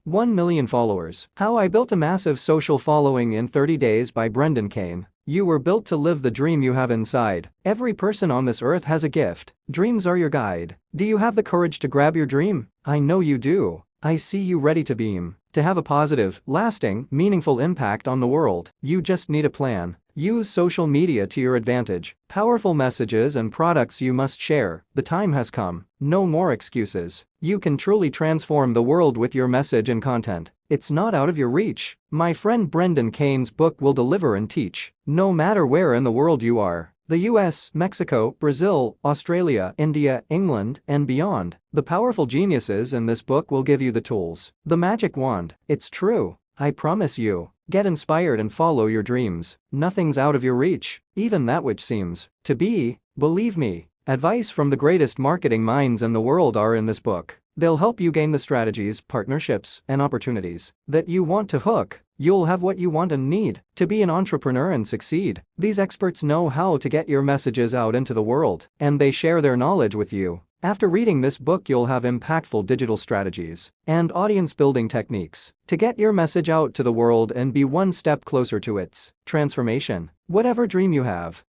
1 million followers. How I Built a Massive Social Following in 30 Days by Brendan Kane. You were built to live the dream you have inside. Every person on this earth has a gift. Dreams are your guide. Do you have the courage to grab your dream? I know you do. I see you ready to beam. To have a positive, lasting, meaningful impact on the world, you just need a plan. Use social media to your advantage. Powerful messages and products you must share. The time has come. No more excuses. You can truly transform the world with your message and content. It's not out of your reach. My friend Brendan Kane's book will deliver and teach. No matter where in the world you are. The US, Mexico, Brazil, Australia, India, England, and beyond. The powerful geniuses in this book will give you the tools. The magic wand. It's true. I promise you. Get inspired and follow your dreams. Nothing's out of your reach, even that which seems to be. Believe me, advice from the greatest marketing minds in the world are in this book. They'll help you gain the strategies, partnerships, and opportunities that you want to hook. You'll have what you want and need to be an entrepreneur and succeed. These experts know how to get your messages out into the world, and they share their knowledge with you. After reading this book, you'll have impactful digital strategies and audience building techniques to get your message out to the world and be one step closer to its transformation. Whatever dream you have,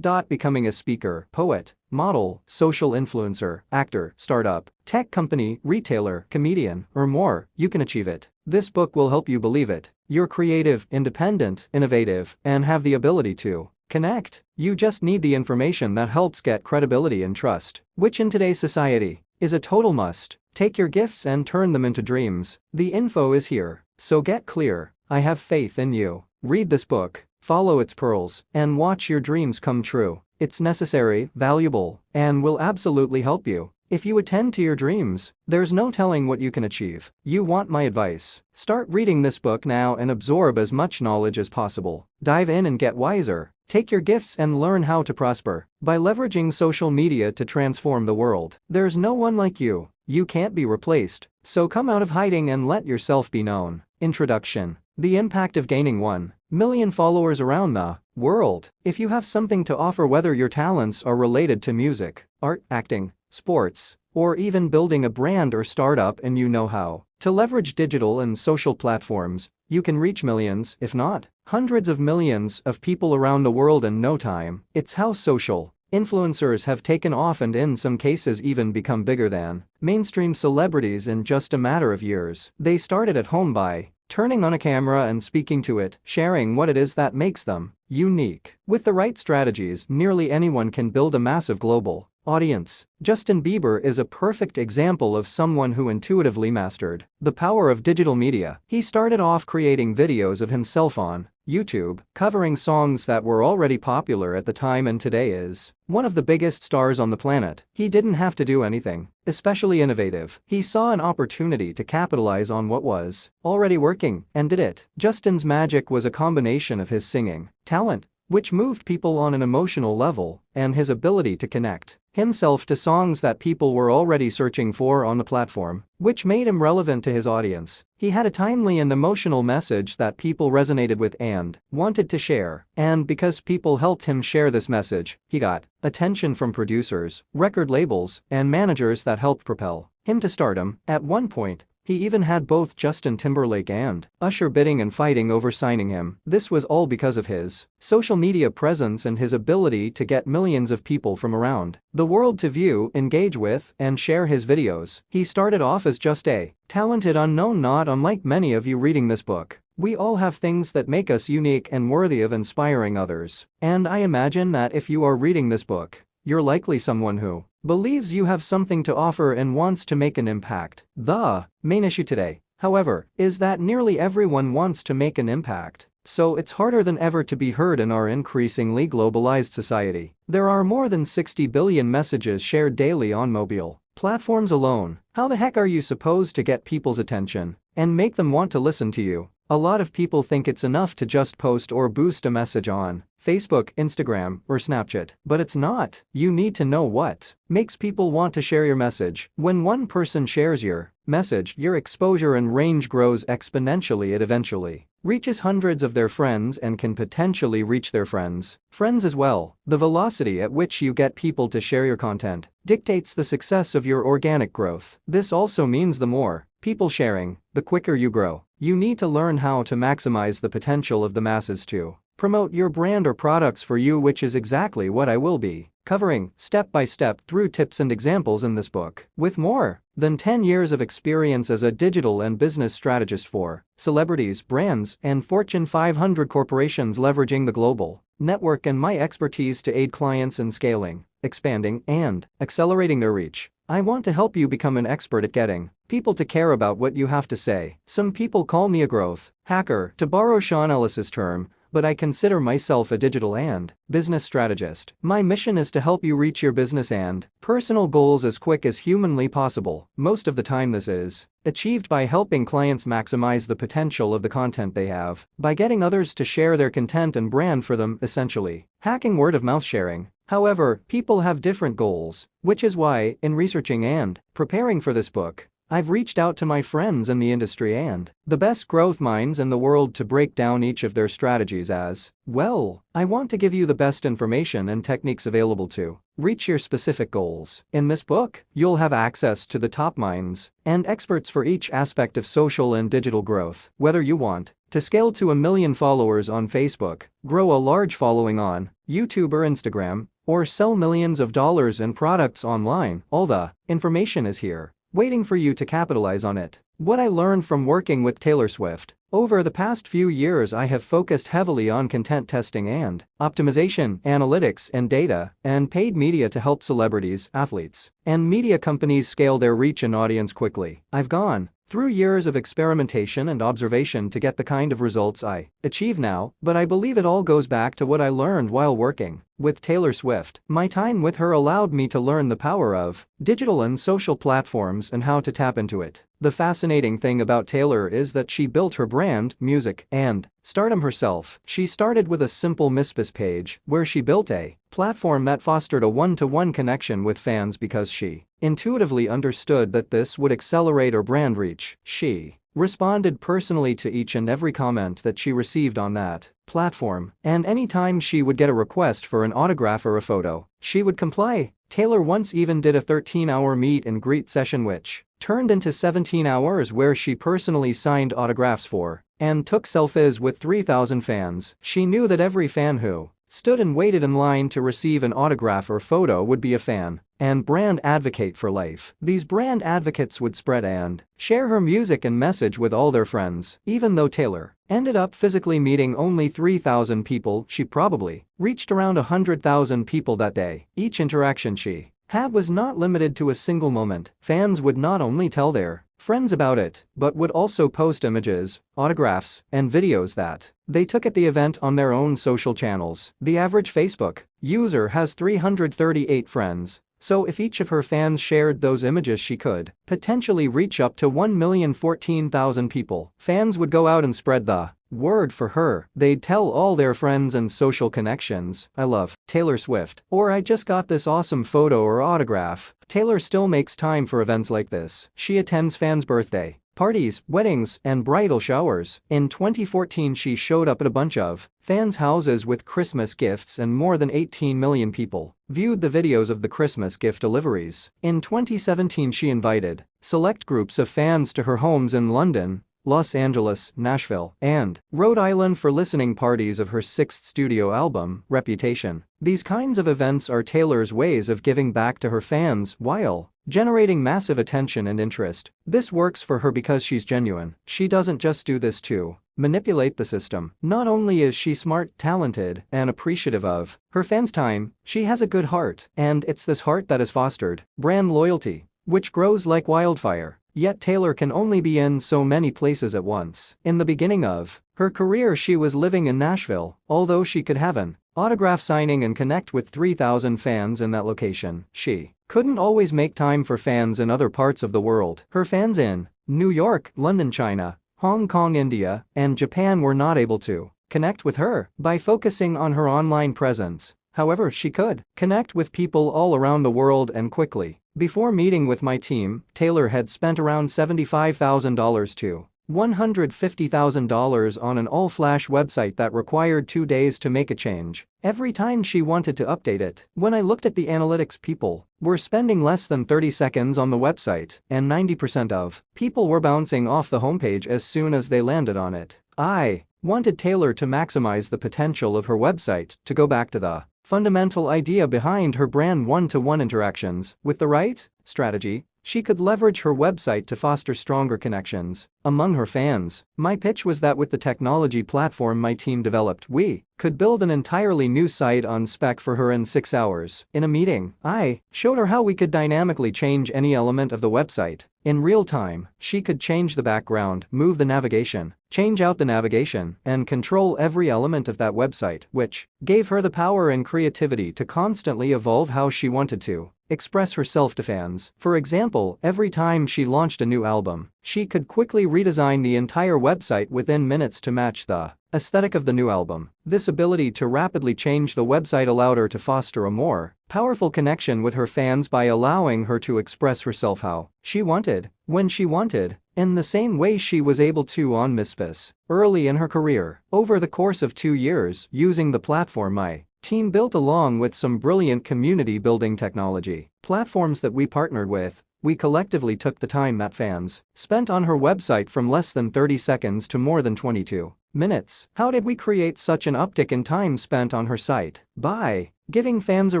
becoming a speaker, poet, model, social influencer, actor, startup, tech company, retailer, comedian, or more, you can achieve it. This book will help you believe it. You're creative, independent, innovative, and have the ability to connect. You just need the information that helps get credibility and trust, which in today's society is a total must. Take your gifts and turn them into dreams. The info is here, so get clear. I have faith in you. Read this book, follow its pearls, and watch your dreams come true. It's necessary, valuable, and will absolutely help you. If you attend to your dreams, there's no telling what you can achieve. You want my advice? Start reading this book now and absorb as much knowledge as possible. Dive in and get wiser. Take your gifts and learn how to prosper by leveraging social media to transform the world. There's no one like you. You can't be replaced. So come out of hiding and let yourself be known. Introduction. The impact of gaining 1 million followers around the world. If you have something to offer, whether your talents are related to music, art, acting, sports, or even building a brand or startup, and you know how to leverage digital and social platforms, you can reach millions, if not hundreds of millions of people around the world in no time. It's how social influencers have taken off and in some cases even become bigger than mainstream celebrities in just a matter of years. They started at home by turning on a camera and speaking to it, sharing what it is that makes them unique. With the right strategies, nearly anyone can build a massive global audience. Justin Bieber is a perfect example of someone who intuitively mastered the power of digital media. He started off creating videos of himself on YouTube, covering songs that were already popular at the time, and today is one of the biggest stars on the planet. He didn't have to do anything especially innovative. He saw an opportunity to capitalize on what was already working and did it. Justin's magic was a combination of his singing talent, which moved people on an emotional level, and his ability to connect himself to songs that people were already searching for on the platform, which made him relevant to his audience. He had a timely and emotional message that people resonated with and wanted to share, and because people helped him share this message, he got attention from producers, record labels, and managers that helped propel him to stardom. At one point, he even had both Justin Timberlake and Usher bidding and fighting over signing him. This was all because of his social media presence and his ability to get millions of people from around the world to view, engage with, and share his videos. He started off as just a talented unknown, not unlike many of you reading this book. We all have things that make us unique and worthy of inspiring others. And I imagine that if you are reading this book, you're likely someone who believes you have something to offer and wants to make an impact. The main issue today, however, is that nearly everyone wants to make an impact. So it's harder than ever to be heard in our increasingly globalized society. There are more than 60 billion messages shared daily on mobile platforms alone. How the heck are you supposed to get people's attention and make them want to listen to you? A lot of people think it's enough to just post or boost a message on Facebook, Instagram, or Snapchat, but it's not. You need to know what makes people want to share your message. When one person shares your message, your exposure and range grows exponentially. It eventually reaches hundreds of their friends and can potentially reach their friends' friends as well. The velocity at which you get people to share your content dictates the success of your organic growth. This also means the more People sharing, the quicker you grow. You need to learn how to maximize the potential of the masses too. Promote your brand or products for you, which is exactly what I will be covering step by step through tips and examples in this book. With more than 10 years of experience as a digital and business strategist for celebrities, brands, and Fortune 500 corporations, leveraging the global network and my expertise to aid clients in scaling, expanding, and accelerating their reach, I want to help you become an expert at getting people to care about what you have to say. Some people call me a growth hacker, to borrow Sean Ellis's term, but I consider myself a digital and business strategist. My mission is to help you reach your business and personal goals as quick as humanly possible. Most of the time this is achieved by helping clients maximize the potential of the content they have, by getting others to share their content and brand for them, essentially hacking word-of-mouth sharing. However, people have different goals, which is why, in researching and preparing for this book, I've reached out to my friends in the industry and the best growth minds in the world to break down each of their strategies as well. I want to give you the best information and techniques available to reach your specific goals. In this book, you'll have access to the top minds and experts for each aspect of social and digital growth. Whether you want to scale to 1 million followers on Facebook, grow a large following on YouTube or Instagram, or sell millions of dollars in products online, all the information is here, waiting for you to capitalize on it. What I learned from working with Taylor Swift. Over the past few years, I have focused heavily on content testing and optimization, analytics and data, and paid media to help celebrities, athletes, and media companies scale their reach and audience quickly. I've gone through years of experimentation and observation to get the kind of results I achieve now, but I believe it all goes back to what I learned while working with Taylor Swift. My time with her allowed me to learn the power of digital and social platforms and how to tap into it. The fascinating thing about Taylor is that she built her brand, music, and stardom herself. She started with a simple MySpace page where she built a platform that fostered a one-to-one connection with fans because she intuitively understood that this would accelerate her brand reach. She responded personally to each and every comment that she received on that platform, and anytime she would get a request for an autograph or a photo, she would comply. Taylor once even did a 13-hour meet and greet session which turned into 17 hours where she personally signed autographs for and took selfies with 3,000 fans. She knew that every fan who stood and waited in line to receive an autograph or photo would be a fan and brand advocate for life. These brand advocates would spread and share her music and message with all their friends. Even though Taylor ended up physically meeting only 3,000 people, she probably reached around 100,000 people that day. Each interaction she had was not limited to a single moment. Fans would not only tell their friends about it, but would also post images, autographs, and videos that they took at the event on their own social channels. The average Facebook user has 338 friends, so if each of her fans shared those images, she could potentially reach up to 1,014,000 people. Fans would go out and spread the word for her. They'd tell all their friends and social connections, "I love Taylor Swift," or "I just got this awesome photo or autograph." Taylor still makes time for events like this. She attends fans' birthday parties, weddings, and bridal showers. In 2014, she showed up at a bunch of fans' houses with Christmas gifts, and more than 18 million people viewed the videos of the Christmas gift deliveries. In 2017, she invited select groups of fans to her homes in London, Los Angeles, Nashville, and Rhode Island for listening parties of her sixth studio album, Reputation. These kinds of events are Taylor's ways of giving back to her fans while generating massive attention and interest. This works for her because she's genuine. She doesn't just do this to manipulate the system. Not only is she smart, talented, and appreciative of her fans' time, she has a good heart, and it's this heart that has fostered brand loyalty, which grows like wildfire. Yet Taylor can only be in so many places at once. In the beginning of her career, she was living in Nashville. Although she could have an autograph signing and connect with 3,000 fans in that location, she couldn't always make time for fans in other parts of the world. Her fans in New York, London, China, Hong Kong, India, and Japan were not able to connect with her by focusing on her online presence. However, she could connect with people all around the world and quickly. Before meeting with my team, Taylor had spent around $75,000 to $150,000 on an all-flash website that required 2 days to make a change. Every time she wanted to update it. When I looked at the analytics, people were spending less than 30 seconds on the website, and 90% of people were bouncing off the homepage as soon as they landed on it. I wanted Taylor to maximize the potential of her website, to go back to the fundamental idea behind her brand: one-to-one interactions. With the right strategy, she could leverage her website to foster stronger connections among her fans. My pitch was that with the technology platform my team developed, we could build an entirely new site on spec for her in 6 hours. In a meeting, I showed her how we could dynamically change any element of the website. In real time, she could change the background, move the navigation, change out the navigation, and control every element of that website, which gave her the power and creativity to constantly evolve how she wanted to express herself to fans. For example, every time she launched a new album, she could quickly redesign the entire website within minutes to match the aesthetic of the new album. This ability to rapidly change the website allowed her to foster a more powerful connection with her fans by allowing her to express herself how she wanted, when she wanted, in the same way she was able to on Misfits. Early in her career, over the course of 2 years, using the platform my team built along with some brilliant community building technology platforms that we partnered with, we collectively took the time that fans spent on her website from less than 30 seconds to more than 22 minutes. How did we create such an uptick in time spent on her site? By giving fans a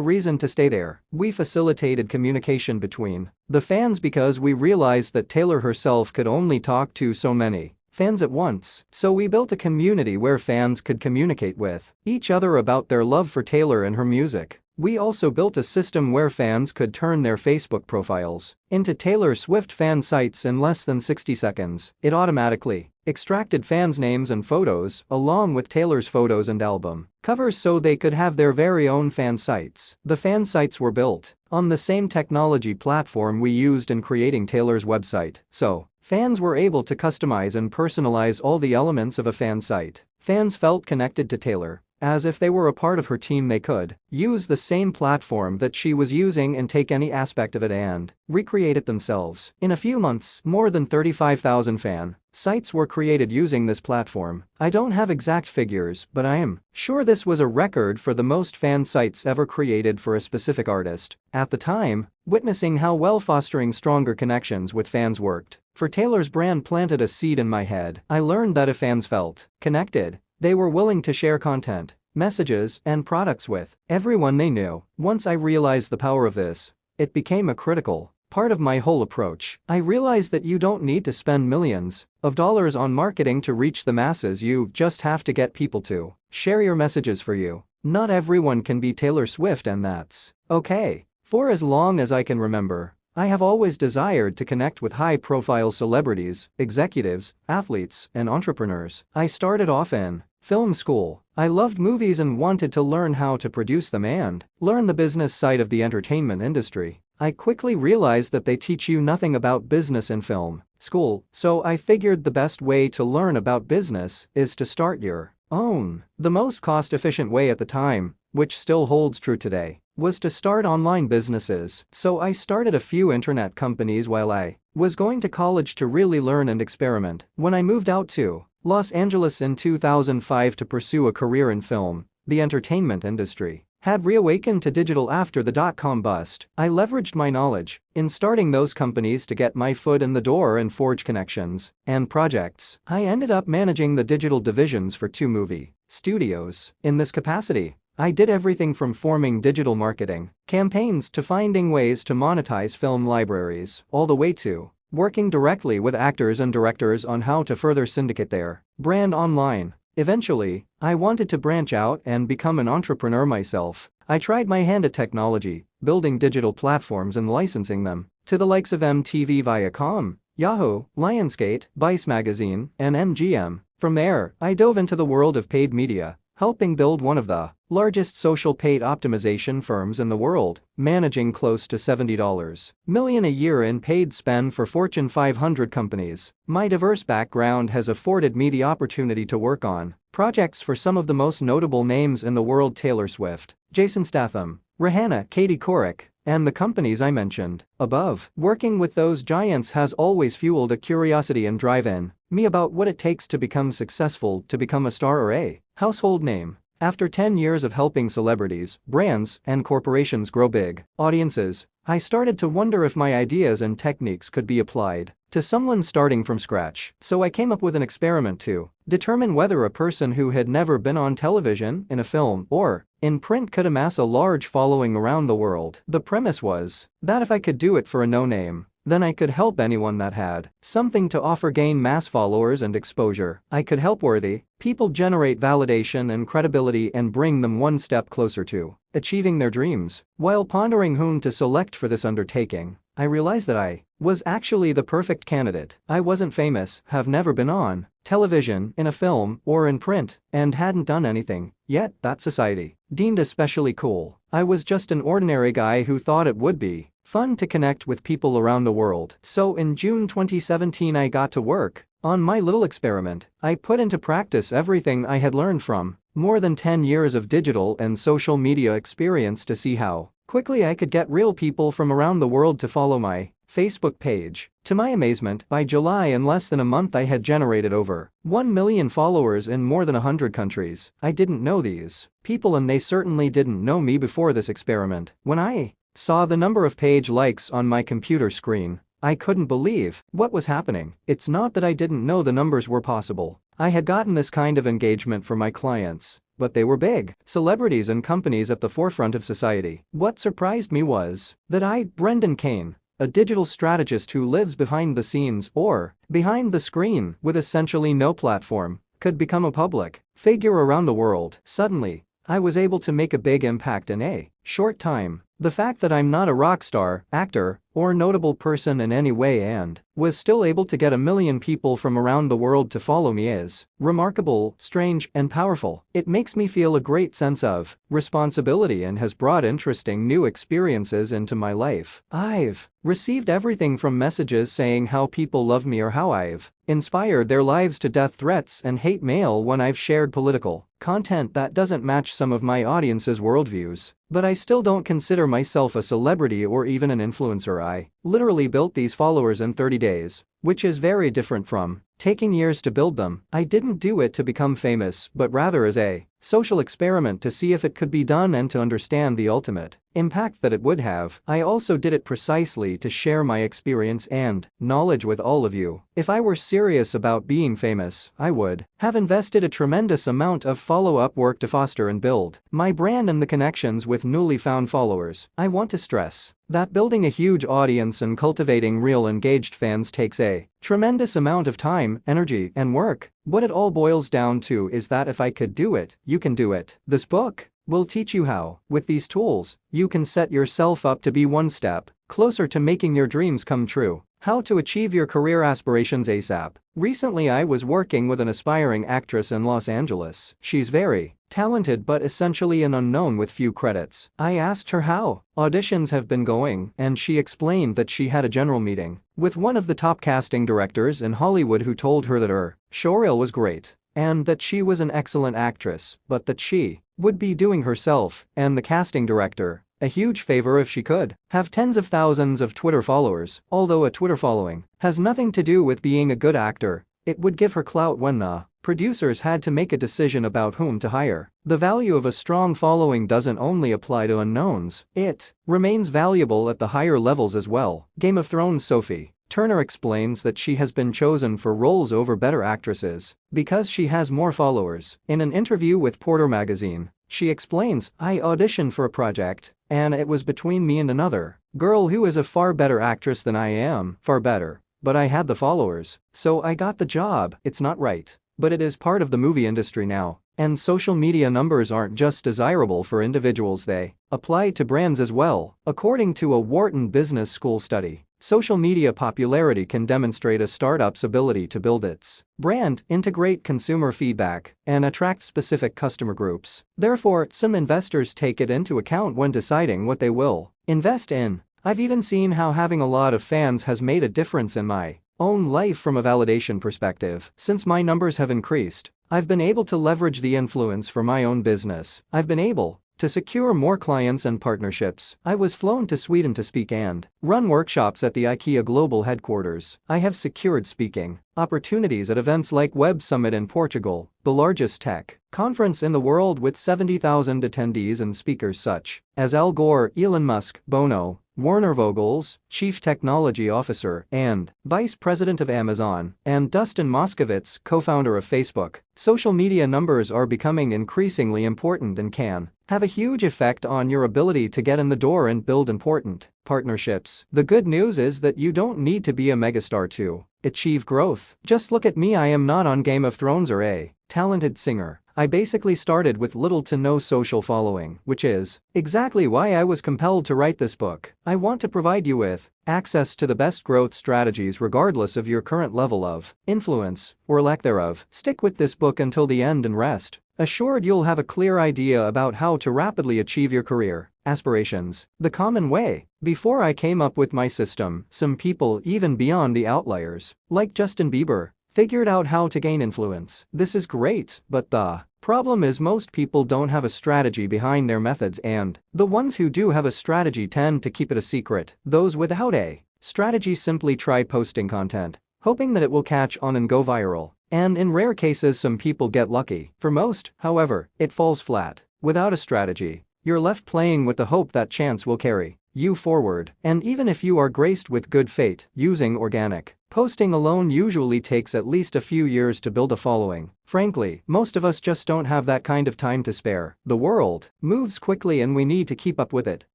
reason to stay there. We facilitated communication between the fans because we realized that Taylor herself could only talk to so many fans at once, so we built a community where fans could communicate with each other about their love for Taylor and her music. We also built a system where fans could turn their Facebook profiles into Taylor Swift fan sites in less than 60 seconds. It automatically extracted fans' names and photos, along with Taylor's photos and album covers, so they could have their very own fan sites. The fan sites were built on the same technology platform we used in creating Taylor's website, so fans were able to customize and personalize all the elements of a fan site. Fans felt connected to Taylor, as if they were a part of her team. They could use the same platform that she was using and take any aspect of it and recreate it themselves. In a few months, more than 35,000 fan sites were created using this platform. I don't have exact figures, but I am sure this was a record for the most fan sites ever created for a specific artist. At the time, witnessing how well fostering stronger connections with fans worked for Taylor's brand planted a seed in my head. I learned that if fans felt connected, they were willing to share content, messages, and products with everyone they knew. Once I realized the power of this, it became a critical part of my whole approach. I realized that you don't need to spend millions of dollars on marketing to reach the masses. You just have to get people to share your messages for you. Not everyone can be Taylor Swift, and that's okay. For as long as I can remember, I have always desired to connect with high-profile celebrities, executives, athletes, and entrepreneurs. I started off in film school. I loved movies and wanted to learn how to produce them and learn the business side of the entertainment industry. I quickly realized that they teach you nothing about business in film school, so I figured the best way to learn about business is to start your own. The most cost-efficient way at the time, which still holds true today, was to start online businesses. So I started a few internet companies while I was going to college to really learn and experiment. When I moved out to Los Angeles in 2005 to pursue a career in film, the entertainment industry had reawakened to digital after the dot-com bust. I leveraged my knowledge in starting those companies to get my foot in the door and forge connections and projects. I ended up managing the digital divisions for 2 movie studios. In this capacity, I did everything from forming digital marketing campaigns to finding ways to monetize film libraries, all the way to working directly with actors and directors on how to further syndicate their brand online. Eventually, I wanted to branch out and become an entrepreneur myself. I tried my hand at technology, building digital platforms and licensing them to the likes of MTV, Viacom, Yahoo, Lionsgate, Vice Magazine, and MGM. From there, I dove into the world of paid media, helping build one of the largest social paid optimization firms in the world, managing close to $70 million a year in paid spend for Fortune 500 companies. My diverse background has afforded me the opportunity to work on projects for some of the most notable names in the world: Taylor Swift, Jason Statham, Rihanna, Katie Couric, and the companies I mentioned above. Working with those giants has always fueled a curiosity and drive in me about what it takes to become successful, to become a star or a household name. After 10 years of helping celebrities, brands, and corporations grow big audiences, I started to wonder if my ideas and techniques could be applied to someone starting from scratch. So I came up with an experiment to determine whether a person who had never been on television, in a film, or in print could amass a large following around the world. The premise was that if I could do it for a no-name, then I could help anyone that had something to offer gain mass followers and exposure. I could help worthy people generate validation and credibility and bring them one step closer to achieving their dreams. While pondering whom to select for this undertaking, I realized that I was actually the perfect candidate. I wasn't famous, have never been on television, in a film, or in print, and hadn't done anything yet that society deemed especially cool. I was just an ordinary guy who thought it would be fun to connect with people around the world. So in June 2017 I got to work on my little experiment. I put into practice everything I had learned from more than 10 years of digital and social media experience to see how quickly I could get real people from around the world to follow my Facebook page. To my amazement, by July, in less than a month, I had generated over 1 million followers in more than 100 countries. I didn't know these people, and they certainly didn't know me before this experiment. When I saw the number of page likes on my computer screen, I couldn't believe what was happening. It's not that I didn't know the numbers were possible. I had gotten this kind of engagement from my clients, but they were big celebrities and companies at the forefront of society. What surprised me was that Brendan Kane, a digital strategist who lives behind the scenes or behind the screen with essentially no platform, could become a public figure around the world. Suddenly, I was able to make a big impact in a short time. The fact that I'm not a rock star, actor, or notable person in any way and was still able to get 1 million people from around the world to follow me is remarkable, strange, and powerful. It makes me feel a great sense of responsibility and has brought interesting new experiences into my life. I've received everything from messages saying how people love me or how I've inspired their lives to death threats and hate mail when I've shared political content that doesn't match some of my audience's worldviews. But I still don't consider myself a celebrity or even an influencer. I literally built these followers in 30 days, which is very different from taking years to build them. I didn't do it to become famous, but rather as a social experiment to see if it could be done and to understand the ultimate impact that it would have. I also did it precisely to share my experience and knowledge with all of you. If I were serious about being famous, I would have invested a tremendous amount of follow-up work to foster and build my brand and the connections with newly found followers. I want to stress that building a huge audience and cultivating real engaged fans takes a tremendous amount of time, energy, and work. What it all boils down to is that if I could do it, you can do it. This book will teach you how, with these tools, you can set yourself up to be one step closer to making your dreams come true. How to achieve your career aspirations ASAP. Recently I was working with an aspiring actress in Los Angeles. She's very talented but essentially an unknown with few credits. I asked her how auditions have been going, and she explained that she had a general meeting with one of the top casting directors in Hollywood who told her that her showreel was great and that she was an excellent actress, but that she would be doing herself and the casting director a huge favor if she could have tens of thousands of Twitter followers. Although a Twitter following has nothing to do with being a good actor, it would give her clout when the producers had to make a decision about whom to hire. The value of a strong following doesn't only apply to unknowns, it remains valuable at the higher levels as well. Game of Thrones Sophie Turner explains that she has been chosen for roles over better actresses because she has more followers. In an interview with Porter magazine, she explains, I auditioned for a project, and it was between me and another girl who is a far better actress than I am, far better, but I had the followers, so I got the job. It's not right, but it is part of the movie industry now. And social media numbers aren't just desirable for individuals, they apply to brands as well. According to a Wharton Business School study, social media popularity can demonstrate a startup's ability to build its brand, integrate consumer feedback, and attract specific customer groups. Therefore, some investors take it into account when deciding what they will invest in. I've even seen how having a lot of fans has made a difference in my own life from a validation perspective. Since my numbers have increased, I've been able to leverage the influence for my own business. I've been able To secure more clients and partnerships, I was flown to Sweden to speak and run workshops at the IKEA global headquarters. I have secured speaking opportunities at events like Web Summit in Portugal, the largest tech conference in the world with 70,000 attendees and speakers such as Al Gore, Elon Musk, Bono, Werner Vogels, Chief Technology Officer and Vice President of Amazon, and Dustin Moskovitz, co-founder of Facebook. Social media numbers are becoming increasingly important and can have a huge effect on your ability to get in the door and build important partnerships. The good news is that you don't need to be a megastar to achieve growth. Just look at me, I am not on Game of Thrones or a talented singer. I basically started with little to no social following, which is exactly why I was compelled to write this book. I want to provide you with access to the best growth strategies regardless of your current level of influence or lack thereof. Stick with this book until the end and rest assured you'll have a clear idea about how to rapidly achieve your career aspirations the common way. Before I came up with my system, some people, even beyond the outliers, like Justin Bieber, figured out how to gain influence. This is great, but the problem is most people don't have a strategy behind their methods, and the ones who do have a strategy tend to keep it a secret. Those without a strategy simply try posting content, hoping that it will catch on and go viral. And in rare cases some people get lucky. For most, however, it falls flat. Without a strategy, you're left playing with the hope that chance will carry you forward. And even if you are graced with good fate, using organic posting alone usually takes at least a few years to build a following. Frankly, most of us just don't have that kind of time to spare. The world moves quickly and we need to keep up with it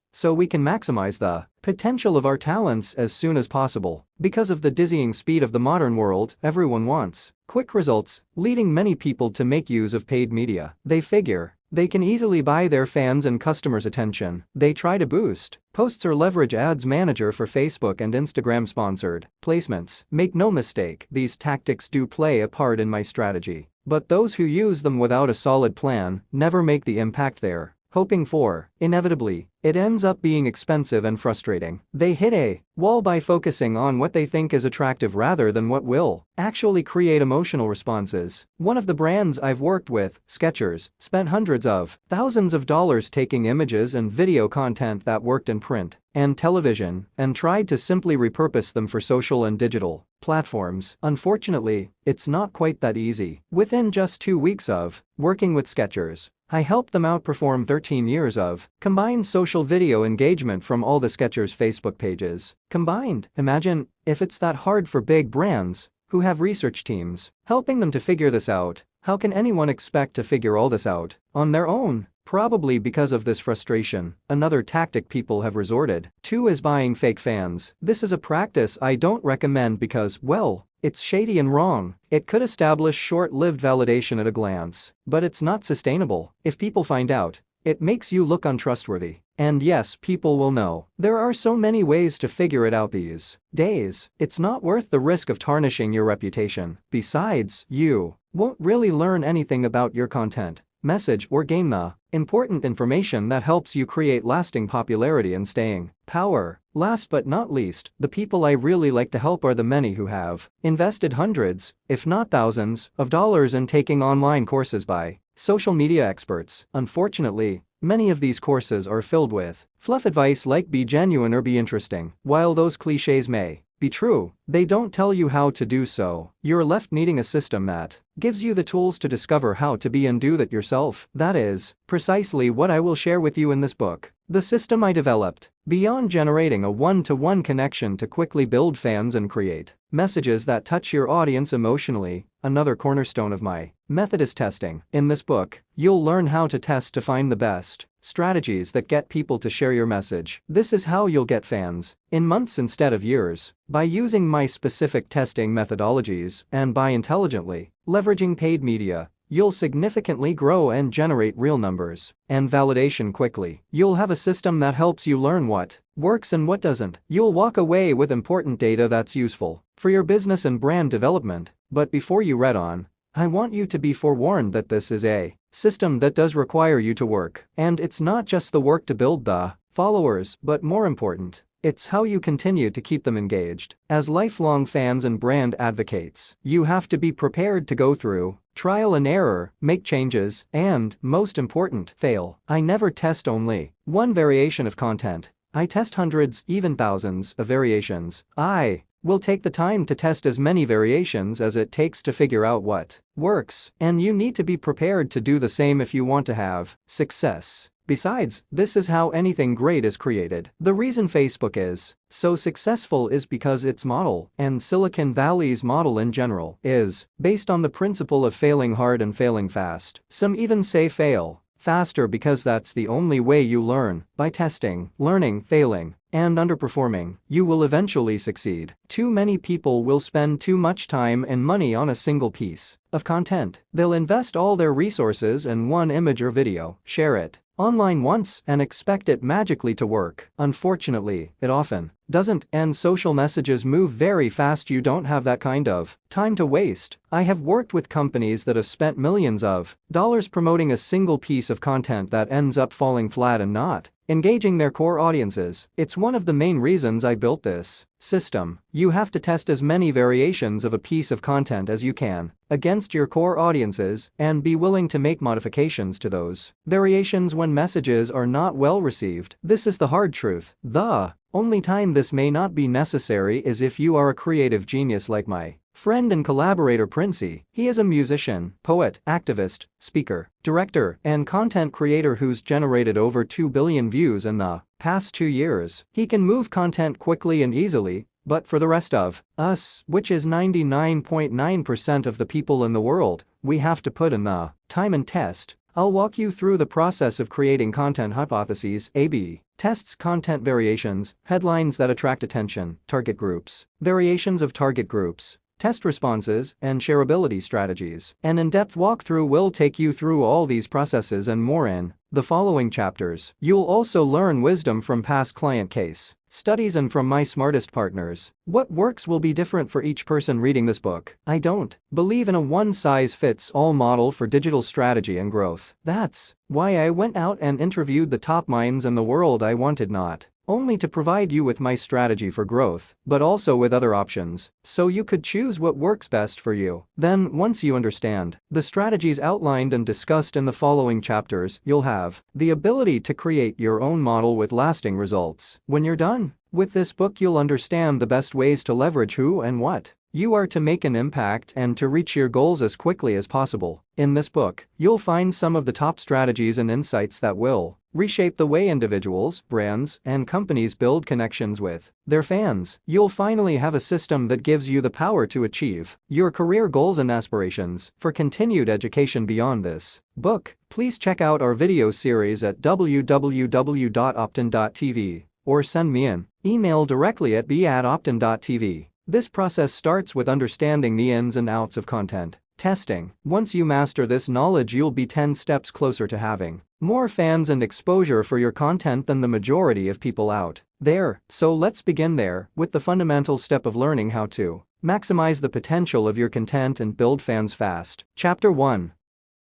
so we can maximize the potential of our talents as soon as possible. Because of the dizzying speed of the modern world, everyone wants quick results, leading many people to make use of paid media. They figure they can easily buy their fans and customers' attention. They try to boost posts or leverage Ads Manager for Facebook and Instagram sponsored placements. Make no mistake, these tactics do play a part in my strategy, but those who use them without a solid plan never make the impact they're hoping for. Inevitably, it ends up being expensive and frustrating. They hit a wall by focusing on what they think is attractive rather than what will actually create emotional responses. One of the brands I've worked with, Skechers, spent hundreds of thousands of dollars taking images and video content that worked in print and television and tried to simply repurpose them for social and digital platforms. Unfortunately, it's not quite that easy. Within just 2 weeks of working with Skechers, I helped them outperform 13 years of combined social video engagement from all the Skechers Facebook pages combined. Imagine if it's that hard for big brands who have research teams helping them to figure this out. How can anyone expect to figure all this out on their own? Probably because of this frustration. Another tactic people have resorted to is buying fake fans. This is a practice I don't recommend because, well, it's shady and wrong. It could establish short-lived validation at a glance, but it's not sustainable. If people find out, it makes you look untrustworthy. And yes, people will know. There are so many ways to figure it out these days. It's not worth the risk of tarnishing your reputation. Besides, you won't really learn anything about your content, message, or gain the important information that helps you create lasting popularity and staying power. Last but not least, the people I really like to help are the many who have invested hundreds, if not thousands, of dollars in taking online courses by social media experts. Unfortunately, many of these courses are filled with fluff advice like be genuine or be interesting. While those cliches may be true, they don't tell you how to do so. You're left needing a system that gives you the tools to discover how to be and do that yourself. That is precisely what I will share with you in this book. The system I developed. Beyond generating a one-to-one connection to quickly build fans and create messages that touch your audience emotionally, another cornerstone of my method is testing. In this book, you'll learn how to test to find the best strategies that get people to share your message. This is how you'll get fans in months instead of years. By using my specific testing methodologies and by intelligently leveraging paid media, you'll significantly grow and generate real numbers and validation quickly. You'll have a system that helps you learn what works and what doesn't. You'll walk away with important data that's useful for your business and brand development. But before you read on, I want you to be forewarned that this is a system that does require you to work. And it's not just the work to build the followers, but more important, it's how you continue to keep them engaged. As lifelong fans and brand advocates, you have to be prepared to go through trial and error, make changes, and, most important, fail. I never test only one variation of content. I test hundreds, even thousands, of variations. I will take the time to test as many variations as it takes to figure out what works, and you need to be prepared to do the same if you want to have success. Besides, this is how anything great is created. The reason Facebook is so successful is because its model, and Silicon Valley's model in general, is based on the principle of failing hard and failing fast. Some even say fail faster because that's the only way you learn, by testing, learning, failing, and underperforming. You will eventually succeed. Too many people will spend too much time and money on a single piece of content. They'll invest all their resources in one image or video, share it online once, and expect it magically to work. Unfortunately, it often doesn't, and social messages move very fast. You don't have that kind of time to waste. I have worked with companies that have spent millions of dollars promoting a single piece of content that ends up falling flat and not engaging their core audiences. It's one of the main reasons I built this system. You have to test as many variations of a piece of content as you can against your core audiences and be willing to make modifications to those variations when messages are not well received. This is the hard truth. The only time this may not be necessary is if you are a creative genius like my friend and collaborator Princey. He is a musician, poet, activist, speaker, director, and content creator who's generated over 2 billion views in the past 2 years. He can move content quickly and easily, but for the rest of us, which is 99.9% of the people in the world, we have to put in the time and test. I'll walk you through the process of creating content hypotheses, A/B tests, content variations, headlines that attract attention, target groups, variations of target groups, test responses, and shareability strategies. An in-depth walkthrough will take you through all these processes and more in the following chapters. You'll also learn wisdom from past client case studies and from my smartest partners. What works will be different for each person reading this book. I don't believe in a one-size-fits-all model for digital strategy and growth. That's why I went out and interviewed the top minds in the world. I wanted not only to provide you with my strategy for growth, but also with other options, so you could choose what works best for you. Then, once you understand the strategies outlined and discussed in the following chapters, you'll have the ability to create your own model with lasting results. When you're done with this book, you'll understand the best ways to leverage who and what you are to make an impact and to reach your goals as quickly as possible. In this book, you'll find some of the top strategies and insights that will reshape the way individuals, brands, and companies build connections with their fans. You'll finally have a system that gives you the power to achieve your career goals and aspirations. For continued education beyond this book, please check out our video series at www.optin.tv or send me an email directly at b@optin.tv. This process starts with understanding the ins and outs of content testing. Once you master this knowledge, you'll be 10 steps closer to having more fans and exposure for your content than the majority of people out there. So let's begin there with the fundamental step of learning how to maximize the potential of your content and build fans fast. Chapter 1.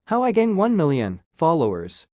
How I Gain 1 Million Followers.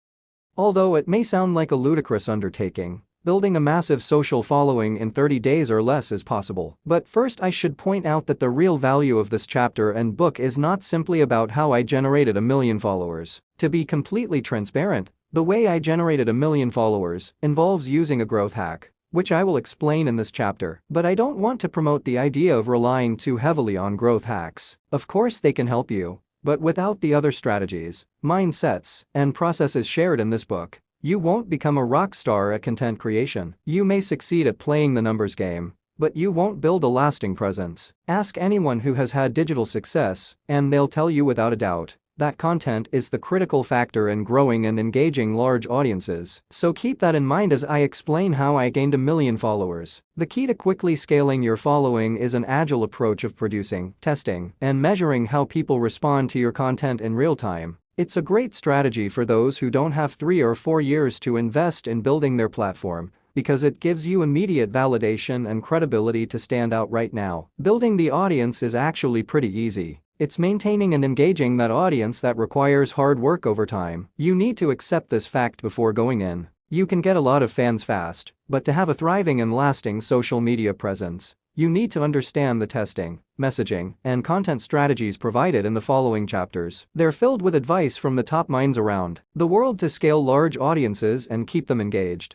Although it may sound like a ludicrous undertaking, building a massive social following in 30 days or less is possible. But first, I should point out that the real value of this chapter and book is not simply about how I generated 1 million followers. To be completely transparent, the way I generated 1 million followers involves using a growth hack, which I will explain in this chapter. But I don't want to promote the idea of relying too heavily on growth hacks. Of course, they can help you, but without the other strategies, mindsets, and processes shared in this book, you won't become a rock star at content creation. You may succeed at playing the numbers game, but you won't build a lasting presence. Ask anyone who has had digital success, and they'll tell you without a doubt that content is the critical factor in growing and engaging large audiences. So keep that in mind as I explain how I gained 1 million followers. The key to quickly scaling your following is an agile approach of producing, testing, and measuring how people respond to your content in real time. It's a great strategy for those who don't have 3 or 4 years to invest in building their platform, because it gives you immediate validation and credibility to stand out right now. Building the audience is actually pretty easy. It's maintaining and engaging that audience that requires hard work over time. You need to accept this fact before going in. You can get a lot of fans fast, but to have a thriving and lasting social media presence, you need to understand the testing, messaging, and content strategies provided in the following chapters. They're filled with advice from the top minds around the world to scale large audiences and keep them engaged.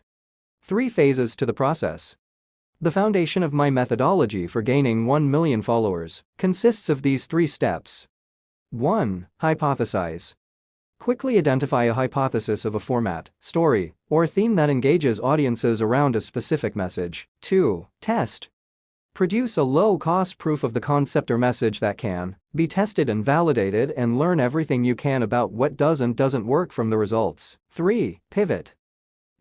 3 phases to the process. The foundation of my methodology for gaining 1 million followers consists of these 3 steps. 1. Hypothesize. Quickly identify a hypothesis of a format, story, or theme that engages audiences around a specific message. 2. Test. Produce a low-cost proof of the concept or message that can be tested and validated, and learn everything you can about what does and doesn't work from the results. 3. Pivot.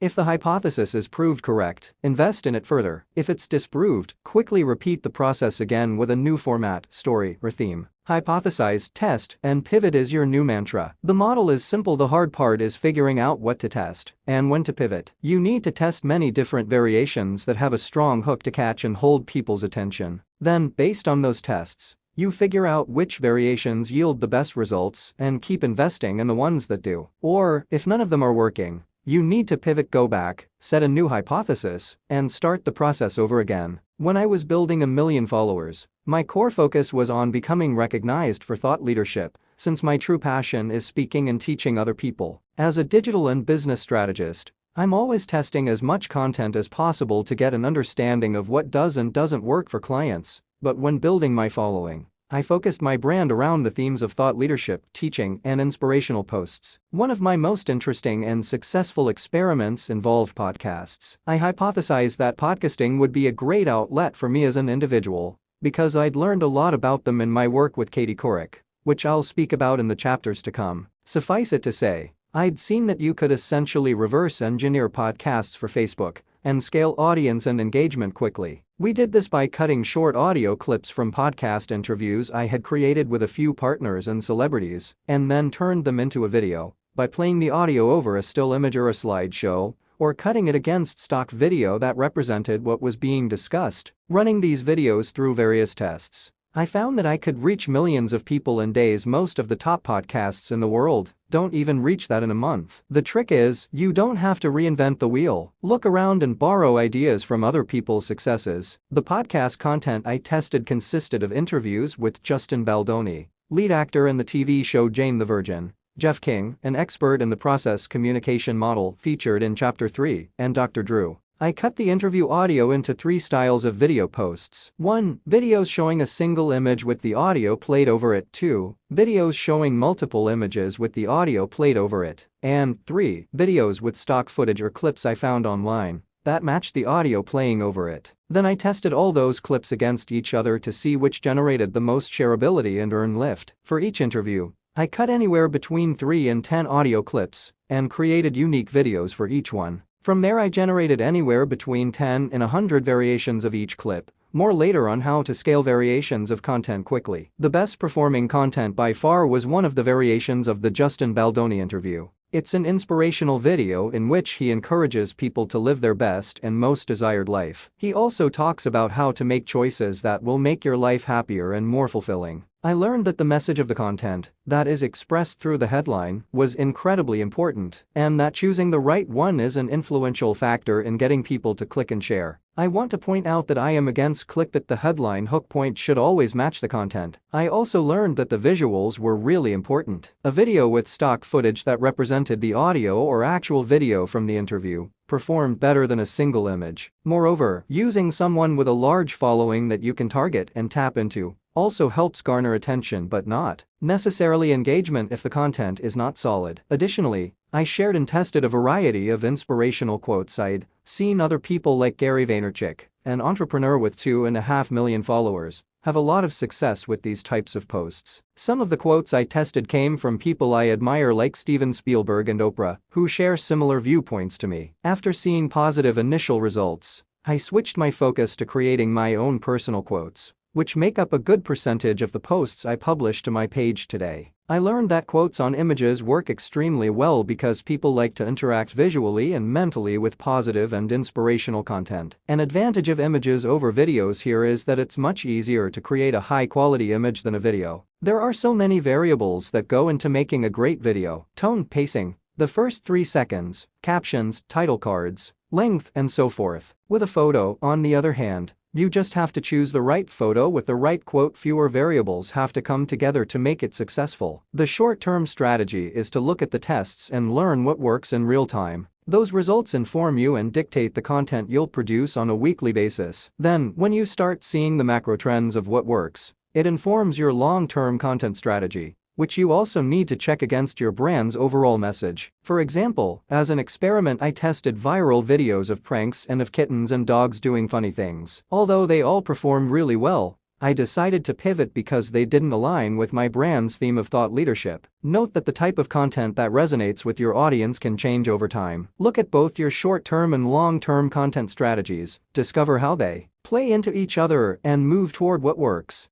If the hypothesis is proved correct, invest in it further. If it's disproved, quickly repeat the process again with a new format, story, or theme. Hypothesize, test, and pivot is your new mantra. The model is simple, the hard part is figuring out what to test and when to pivot. You need to test many different variations that have a strong hook to catch and hold people's attention. Then, based on those tests, you figure out which variations yield the best results and keep investing in the ones that do. Or, if none of them are working, you need to pivot, go back, set a new hypothesis, and start the process over again. When I was building 1 million followers, my core focus was on becoming recognized for thought leadership, since my true passion is speaking and teaching other people. As a digital and business strategist, I'm always testing as much content as possible to get an understanding of what does and doesn't work for clients. But when building my following, I focused my brand around the themes of thought leadership, teaching, and inspirational posts. One of my most interesting and successful experiments involved podcasts. I hypothesized that podcasting would be a great outlet for me as an individual, because I'd learned a lot about them in my work with Katie Couric, which I'll speak about in the chapters to come. Suffice it to say, I'd seen that you could essentially reverse engineer podcasts for Facebook and scale audience and engagement quickly. We did this by cutting short audio clips from podcast interviews I had created with a few partners and celebrities, and then turned them into a video by playing the audio over a still image or a slideshow, or cutting it against stock video that represented what was being discussed. Running these videos through various tests, I found that I could reach millions of people in days. Most of the top podcasts in the world don't even reach that in a month. The trick is, you don't have to reinvent the wheel. Look around and borrow ideas from other people's successes. The podcast content I tested consisted of interviews with Justin Baldoni, lead actor in the TV show Jane the Virgin, Jeff King, an expert in the process communication model featured in Chapter 3, and Dr. Drew. I cut the interview audio into 3 styles of video posts. 1. Videos showing a single image with the audio played over it. 2. Videos showing multiple images with the audio played over it. And 3. Videos with stock footage or clips I found online that matched the audio playing over it. Then I tested all those clips against each other to see which generated the most shareability and earned lift. For each interview, I cut anywhere between 3 and 10 audio clips and created unique videos for each one. From there I generated anywhere between 10 and 100 variations of each clip. More later on how to scale variations of content quickly. The best performing content by far was one of the variations of the Justin Baldoni interview. It's an inspirational video in which he encourages people to live their best and most desired life. He also talks about how to make choices that will make your life happier and more fulfilling. I learned that the message of the content, that is expressed through the headline, was incredibly important, and that choosing the right one is an influential factor in getting people to click and share. I want to point out that I am against clickbait. The headline hook point should always match the content. I also learned that the visuals were really important. A video with stock footage that represented the audio or actual video from the interview performed better than a single image. Moreover, using someone with a large following that you can target and tap into also helps garner attention but not necessarily engagement if the content is not solid. Additionally, I shared and tested a variety of inspirational quotes I'd seen other people like Gary Vaynerchuk, an entrepreneur with 2.5 million followers, have a lot of success with these types of posts. Some of the quotes I tested came from people I admire like Steven Spielberg and Oprah, who share similar viewpoints to me. After seeing positive initial results, I switched my focus to creating my own personal quotes, which make up a good percentage of the posts I publish to my page today. I learned that quotes on images work extremely well because people like to interact visually and mentally with positive and inspirational content. An advantage of images over videos here is that it's much easier to create a high-quality image than a video. There are so many variables that go into making a great video: tone, pacing, The first 3 seconds, captions, title cards, length, and so forth. With a photo, on the other hand, you just have to choose the right photo with the right quote. Fewer variables have to come together to make it successful. The short-term strategy is to look at the tests and learn what works in real time. Those results inform you and dictate the content you'll produce on a weekly basis. Then, when you start seeing the macro trends of what works, it informs your long-term content strategy, which you also need to check against your brand's overall message. For example, as an experiment, I tested viral videos of pranks and of kittens and dogs doing funny things. Although they all performed really well, I decided to pivot because they didn't align with my brand's theme of thought leadership. Note that the type of content that resonates with your audience can change over time. Look at both your short-term and long-term content strategies, discover how they play into each other, and move toward what works.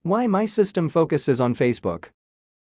Why my system focuses on Facebook.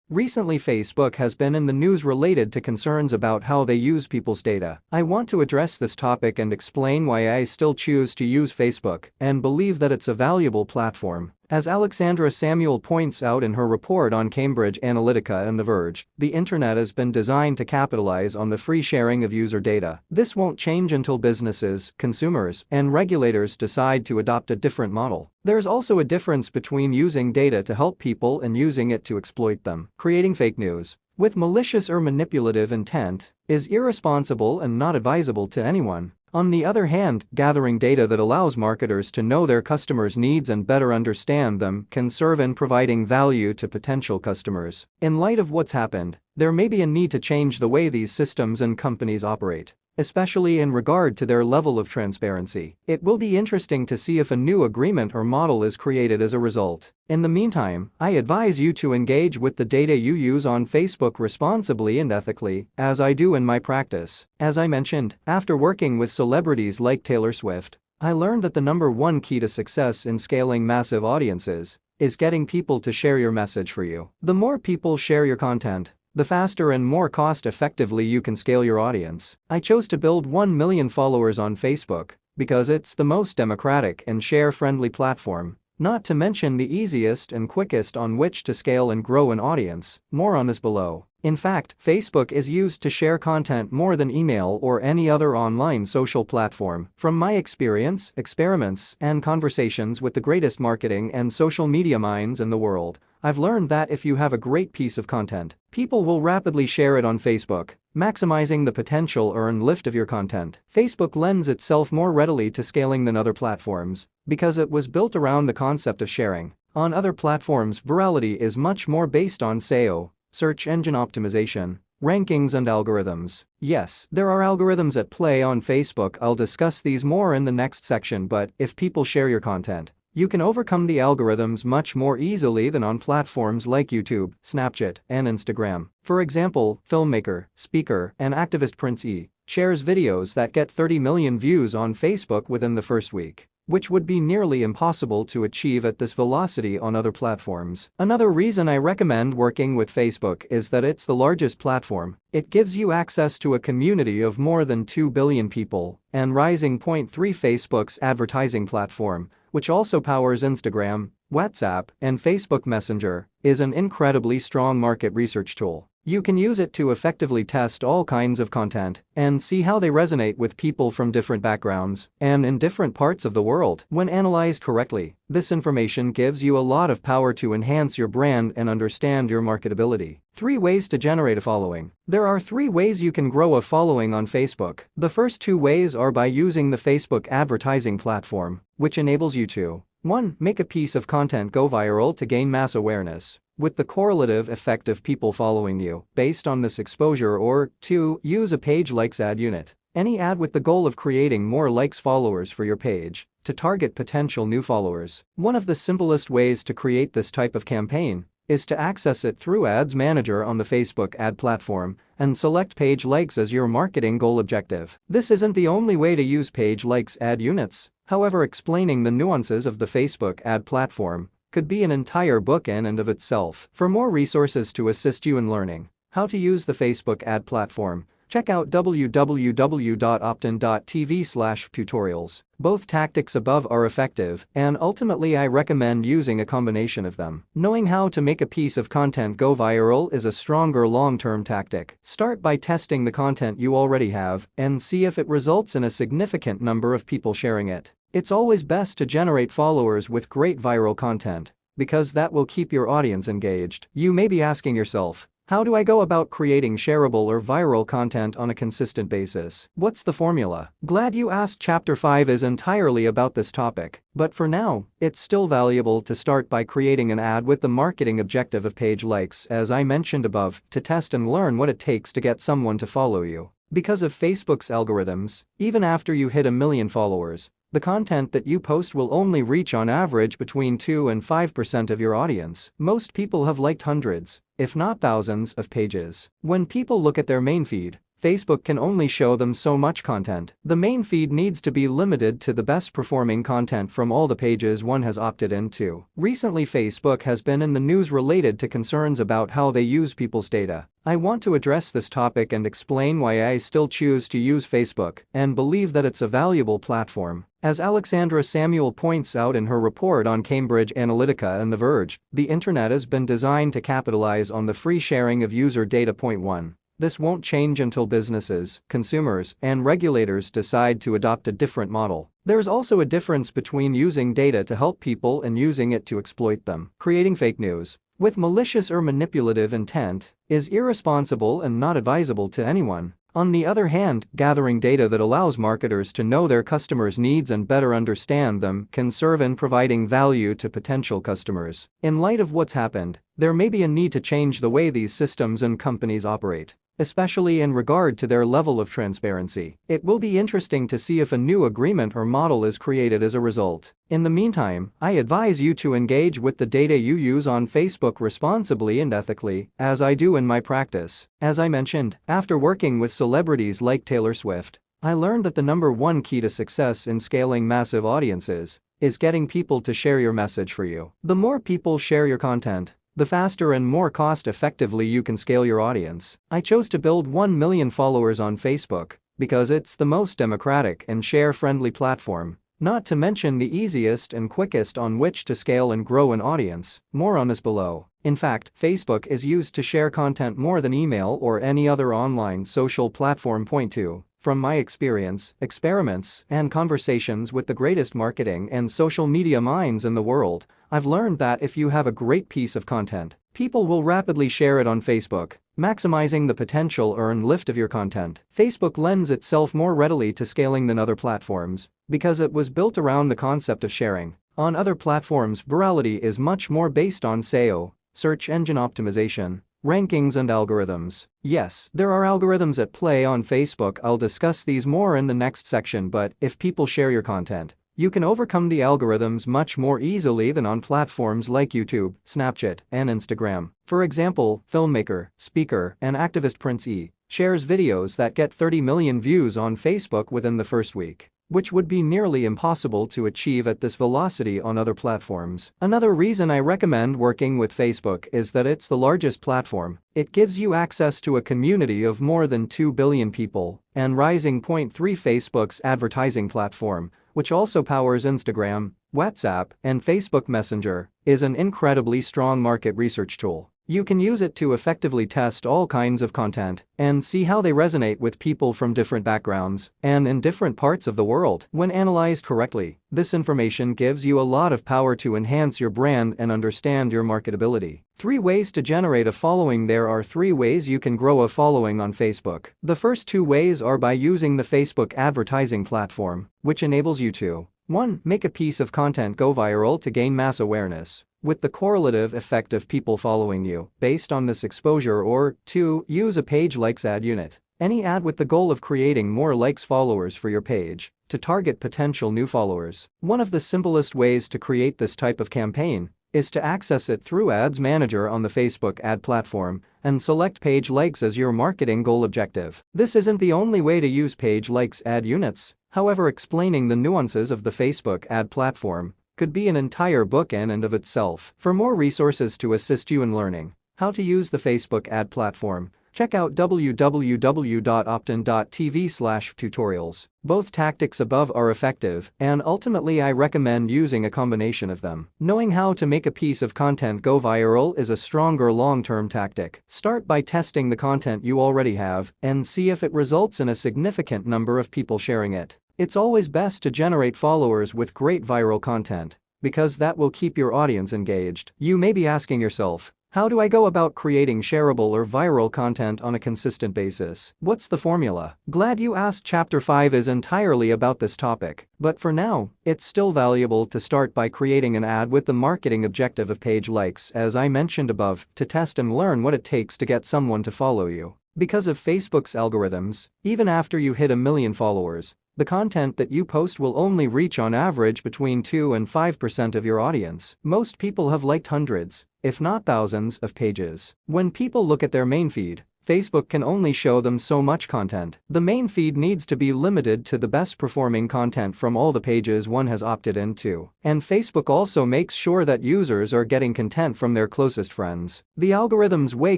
Recently, Facebook has been in the news related to concerns about how they use people's data. I want to address this topic and explain why I still choose to use Facebook and believe that it's a valuable platform. As Alexandra Samuel points out in her report on Cambridge Analytica and The Verge, the internet has been designed to capitalize on the free sharing of user data. This won't change until businesses, consumers, and regulators decide to adopt a different model. There's also a difference between using data to help people and using it to exploit them. Creating fake news with malicious or manipulative intent is irresponsible and not advisable to anyone. On the other hand, gathering data that allows marketers to know their customers' needs and better understand them can serve in providing value to potential customers. In light of what's happened, there may be a need to change the way these systems and companies operate, especially in regard to their level of transparency. It will be interesting to see if a new agreement or model is created as a result. In the meantime, I advise you to engage with the data you use on Facebook responsibly and ethically, as I do in my practice. As I mentioned, after working with celebrities like Taylor Swift, I learned that the #1 key to success in scaling massive audiences is getting people to share your message for you. The more people share your content, the faster and more cost-effectively you can scale your audience. I chose to build 1 million followers on Facebook because it's the most democratic and share-friendly platform, not to mention the easiest and quickest on which to scale and grow an audience. More on this below. In fact, Facebook is used to share content more than email or any other online social platform. From my experience, experiments, and conversations with the greatest marketing and social media minds in the world, I've learned that if you have a great piece of content, people will rapidly share it on Facebook, maximizing the potential earn lift of your content. Facebook lends itself more readily to scaling than other platforms because it was built around the concept of sharing. On other platforms, virality is much more based on SEO, search engine optimization, rankings, and algorithms. Yes, there are algorithms at play on Facebook. I'll discuss these more in the next section, but if people share your content, you can overcome the algorithms much more easily than on platforms like YouTube, Snapchat, and Instagram. For example, filmmaker, speaker, and activist Prince E shares videos that get 30 million views on Facebook within the first week, which would be nearly impossible to achieve at this velocity on other platforms. Another reason I recommend working with Facebook is that it's the largest platform. It gives you access to a community of more than 2 billion people and rising. 3 Facebook's advertising platform, which also powers Instagram, WhatsApp, and Facebook Messenger, is an incredibly strong market research tool. You can use it to effectively test all kinds of content and see how they resonate with people from different backgrounds and in different parts of the world. When analyzed correctly, this information gives you a lot of power to enhance your brand and understand your marketability. 3 ways to generate a following. There are 3 ways you can grow a following on Facebook. The first 2 ways are by using the Facebook advertising platform, which enables you to 1. Make a piece of content go viral to gain mass awareness, with the correlative effect of people following you based on this exposure, or 2. Use a page likes ad unit, any ad with the goal of creating more likes followers for your page to target potential new followers. One of the simplest ways to create this type of campaign is to access it through Ads Manager on the Facebook ad platform and select page likes as your marketing goal objective. This isn't the only way to use page likes ad units. However, explaining the nuances of the Facebook ad platform could be an entire book in and of itself. For more resources to assist you in learning how to use the Facebook ad platform, Check out www.optin.tv/tutorials. Both tactics above are effective, and ultimately I recommend using a combination of them. Knowing how to make a piece of content go viral is a stronger long-term tactic. Start by testing the content you already have and see if it results in a significant number of people sharing it. It's always best to generate followers with great viral content, because that will keep your audience engaged. You may be asking yourself, how do I go about creating shareable or viral content on a consistent basis? What's the formula? Glad you asked. Chapter 5 is entirely about this topic, but for now, it's still valuable to start by creating an ad with the marketing objective of page likes, as I mentioned above, to test and learn what it takes to get someone to follow you. Because of Facebook's algorithms, even after you hit 1 million followers, the content that you post will only reach on average between 2 and 5% of your audience. Most people have liked hundreds, if not thousands, of pages. When people look at their main feed, Facebook can only show them so much content. The main feed needs to be limited to the best performing content from all the pages one has opted into. Recently, Facebook has been in the news related to concerns about how they use people's data. I want to address this topic and explain why I still choose to use Facebook and believe that it's a valuable platform. As Alexandra Samuel points out in her report on Cambridge Analytica and The Verge, the internet has been designed to capitalize on the free sharing of user data. Point 1. This won't change until businesses, consumers, and regulators decide to adopt a different model. There's also a difference between using data to help people and using it to exploit them. Creating fake news with malicious or manipulative intent is irresponsible and not advisable to anyone. On the other hand, gathering data that allows marketers to know their customers' needs and better understand them can serve in providing value to potential customers. In light of what's happened, there may be a need to change the way these systems and companies operate, especially in regard to their level of transparency. It will be interesting to see if a new agreement or model is created as a result. In the meantime, I advise you to engage with the data you use on Facebook responsibly and ethically, as I do in my practice. As I mentioned, after working with celebrities like Taylor Swift, I learned that the #1 key to success in scaling massive audiences is getting people to share your message for you. The more people share your content, the faster and more cost-effectively you can scale your audience. I chose to build 1 million followers on Facebook because it's the most democratic and share-friendly platform, not to mention the easiest and quickest on which to scale and grow an audience. More on this below. In fact, Facebook is used to share content more than email or any other online social platform. Point 2. From my experience, experiments, and conversations with the greatest marketing and social media minds in the world, I've learned that if you have a great piece of content, people will rapidly share it on Facebook, maximizing the potential earn lift of your content. Facebook lends itself more readily to scaling than other platforms because it was built around the concept of sharing. On other platforms, virality is much more based on SEO, search engine optimization, rankings and algorithms. Yes, there are algorithms at play on Facebook. I'll discuss these more in the next section, but if people share your content, you can overcome the algorithms much more easily than on platforms like YouTube, Snapchat, and Instagram. For example, filmmaker, speaker, and activist Prince E shares videos that get 30 million views on Facebook within the first week, which would be nearly impossible to achieve at this velocity on other platforms. Another reason I recommend working with Facebook is that it's the largest platform. It gives you access to a community of more than 2 billion people and rising. Point 3. Facebook's advertising platform, which also powers Instagram, WhatsApp, and Facebook Messenger, is an incredibly strong market research tool. You can use it to effectively test all kinds of content and see how they resonate with people from different backgrounds and in different parts of the world. When analyzed correctly, this information gives you a lot of power to enhance your brand and understand your marketability. 3 ways to generate a following. There are 3 ways you can grow a following on Facebook. The first 2 ways are by using the Facebook advertising platform, which enables you to 1. Make a piece of content go viral to gain mass awareness, with the correlative effect of people following you based on this exposure, or 2. Use a page likes ad unit, any ad with the goal of creating more likes followers for your page to target potential new followers. One of the simplest ways to create this type of campaign is to access it through Ads Manager on the Facebook ad platform and select page likes as your marketing goal objective. This isn't the only way to use page likes ad units. However, explaining the nuances of the Facebook ad platform could be an entire book in and of itself. For more resources to assist you in learning how to use the Facebook ad platform, check out www.optin.tv/tutorials. Both tactics above are effective, and ultimately I recommend using a combination of them. Knowing how to make a piece of content go viral is a stronger long-term tactic. Start by testing the content you already have and see if it results in a significant number of people sharing it. It's always best to generate followers with great viral content, because that will keep your audience engaged. You may be asking yourself, how do I go about creating shareable or viral content on a consistent basis? What's the formula? Glad you asked. Chapter 5 is entirely about this topic, but for now, it's still valuable to start by creating an ad with the marketing objective of page likes, as I mentioned above, to test and learn what it takes to get someone to follow you. Because of Facebook's algorithms, even after you hit 1 million followers, the content that you post will only reach on average between 2 and 5% of your audience. Most people have liked hundreds, if not thousands, of pages. When people look at their main feed, Facebook can only show them so much content. The main feed needs to be limited to the best performing content from all the pages one has opted into. And Facebook also makes sure that users are getting content from their closest friends. The algorithms weigh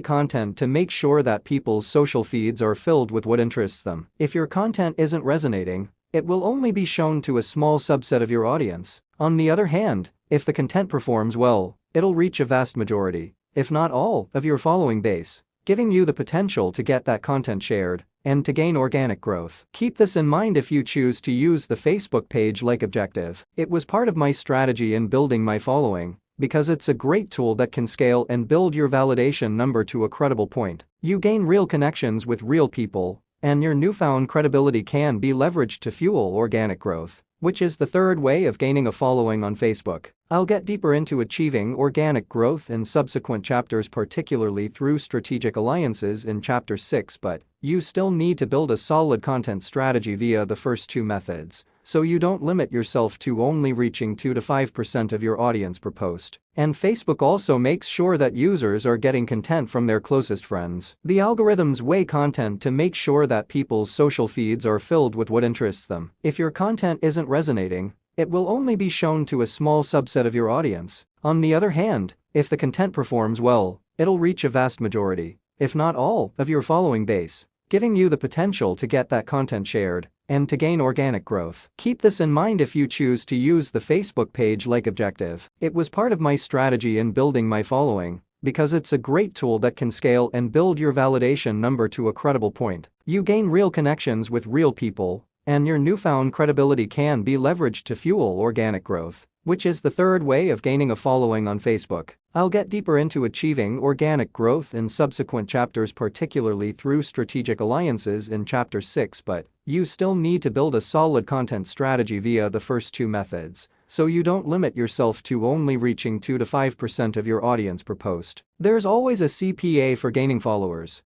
content to make sure that people's social feeds are filled with what interests them. If your content isn't resonating, it will only be shown to a small subset of your audience. On the other hand, if the content performs well, it'll reach a vast majority, if not all, of your following base, giving you the potential to get that content shared and to gain organic growth. Keep this in mind if you choose to use the Facebook page like objective. It was part of my strategy in building my following, because it's a great tool that can scale and build your validation number to a credible point. You gain real connections with real people, and your newfound credibility can be leveraged to fuel organic growth, which is the third way of gaining a following on Facebook. I'll get deeper into achieving organic growth in subsequent chapters, particularly through strategic alliances in Chapter 6, but you still need to build a solid content strategy via the first two methods, so you don't limit yourself to only reaching 2 to 5% of your audience per post. And Facebook also makes sure that users are getting content from their closest friends. The algorithms weigh content to make sure that people's social feeds are filled with what interests them. If your content isn't resonating, it will only be shown to a small subset of your audience. On the other hand, if the content performs well, it'll reach a vast majority, if not all, of your following base, giving you the potential to get that content shared and to gain organic growth. Keep this in mind if you choose to use the Facebook page like objective. It was part of my strategy in building my following, because it's a great tool that can scale and build your validation number to a credible point. You gain real connections with real people, and your newfound credibility can be leveraged to fuel organic growth, which is the third way of gaining a following on Facebook. I'll get deeper into achieving organic growth in subsequent chapters, particularly through strategic alliances in Chapter 6, but you still need to build a solid content strategy via the first two methods, so you don't limit yourself to only reaching 2 to 5% of your audience per post. There's always a CPA for gaining followers.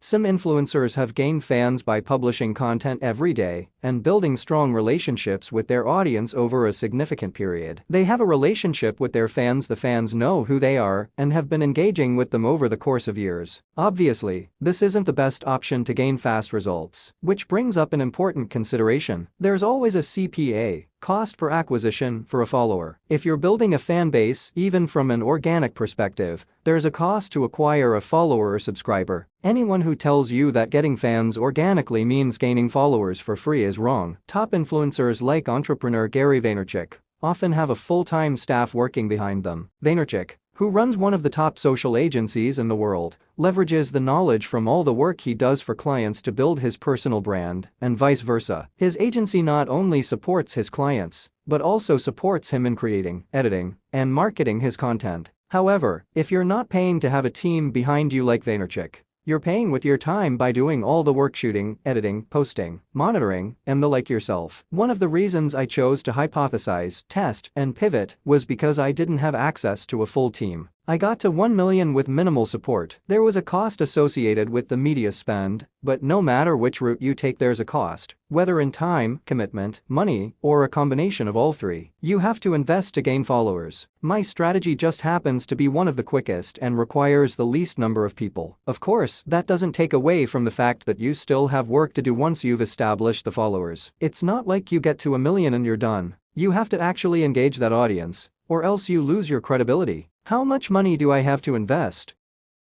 Some influencers have gained fans by publishing content every day and building strong relationships with their audience over a significant period. They have a relationship with their fans, the fans know who they are and have been engaging with them over the course of years. Obviously, this isn't the best option to gain fast results, which brings up an important consideration. There's always a CPA, cost per acquisition, for a follower. If you're building a fan base, even from an organic perspective, there's a cost to acquire a follower or subscriber. Anyone who tells you that getting fans organically means gaining followers for free is wrong. Top influencers like entrepreneur Gary Vaynerchuk often have a full-time staff working behind them. Vaynerchuk, who runs one of the top social agencies in the world, leverages the knowledge from all the work he does for clients to build his personal brand, and vice versa. His agency not only supports his clients, but also supports him in creating, editing, and marketing his content. However, if you're not paying to have a team behind you like Vaynerchuk, you're paying with your time by doing all the work, shooting, editing, posting, monitoring, and the like yourself. One of the reasons I chose to hypothesize, test, and pivot was because I didn't have access to a full team. I got to 1 million with minimal support. There was a cost associated with the media spend, but no matter which route you take, there's a cost, whether in time, commitment, money, or a combination of all three. You have to invest to gain followers. My strategy just happens to be one of the quickest and requires the least number of people. Of course, that doesn't take away from the fact that you still have work to do once you've established the followers. It's not like you get to 1 million and you're done. You have to actually engage that audience, or else you lose your credibility. How much money do I have to invest?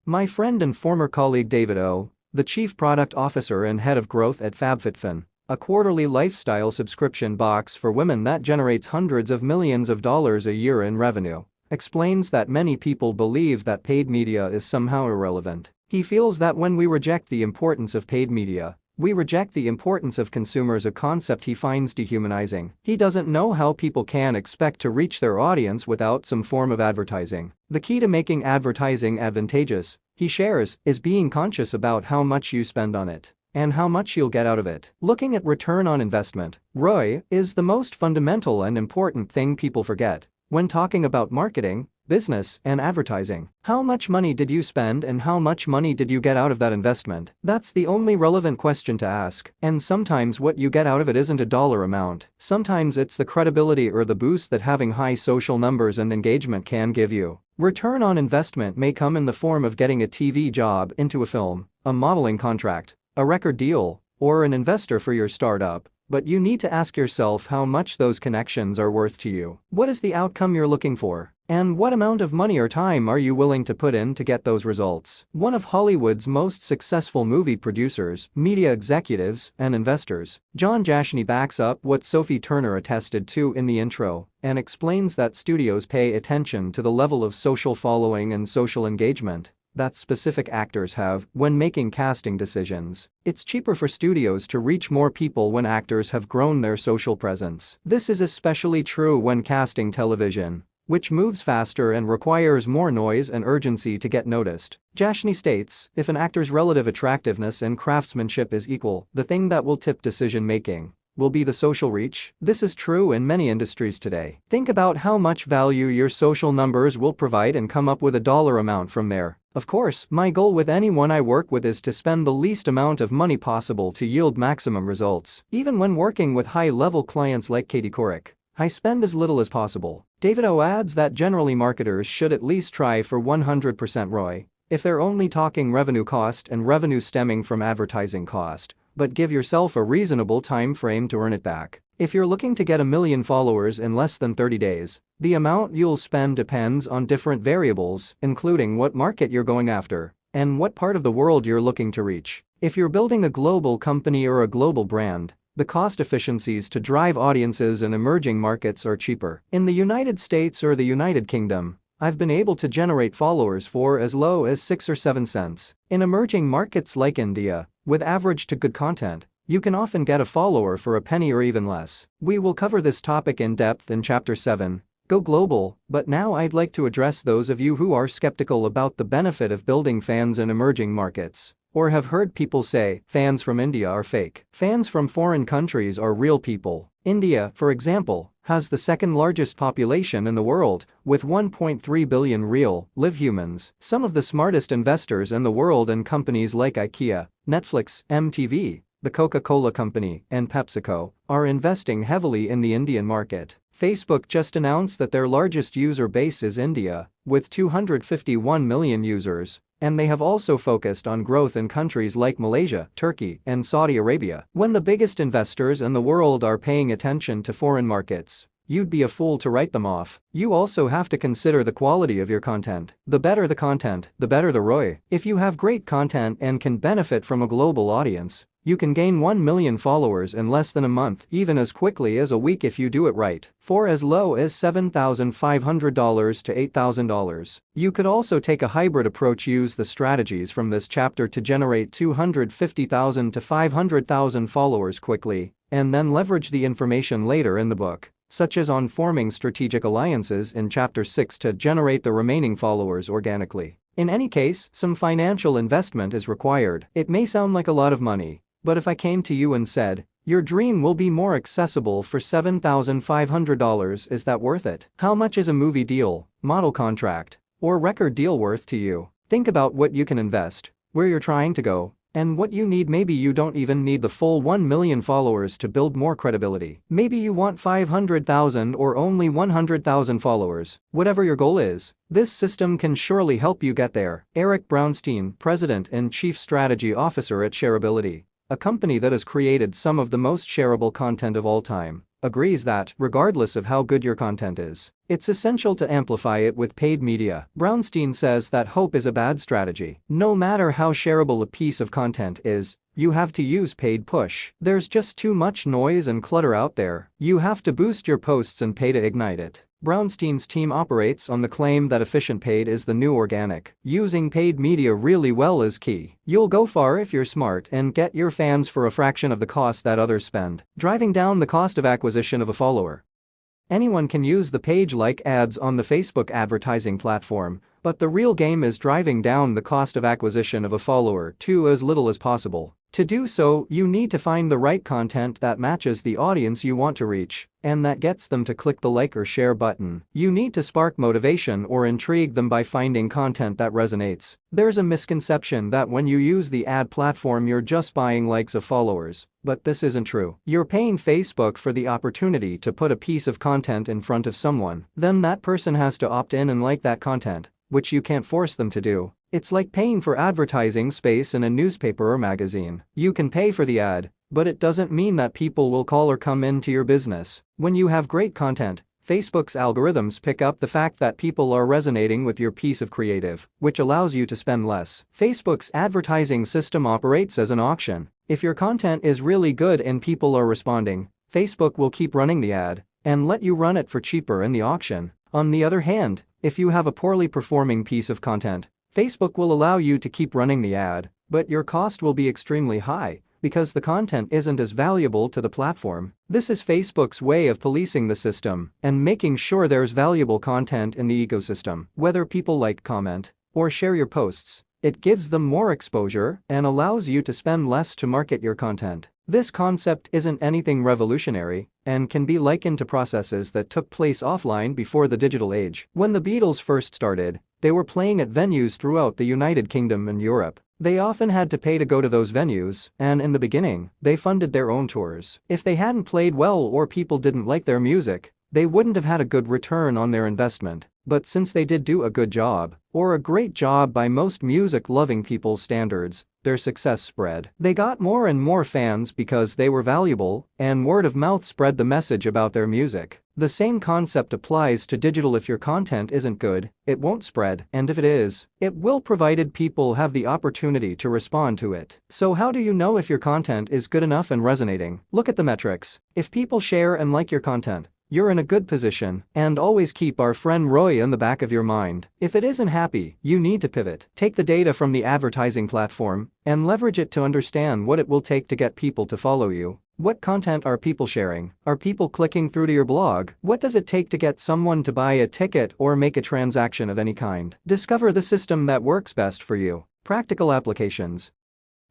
My friend and former colleague David O., the Chief Product Officer and Head of Growth at FabFitFun, a quarterly lifestyle subscription box for women that generates hundreds of millions of dollars a year in revenue, explains that many people believe that paid media is somehow irrelevant. He feels that when we reject the importance of paid media, we reject the importance of consumers, a concept he finds dehumanizing. He doesn't know how people can expect to reach their audience without some form of advertising. The key to making advertising advantageous, he shares, is being conscious about how much you spend on it and how much you'll get out of it. Looking at return on investment, ROI, is the most fundamental and important thing people forget when talking about marketing, business, and advertising. How much money did you spend and how much money did you get out of that investment? That's the only relevant question to ask, and sometimes what you get out of it isn't a dollar amount. Sometimes it's the credibility or the boost that having high social numbers and engagement can give you. Return on investment may come in the form of getting a TV job into a film, a modeling contract, a record deal, or an investor for your startup. But you need to ask yourself how much those connections are worth to you. What is the outcome you're looking for? And what amount of money or time are you willing to put in to get those results? One of Hollywood's most successful movie producers, media executives, and investors, John Jashny, backs up what Sophie Turner attested to in the intro and explains that studios pay attention to the level of social following and social engagement that specific actors have when making casting decisions. It's cheaper for studios to reach more people when actors have grown their social presence. This is especially true when casting television, which moves faster and requires more noise and urgency to get noticed. Jashny states, if an actor's relative attractiveness and craftsmanship is equal, the thing that will tip decision-making will be the social reach. This is true in many industries today. Think about how much value your social numbers will provide and come up with a dollar amount from there. Of course, my goal with anyone I work with is to spend the least amount of money possible to yield maximum results. Even when working with high-level clients like Katie Couric, I spend as little as possible. David O. adds that generally marketers should at least try for 100% ROI if they're only talking revenue cost and revenue stemming from advertising cost, but give yourself a reasonable time frame to earn it back. If you're looking to get 1 million followers in less than 30 days, the amount you'll spend depends on different variables, including what market you're going after and what part of the world you're looking to reach. If you're building a global company or a global brand, the cost efficiencies to drive audiences in emerging markets are cheaper. In the United States or the United Kingdom, I've been able to generate followers for as low as 6 or 7 cents. In emerging markets like India, with average to good content, you can often get a follower for a penny or even less. We will cover this topic in depth in Chapter 7, Go Global, but now I'd like to address those of you who are skeptical about the benefit of building fans in emerging markets, or have heard people say fans from India are fake. Fans from foreign countries are real people. India, for example, has the second largest population in the world, with 1.3 billion real, live humans. Some of the smartest investors in the world and companies like IKEA, Netflix, MTV, the Coca-Cola Company, and PepsiCo are investing heavily in the Indian market. Facebook just announced that their largest user base is India, with 251 million users, and they have also focused on growth in countries like Malaysia, Turkey, and Saudi Arabia. When the biggest investors in the world are paying attention to foreign markets, you'd be a fool to write them off. You also have to consider the quality of your content. The better the content, the better the ROI. If you have great content and can benefit from a global audience, you can gain 1 million followers in less than a month, even as quickly as a week if you do it right, for as low as $7,500 to $8,000. You could also take a hybrid approach. Use the strategies from this chapter to generate 250,000 to 500,000 followers quickly, and then leverage the information later in the book, such as on forming strategic alliances in Chapter 6 to generate the remaining followers organically. In any case, some financial investment is required. It may sound like a lot of money, but if I came to you and said, your dream will be more accessible for $7,500, is that worth it? How much is a movie deal, model contract, or record deal worth to you? Think about what you can invest, where you're trying to go, and what you need. Maybe you don't even need the full 1 million followers to build more credibility. Maybe you want 500,000 or only 100,000 followers. Whatever your goal is, this system can surely help you get there. Eric Brownstein, President and Chief Strategy Officer at Shareability, a company that has created some of the most shareable content of all time, agrees that, regardless of how good your content is, it's essential to amplify it with paid media. Brownstein says that hope is a bad strategy. No matter how shareable a piece of content is, you have to use paid push. There's just too much noise and clutter out there. You have to boost your posts and pay to ignite it. Brownstein's team operates on the claim that efficient paid is the new organic. Using paid media really well is key. You'll go far if you're smart and get your fans for a fraction of the cost that others spend, driving down the cost of acquisition of a follower. Anyone can use the page-like ads on the Facebook advertising platform, but the real game is driving down the cost of acquisition of a follower to as little as possible. To do so, you need to find the right content that matches the audience you want to reach, and that gets them to click the like or share button. You need to spark motivation or intrigue them by finding content that resonates. There's a misconception that when you use the ad platform you're just buying likes of followers, but this isn't true. You're paying Facebook for the opportunity to put a piece of content in front of someone. Then that person has to opt in and like that content, which you can't force them to do. It's like paying for advertising space in a newspaper or magazine. You can pay for the ad, but it doesn't mean that people will call or come into your business. When you have great content, Facebook's algorithms pick up the fact that people are resonating with your piece of creative, which allows you to spend less. Facebook's advertising system operates as an auction. If your content is really good and people are responding, Facebook will keep running the ad and let you run it for cheaper in the auction. On the other hand, if you have a poorly performing piece of content, Facebook will allow you to keep running the ad, but your cost will be extremely high because the content isn't as valuable to the platform. This is Facebook's way of policing the system and making sure there's valuable content in the ecosystem. Whether people like, comment, or share your posts, it gives them more exposure and allows you to spend less to market your content. This concept isn't anything revolutionary and can be likened to processes that took place offline before the digital age. When the Beatles first started, they were playing at venues throughout the United Kingdom and Europe. They often had to pay to go to those venues, and in the beginning, they funded their own tours. If they hadn't played well or people didn't like their music, they wouldn't have had a good return on their investment. But since they did do a good job, or a great job by most music-loving people's standards, their success spread. They got more and more fans because they were valuable, and word of mouth spread the message about their music. The same concept applies to digital. If your content isn't good, it won't spread, and if it is, it will, provided people have the opportunity to respond to it. So how do you know if your content is good enough and resonating? Look at the metrics. If people share and like your content, you're in a good position, and always keep our friend Roy in the back of your mind. If it isn't happy, you need to pivot. Take the data from the advertising platform and leverage it to understand what it will take to get people to follow you. What content are people sharing? Are people clicking through to your blog? What does it take to get someone to buy a ticket or make a transaction of any kind? Discover the system that works best for you. Practical applications.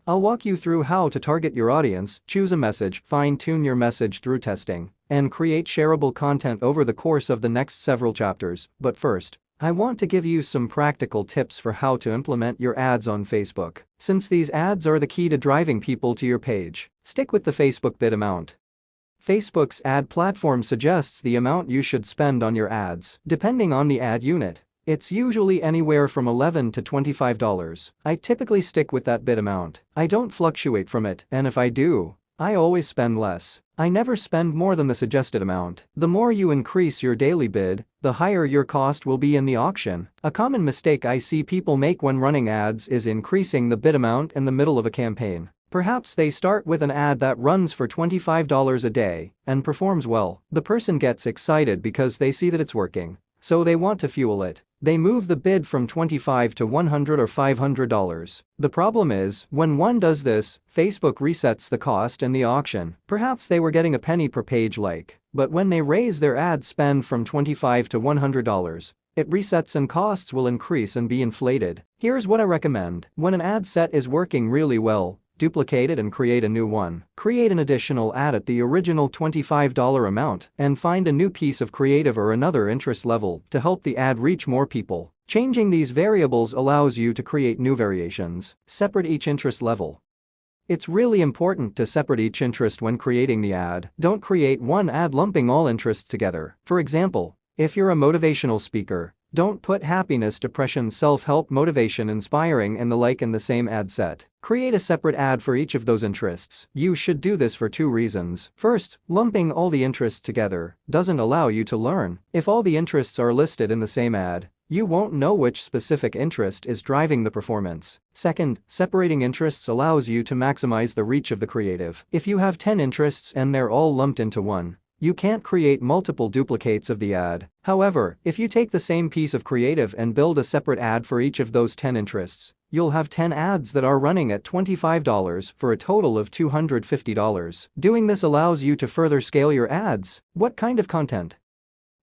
I'll walk you through how to target your audience, choose a message, fine-tune your message through testing, and create shareable content over the course of the next several chapters. But first, I want to give you some practical tips for how to implement your ads on Facebook. Since these ads are the key to driving people to your page, stick with the Facebook bid amount. Facebook's ad platform suggests the amount you should spend on your ads. Depending on the ad unit, it's usually anywhere from $11 to $25. I typically stick with that bid amount. I don't fluctuate from it, and if I do, I always spend less. I never spend more than the suggested amount. The more you increase your daily bid, the higher your cost will be in the auction. A common mistake I see people make when running ads is increasing the bid amount in the middle of a campaign. Perhaps they start with an ad that runs for $25 a day and performs well. The person gets excited because they see that it's working, so they want to fuel it. They move the bid from $25 to $100 or $500. The problem is, when one does this, Facebook resets the cost in the auction. Perhaps they were getting a penny per page like, but when they raise their ad spend from $25 to $100, it resets and costs will increase and be inflated. Here's what I recommend. When an ad set is working really well, duplicate it and create a new one. Create an additional ad at the original $25 amount and find a new piece of creative or another interest level to help the ad reach more people. Changing these variables allows you to create new variations. Separate each interest level. It's really important to separate each interest when creating the ad. Don't create one ad lumping all interests together. For example, if you're a motivational speaker, Don't put happiness, depression, self-help, motivation, inspiring, and the like in the same ad set. Create a separate ad for each of those interests. You should do this for two reasons. First, lumping all the interests together doesn't allow you to learn. If all the interests are listed in the same ad, you won't know which specific interest is driving the performance. Second, separating interests allows you to maximize the reach of the creative. If you have 10 interests and they're all lumped into one, you can't create multiple duplicates of the ad. However, if you take the same piece of creative and build a separate ad for each of those 10 interests, you'll have 10 ads that are running at $25 for a total of $250. Doing this allows you to further scale your ads. What kind of content?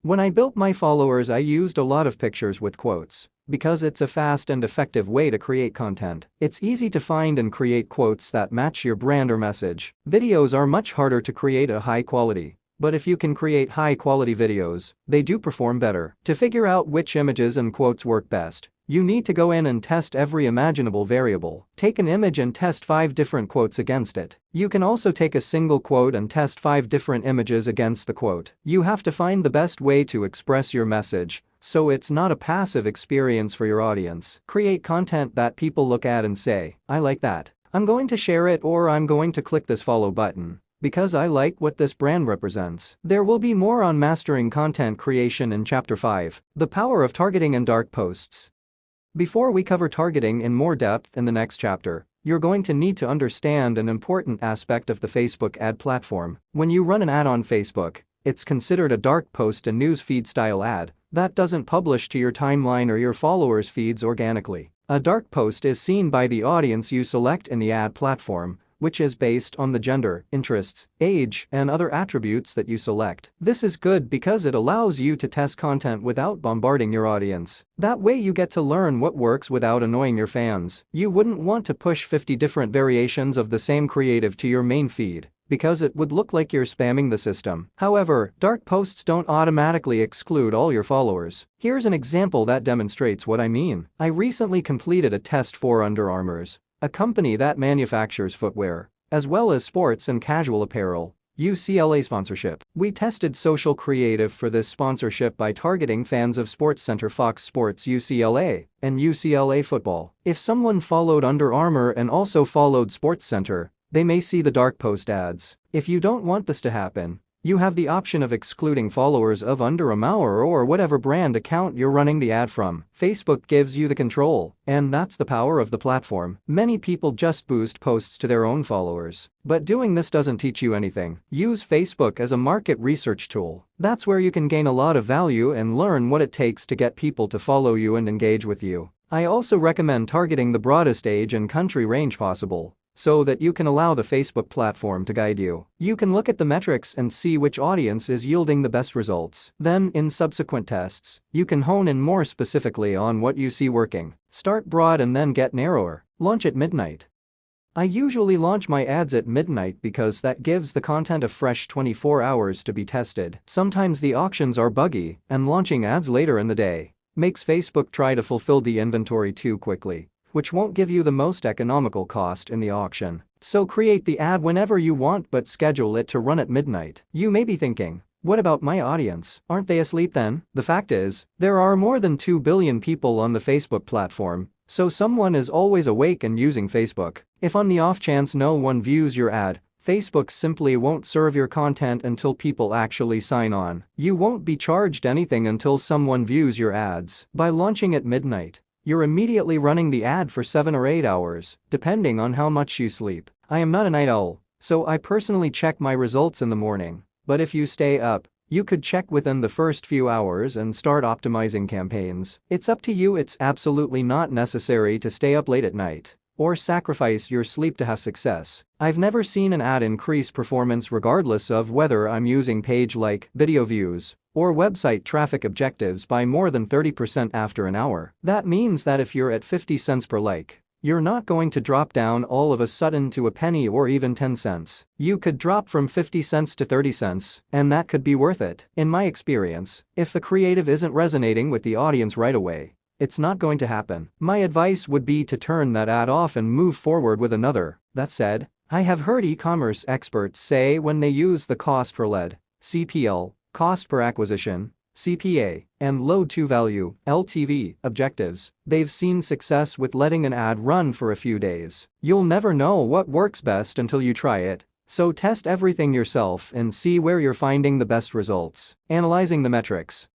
When I built my followers, I used a lot of pictures with quotes, because it's a fast and effective way to create content. It's easy to find and create quotes that match your brand or message. Videos are much harder to create at high quality. But if you can create high-quality videos, they do perform better. To figure out which images and quotes work best, you need to go in and test every imaginable variable. Take an image and test 5 different quotes against it. You can also take a single quote and test 5 different images against the quote. You have to find the best way to express your message, so it's not a passive experience for your audience. Create content that people look at and say, "I like that. I'm going to share it," or "I'm going to click this follow button because I like what this brand represents." There will be more on mastering content creation in Chapter 5, The Power of Targeting and Dark Posts. Before we cover targeting in more depth in the next chapter, you're going to need to understand an important aspect of the Facebook ad platform. When you run an ad on Facebook, it's considered a dark post, a news feed style ad that doesn't publish to your timeline or your followers' feeds organically. A dark post is seen by the audience you select in the ad platform, which is based on the gender, interests, age, and other attributes that you select. This is good because it allows you to test content without bombarding your audience. That way you get to learn what works without annoying your fans. You wouldn't want to push 50 different variations of the same creative to your main feed, because it would look like you're spamming the system. However, dark posts don't automatically exclude all your followers. Here's an example that demonstrates what I mean. I recently completed a test for Under Armour's, a company that manufactures footwear, as well as sports and casual apparel, UCLA sponsorship. We tested social creative for this sponsorship by targeting fans of SportsCenter, Fox Sports UCLA, and UCLA football. If someone followed Under Armour and also followed SportsCenter, they may see the dark post ads. If you don't want this to happen, you have the option of excluding followers of Under Armour or whatever brand account you're running the ad from. Facebook gives you the control, and that's the power of the platform. Many people just boost posts to their own followers, but doing this doesn't teach you anything. Use Facebook as a market research tool. That's where you can gain a lot of value and learn what it takes to get people to follow you and engage with you. I also recommend targeting the broadest age and country range possible, so that you can allow the Facebook platform to guide you. You can look at the metrics and see which audience is yielding the best results. Then, in subsequent tests, you can hone in more specifically on what you see working. Start broad and then get narrower. Launch at midnight. I usually launch my ads at midnight because that gives the content a fresh 24 hours to be tested. Sometimes the auctions are buggy, and launching ads later in the day makes Facebook try to fulfill the inventory too quickly, which won't give you the most economical cost in the auction. So create the ad whenever you want but schedule it to run at midnight. You may be thinking, what about my audience? Aren't they asleep then? The fact is, there are more than 2 billion people on the Facebook platform, so someone is always awake and using Facebook. If on the off chance no one views your ad, Facebook simply won't serve your content until people actually sign on. You won't be charged anything until someone views your ads. By launching at midnight, you're immediately running the ad for 7 or 8 hours, depending on how much you sleep. I am not a night owl, so I personally check my results in the morning, but if you stay up, you could check within the first few hours and start optimizing campaigns. It's up to you. It's absolutely not necessary to stay up late at night or sacrifice your sleep to have success. I've never seen an ad increase performance regardless of whether I'm using page like, video views, or website traffic objectives by more than 30% after an hour. That means that if you're at 50 cents per like, you're not going to drop down all of a sudden to a penny or even 10 cents. You could drop from 50 cents to 30 cents, and that could be worth it. In my experience, if the creative isn't resonating with the audience right away, it's not going to happen. My advice would be to turn that ad off and move forward with another. That said, I have heard e-commerce experts say when they use the cost per lead, CPL, cost per acquisition, CPA, and low to-value (LTV) objectives. They've seen success with letting an ad run for a few days. You'll never know what works best until you try it. So test everything yourself and see where you're finding the best results. Analyzing the metrics.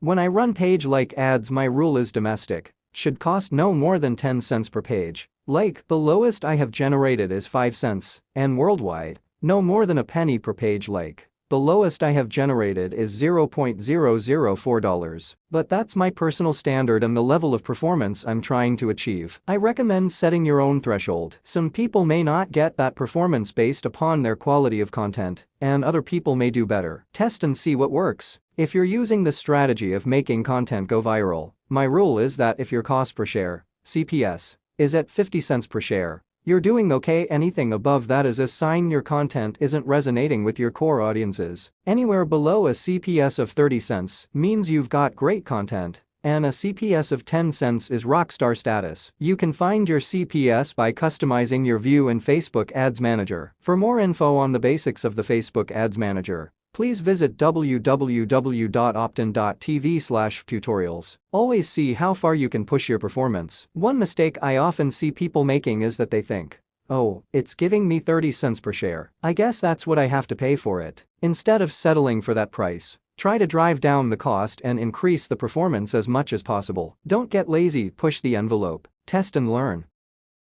When I run page-like ads, my rule is domestic should cost no more than 10 cents per page. Like, the lowest I have generated is 5 cents, and worldwide, no more than a penny per page. Like, the lowest I have generated is $0.004. But that's my personal standard and the level of performance I'm trying to achieve. I recommend setting your own threshold. Some people may not get that performance based upon their quality of content, and other people may do better. Test and see what works. If you're using the strategy of making content go viral, my rule is that if your cost per share, CPS, is at 50 cents per share, you're doing okay. Anything above that is a sign your content isn't resonating with your core audiences. Anywhere below a CPS of 30 cents means you've got great content, and a CPS of 10 cents is rockstar status. You can find your CPS by customizing your view in Facebook Ads Manager. For more info on the basics of the Facebook Ads Manager, please visit www.optin.tv/tutorials. Always see how far you can push your performance. One mistake I often see people making is that they think, oh, it's giving me 30 cents per share, I guess that's what I have to pay for it. Instead of settling for that price, try to drive down the cost and increase the performance as much as possible. Don't get lazy, push the envelope, test and learn.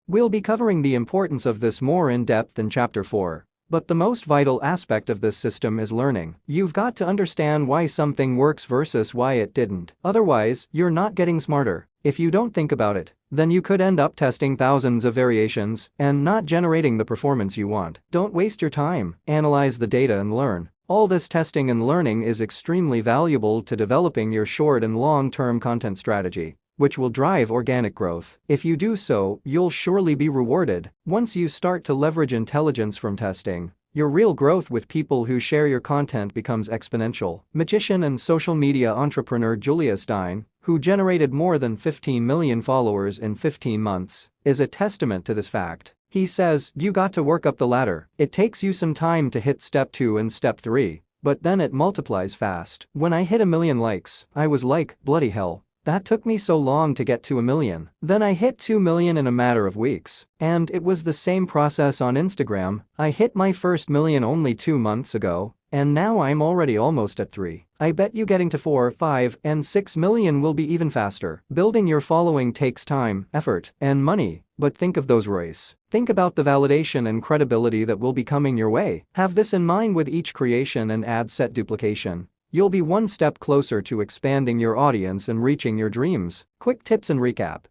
We'll be covering the importance of this more in depth in Chapter 4. But the most vital aspect of this system is learning. You've got to understand why something works versus why it didn't. Otherwise, you're not getting smarter. If you don't think about it, then you could end up testing thousands of variations and not generating the performance you want. Don't waste your time. Analyze the data and learn. All this testing and learning is extremely valuable to developing your short and long-term content strategy, which will drive organic growth. If you do so, you'll surely be rewarded. Once you start to leverage intelligence from testing, your real growth with people who share your content becomes exponential. Magician and social media entrepreneur Julia Stein, who generated more than 15 million followers in 15 months, is a testament to this fact. He says, you got to work up the ladder. It takes you some time to hit step 2 and step 3, but then it multiplies fast. When I hit 1 million likes, I was like, bloody hell. That took me so long to get to 1 million. Then I hit 2 million in a matter of weeks. And it was the same process on Instagram. I hit my first million only 2 months ago, and now I'm already almost at 3. I bet you getting to 4, 5, and 6 million will be even faster. Building your following takes time, effort, and money, but think of those ROIs. Think about the validation and credibility that will be coming your way. Have this in mind with each creation and ad set duplication. You'll be one step closer to expanding your audience and reaching your dreams. Quick tips and recap.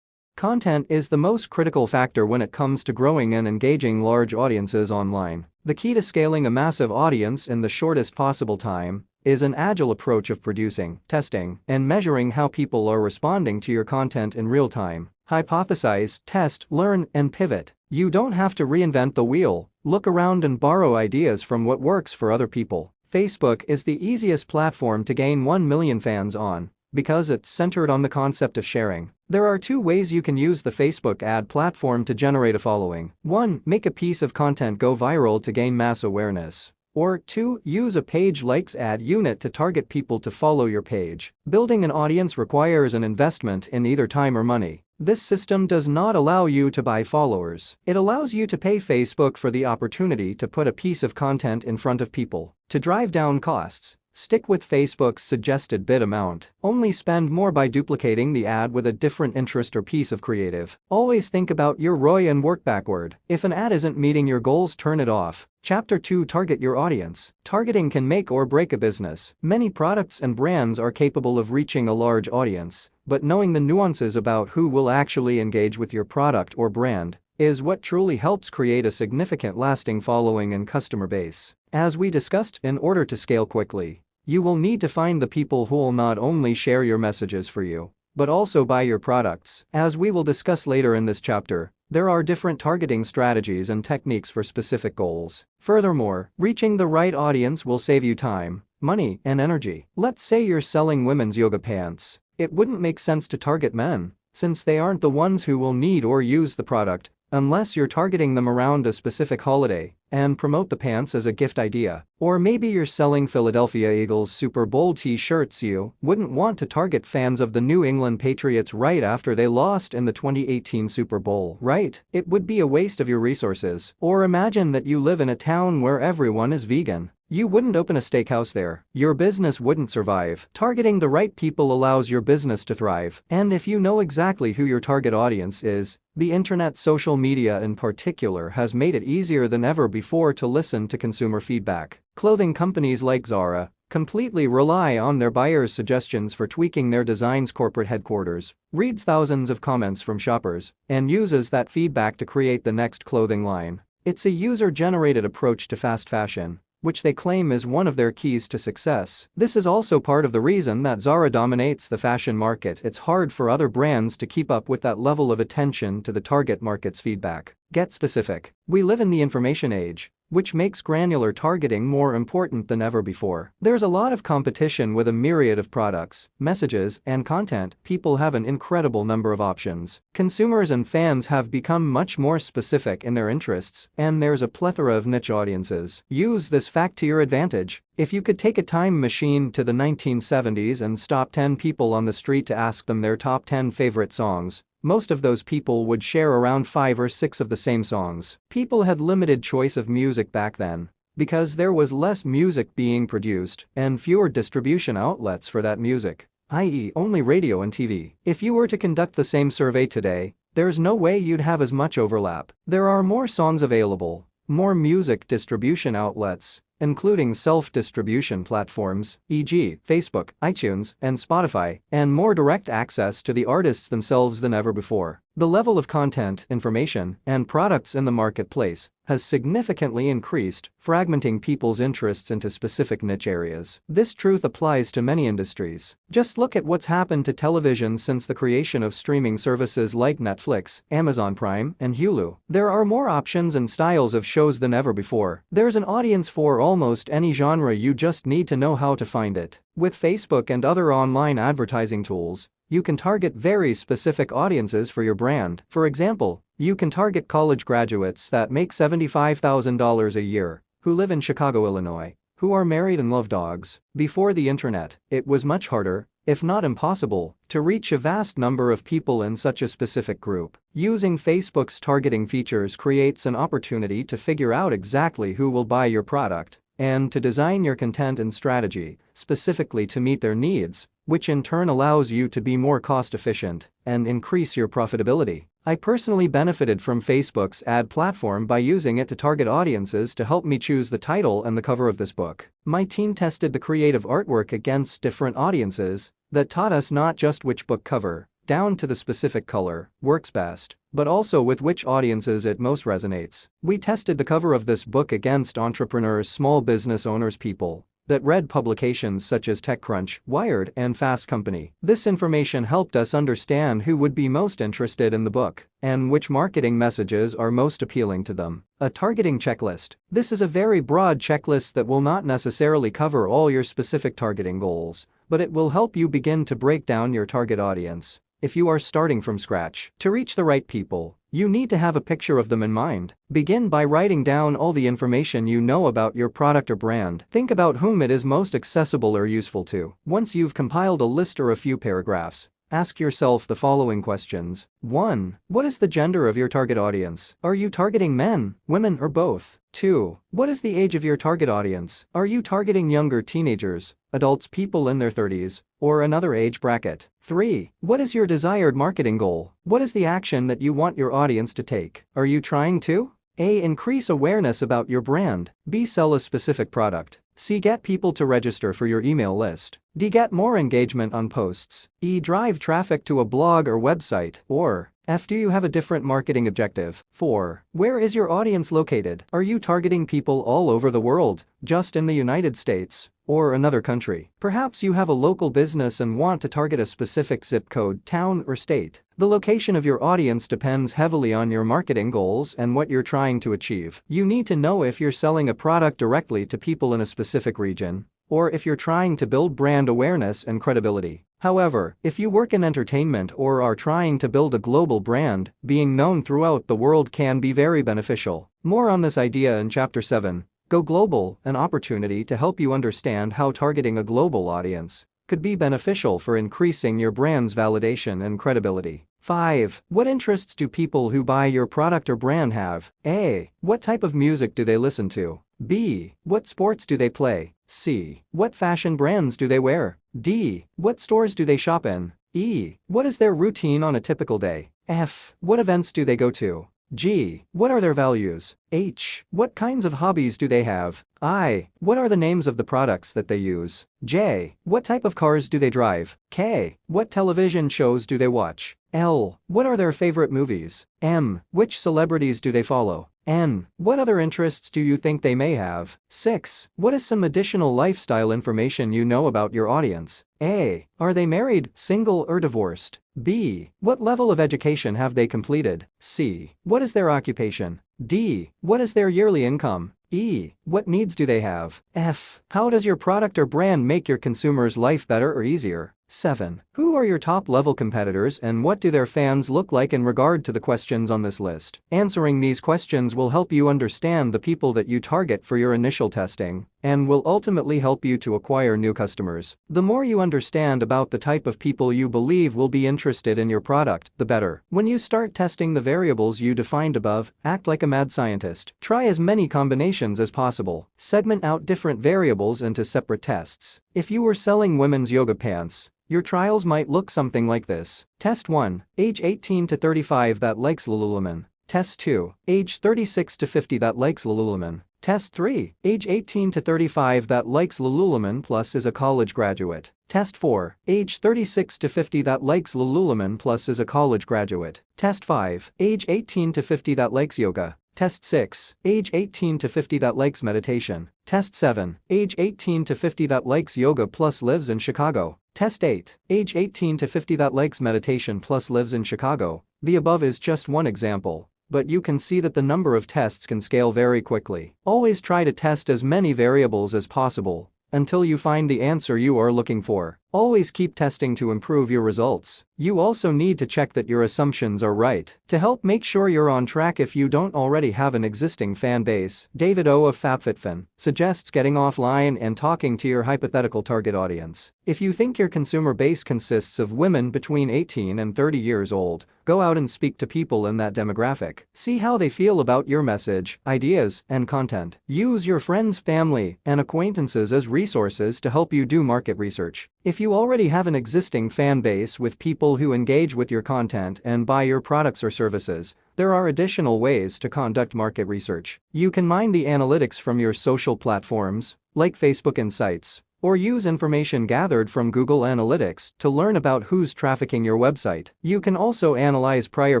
Content is the most critical factor when it comes to growing and engaging large audiences online. The key to scaling a massive audience in the shortest possible time is an agile approach of producing, testing, and measuring how people are responding to your content in real time. Hypothesize, test, learn, and pivot. You don't have to reinvent the wheel. Look around and borrow ideas from what works for other people. Facebook is the easiest platform to gain 1 million fans on because it's centered on the concept of sharing. There are 2 ways you can use the Facebook ad platform to generate a following. 1. Make a piece of content go viral to gain mass awareness. Or 2. Use a page likes ad unit to target people to follow your page. Building an audience requires an investment in either time or money. This system does not allow you to buy followers. It allows you to pay Facebook for the opportunity to put a piece of content in front of people. To drive down costs, stick with Facebook's suggested bid amount. Only spend more by duplicating the ad with a different interest or piece of creative. Always think about your ROI and work backward. If an ad isn't meeting your goals, turn it off. Chapter 2. Target your audience. Targeting can make or break a business. Many products and brands are capable of reaching a large audience, but knowing the nuances about who will actually engage with your product or brand is what truly helps create a significant lasting following and customer base. As we discussed, in order to scale quickly, you will need to find the people who will not only share your messages for you, but also buy your products. As we will discuss later in this chapter, there are different targeting strategies and techniques for specific goals. Furthermore, reaching the right audience will save you time, money, and energy. Let's say you're selling women's yoga pants. It wouldn't make sense to target men, since they aren't the ones who will need or use the product. unless you're targeting them around a specific holiday and promote the pants as a gift idea. Or maybe you're selling Philadelphia Eagles Super Bowl t-shirts. You wouldn't want to target fans of the New England Patriots right after they lost in the 2018 Super Bowl, right? It would be a waste of your resources. Or imagine that you live in a town where everyone is vegan. You wouldn't open a steakhouse there. Your business wouldn't survive. Targeting the right people allows your business to thrive. And if you know exactly who your target audience is, the internet, social media in particular, has made it easier than ever before to listen to consumer feedback. Clothing companies like Zara completely rely on their buyers' suggestions for tweaking their designs. Corporate headquarters reads thousands of comments from shoppers and uses that feedback to create the next clothing line. It's a user-generated approach to fast fashion, which they claim is one of their keys to success. This is also part of the reason that Zara dominates the fashion market. It's hard for other brands to keep up with that level of attention to the target market's feedback. Get specific. We live in the information age, which makes granular targeting more important than ever before. There's a lot of competition with a myriad of products, messages, and content. People have an incredible number of options. Consumers and fans have become much more specific in their interests, and there's a plethora of niche audiences. Use this fact to your advantage. If you could take a time machine to the 1970s and stop 10 people on the street to ask them their top 10 favorite songs, most of those people would share around 5 or 6 of the same songs. People had limited choice of music back then because there was less music being produced and fewer distribution outlets for that music, i.e., only radio and TV. If you were to conduct the same survey today, there's no way you'd have as much overlap. There are more songs available, more music distribution outlets, including self-distribution platforms, e.g., Facebook, iTunes, and Spotify, and more direct access to the artists themselves than ever before. The level of content, information, and products in the marketplace has significantly increased, fragmenting people's interests into specific niche areas. This truth applies to many industries. Just look at what's happened to television since the creation of streaming services like Netflix, Amazon Prime, and Hulu. There are more options and styles of shows than ever before. There's an audience for almost any genre. You just need to know how to find it. With Facebook and other online advertising tools, you can target very specific audiences for your brand. For example, you can target college graduates that make $75,000 a year, who live in Chicago, Illinois, who are married and love dogs. Before the internet, it was much harder, if not impossible, to reach a vast number of people in such a specific group. Using Facebook's targeting features creates an opportunity to figure out exactly who will buy your product and to design your content and strategy specifically to meet their needs, which in turn allows you to be more cost-efficient and increase your profitability. I personally benefited from Facebook's ad platform by using it to target audiences to help me choose the title and the cover of this book. My team tested the creative artwork against different audiences that taught us not just which book cover, down to the specific color, works best, but also with which audiences it most resonates. We tested the cover of this book against entrepreneurs, small business owners, people that read publications such as TechCrunch, Wired, and Fast Company. This information helped us understand who would be most interested in the book and which marketing messages are most appealing to them. A targeting checklist. This is a very broad checklist that will not necessarily cover all your specific targeting goals, but it will help you begin to break down your target audience. If you are starting from scratch, to reach the right people, you need to have a picture of them in mind. Begin by writing down all the information you know about your product or brand. Think about whom it is most accessible or useful to. Once you've compiled a list or a few paragraphs, ask yourself the following questions. 1. What is the gender of your target audience? Are you targeting men, women, or both? 2. What is the age of your target audience? Are you targeting younger teenagers, adults, people in their 30s, or another age bracket? 3. What is your desired marketing goal? What is the action that you want your audience to take? Are you trying to A. Increase awareness about your brand, B. Sell a specific product, C. Get people to register for your email list, D. Get more engagement on posts, E. Drive traffic to a blog or website, or F. Do you have a different marketing objective? 4. Where is your audience located? Are you targeting people all over the world, just in the United States, or another country? Perhaps you have a local business and want to target a specific zip code, town, or state. The location of your audience depends heavily on your marketing goals and what you're trying to achieve. You need to know if you're selling a product directly to people in a specific region, or if you're trying to build brand awareness and credibility. However, if you work in entertainment or are trying to build a global brand, being known throughout the world can be very beneficial. More on this idea in Chapter 7, Go Global, an opportunity to help you understand how targeting a global audience could be beneficial for increasing your brand's validation and credibility. 5. What interests do people who buy your product or brand have? A. What type of music do they listen to? B. What sports do they play? C. What fashion brands do they wear? D. What stores do they shop in? E. What is their routine on a typical day? F. What events do they go to? G. What are their values? H. What kinds of hobbies do they have? I. What are the names of the products that they use? J. What type of cars do they drive? K. What television shows do they watch? L. What are their favorite movies? M. Which celebrities do they follow? N. What other interests do you think they may have? 6. What is some additional lifestyle information you know about your audience? A. Are they married, single, or divorced? B. What level of education have they completed? C. What is their occupation? D. What is their yearly income? E. What needs do they have? F. How does your product or brand make your consumers' life better or easier? 7. Who are your top-level competitors and what do their fans look like in regard to the questions on this list? Answering these questions will help you understand the people that you target for your initial testing and will ultimately help you to acquire new customers. The more you understand about the type of people you believe will be interested in your product, the better. When you start testing the variables you defined above, act like a mad scientist. Try as many combinations as possible. Segment out different variables into separate tests. If you were selling women's yoga pants, your trials might look something like this. Test 1, age 18 to 35 that likes Lululemon. Test 2, age 36 to 50 that likes Lululemon. Test 3, age 18 to 35 that likes Lululemon plus is a college graduate. Test 4, age 36 to 50 that likes Lululemon plus is a college graduate. Test 5, age 18 to 50 that likes yoga. Test 6, age 18 to 50 that likes meditation. Test 7, age 18 to 50 that likes yoga plus lives in Chicago. Test 8, age 18 to 50 that likes meditation plus lives in Chicago. The above is just one example, but you can see that the number of tests can scale very quickly. Always try to test as many variables as possible until you find the answer you are looking for. Always keep testing to improve your results. You also need to check that your assumptions are right to help make sure you're on track if you don't already have an existing fan base. David O. of FabFitFun suggests getting offline and talking to your hypothetical target audience. If you think your consumer base consists of women between 18 and 30 years old, go out and speak to people in that demographic. See how they feel about your message, ideas, and content. Use your friends, family, and acquaintances as resources to help you do market research. If you already have an existing fan base with people who engage with your content and buy your products or services, there are additional ways to conduct market research. You can mine the analytics from your social platforms, like Facebook Insights, or use information gathered from Google Analytics to learn about who's trafficking your website. You can also analyze prior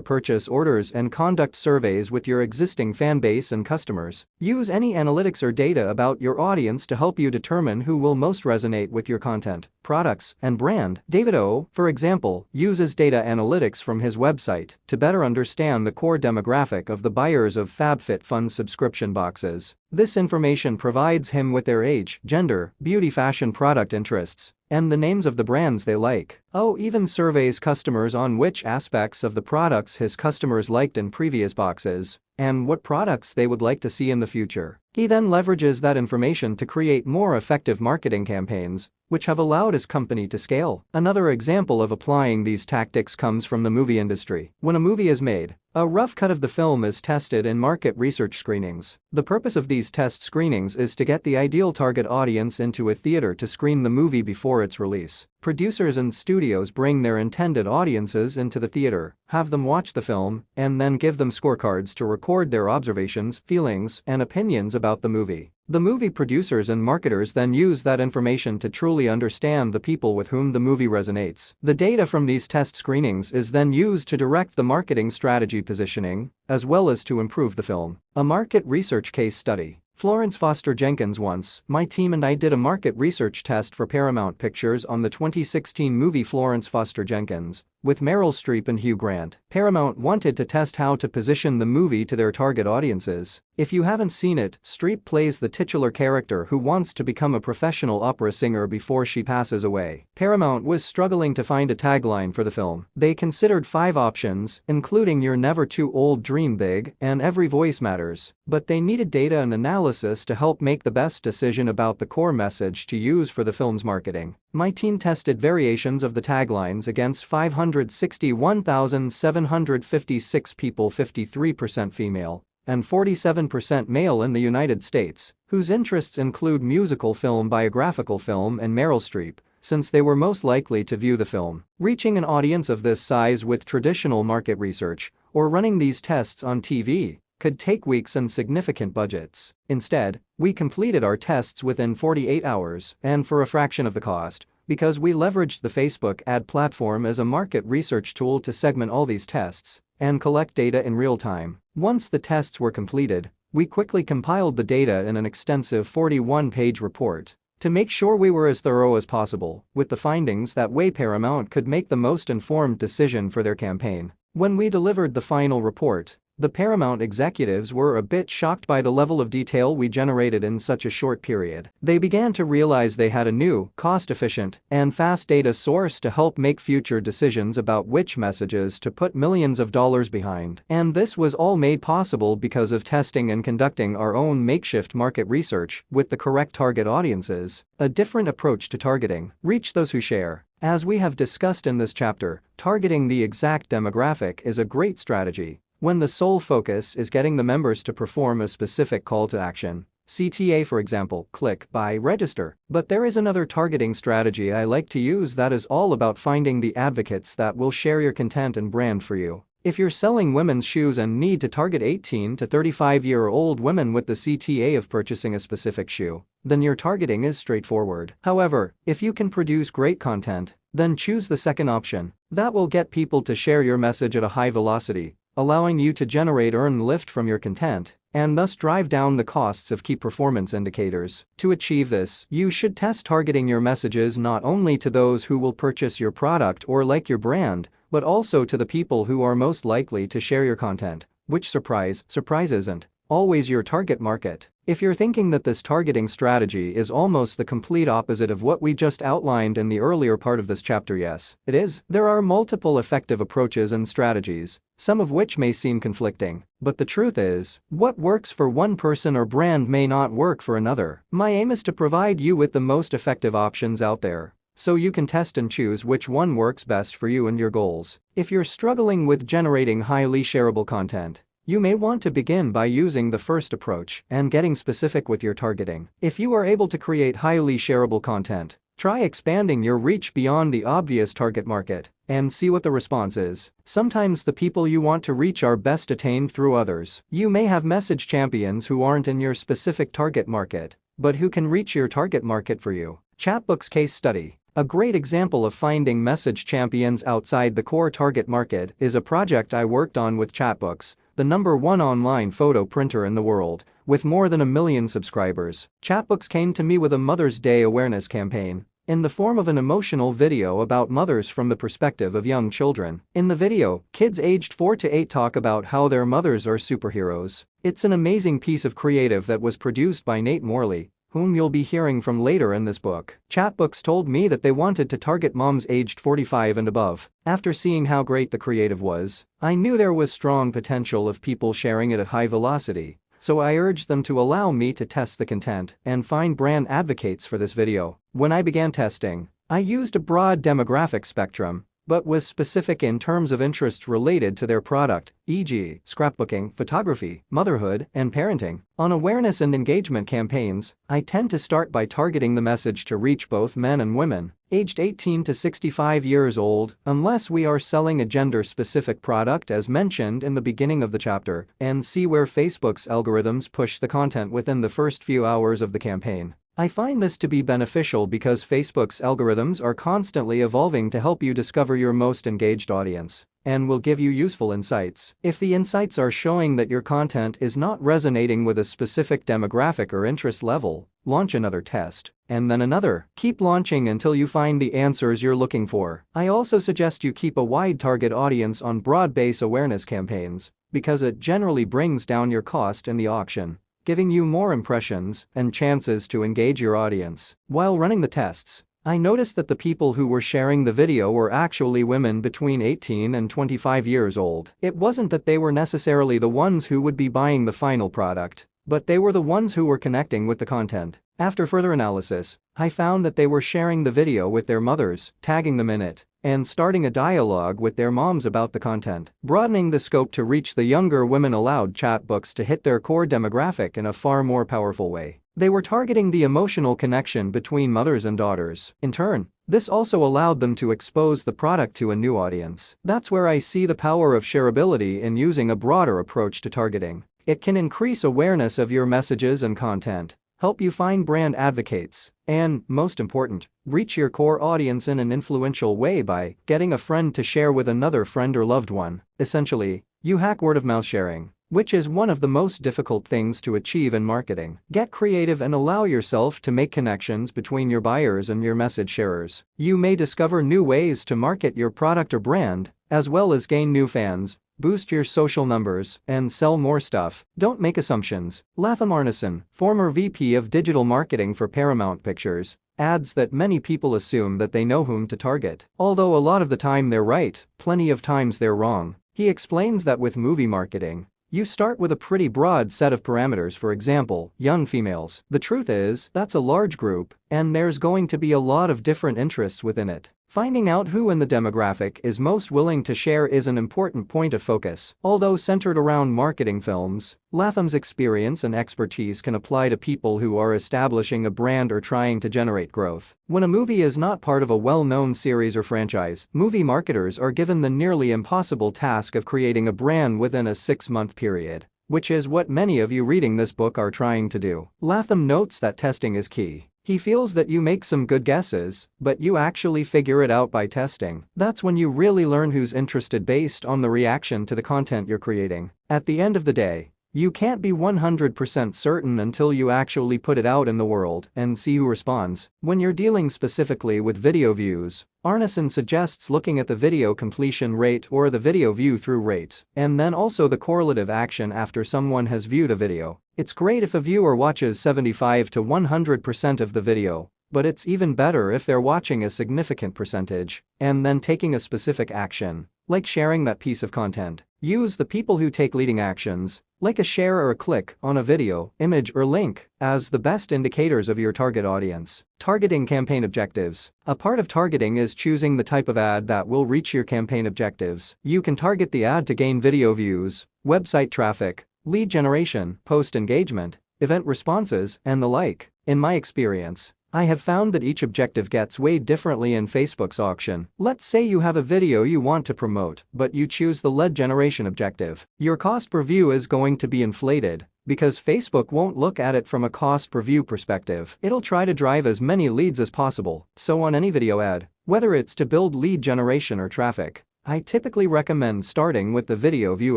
purchase orders and conduct surveys with your existing fan base and customers. Use any analytics or data about your audience to help you determine who will most resonate with your content, products, and brand. David O., for example, uses data analytics from his website to better understand the core demographic of the buyers of FabFitFun subscription boxes. This information provides him with their age, gender, beauty, fashion, product interests, and the names of the brands they like. O even surveys customers on which aspects of the products his customers liked in previous boxes and what products they would like to see in the future. He then leverages that information to create more effective marketing campaigns, which have allowed his company to scale. Another example of applying these tactics comes from the movie industry. When a movie is made, a rough cut of the film is tested in market research screenings. The purpose of these test screenings is to get the ideal target audience into a theater to screen the movie before its release. Producers and studios bring their intended audiences into the theater, have them watch the film, and then give them scorecards to record their observations, feelings, and opinions about the movie. The movie producers and marketers then use that information to truly understand the people with whom the movie resonates. The data from these test screenings is then used to direct the marketing strategy positioning, as well as to improve the film. A market research case study. Florence Foster Jenkins once, my team and I did a market research test for Paramount Pictures on the 2016 movie Florence Foster Jenkins. with Meryl Streep and Hugh Grant. Paramount wanted to test how to position the movie to their target audiences. If you haven't seen it, Streep plays the titular character who wants to become a professional opera singer before she passes away. Paramount was struggling to find a tagline for the film. They considered 5 options, including "You're never too old, dream big," and "Every voice matters," but they needed data and analysis to help make the best decision about the core message to use for the film's marketing. My team tested variations of the taglines against 561,756 people, 53% female and 47% male in the United States, whose interests include musical film, biographical film, and Meryl Streep, since they were most likely to view the film. Reaching an audience of this size with traditional market research, or running these tests on TV, could take weeks and significant budgets. Instead, we completed our tests within 48 hours and for a fraction of the cost, because we leveraged the Facebook ad platform as a market research tool to segment all these tests and collect data in real time. Once the tests were completed, we quickly compiled the data in an extensive 41-page report to make sure we were as thorough as possible with the findings. That way Paramount could make the most informed decision for their campaign. When we delivered the final report, the Paramount executives were a bit shocked by the level of detail we generated in such a short period. They began to realize they had a new, cost-efficient, and fast data source to help make future decisions about which messages to put millions of dollars behind. And this was all made possible because of testing and conducting our own makeshift market research with the correct target audiences. A different approach to targeting. Reach those who share. As we have discussed in this chapter, targeting the exact demographic is a great strategy when the sole focus is getting the members to perform a specific call to action. CTA, for example, click, buy, register. But there is another targeting strategy I like to use that is all about finding the advocates that will share your content and brand for you. If you're selling women's shoes and need to target 18 to 35-year-old women with the CTA of purchasing a specific shoe, then your targeting is straightforward. However, if you can produce great content, then choose the second option. That will get people to share your message at a high velocity, allowing you to generate earned lift from your content and thus drive down the costs of key performance indicators. To achieve this, you should test targeting your messages not only to those who will purchase your product or like your brand, but also to the people who are most likely to share your content, which surprise isn't always your target market. If you're thinking that this targeting strategy is almost the complete opposite of what we just outlined in the earlier part of this chapter, yes, it is. There are multiple effective approaches and strategies, some of which may seem conflicting, but the truth is, what works for one person or brand may not work for another. My aim is to provide you with the most effective options out there, so you can test and choose which one works best for you and your goals. If you're struggling with generating highly shareable content, you may want to begin by using the first approach and getting specific with your targeting. If you are able to create highly shareable content, try expanding your reach beyond the obvious target market and see what the response is. Sometimes the people you want to reach are best attained through others. You may have message champions who aren't in your specific target market, but who can reach your target market for you. Chatbook's case study. A great example of finding message champions outside the core target market is a project I worked on with Chatbooks, the #1 online photo printer in the world, with more than 1 million subscribers. Chatbooks came to me with a Mother's Day awareness campaign in the form of an emotional video about mothers from the perspective of young children. In the video, kids aged 4 to 8 talk about how their mothers are superheroes. It's an amazing piece of creative that was produced by Nate Morley, whom you'll be hearing from later in this book. Chatbooks told me that they wanted to target moms aged 45 and above. After seeing how great the creative was, I knew there was strong potential of people sharing it at high velocity, so I urged them to allow me to test the content and find brand advocates for this video. When I began testing, I used a broad demographic spectrum, but was specific in terms of interests related to their product, e.g., scrapbooking, photography, motherhood, and parenting. On awareness and engagement campaigns, I tend to start by targeting the message to reach both men and women, aged 18 to 65 years old, unless we are selling a gender-specific product as mentioned in the beginning of the chapter, and see where Facebook's algorithms push the content within the first few hours of the campaign. I find this to be beneficial because Facebook's algorithms are constantly evolving to help you discover your most engaged audience and will give you useful insights. If the insights are showing that your content is not resonating with a specific demographic or interest level, launch another test, and then another. Keep launching until you find the answers you're looking for. I also suggest you keep a wide target audience on broad-base awareness campaigns because it generally brings down your cost in the auction, giving you more impressions and chances to engage your audience. While running the tests, I noticed that the people who were sharing the video were actually women between 18 and 25 years old. It wasn't that they were necessarily the ones who would be buying the final product, but they were the ones who were connecting with the content. After further analysis, I found that they were sharing the video with their mothers, tagging them in it, and starting a dialogue with their moms about the content. Broadening the scope to reach the younger women allowed chatbooks to hit their core demographic in a far more powerful way. They were targeting the emotional connection between mothers and daughters. In turn, this also allowed them to expose the product to a new audience. That's where I see the power of shareability in using a broader approach to targeting. It can increase awareness of your messages and content, help you find brand advocates, and, most important, reach your core audience in an influential way by getting a friend to share with another friend or loved one. Essentially, you hack word-of-mouth sharing, which is one of the most difficult things to achieve in marketing. Get creative and allow yourself to make connections between your buyers and your message sharers. You may discover new ways to market your product or brand, as well as gain new fans, boost your social numbers, and sell more stuff. Don't make assumptions. Latham Arneson, former VP of Digital Marketing for Paramount Pictures, adds that many people assume that they know whom to target. Although a lot of the time they're right, plenty of times they're wrong. He explains that with movie marketing, you start with a pretty broad set of parameters, for example, young females. The truth is, that's a large group, and there's going to be a lot of different interests within it. Finding out who in the demographic is most willing to share is an important point of focus. Although centered around marketing films, Latham's experience and expertise can apply to people who are establishing a brand or trying to generate growth. When a movie is not part of a well-known series or franchise, movie marketers are given the nearly impossible task of creating a brand within a 6-month period, which is what many of you reading this book are trying to do. Latham notes that testing is key. He feels that you make some good guesses, but you actually figure it out by testing. That's when you really learn who's interested based on the reaction to the content you're creating. At the end of the day, you can't be 100% certain until you actually put it out in the world and see who responds. When you're dealing specifically with video views, Arneson suggests looking at the video completion rate or the video view-through rate, and then also the correlative action after someone has viewed a video. It's great if a viewer watches 75 to 100% of the video, but it's even better if they're watching a significant percentage and then taking a specific action, like sharing that piece of content. Use the people who take leading actions, like a share or a click on a video, image or link, as the best indicators of your target audience. Targeting campaign objectives. A part of targeting is choosing the type of ad that will reach your campaign objectives. You can target the ad to gain video views, website traffic, lead generation, post engagement, event responses, and the like. In my experience, I have found that each objective gets weighed differently in Facebook's auction. Let's say you have a video you want to promote, but you choose the lead generation objective. Your cost per view is going to be inflated because Facebook won't look at it from a cost per view perspective. It'll try to drive as many leads as possible. So on any video ad, whether it's to build lead generation or traffic, I typically recommend starting with the video view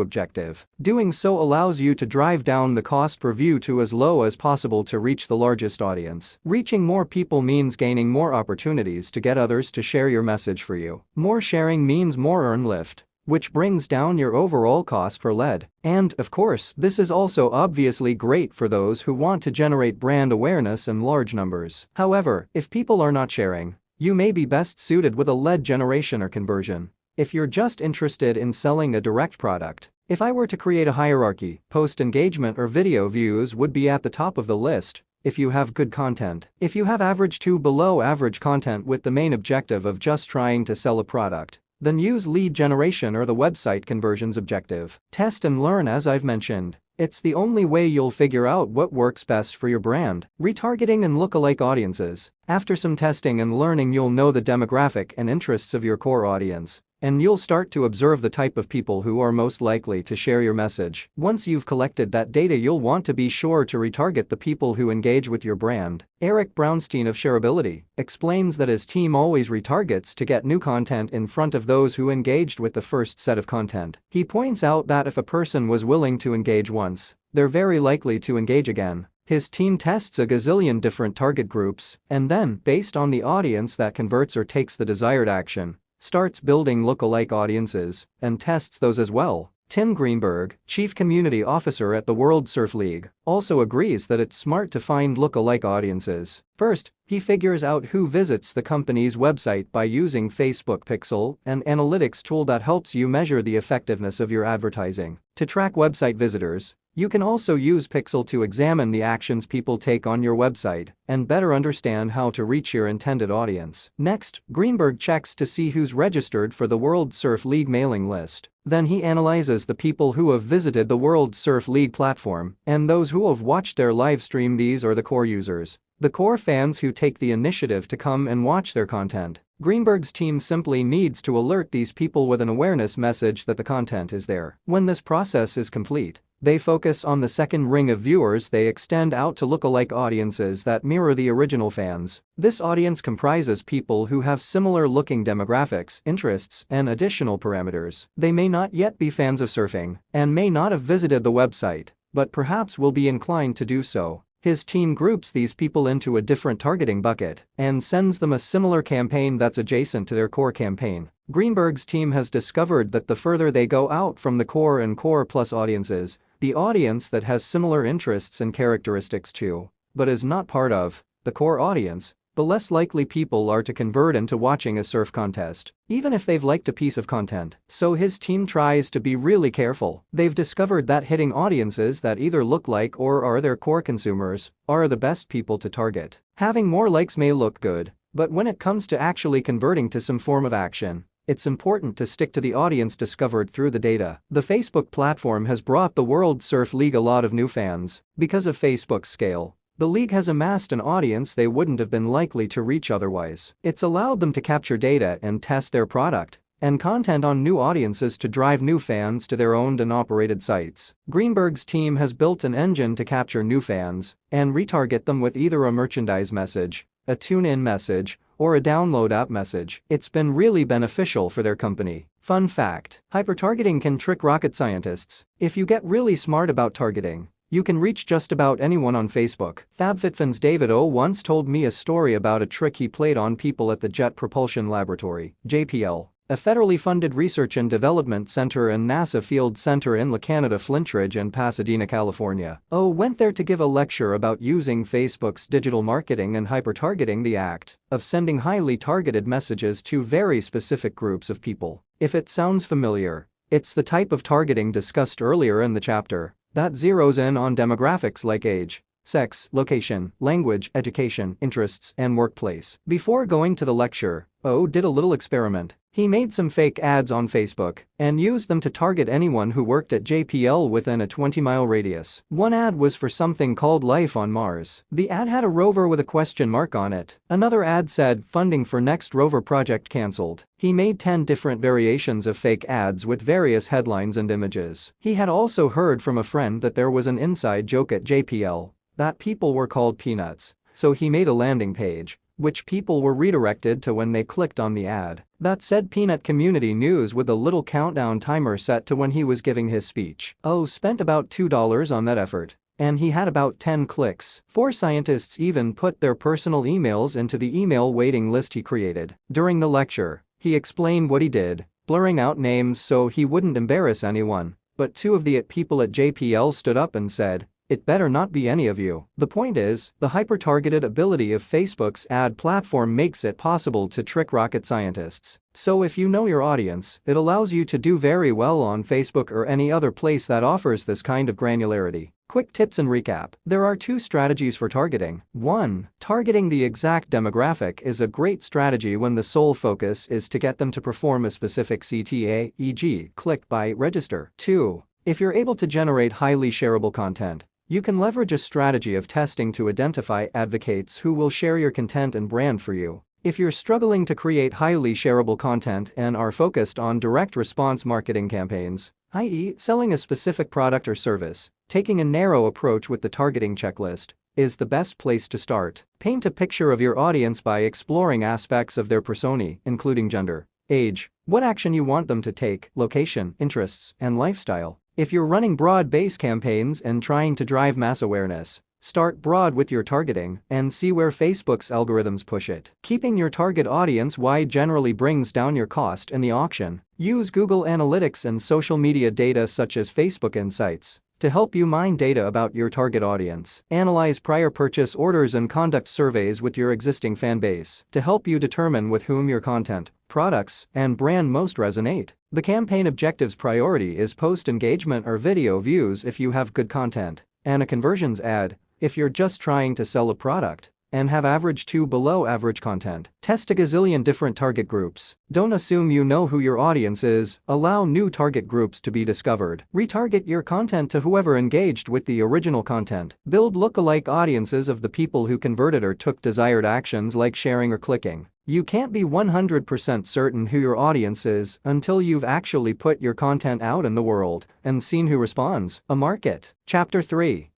objective. Doing so allows you to drive down the cost per view to as low as possible to reach the largest audience. Reaching more people means gaining more opportunities to get others to share your message for you. More sharing means more earn lift, which brings down your overall cost per lead. And, of course, this is also obviously great for those who want to generate brand awareness in large numbers. However, if people are not sharing, you may be best suited with a lead generation or conversion. If you're just interested in selling a direct product, if I were to create a hierarchy, post engagement or video views would be at the top of the list if you have good content. If you have average to below average content with the main objective of just trying to sell a product, then use lead generation or the website conversions objective. Test and learn, as I've mentioned. It's the only way you'll figure out what works best for your brand. Retargeting and lookalike audiences. After some testing and learning, you'll know the demographic and interests of your core audience. and you'll start to observe the type of people who are most likely to share your message. Once you've collected that data, you'll want to be sure to retarget the people who engage with your brand. Eric Brownstein of Shareability explains that his team always retargets to get new content in front of those who engaged with the first set of content. He points out that if a person was willing to engage once, they're very likely to engage again. His team tests a gazillion different target groups and then, based on the audience that converts or takes the desired action, starts building lookalike audiences and tests those as well. Tim Greenberg, Chief Community Officer at the World Surf League, also agrees that it's smart to find lookalike audiences. First, he figures out who visits the company's website by using Facebook Pixel, an analytics tool that helps you measure the effectiveness of your advertising. To track website visitors, you can also use Pixel to examine the actions people take on your website and better understand how to reach your intended audience. Next, Greenberg checks to see who's registered for the World Surf League mailing list. Then he analyzes the people who have visited the World Surf League platform and those who have watched their live stream. These are the core users, the core fans who take the initiative to come and watch their content. Greenberg's team simply needs to alert these people with an awareness message that the content is there. When this process is complete, they focus on the second ring of viewers. They extend out to lookalike audiences that mirror the original fans. This audience comprises people who have similar looking demographics, interests, and additional parameters. They may not yet be fans of surfing and may not have visited the website, but perhaps will be inclined to do so. His team groups these people into a different targeting bucket and sends them a similar campaign that's adjacent to their core campaign. Greenberg's team has discovered that the further they go out from the core and core plus audiences, the audience that has similar interests and characteristics to, but is not part of, the core audience, the less likely people are to convert into watching a surf contest, even if they've liked a piece of content. So his team tries to be really careful. They've discovered that hitting audiences that either look like or are their core consumers are the best people to target. Having more likes may look good, but when it comes to actually converting to some form of action, it's important to stick to the audience discovered through the data. The Facebook platform has brought the World Surf League a lot of new fans. Because of Facebook's scale, the league has amassed an audience they wouldn't have been likely to reach otherwise. It's allowed them to capture data and test their product and content on new audiences to drive new fans to their owned and operated sites. Greenberg's team has built an engine to capture new fans and retarget them with either a merchandise message, a tune-in message, or a download app message. It's been really beneficial for their company. Fun fact: hypertargeting can trick rocket scientists. If you get really smart about targeting, you can reach just about anyone on Facebook. FabFitFun's David O once told me a story about a trick he played on people at the Jet Propulsion Laboratory, JPL, a federally funded research and development center and NASA field center in La Canada, Flintridge and Pasadena, California. O went there to give a lecture about using Facebook's digital marketing and hypertargeting, the act of sending highly targeted messages to very specific groups of people. If it sounds familiar, it's the type of targeting discussed earlier in the chapter that zeroes in on demographics like age, sex, location, language, education, interests, and workplace. Before going to the lecture, O did a little experiment. He made some fake ads on Facebook and used them to target anyone who worked at JPL within a 20-mile radius. One ad was for something called Life on Mars. The ad had a rover with a question mark on it. Another ad said funding for next rover project cancelled. He made 10 different variations of fake ads with various headlines and images. He had also heard from a friend that there was an inside joke at JPL that people were called peanuts, so he made a landing page which people were redirected to when they clicked on the ad that said Peanut Community News with a little countdown timer set to when he was giving his speech. O spent about $2 on that effort, and he had about 10 clicks. 4 scientists even put their personal emails into the email waiting list he created. During the lecture, he explained what he did, blurring out names so he wouldn't embarrass anyone, but 2 of the people at JPL stood up and said, "It better not be any of you." The point is, the hyper-targeted ability of Facebook's ad platform makes it possible to trick rocket scientists. So if you know your audience, it allows you to do very well on Facebook or any other place that offers this kind of granularity. Quick tips and recap. There are 2 strategies for targeting. 1. Targeting the exact demographic is a great strategy when the sole focus is to get them to perform a specific CTA, e.g., click, buy, register. 2. If you're able to generate highly shareable content, you can leverage a strategy of testing to identify advocates who will share your content and brand for you. If you're struggling to create highly shareable content and are focused on direct response marketing campaigns, i.e., selling a specific product or service, taking a narrow approach with the targeting checklist is the best place to start. Paint a picture of your audience by exploring aspects of their personae, including gender, age, what action you want them to take, location, interests, and lifestyle. If you're running broad-based campaigns and trying to drive mass awareness, start broad with your targeting and see where Facebook's algorithms push it. Keeping your target audience wide generally brings down your cost in the auction. Use Google Analytics and social media data such as Facebook Insights to help you mine data about your target audience. Analyze prior purchase orders and conduct surveys with your existing fan base to help you determine with whom your content, products, and brand most resonate. The campaign objective's priority is post engagement or video views if you have good content, and a conversions ad if you're just trying to sell a product and have average to below average content. Test a gazillion different target groups. Don't assume you know who your audience is, allow new target groups to be discovered. Retarget your content to whoever engaged with the original content. Build lookalike audiences of the people who converted or took desired actions like sharing or clicking. You can't be 100% certain who your audience is until you've actually put your content out in the world and seen who responds. A market. Chapter 3.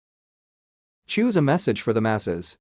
Choose a message for the masses.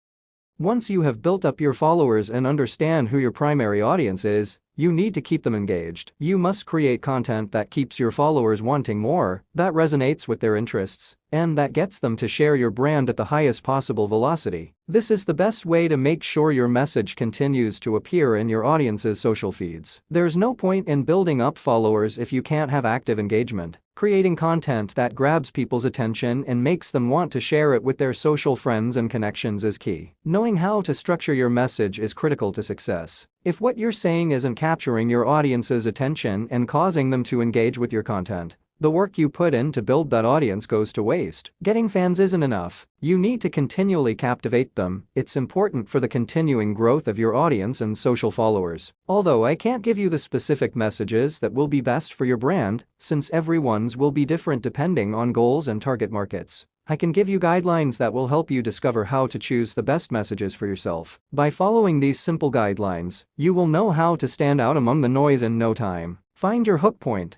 Once you have built up your followers and understand who your primary audience is, you need to keep them engaged. You must create content that keeps your followers wanting more, that resonates with their interests, and that gets them to share your brand at the highest possible velocity. This is the best way to make sure your message continues to appear in your audience's social feeds. There's no point in building up followers if you can't have active engagement. Creating content that grabs people's attention and makes them want to share it with their social friends and connections is key. Knowing how to structure your message is critical to success. If what you're saying isn't capturing your audience's attention and causing them to engage with your content, the work you put in to build that audience goes to waste. Getting fans isn't enough. You need to continually captivate them. It's important for the continuing growth of your audience and social followers. Although I can't give you the specific messages that will be best for your brand, since everyone's will be different depending on goals and target markets, I can give you guidelines that will help you discover how to choose the best messages for yourself. By following these simple guidelines, you will know how to stand out among the noise in no time. Find your hook point.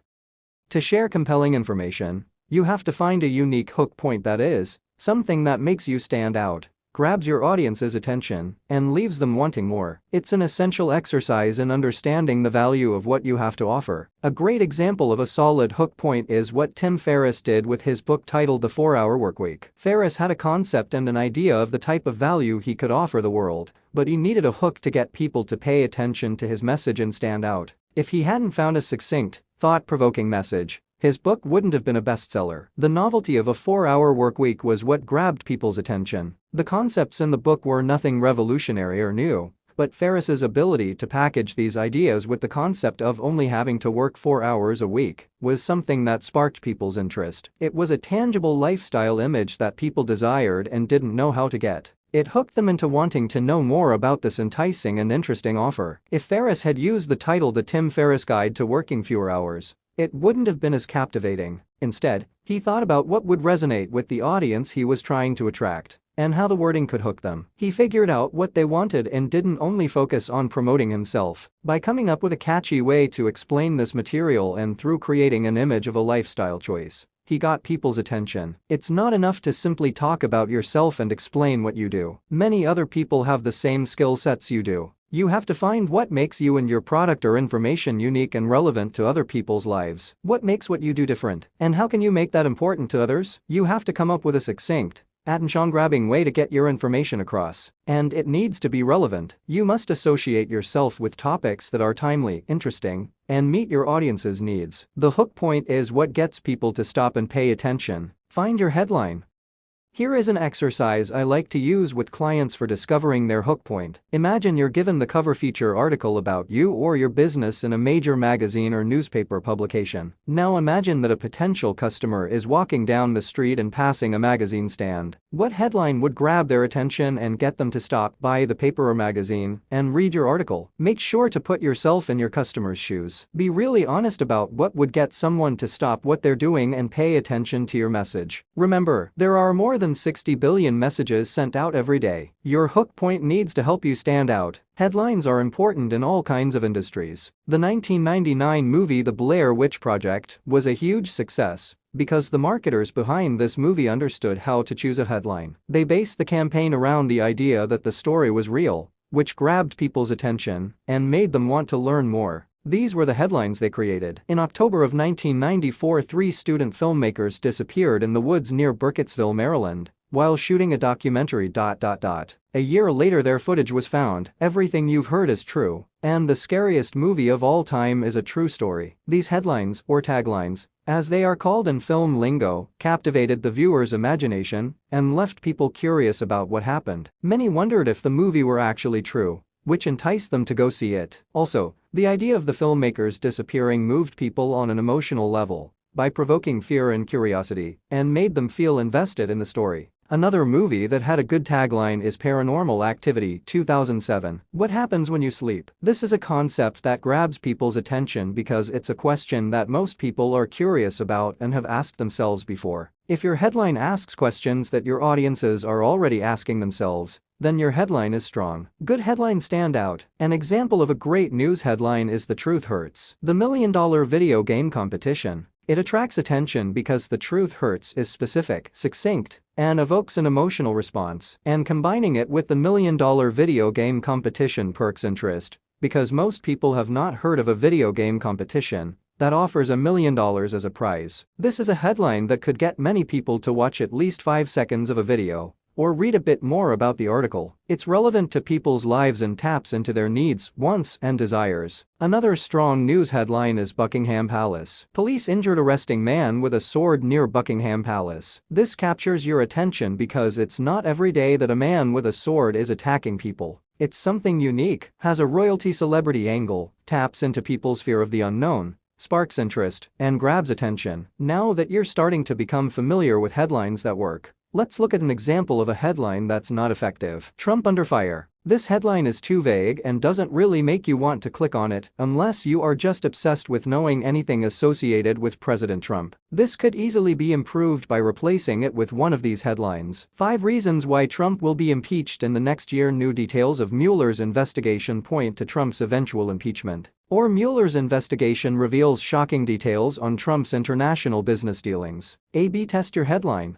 To share compelling information, you have to find a unique hook point, that is, something that makes you stand out, grabs your audience's attention, and leaves them wanting more. It's an essential exercise in understanding the value of what you have to offer. A great example of a solid hook point is what Tim Ferriss did with his book titled The 4-Hour Workweek. Ferriss had a concept and an idea of the type of value he could offer the world, but he needed a hook to get people to pay attention to his message and stand out. If he hadn't found a succinct, thought-provoking message, his book wouldn't have been a bestseller. The novelty of a 4-hour workweek was what grabbed people's attention. The concepts in the book were nothing revolutionary or new, but Ferriss's ability to package these ideas with the concept of only having to work 4 hours a week was something that sparked people's interest. It was a tangible lifestyle image that people desired and didn't know how to get. It hooked them into wanting to know more about this enticing and interesting offer. If Ferriss had used the title The Tim Ferriss Guide to Working Fewer Hours, it wouldn't have been as captivating. Instead, he thought about what would resonate with the audience he was trying to attract and how the wording could hook them. He figured out what they wanted and didn't only focus on promoting himself. By coming up with a catchy way to explain this material and through creating an image of a lifestyle choice, he got people's attention. It's not enough to simply talk about yourself and explain what you do. Many other people have the same skill sets you do. You have to find what makes you and your product or information unique and relevant to other people's lives. What makes what you do different? And how can you make that important to others? You have to come up with a succinct, attention-grabbing way to get your information across. And it needs to be relevant. You must associate yourself with topics that are timely, interesting, and meet your audience's needs. The hook point is what gets people to stop and pay attention. Find your headline. Here is an exercise I like to use with clients for discovering their hook point. Imagine you're given the cover feature article about you or your business in a major magazine or newspaper publication. Now imagine that a potential customer is walking down the street and passing a magazine stand. What headline would grab their attention and get them to stop by the paper or magazine and read your article? Make sure to put yourself in your customer's shoes. Be really honest about what would get someone to stop what they're doing and pay attention to your message. Remember, there are more than than 60 billion messages sent out every day. Your hook point needs to help you stand out. Headlines are important in all kinds of industries. The 1999 movie The Blair Witch Project was a huge success because the marketers behind this movie understood how to choose a headline. They based the campaign around the idea that the story was real, which grabbed people's attention and made them want to learn more. These were the headlines they created. In October of 1994, 3 student filmmakers disappeared in the woods near Burkittsville, Maryland, while shooting a documentary. A year later their footage was found. Everything you've heard is true, and the scariest movie of all time is a true story. These headlines, or taglines, as they are called in film lingo, captivated the viewer's imagination and left people curious about what happened. Many wondered if the movie were actually true, which enticed them to go see it. Also, the idea of the filmmakers disappearing moved people on an emotional level by provoking fear and curiosity and made them feel invested in the story. Another movie that had a good tagline is Paranormal Activity 2007. What happens when you sleep? This is a concept that grabs people's attention because it's a question that most people are curious about and have asked themselves before. If your headline asks questions that your audiences are already asking themselves, then your headline is strong. Good headlines stand out. An example of a great news headline is The Truth Hurts. The $1 million video game competition. It attracts attention because The Truth Hurts is specific, succinct, and evokes an emotional response. And combining it with the $1 million video game competition perks interest because most people have not heard of a video game competition that offers $1 million as a prize. This is a headline that could get many people to watch at least 5 seconds of a video or read a bit more about the article. It's relevant to people's lives and taps into their needs, wants, and desires. Another strong news headline is Buckingham Palace. Police injured arresting man with a sword near Buckingham Palace. This captures your attention because it's not every day that a man with a sword is attacking people. It's something unique, has a royalty celebrity angle, taps into people's fear of the unknown, sparks interest, and grabs attention. Now that you're starting to become familiar with headlines that work, let's look at an example of a headline that's not effective. Trump under fire. This headline is too vague and doesn't really make you want to click on it unless you are just obsessed with knowing anything associated with President Trump. This could easily be improved by replacing it with one of these headlines. 5 reasons why Trump will be impeached in the next year. New details of Mueller's investigation point to Trump's eventual impeachment. Or Mueller's investigation reveals shocking details on Trump's international business dealings. A/B test your headline.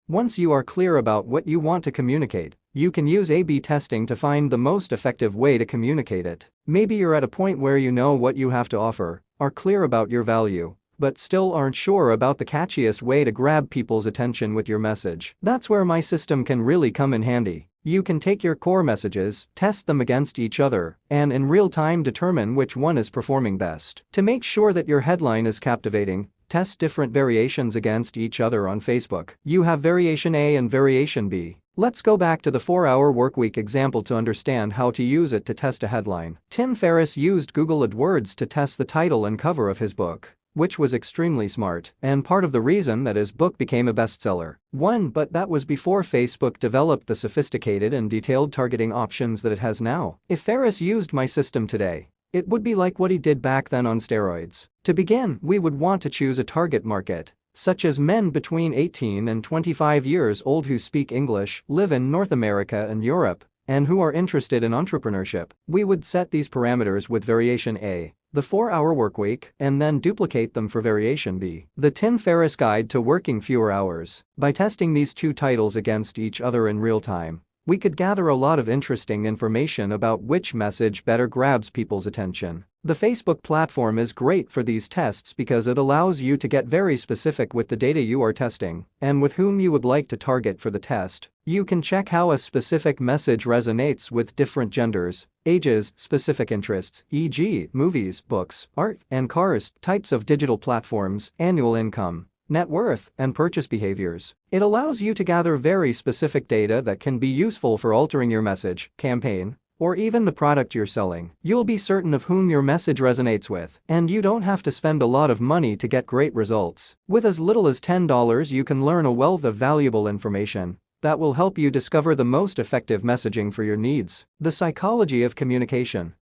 Once you are clear about what you want to communicate, you can use A/B testing to find the most effective way to communicate it. Maybe you're at a point where you know what you have to offer, are clear about your value, but still aren't sure about the catchiest way to grab people's attention with your message. That's where my system can really come in handy. You can take your core messages, test them against each other, and in real time determine which one is performing best. To make sure that your headline is captivating, test different variations against each other on Facebook. You have variation A and variation B. Let's go back to the 4-hour workweek example to understand how to use it to test a headline. Tim Ferriss used Google AdWords to test the title and cover of his book, which was extremely smart and part of the reason that his book became a bestseller. But that was before Facebook developed the sophisticated and detailed targeting options that it has now. If Ferriss used my system today, it would be like what he did back then on steroids. To begin, we would want to choose a target market, such as men between 18 and 25 years old who speak English, live in North America and Europe, and who are interested in entrepreneurship. We would set these parameters with variation A, the 4-hour workweek, and then duplicate them for variation B, the Tim Ferriss Guide to Working Fewer Hours. By testing these 2 titles against each other in real time, we could gather a lot of interesting information about which message better grabs people's attention. The Facebook platform is great for these tests because it allows you to get very specific with the data you are testing and with whom you would like to target for the test. You can check how a specific message resonates with different genders, ages, specific interests, e.g., movies, books, art, and cars, types of digital platforms, annual income, net worth, and purchase behaviors. It allows you to gather very specific data that can be useful for altering your message, campaign, or even the product you're selling. You'll be certain of whom your message resonates with, and you don't have to spend a lot of money to get great results. With as little as $10, you can learn a wealth of valuable information that will help you discover the most effective messaging for your needs. The psychology of communication.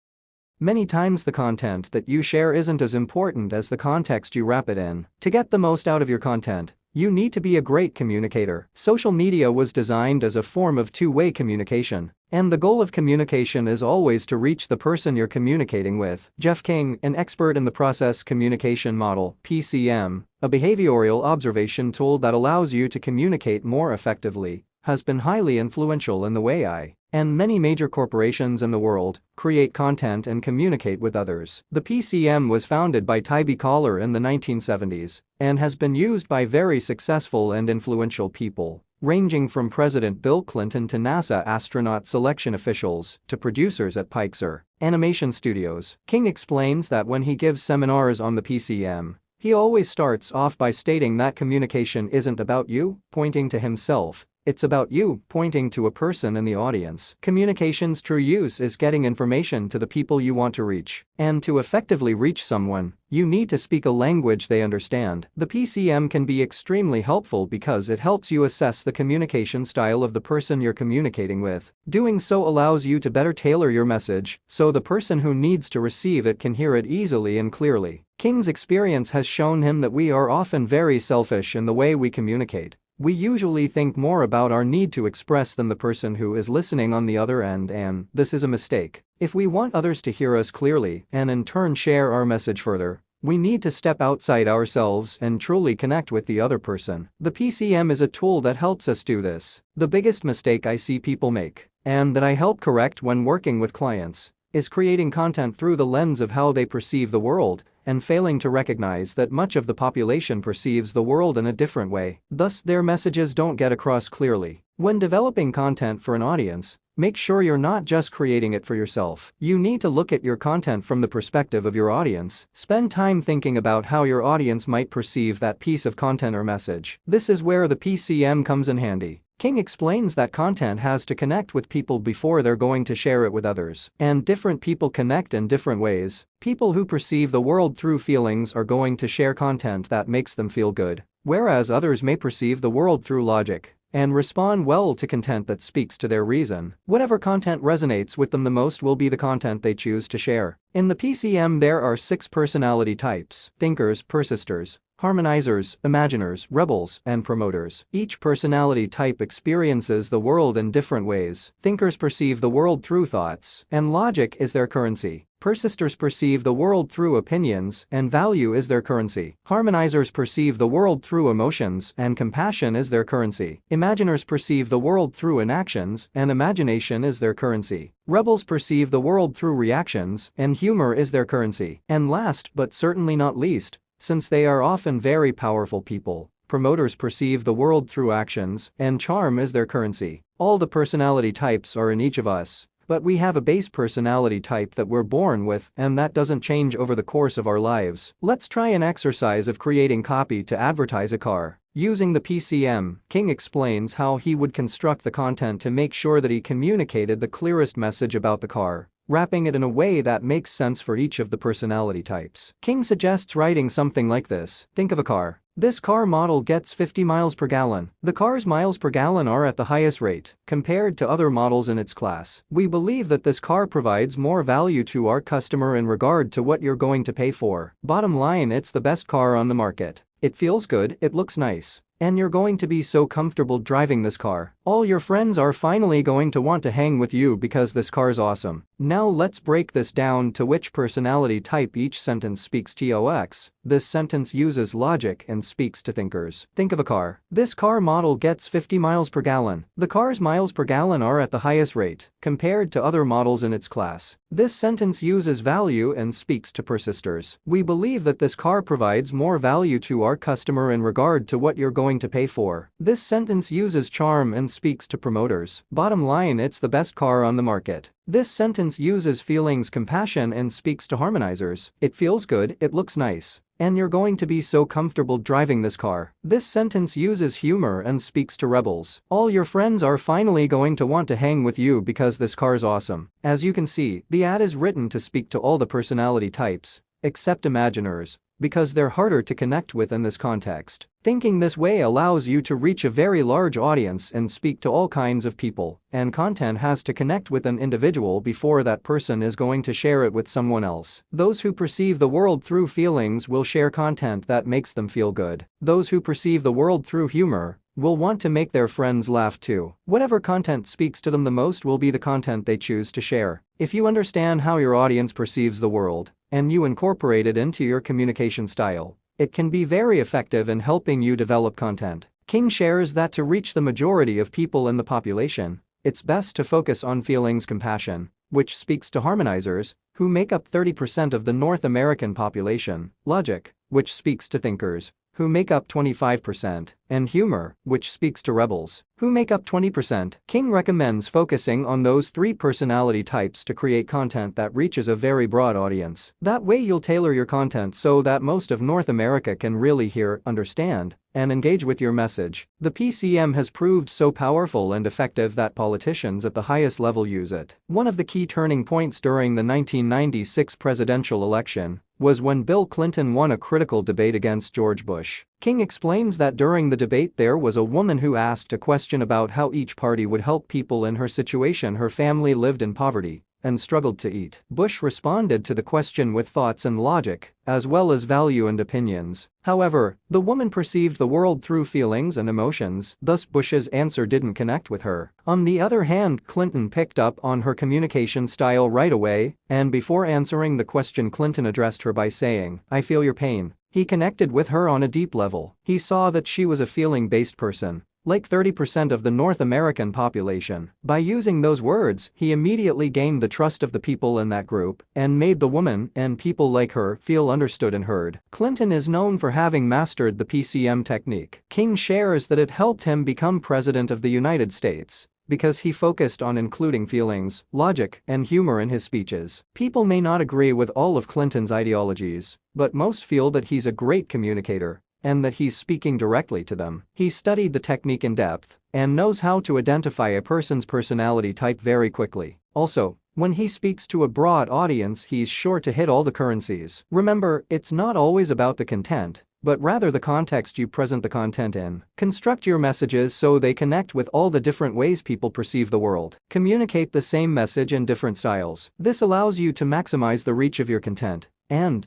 Many times the content that you share isn't as important as the context you wrap it in. To get the most out of your content, You need to be a great communicator. Social media was designed as a form of two-way communication, and the goal of communication is always to reach the person you're communicating with. Jeff King, an expert in the process communication model, PCM, a behavioral observation tool that allows you to communicate more effectively, has been highly influential in the way I and many major corporations in the world create content and communicate with others. The PCM was founded by Tybee Collar in the 1970s and has been used by very successful and influential people, ranging from President Bill Clinton to NASA astronaut selection officials to producers at Pixar Animation Studios. King explains that when he gives seminars on the PCM, he always starts off by stating that communication isn't about you, pointing to himself. It's about you, pointing to a person in the audience. Communication's true use is getting information to the people you want to reach. And to effectively reach someone, you need to speak a language they understand. The PCM can be extremely helpful because it helps you assess the communication style of the person you're communicating with. Doing so allows you to better tailor your message so the person who needs to receive it can hear it easily and clearly. King's experience has shown him that we are often very selfish in the way we communicate. We usually think more about our need to express than the person who is listening on the other end, and this is a mistake. If we want others to hear us clearly and in turn share our message further, we need to step outside ourselves and truly connect with the other person. The PCM is a tool that helps us do this. The biggest mistake I see people make, and that I help correct when working with clients, is creating content through the lens of how they perceive the world and failing to recognize that much of the population perceives the world in a different way. Thus, their messages don't get across clearly. When developing content for an audience, make sure you're not just creating it for yourself. You need to look at your content from the perspective of your audience. Spend time thinking about how your audience might perceive that piece of content or message. This is where the PCM comes in handy. King explains that content has to connect with people before they're going to share it with others. And different people connect in different ways. People who perceive the world through feelings are going to share content that makes them feel good, whereas others may perceive the world through logic and respond well to content that speaks to their reason. Whatever content resonates with them the most will be the content they choose to share. In the PCM, there are 6 personality types: thinkers, persisters, harmonizers, imaginers, rebels, and promoters. Each personality type experiences the world in different ways. Thinkers perceive the world through thoughts, and logic is their currency. Persisters perceive the world through opinions, and value is their currency. Harmonizers perceive the world through emotions, and compassion is their currency. Imaginers perceive the world through inactions, and imagination is their currency. Rebels perceive the world through reactions, and humor is their currency. And last, but certainly not least, since they are often very powerful people, promoters perceive the world through actions, and charm is their currency. All the personality types are in each of us, but we have a base personality type that we're born with, and that doesn't change over the course of our lives. Let's try an exercise of creating copy to advertise a car. Using the PCM, King explains how he would construct the content to make sure that he communicated the clearest message about the car, wrapping it in a way that makes sense for each of the personality types. King suggests writing something like this: think of a car. This car model gets 50 miles per gallon. The car's miles per gallon are at the highest rate compared to other models in its class. We believe that this car provides more value to our customer in regard to what you're going to pay for. Bottom line, it's the best car on the market. It feels good, it looks nice, and you're going to be so comfortable driving this car. All your friends are finally going to want to hang with you because this car's awesome. Now let's break this down to which personality type each sentence speaks to. This sentence uses logic and speaks to thinkers. Think of a car. This car model gets 50 miles per gallon. The car's miles per gallon are at the highest rate compared to other models in its class. This sentence uses value and speaks to persisters. We believe that this car provides more value to our customer in regard to what you're going to pay for. This sentence uses charm and speaks to promoters. Bottom line, it's the best car on the market. This sentence uses feelings, compassion, and speaks to harmonizers. It feels good, it looks nice, and you're going to be so comfortable driving this car. This sentence uses humor and speaks to rebels. All your friends are finally going to want to hang with you because this car's awesome. As you can see, the ad is written to speak to all the personality types, except imaginers, because they're harder to connect with in this context. Thinking this way allows you to reach a very large audience and speak to all kinds of people, and content has to connect with an individual before that person is going to share it with someone else. Those who perceive the world through feelings will share content that makes them feel good. Those who perceive the world through humor will want to make their friends laugh too. Whatever content speaks to them the most will be the content they choose to share. If you understand how your audience perceives the world, and you incorporate it into your communication style, it can be very effective in helping you develop content. King shares that to reach the majority of people in the population, it's best to focus on feelings compassion, which speaks to harmonizers, who make up 30% of the North American population, logic, which speaks to thinkers, who make up 25%, and humor, which speaks to rebels, who make up 20%. King recommends focusing on those 3 personality types to create content that reaches a very broad audience. That way you'll tailor your content so that most of North America can really hear, understand, and engage with your message. The PCM has proved so powerful and effective that politicians at the highest level use it. One of the key turning points during the 1996 presidential election was when Bill Clinton won a critical debate against George Bush. King explains that during the debate there was a woman who asked a question about how each party would help people in her situation. Her family lived in poverty and struggled to eat. Bush responded to the question with thoughts and logic, as well as value and opinions. However, the woman perceived the world through feelings and emotions, thus Bush's answer didn't connect with her. On the other hand, Clinton picked up on her communication style right away, and before answering the question, Clinton addressed her by saying, "I feel your pain." He connected with her on a deep level. He saw that she was a feeling-based person, like 30% of the North American population. By using those words, he immediately gained the trust of the people in that group and made the woman and people like her feel understood and heard. Clinton is known for having mastered the PCM technique. King shares that it helped him become president of the United States because he focused on including feelings, logic, and humor in his speeches. People may not agree with all of Clinton's ideologies, but most feel that he's a great communicator and that he's speaking directly to them. He studied the technique in depth and knows how to identify a person's personality type very quickly. Also, when he speaks to a broad audience, he's sure to hit all the currencies. Remember, it's not always about the content, but rather the context you present the content in. Construct your messages so they connect with all the different ways people perceive the world. Communicate the same message in different styles. This allows you to maximize the reach of your content and,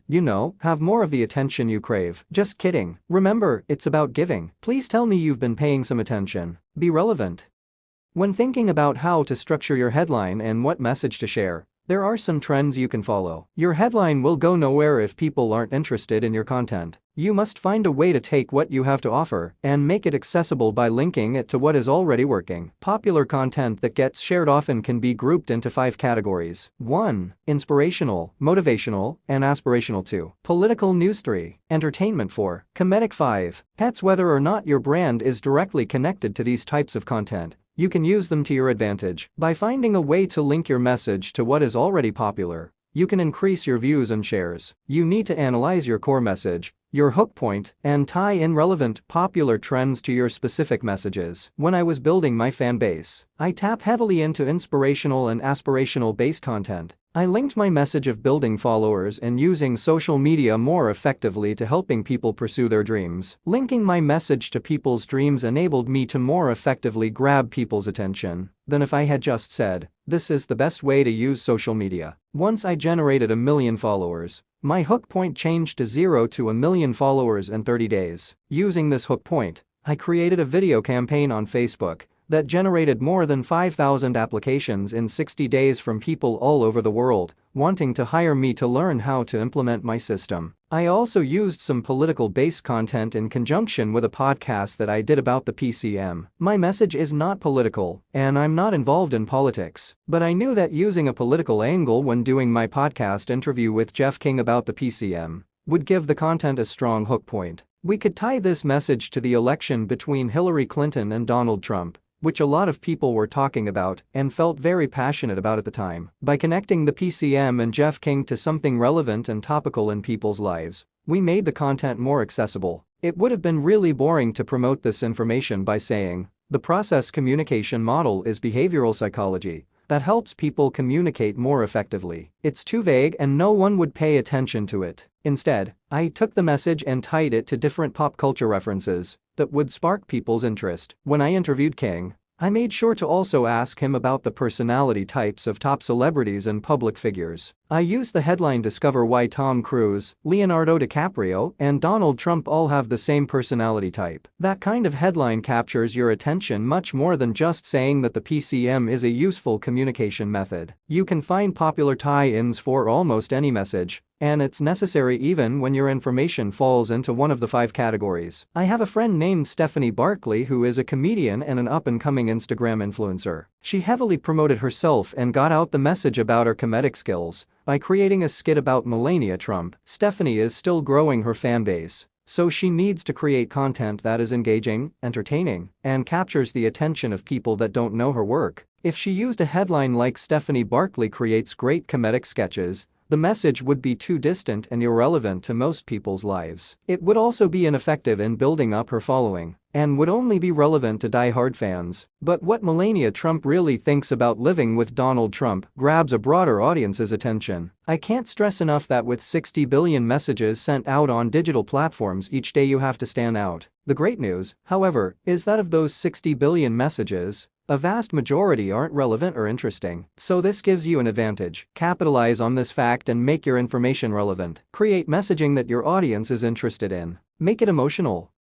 have more of the attention you crave. Just kidding. Remember, it's about giving. Please tell me you've been paying some attention. Be relevant. When thinking about how to structure your headline and what message to share, there are some trends you can follow. Your headline will go nowhere if people aren't interested in your content. You must find a way to take what you have to offer and make it accessible by linking it to what is already working. Popular content that gets shared often can be grouped into 5 categories. 1. Inspirational, motivational, and aspirational. 2. Political news. 3. Entertainment. 4. Comedic. 5. Pets. Whether or not your brand is directly connected to these types of content, you can use them to your advantage. By finding a way to link your message to what is already popular, you can increase your views and shares. You need to analyze your core message, your hook point, and tie in relevant, popular trends to your specific messages. When I was building my fan base, I tap heavily into inspirational and aspirational based content. I linked my message of building followers and using social media more effectively to helping people pursue their dreams. Linking my message to people's dreams enabled me to more effectively grab people's attention than if I had just said, "This is the best way to use social media." Once I generated 1 million followers, my hook point changed to 0 to 1 million followers in 30 days. Using this hook point, I created a video campaign on Facebook that generated more than 5,000 applications in 60 days from people all over the world wanting to hire me to learn how to implement my system. I also used some political-based content in conjunction with a podcast that I did about the PCM. My message is not political, and I'm not involved in politics, but I knew that using a political angle when doing my podcast interview with Jeff King about the PCM would give the content a strong hook point. We could tie this message to the election between Hillary Clinton and Donald Trump, which a lot of people were talking about and felt very passionate about at the time. By connecting the PCM and Jeff King to something relevant and topical in people's lives, we made the content more accessible. It would have been really boring to promote this information by saying, "The process communication model is behavioral psychology," that helps people communicate more effectively. It's too vague and no one would pay attention to it. Instead, I took the message and tied it to different pop culture references that would spark people's interest. When I interviewed King, I made sure to also ask him about the personality types of top celebrities and public figures. I used the headline "Discover Why Tom Cruise, Leonardo DiCaprio, and Donald Trump all have the same personality type." That kind of headline captures your attention much more than just saying that the PCM is a useful communication method. You can find popular tie-ins for almost any message, and it's necessary even when your information falls into one of the 5 categories. I have a friend named Stephanie Barkley who is a comedian and an up-and-coming Instagram influencer. She heavily promoted herself and got out the message about her comedic skills by creating a skit about Melania Trump. Stephanie is still growing her fan base, so she needs to create content that is engaging, entertaining, and captures the attention of people that don't know her work. If she used a headline like "Stephanie Barkley creates great comedic sketches," the message would be too distant and irrelevant to most people's lives. It would also be ineffective in building up her following and would only be relevant to die-hard fans. But what Melania Trump really thinks about living with Donald Trump grabs a broader audience's attention. I can't stress enough that with 60 billion messages sent out on digital platforms each day, you have to stand out. The great news, however, is that of those 60 billion messages, a vast majority aren't relevant or interesting. So this gives you an advantage. Capitalize on this fact and make your information relevant. Create messaging that your audience is interested in. Make it emotional.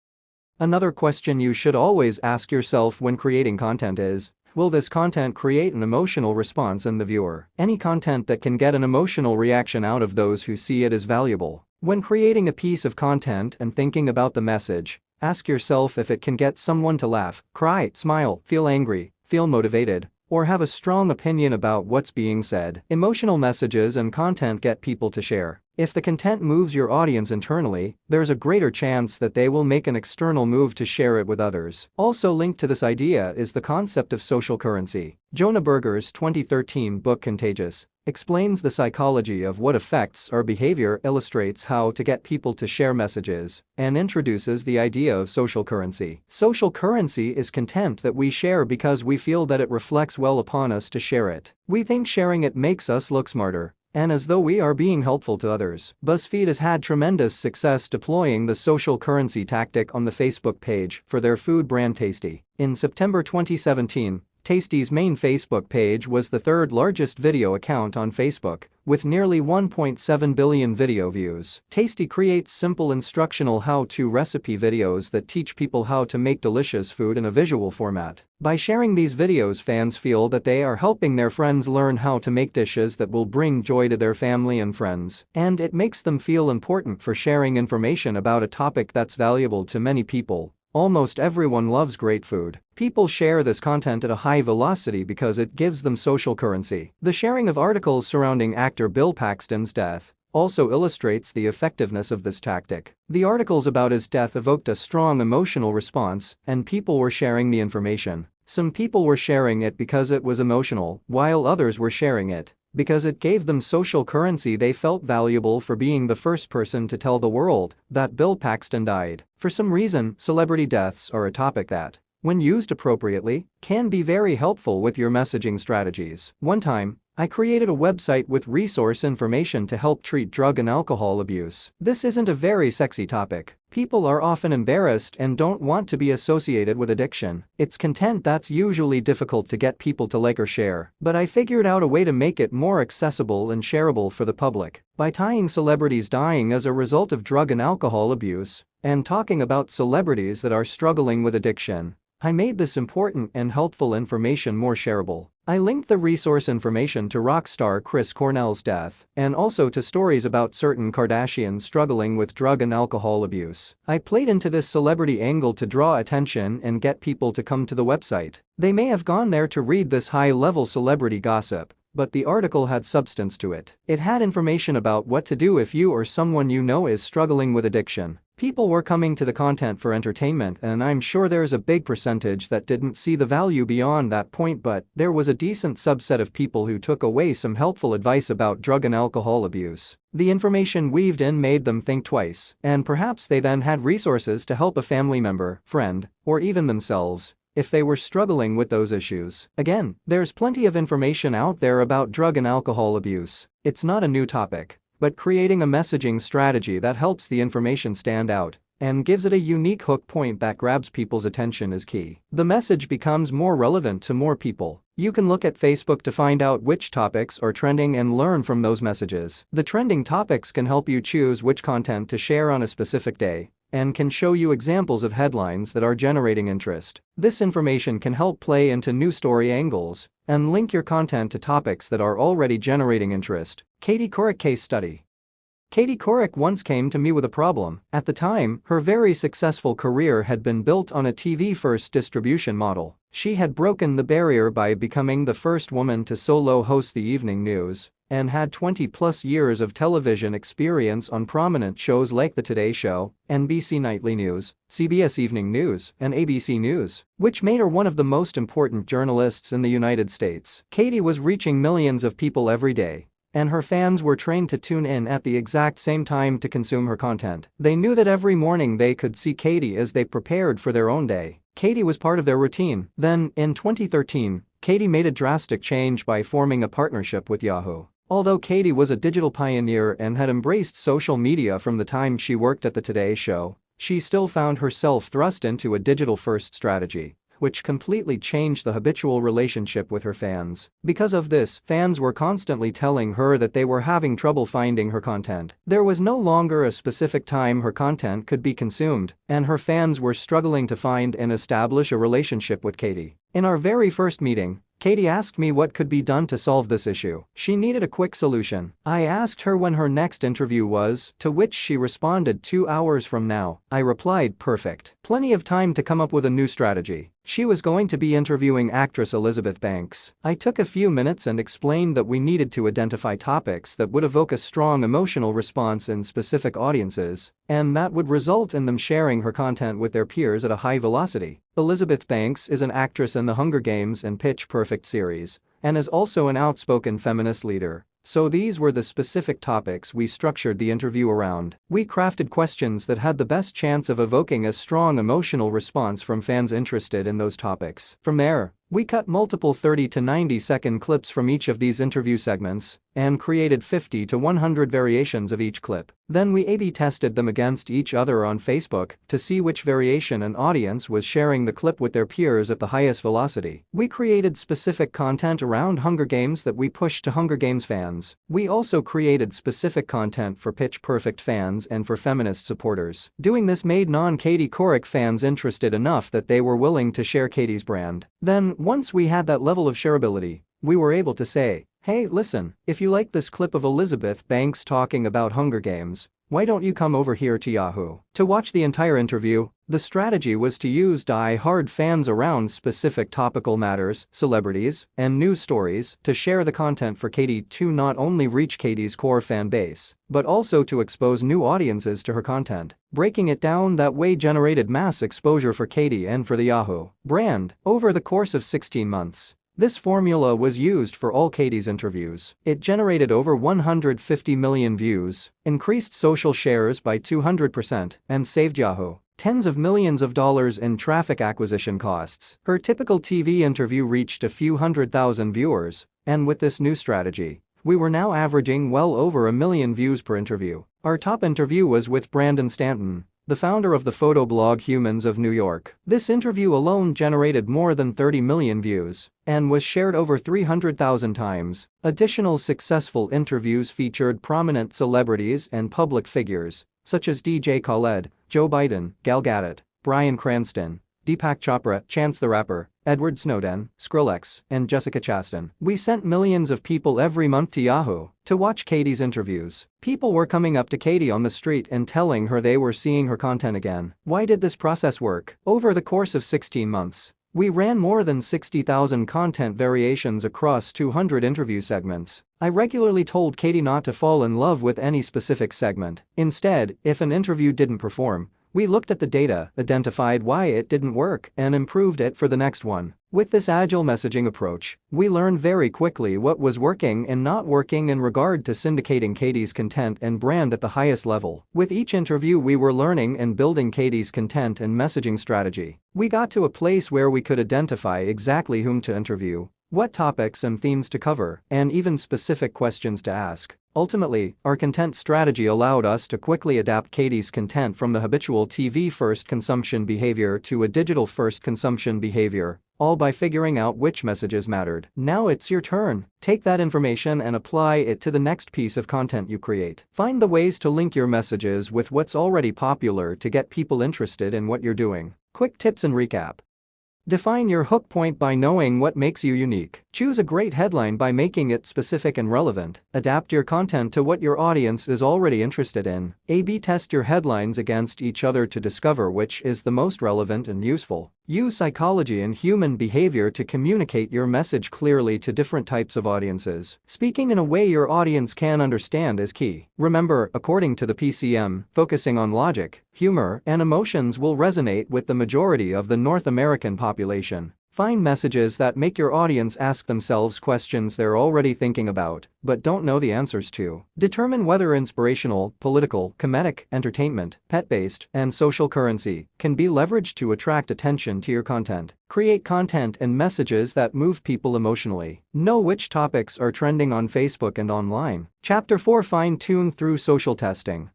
Another question you should always ask yourself when creating content is, will this content create an emotional response in the viewer? Any content that can get an emotional reaction out of those who see it is valuable. When creating a piece of content and thinking about the message, ask yourself if it can get someone to laugh, cry, smile, feel angry, feel motivated, or have a strong opinion about what's being said. Emotional messages and content get people to share. If the content moves your audience internally, there's a greater chance that they will make an external move to share it with others. Also linked to this idea is the concept of social currency. Jonah Berger's 2013 book Contagious explains the psychology of what affects our behavior, illustrates how to get people to share messages, and introduces the idea of social currency. Social currency is content that we share because we feel that it reflects well upon us to share it. We think sharing it makes us look smarter, and as though we are being helpful to others. BuzzFeed has had tremendous success deploying the social currency tactic on the Facebook page for their food brand Tasty. In September 2017, Tasty's main Facebook page was the 3rd largest video account on Facebook, with nearly 1.7 billion video views. Tasty creates simple instructional how-to recipe videos that teach people how to make delicious food in a visual format. By sharing these videos, fans feel that they are helping their friends learn how to make dishes that will bring joy to their family and friends. And it makes them feel important for sharing information about a topic that's valuable to many people. Almost everyone loves great food. People share this content at a high velocity because it gives them social currency. The sharing of articles surrounding actor Bill Paxton's death also illustrates the effectiveness of this tactic. The articles about his death evoked a strong emotional response, and people were sharing the information. Some people were sharing it because it was emotional, while others were sharing it because it gave them social currency. They felt valuable for being the first person to tell the world that Bill Paxton died. For some reason, celebrity deaths are a topic that, when used appropriately, can be very helpful with your messaging strategies. One time, I created a website with resource information to help treat drug and alcohol abuse. This isn't a very sexy topic. People are often embarrassed and don't want to be associated with addiction. It's content that's usually difficult to get people to like or share. But I figured out a way to make it more accessible and shareable for the public. By tying celebrities dying as a result of drug and alcohol abuse, and talking about celebrities that are struggling with addiction, I made this important and helpful information more shareable. I linked the resource information to rock star Chris Cornell's death and also to stories about certain Kardashians struggling with drug and alcohol abuse. I played into this celebrity angle to draw attention and get people to come to the website. They may have gone there to read this high-level celebrity gossip, but the article had substance to it. It had information about what to do if you or someone you know is struggling with addiction. People were coming to the content for entertainment, and I'm sure there's a big percentage that didn't see the value beyond that point, but there was a decent subset of people who took away some helpful advice about drug and alcohol abuse. The information weaved in made them think twice, and perhaps they then had resources to help a family member, friend, or even themselves. if they were struggling with those issues. Again, there's plenty of information out there about drug and alcohol abuse. It's not a new topic. But creating a messaging strategy that helps the information stand out and gives it a unique hook point that grabs people's attention is key. The message becomes more relevant to more people. You can look at Facebook to find out which topics are trending and learn from those messages. The trending topics can help you choose which content to share on a specific day and can show you examples of headlines that are generating interest. This information can help play into new story angles and link your content to topics that are already generating interest. Katie Couric case study. Katie Couric once came to me with a problem. At the time, her very successful career had been built on a TV-first distribution model. She had broken the barrier by becoming the first woman to solo host the evening news and had 20-plus years of television experience on prominent shows like The Today Show, NBC Nightly News, CBS Evening News, and ABC News, which made her one of the most important journalists in the United States. Katie was reaching millions of people every day, and her fans were trained to tune in at the exact same time to consume her content. They knew that every morning they could see Katie as they prepared for their own day. Katie was part of their routine. Then, in 2013, Katie made a drastic change by forming a partnership with Yahoo. Although Katie was a digital pioneer and had embraced social media from the time she worked at The Today Show, she still found herself thrust into a digital-first strategy, which completely changed the habitual relationship with her fans. Because of this, fans were constantly telling her that they were having trouble finding her content. There was no longer a specific time her content could be consumed, and her fans were struggling to find and establish a relationship with Katie. In our very first meeting, Katie asked me what could be done to solve this issue. She needed a quick solution. I asked her when her next interview was, to which she responded 2 hours from now. I replied, perfect. Plenty of time to come up with a new strategy. She was going to be interviewing actress Elizabeth Banks. I took a few minutes and explained that we needed to identify topics that would evoke a strong emotional response in specific audiences, and that would result in them sharing her content with their peers at a high velocity. Elizabeth Banks is an actress in the Hunger Games and Pitch Perfect series, and is also an outspoken feminist leader. So these were the specific topics we structured the interview around. We crafted questions that had the best chance of evoking a strong emotional response from fans interested in those topics. From there, we cut multiple 30 to 90-second clips from each of these interview segments and created 50 to 100 variations of each clip. Then we A/B tested them against each other on Facebook to see which variation an audience was sharing the clip with their peers at the highest velocity. We created specific content around Hunger Games that we pushed to Hunger Games fans. We also created specific content for Pitch Perfect fans and for feminist supporters. Doing this made non-Katie Couric fans interested enough that they were willing to share Katie's brand. Then, once we had that level of shareability, we were able to say, hey, listen, if you like this clip of Elizabeth Banks talking about Hunger Games, why don't you come over here to Yahoo to watch the entire interview? The strategy was to use die-hard fans around specific topical matters, celebrities, and news stories to share the content for Katie to not only reach Katie's core fan base, but also to expose new audiences to her content. Breaking it down that way generated mass exposure for Katie and for the Yahoo brand over the course of 16 months. This formula was used for all Katie's interviews. It generated over 150 million views, increased social shares by 200%, and saved Yahoo tens of millions of dollars in traffic acquisition costs. Her typical TV interview reached a few 100,000 viewers, and with this new strategy, we were now averaging well over 1 million views per interview. Our top interview was with Brandon Stanton, the founder of the photo blog Humans of New York. This interview alone generated more than 30 million views and was shared over 300,000 times. Additional successful interviews featured prominent celebrities and public figures, such as DJ Khaled, Joe Biden, Gal Gadot, Bryan Cranston, Deepak Chopra, Chance the Rapper, Edward Snowden, Skrillex, and Jessica Chastain. We sent millions of people every month to Yahoo to watch Katie's interviews. People were coming up to Katie on the street and telling her they were seeing her content again. Why did this process work? Over the course of 16 months, we ran more than 60,000 content variations across 200 interview segments. I regularly told Katie not to fall in love with any specific segment. Instead, if an interview didn't perform, We looked at the data, identified why it didn't work, and improved it for the next one. With this agile messaging approach, we learned very quickly what was working and not working in regard to syndicating Katie's content and brand at the highest level. With each interview, we were learning and building Katie's content and messaging strategy. We got to a place where we could identify exactly whom to interview, what topics and themes to cover, and even specific questions to ask. Ultimately, our content strategy allowed us to quickly adapt Katie's content from the habitual TV-first consumption behavior to a digital-first consumption behavior, all by figuring out which messages mattered. Now it's your turn. Take that information and apply it to the next piece of content you create. Find the ways to link your messages with what's already popular to get people interested in what you're doing. Quick tips and recap. Define your hook point by knowing what makes you unique. Choose a great headline by making it specific and relevant. Adapt your content to what your audience is already interested in. A/B test your headlines against each other to discover which is the most relevant and useful. Use psychology and human behavior to communicate your message clearly to different types of audiences. Speaking in a way your audience can understand is key. Remember, according to the PCM, focusing on logic, humor, and emotions will resonate with the majority of the North American population. Find messages that make your audience ask themselves questions they're already thinking about, but don't know the answers to. Determine whether inspirational, political, comedic, entertainment, pet-based, and social currency can be leveraged to attract attention to your content. Create content and messages that move people emotionally. Know which topics are trending on Facebook and online. Chapter 4: Fine-tune through social testing.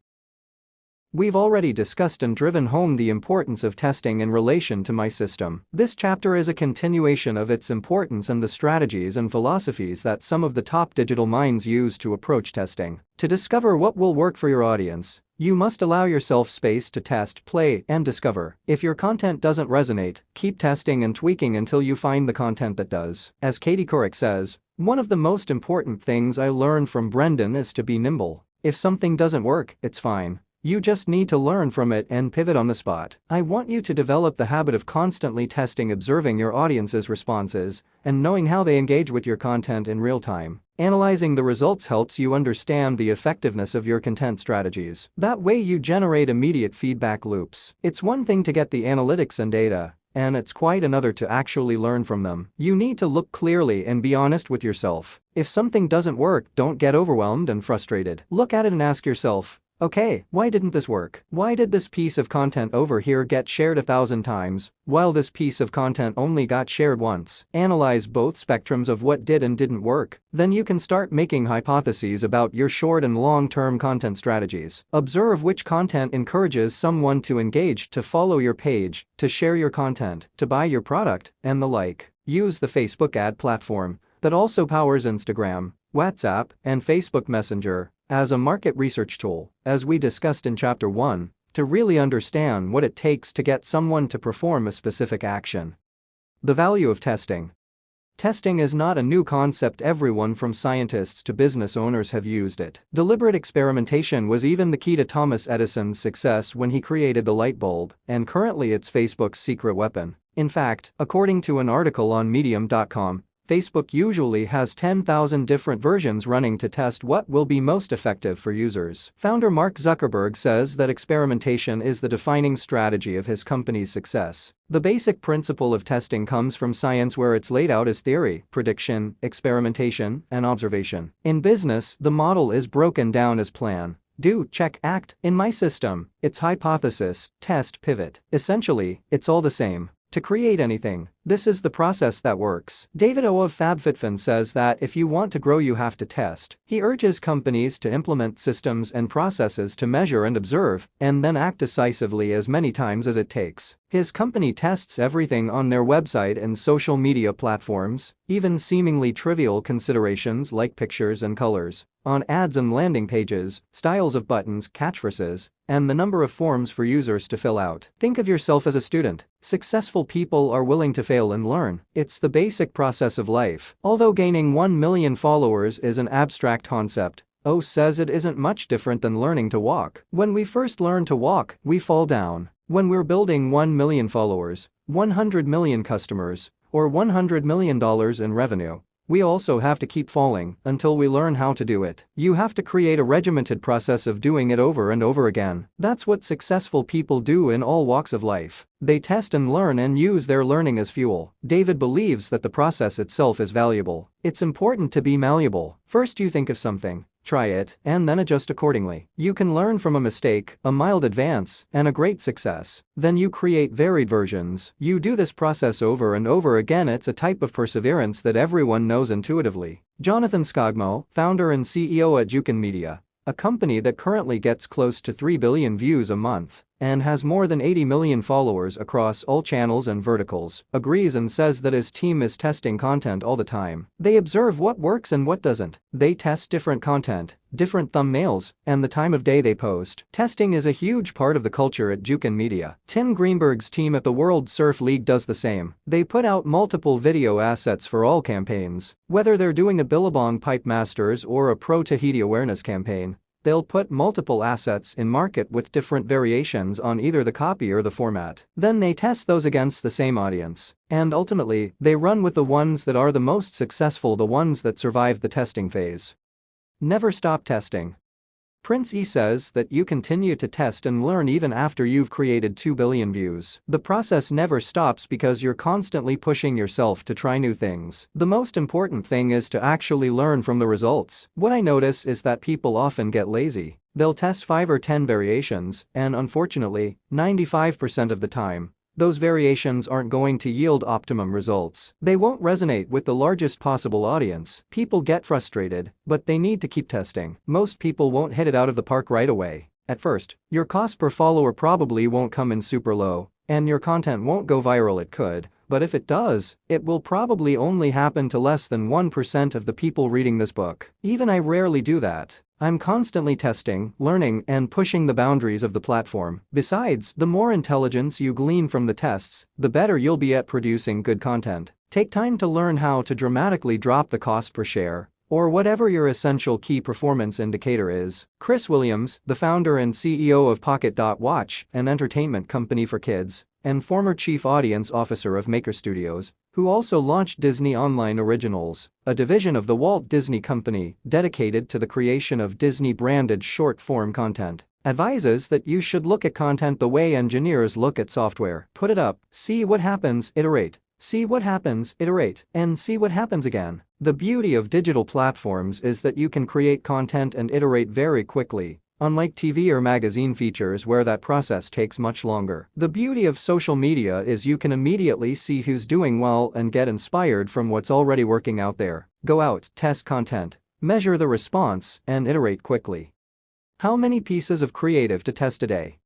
We've already discussed and driven home the importance of testing in relation to my system. This chapter is a continuation of its importance and the strategies and philosophies that some of the top digital minds use to approach testing. To discover what will work for your audience, you must allow yourself space to test, play, and discover. If your content doesn't resonate, keep testing and tweaking until you find the content that does. As Katie Couric says, one of the most important things I learned from Brendan is to be nimble. If something doesn't work, it's fine. You just need to learn from it and pivot on the spot. I want you to develop the habit of constantly testing, observing your audience's responses, and knowing how they engage with your content in real time. Analyzing the results helps you understand the effectiveness of your content strategies. That way you generate immediate feedback loops. It's one thing to get the analytics and data, and it's quite another to actually learn from them. You need to look clearly and be honest with yourself. If something doesn't work, don't get overwhelmed and frustrated. Look at it and ask yourself, okay, why didn't this work? Why did this piece of content over here get shared 1,000 times, while this piece of content only got shared once? Analyze both spectrums of what did and didn't work. Then you can start making hypotheses about your short and long-term content strategies. Observe which content encourages someone to engage, to follow your page, to share your content, to buy your product, and the like. Use the Facebook ad platform that also powers Instagram, WhatsApp, and Facebook Messenger as a market research tool, as we discussed in Chapter 1, to really understand what it takes to get someone to perform a specific action. The value of testing. Testing is not a new concept. Everyone from scientists to business owners have used it. Deliberate experimentation was even the key to Thomas Edison's success when he created the light bulb, and currently it's Facebook's secret weapon. In fact, according to an article on Medium.com, Facebook usually has 10,000 different versions running to test what will be most effective for users. Founder Mark Zuckerberg says that experimentation is the defining strategy of his company's success. The basic principle of testing comes from science, where it's laid out as theory, prediction, experimentation, and observation. In business, the model is broken down as plan, do, check, act. In my system, it's hypothesis, test, pivot. Essentially, it's all the same. To create anything, this is the process that works. David O of FabFitFun says that if you want to grow, you have to test. He urges companies to implement systems and processes to measure and observe, and then act decisively as many times as it takes. His company tests everything on their website and social media platforms, even seemingly trivial considerations like pictures and colors, on ads and landing pages, styles of buttons, catchphrases, and the number of forms for users to fill out. Think of yourself as a student. Successful people are willing to fail and learn. It's the basic process of life. Although gaining 1 million followers is an abstract concept, O says it isn't much different than learning to walk. When we first learn to walk, we fall down. When we're building 1 million followers, 100 million customers, or $100 million in revenue, we also have to keep falling until we learn how to do it. You have to create a regimented process of doing it over and over again. That's what successful people do in all walks of life. They test and learn and use their learning as fuel. David believes that the process itself is valuable. It's important to be malleable. First you think of something, try it, and then adjust accordingly. You can learn from a mistake, a mild advance, and a great success. Then you create varied versions. You do this process over and over again. It's a type of perseverance that everyone knows intuitively. Jonathan Skogmo, founder and CEO at Jukin Media, a company that currently gets close to 3 billion views a month and has more than 80 million followers across all channels and verticals, agrees and says that his team is testing content all the time. They observe what works and what doesn't. They test different content, different thumbnails, and the time of day they post. Testing is a huge part of the culture at Jukin Media. Tim Greenberg's team at the World Surf League does the same. They put out multiple video assets for all campaigns. Whether they're doing a Billabong Pipe Masters or a Pro Tahiti awareness campaign, they'll put multiple assets in market with different variations on either the copy or the format. Then they test those against the same audience. And ultimately, they run with the ones that are the most successful, the ones that survive the testing phase. Never stop testing. Prince E says that you continue to test and learn even after you've created 2 billion views. The process never stops because you're constantly pushing yourself to try new things. The most important thing is to actually learn from the results. What I notice is that people often get lazy. They'll test 5 or 10 variations, and unfortunately, 95% of the time, those variations aren't going to yield optimum results. They won't resonate with the largest possible audience. People get frustrated, but they need to keep testing. Most people won't hit it out of the park right away. At first, your cost per follower probably won't come in super low, and your content won't go viral. It could, but if it does, it will probably only happen to less than 1% of the people reading this book. Even I rarely do that. I'm constantly testing, learning, and pushing the boundaries of the platform. Besides, the more intelligence you glean from the tests, the better you'll be at producing good content. Take time to learn how to dramatically drop the cost per share, or whatever your essential key performance indicator is. Chris Williams, the founder and CEO of Pocket.Watch, an entertainment company for kids, and former chief audience officer of Maker Studios, who also launched Disney Online Originals, a division of the Walt Disney Company dedicated to the creation of Disney-branded short-form content, advises that you should look at content the way engineers look at software. Put it up, see what happens, iterate. See what happens, iterate, and see what happens again. The beauty of digital platforms is that you can create content and iterate very quickly, unlike TV or magazine features where that process takes much longer. The beauty of social media is you can immediately see who's doing well and get inspired from what's already working out there. Go out, test content, measure the response, and iterate quickly. How many pieces of creative to test a day?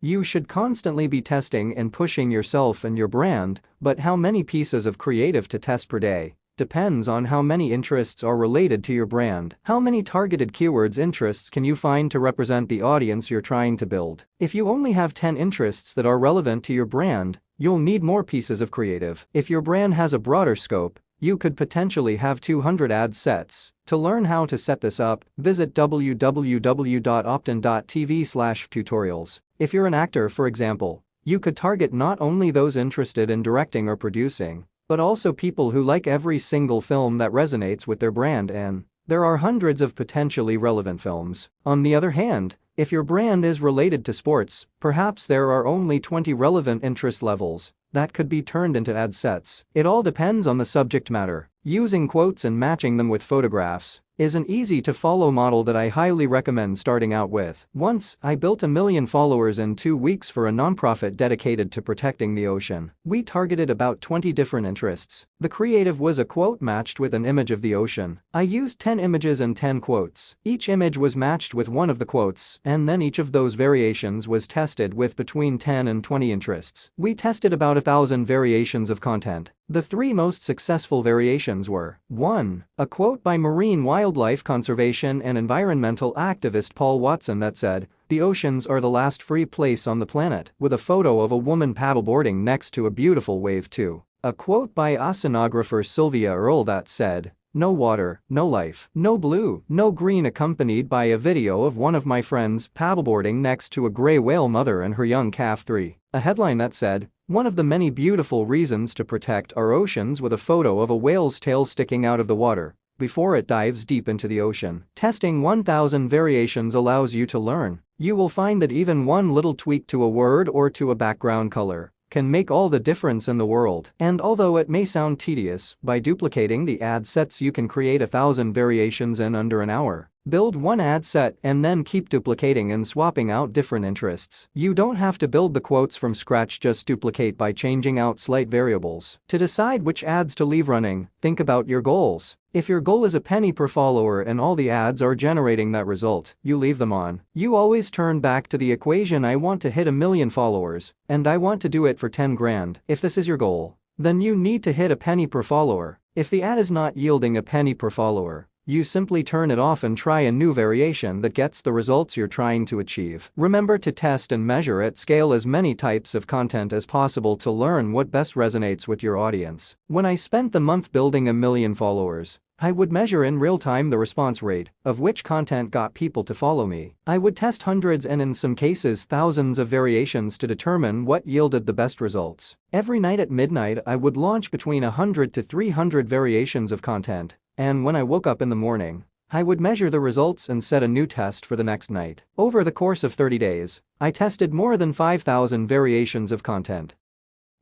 You should constantly be testing and pushing yourself and your brand, but how many pieces of creative to test per day depends on how many interests are related to your brand. How many targeted keywords interests can you find to represent the audience you're trying to build? If you only have 10 interests that are relevant to your brand, you'll need more pieces of creative. If your brand has a broader scope, you could potentially have 200 ad sets. To learn how to set this up, visit www.optin.tv/tutorials. If you're an actor, for example, you could target not only those interested in directing or producing, but also people who like every single film that resonates with their brand, and there are hundreds of potentially relevant films. On the other hand, if your brand is related to sports, perhaps there are only 20 relevant interest levels that could be turned into ad sets. It all depends on the subject matter. Using quotes and matching them with photographs is an easy-to-follow model that I highly recommend starting out with. Once, I built 1 million followers in 2 weeks for a nonprofit dedicated to protecting the ocean. We targeted about 20 different interests. The creative was a quote matched with an image of the ocean. I used 10 images and 10 quotes. Each image was matched with one of the quotes, and then each of those variations was tested with between 10 and 20 interests. We tested about 1,000 variations of content. The 3 most successful variations were: 1. A quote by marine wildlife conservation and environmental activist Paul Watson that said, "The oceans are the last free place on the planet," with a photo of a woman paddleboarding next to a beautiful wave. 2. A quote by oceanographer Sylvia Earle that said, no water, no life, no blue, no green, accompanied by a video of one of my friends paddleboarding next to a gray whale mother and her young calf. 3. A headline that said, "One of the many beautiful reasons to protect our oceans," with a photo of a whale's tail sticking out of the water before it dives deep into the ocean. Testing 1000 variations allows you to learn. You will find that even one little tweak to a word or to a background color can make all the difference in the world. And although it may sound tedious, by duplicating the ad sets you can create 1000 variations in under an hour. Build one ad set and then keep duplicating and swapping out different interests. You don't have to build the quotes from scratch, just duplicate by changing out slight variables. To decide which ads to leave running, think about your goals. If your goal is a penny per follower and all the ads are generating that result, you leave them on. You always turn back to the equation: I want to hit 1,000,000 followers, and I want to do it for 10 grand. If this is your goal, then you need to hit a penny per follower. If the ad is not yielding a penny per follower, you simply turn it off and try a new variation that gets the results you're trying to achieve. Remember to test and measure at scale as many types of content as possible to learn what best resonates with your audience. When I spent the month building 1,000,000 followers, I would measure in real time the response rate of which content got people to follow me. I would test hundreds and in some cases thousands of variations to determine what yielded the best results. Every night at midnight I would launch between 100 to 300 variations of content, and when I woke up in the morning, I would measure the results and set a new test for the next night. Over the course of 30 days, I tested more than 5,000 variations of content.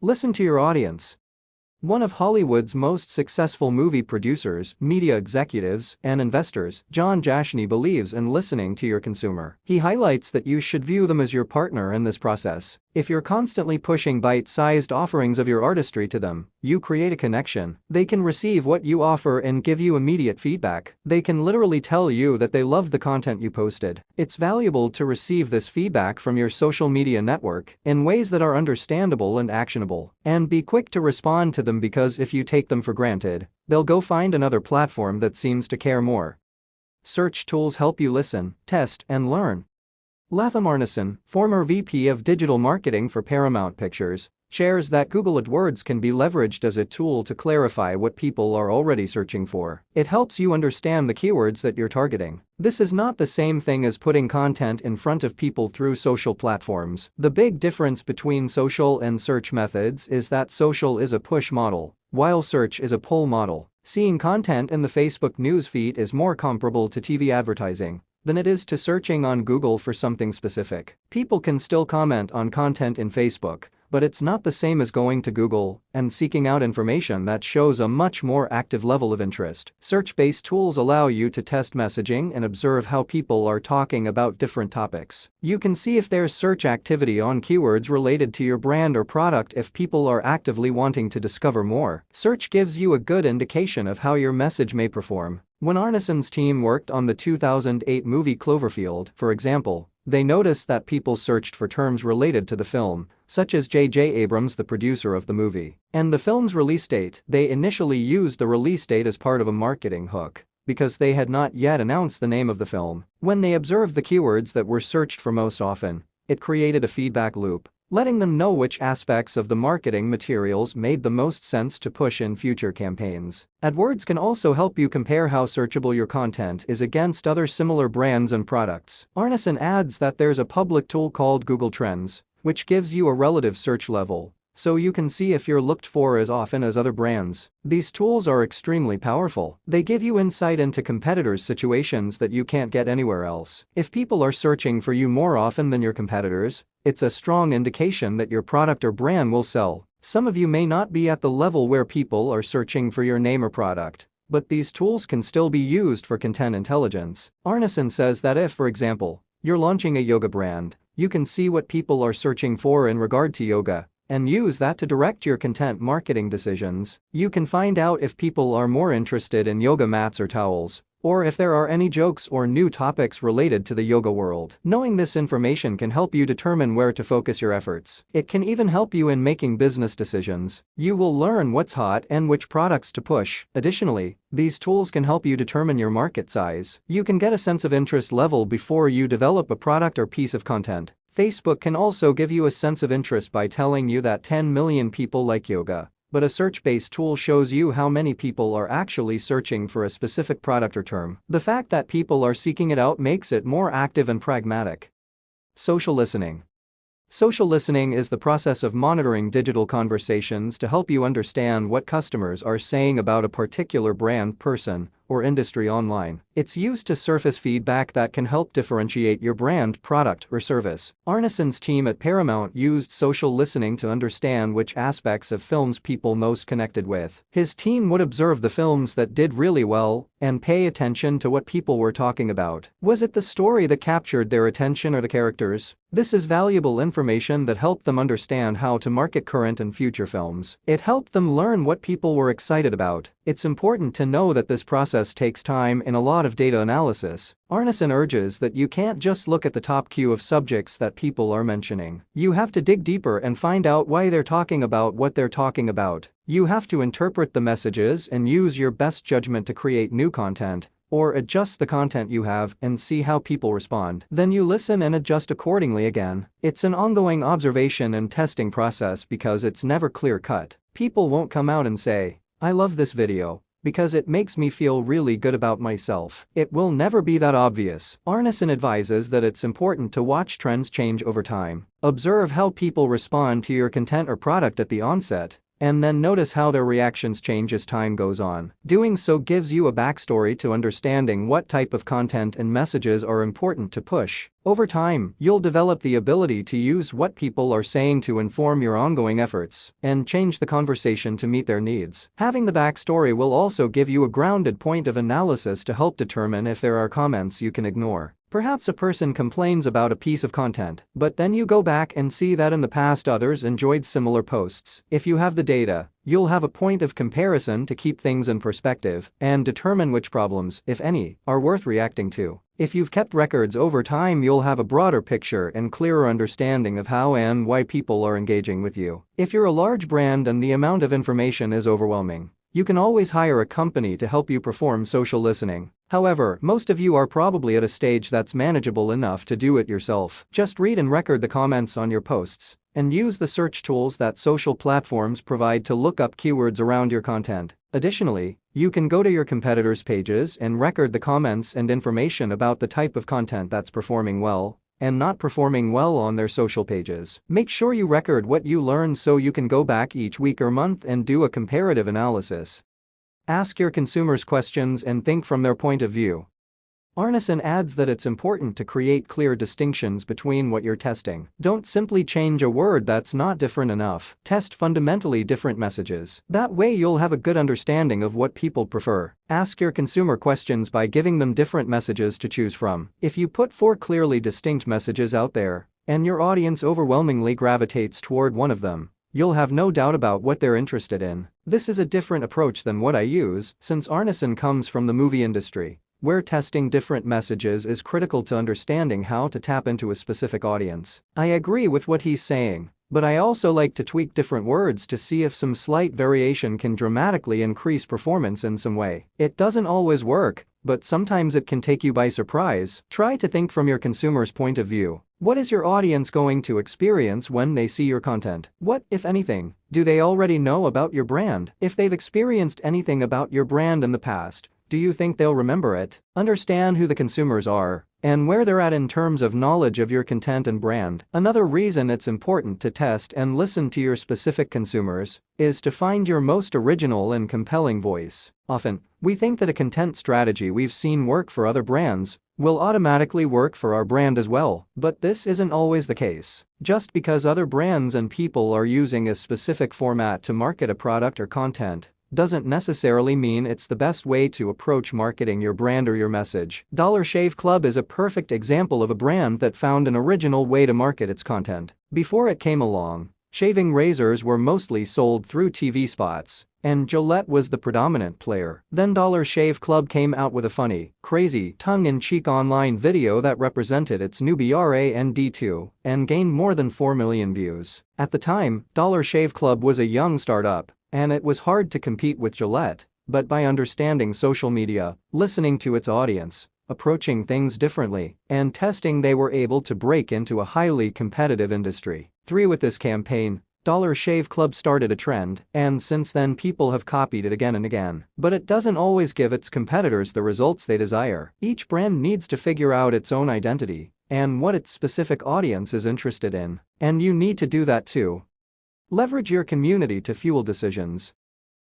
Listen to your audience. One of Hollywood's most successful movie producers, media executives, and investors, John Jashny, believes in listening to your consumer. He highlights that you should view them as your partner in this process. If you're constantly pushing bite-sized offerings of your artistry to them, you create a connection. They can receive what you offer and give you immediate feedback. They can literally tell you that they loved the content you posted. It's valuable to receive this feedback from your social media network in ways that are understandable and actionable. And be quick to respond to them, because if you take them for granted, they'll go find another platform that seems to care more. Search tools help you listen, test, and learn. Latham Arneson, former VP of Digital Marketing for Paramount Pictures, shares that Google AdWords can be leveraged as a tool to clarify what people are already searching for. It helps you understand the keywords that you're targeting. This is not the same thing as putting content in front of people through social platforms. The big difference between social and search methods is that social is a push model, while search is a pull model. Seeing content in the Facebook newsfeed is more comparable to TV advertising than it is to searching on Google for something specific. People can still comment on content in Facebook, but it's not the same as going to Google and seeking out information that shows a much more active level of interest. Search-based tools allow you to test messaging and observe how people are talking about different topics. You can see if there's search activity on keywords related to your brand or product if people are actively wanting to discover more. Search gives you a good indication of how your message may perform. When Arneson's team worked on the 2008 movie Cloverfield, for example, they noticed that people searched for terms related to the film, such as J.J. Abrams, the producer of the movie, and the film's release date. They initially used the release date as part of a marketing hook because they had not yet announced the name of the film. When they observed the keywords that were searched for most often, it created a feedback loop, letting them know which aspects of the marketing materials made the most sense to push in future campaigns. AdWords can also help you compare how searchable your content is against other similar brands and products. Arneson adds that there's a public tool called Google Trends, which gives you a relative search level, so you can see if you're looked for as often as other brands. These tools are extremely powerful. They give you insight into competitors' situations that you can't get anywhere else. If people are searching for you more often than your competitors, it's a strong indication that your product or brand will sell. Some of you may not be at the level where people are searching for your name or product, but these tools can still be used for content intelligence. Arneson says that if, for example, you're launching a yoga brand, you can see what people are searching for in regard to yoga and use that to direct your content marketing decisions. You can find out if people are more interested in yoga mats or towels, or if there are any jokes or new topics related to the yoga world. Knowing this information can help you determine where to focus your efforts. It can even help you in making business decisions. You will learn what's hot and which products to push. Additionally, these tools can help you determine your market size. You can get a sense of interest level before you develop a product or piece of content. Facebook can also give you a sense of interest by telling you that 10 million people like yoga, but a search-based tool shows you how many people are actually searching for a specific product or term. The fact that people are seeking it out makes it more active and pragmatic. Social listening. Social listening is the process of monitoring digital conversations to help you understand what customers are saying about a particular brand, person, or industry online. It's used to surface feedback that can help differentiate your brand, product, or service. Arneson's team at Paramount used social listening to understand which aspects of films people most connected with. His team would observe the films that did really well and pay attention to what people were talking about. Was it the story that captured their attention or the characters? This is valuable information that helped them understand how to market current and future films. It helped them learn what people were excited about. It's important to know that this process takes time and a lot of data analysis. Arneson urges that you can't just look at the top queue of subjects that people are mentioning. You have to dig deeper and find out why they're talking about what they're talking about. You have to interpret the messages and use your best judgment to create new content, or adjust the content you have and see how people respond. Then you listen and adjust accordingly again. It's an ongoing observation and testing process because it's never clear-cut. People won't come out and say, "I love this video because it makes me feel really good about myself." It will never be that obvious. Arneson advises that it's important to watch trends change over time. Observe how people respond to your content or product at the onset, and then notice how their reactions change as time goes on. Doing so gives you a backstory to understanding what type of content and messages are important to push. Over time, you'll develop the ability to use what people are saying to inform your ongoing efforts and change the conversation to meet their needs. Having the backstory will also give you a grounded point of analysis to help determine if there are comments you can ignore. Perhaps a person complains about a piece of content, but then you go back and see that in the past others enjoyed similar posts. If you have the data, you'll have a point of comparison to keep things in perspective and determine which problems, if any, are worth reacting to. If you've kept records over time, you'll have a broader picture and clearer understanding of how and why people are engaging with you. If you're a large brand and the amount of information is overwhelming, you can always hire a company to help you perform social listening. However, most of you are probably at a stage that's manageable enough to do it yourself. Just read and record the comments on your posts, and use the search tools that social platforms provide to look up keywords around your content. Additionally, you can go to your competitors' pages and record the comments and information about the type of content that's performing well and not performing well on their social pages. Make sure you record what you learn so you can go back each week or month and do a comparative analysis. Ask your consumers questions and think from their point of view. Arneson adds that it's important to create clear distinctions between what you're testing. Don't simply change a word that's not different enough. Test fundamentally different messages. That way you'll have a good understanding of what people prefer. Ask your consumer questions by giving them different messages to choose from. If you put 4 clearly distinct messages out there, and your audience overwhelmingly gravitates toward one of them, you'll have no doubt about what they're interested in. This is a different approach than what I use, since Arneson comes from the movie industry, where testing different messages is critical to understanding how to tap into a specific audience. I agree with what he's saying, but I also like to tweak different words to see if some slight variation can dramatically increase performance in some way. It doesn't always work, but sometimes it can take you by surprise. Try to think from your consumer's point of view. What is your audience going to experience when they see your content? What, if anything, do they already know about your brand? If they've experienced anything about your brand in the past, do you think they'll remember it? Understand who the consumers are and where they're at in terms of knowledge of your content and brand. Another reason it's important to test and listen to your specific consumers is to find your most original and compelling voice. Often, we think that a content strategy we've seen work for other brands will automatically work for our brand as well, but this isn't always the case. Just because other brands and people are using a specific format to market a product or content doesn't necessarily mean it's the best way to approach marketing your brand or your message. Dollar Shave Club is a perfect example of a brand that found an original way to market its content. Before it came along, shaving razors were mostly sold through TV spots, and Gillette was the predominant player. Then Dollar Shave Club came out with a funny, crazy, tongue-in-cheek online video that represented its new brand 2 and gained more than 4 million views. At the time, Dollar Shave Club was a young startup, and it was hard to compete with Gillette, but by understanding social media, listening to its audience, approaching things differently, and testing, they were able to break into a highly competitive industry. With this campaign, Dollar Shave Club started a trend, and since then people have copied it again and again. But it doesn't always give its competitors the results they desire. Each brand needs to figure out its own identity and what its specific audience is interested in. And you need to do that too. Leverage your community to fuel decisions.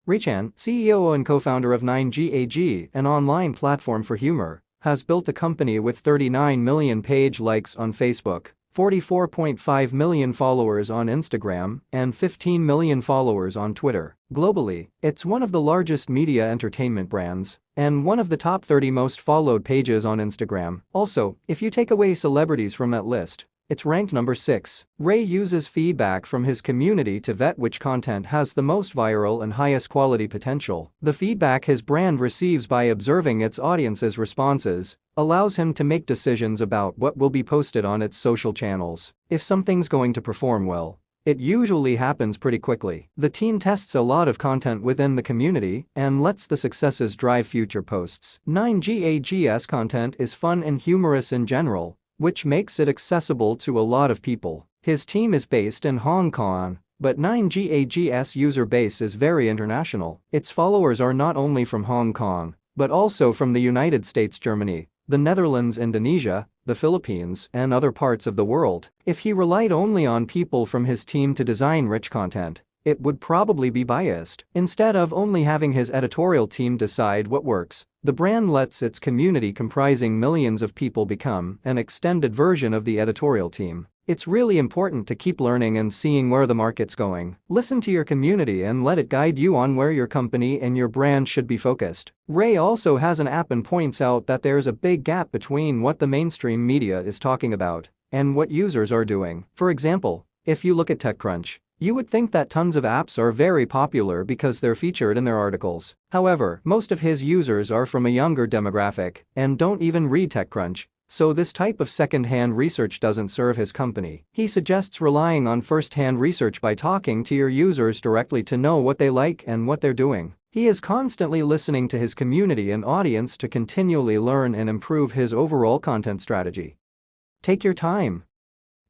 Ray Chan, CEO and co-founder of 9gag, an online platform for humor, has built a company with 39 million page likes on Facebook, 44.5 million followers on Instagram, and 15 million followers on Twitter. Globally, it's one of the largest media entertainment brands and one of the top 30 most followed pages on Instagram. Also, if you take away celebrities from that list, it's ranked number 6. Ray uses feedback from his community to vet which content has the most viral and highest quality potential. The feedback his brand receives by observing its audience's responses allows him to make decisions about what will be posted on its social channels. If something's going to perform well, it usually happens pretty quickly. The team tests a lot of content within the community and lets the successes drive future posts. 9gag's content is fun and humorous in general, which makes it accessible to a lot of people. His team is based in Hong Kong, but 9gag's user base is very international. Its followers are not only from Hong Kong, but also from the United States, Germany, the Netherlands, Indonesia, the Philippines, and other parts of the world. If he relied only on people from his team to design rich content, it would probably be biased. Instead of only having his editorial team decide what works, the brand lets its community comprising millions of people become an extended version of the editorial team. It's really important to keep learning and seeing where the market's going. Listen to your community and let it guide you on where your company and your brand should be focused. Ray also has an app and points out that there's a big gap between what the mainstream media is talking about and what users are doing. For example, if you look at TechCrunch, you would think that tons of apps are very popular because they're featured in their articles. However, most of his users are from a younger demographic and don't even read TechCrunch, so this type of second-hand research doesn't serve his company. He suggests relying on first-hand research by talking to your users directly to know what they like and what they're doing. He is constantly listening to his community and audience to continually learn and improve his overall content strategy. Take your time.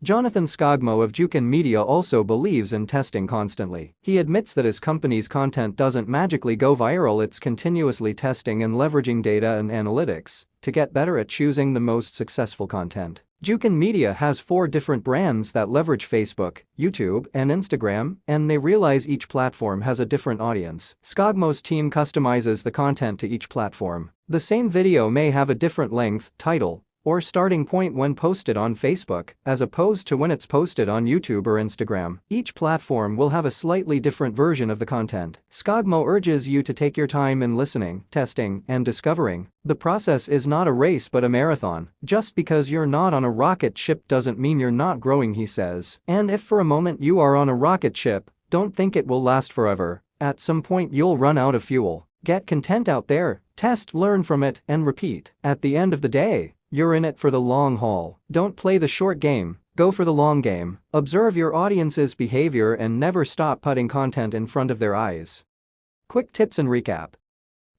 Jonathan Skogmo of Jukin Media also believes in testing constantly. He admits that his company's content doesn't magically go viral, it's continuously testing and leveraging data and analytics to get better at choosing the most successful content. Jukin Media has 4 different brands that leverage Facebook, YouTube, and Instagram, and they realize each platform has a different audience. Skogmo's team customizes the content to each platform. The same video may have a different length, title, or starting point when posted on Facebook, as opposed to when it's posted on YouTube or Instagram. Each platform will have a slightly different version of the content. Skogmo urges you to take your time in listening, testing, and discovering. The process is not a race but a marathon. Just because you're not on a rocket ship doesn't mean you're not growing, he says. And if for a moment you are on a rocket ship, don't think it will last forever. At some point you'll run out of fuel. Get content out there, test, learn from it, and repeat. At the end of the day, you're in it for the long haul. Don't play the short game, go for the long game. Observe your audience's behavior and never stop putting content in front of their eyes. Quick tips and recap.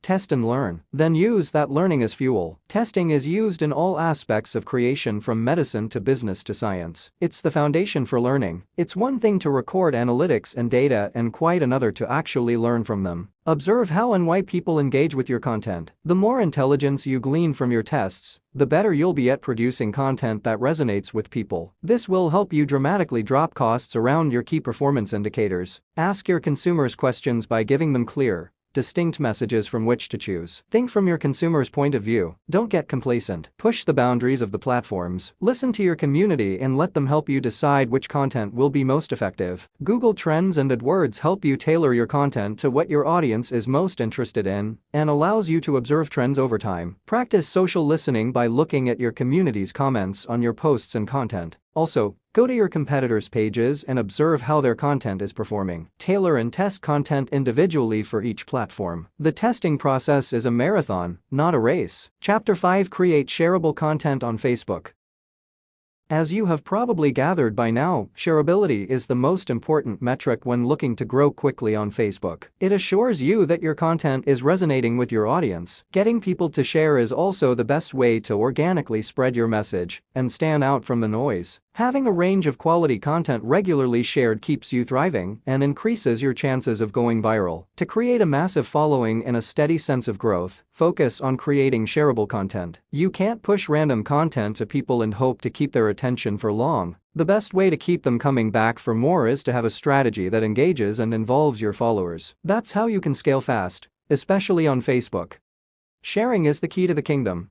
Test and learn, then use that learning as fuel. Testing is used in all aspects of creation from medicine to business to science. It's the foundation for learning. It's one thing to record analytics and data and quite another to actually learn from them. Observe how and why people engage with your content. The more intelligence you glean from your tests, the better you'll be at producing content that resonates with people. This will help you dramatically drop costs around your key performance indicators. Ask your consumers questions by giving them clear, distinct messages from which to choose. Think from your consumer's point of view. Don't get complacent. Push the boundaries of the platforms. Listen to your community and let them help you decide which content will be most effective. Google Trends and AdWords help you tailor your content to what your audience is most interested in and allows you to observe trends over time. Practice social listening by looking at your community's comments on your posts and content. Also, go to your competitors' pages and observe how their content is performing. Tailor and test content individually for each platform. The testing process is a marathon, not a race. Chapter 5: Create shareable content on Facebook. As you have probably gathered by now, shareability is the most important metric when looking to grow quickly on Facebook. It assures you that your content is resonating with your audience. Getting people to share is also the best way to organically spread your message and stand out from the noise. Having a range of quality content regularly shared keeps you thriving and increases your chances of going viral. To create a massive following and a steady sense of growth, focus on creating shareable content. You can't push random content to people and hope to keep their attention for long. The best way to keep them coming back for more is to have a strategy that engages and involves your followers. That's how you can scale fast, especially on Facebook. Sharing is the key to the kingdom.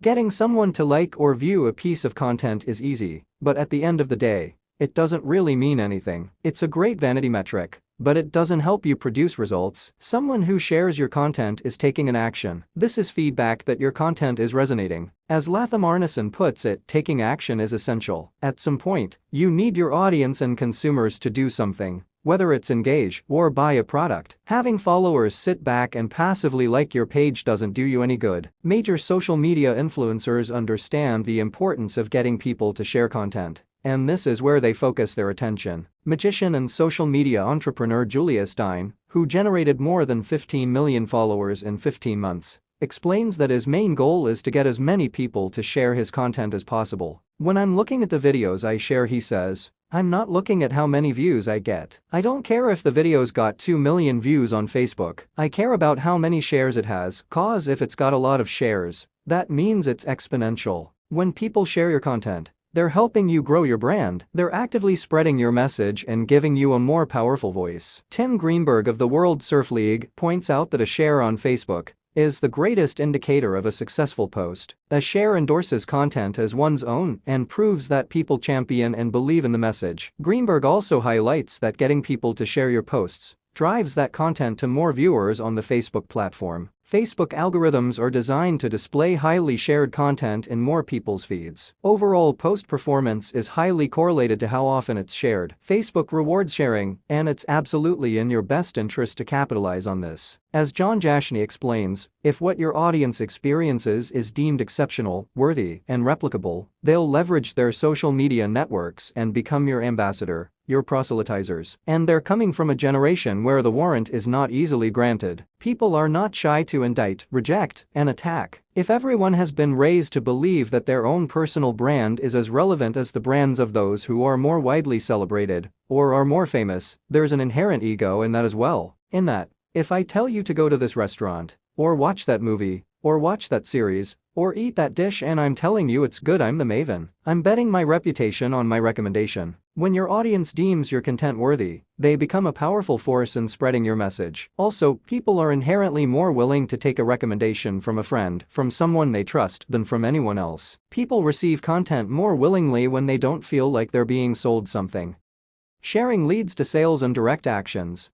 Getting someone to like or view a piece of content is easy, but at the end of the day, it doesn't really mean anything. It's a great vanity metric, but it doesn't help you produce results. Someone who shares your content is taking an action. This is feedback that your content is resonating. As Latham Arneson puts it, taking action is essential. At some point, you need your audience and consumers to do something, whether it's engage or buy a product. Having followers sit back and passively like your page doesn't do you any good. Major social media influencers understand the importance of getting people to share content, and this is where they focus their attention. Magician and social media entrepreneur Julia Stein, who generated more than 15 million followers in 15 months, explains that his main goal is to get as many people to share his content as possible. "When I'm looking at the videos I share," he says, "I'm not looking at how many views I get. I don't care if the video's got 2 million views on Facebook. I care about how many shares it has, cause if it's got a lot of shares, that means it's exponential. When people share your content, they're helping you grow your brand. They're actively spreading your message and giving you a more powerful voice." Tim Greenberg of the World Surf League points out that a share on Facebook is the greatest indicator of a successful post. A share endorses content as one's own and proves that people champion and believe in the message. Greenberg also highlights that getting people to share your posts drives that content to more viewers on the Facebook platform. Facebook algorithms are designed to display highly shared content in more people's feeds. Overall post performance is highly correlated to how often it's shared. Facebook rewards sharing, and it's absolutely in your best interest to capitalize on this. As John Jashny explains, if what your audience experiences is deemed exceptional, worthy, and replicable, they'll leverage their social media networks and become your ambassador, your proselytizers. And they're coming from a generation where the warrant is not easily granted. People are not shy to indict, reject, and attack. If everyone has been raised to believe that their own personal brand is as relevant as the brands of those who are more widely celebrated or are more famous, there's an inherent ego in that as well. In that, if I tell you to go to this restaurant, or watch that movie, or watch that series, or eat that dish and I'm telling you it's good, I'm the maven. I'm betting my reputation on my recommendation. When your audience deems your content worthy, they become a powerful force in spreading your message. Also, people are inherently more willing to take a recommendation from a friend, from someone they trust, than from anyone else. People receive content more willingly when they don't feel like they're being sold something. Sharing leads to sales and direct actions.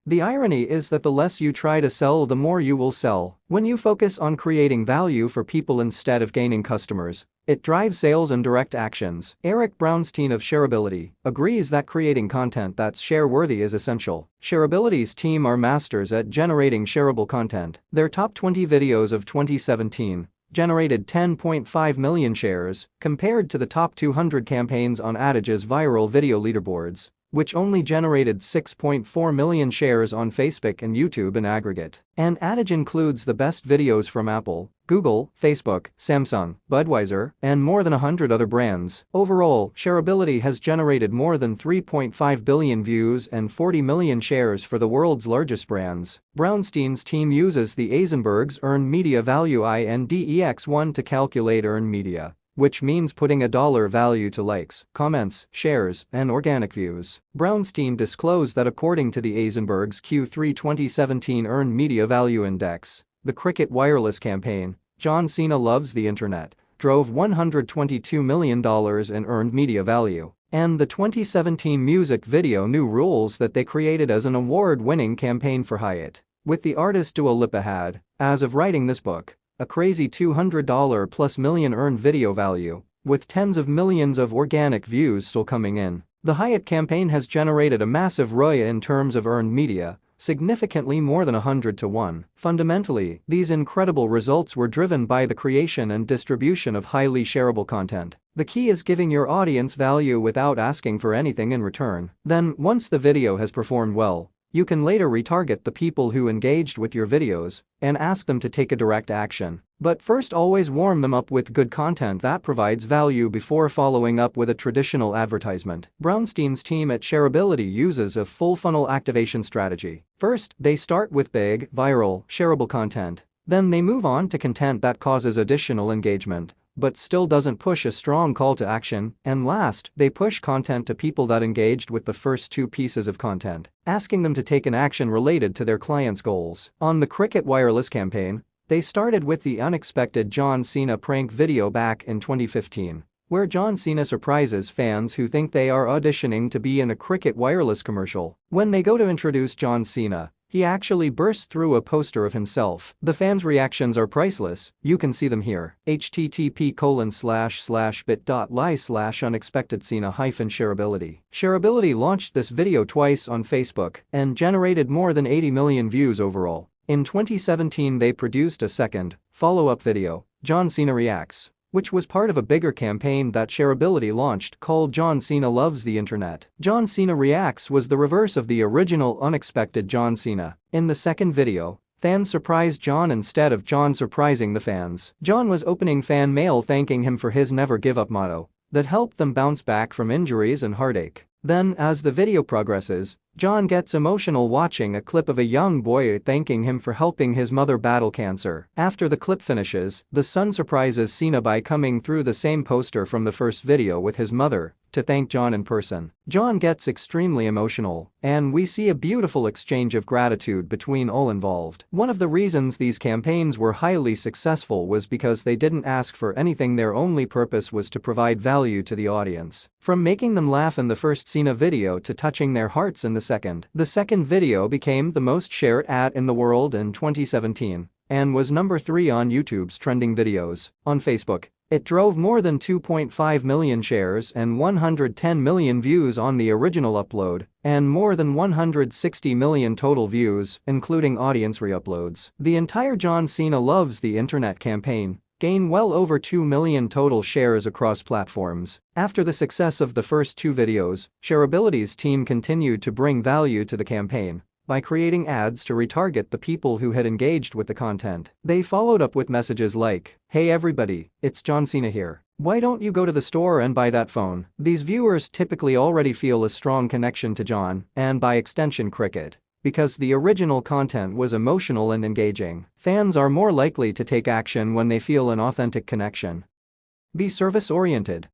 The irony is that the less you try to sell, the more you will sell. When you focus on creating value for people instead of gaining customers, it drives sales and direct actions. Eric Brownstein of Shareability agrees that creating content that's share-worthy is essential. Shareability's team are masters at generating shareable content. Their top 20 videos of 2017 generated 10.5 million shares, compared to the top 200 campaigns on Adage's viral video leaderboards, which only generated 6.4 million shares on Facebook and YouTube in aggregate. And Adage includes the best videos from Apple, Google, Facebook, Samsung, Budweiser, and more than 100 other brands. Overall, Shareability has generated more than 3.5 billion views and 40 million shares for the world's largest brands. Brownstein's team uses the Eisenberg's Earned Media Value Index-1 to calculate earned media, which means putting a dollar value to likes, comments, shares, and organic views. Brownstein disclosed that according to the Eisenberg's Q3 2017 Earned Media Value Index, the Cricket Wireless campaign, "John Cena Loves the Internet," drove $122 million in earned media value, and the 2017 music video New Rules that they created as an award-winning campaign for Hyatt, with the artist Dua Lipa had, as of writing this book, a crazy $200 plus million earned video value, with tens of millions of organic views still coming in. The Hyatt campaign has generated a massive ROI in terms of earned media, significantly more than 100 to 1. Fundamentally, these incredible results were driven by the creation and distribution of highly shareable content. The key is giving your audience value without asking for anything in return. Then, once the video has performed well, you can later retarget the people who engaged with your videos and ask them to take a direct action. But first, always warm them up with good content that provides value before following up with a traditional advertisement. Brownstein's team at Shareability uses a full funnel activation strategy. First, they start with big, viral, shareable content. Then they move on to content that causes additional engagement, but still doesn't push a strong call to action, and last, they push content to people that engaged with the first two pieces of content, asking them to take an action related to their client's goals. On the Cricket Wireless campaign, they started with the unexpected John Cena prank video back in 2015, where John Cena surprises fans who think they are auditioning to be in a Cricket Wireless commercial. When they go to introduce John Cena, he actually bursts through a poster of himself. The fans' reactions are priceless, you can see them here. http://bit.ly/unexpected-cena-shareability. Shareability launched this video twice on Facebook and generated more than 80 million views overall. In 2017 they produced a second, follow-up video, John Cena Reacts, which was part of a bigger campaign that Shareability launched called John Cena Loves the Internet. John Cena Reacts was the reverse of the original unexpected John Cena. In the second video, fans surprised John instead of John surprising the fans. John was opening fan mail thanking him for his never give up motto that helped them bounce back from injuries and heartache. Then, as the video progresses, John gets emotional watching a clip of a young boy thanking him for helping his mother battle cancer. After the clip finishes, the son surprises Cena by coming through the same poster from the first video with his mother to thank John in person. John gets extremely emotional, and we see a beautiful exchange of gratitude between all involved. One of the reasons these campaigns were highly successful was because they didn't ask for anything, their only purpose was to provide value to the audience. From making them laugh in the first Cena video to touching their hearts in the second. The second video became the most shared ad in the world in 2017 and was number 3 on YouTube's trending videos. On Facebook, it drove more than 2.5 million shares and 110 million views on the original upload, and more than 160 million total views, including audience re-uploads. The entire John Cena Loves the Internet campaign gained well over 2 million total shares across platforms. After the success of the first two videos, Shareability's team continued to bring value to the campaign by creating ads to retarget the people who had engaged with the content. They followed up with messages like, "Hey everybody, it's John Cena here. Why don't you go to the store and buy that phone?" These viewers typically already feel a strong connection to John, and by extension Cricket, because the original content was emotional and engaging. Fans are more likely to take action when they feel an authentic connection. Be service-oriented.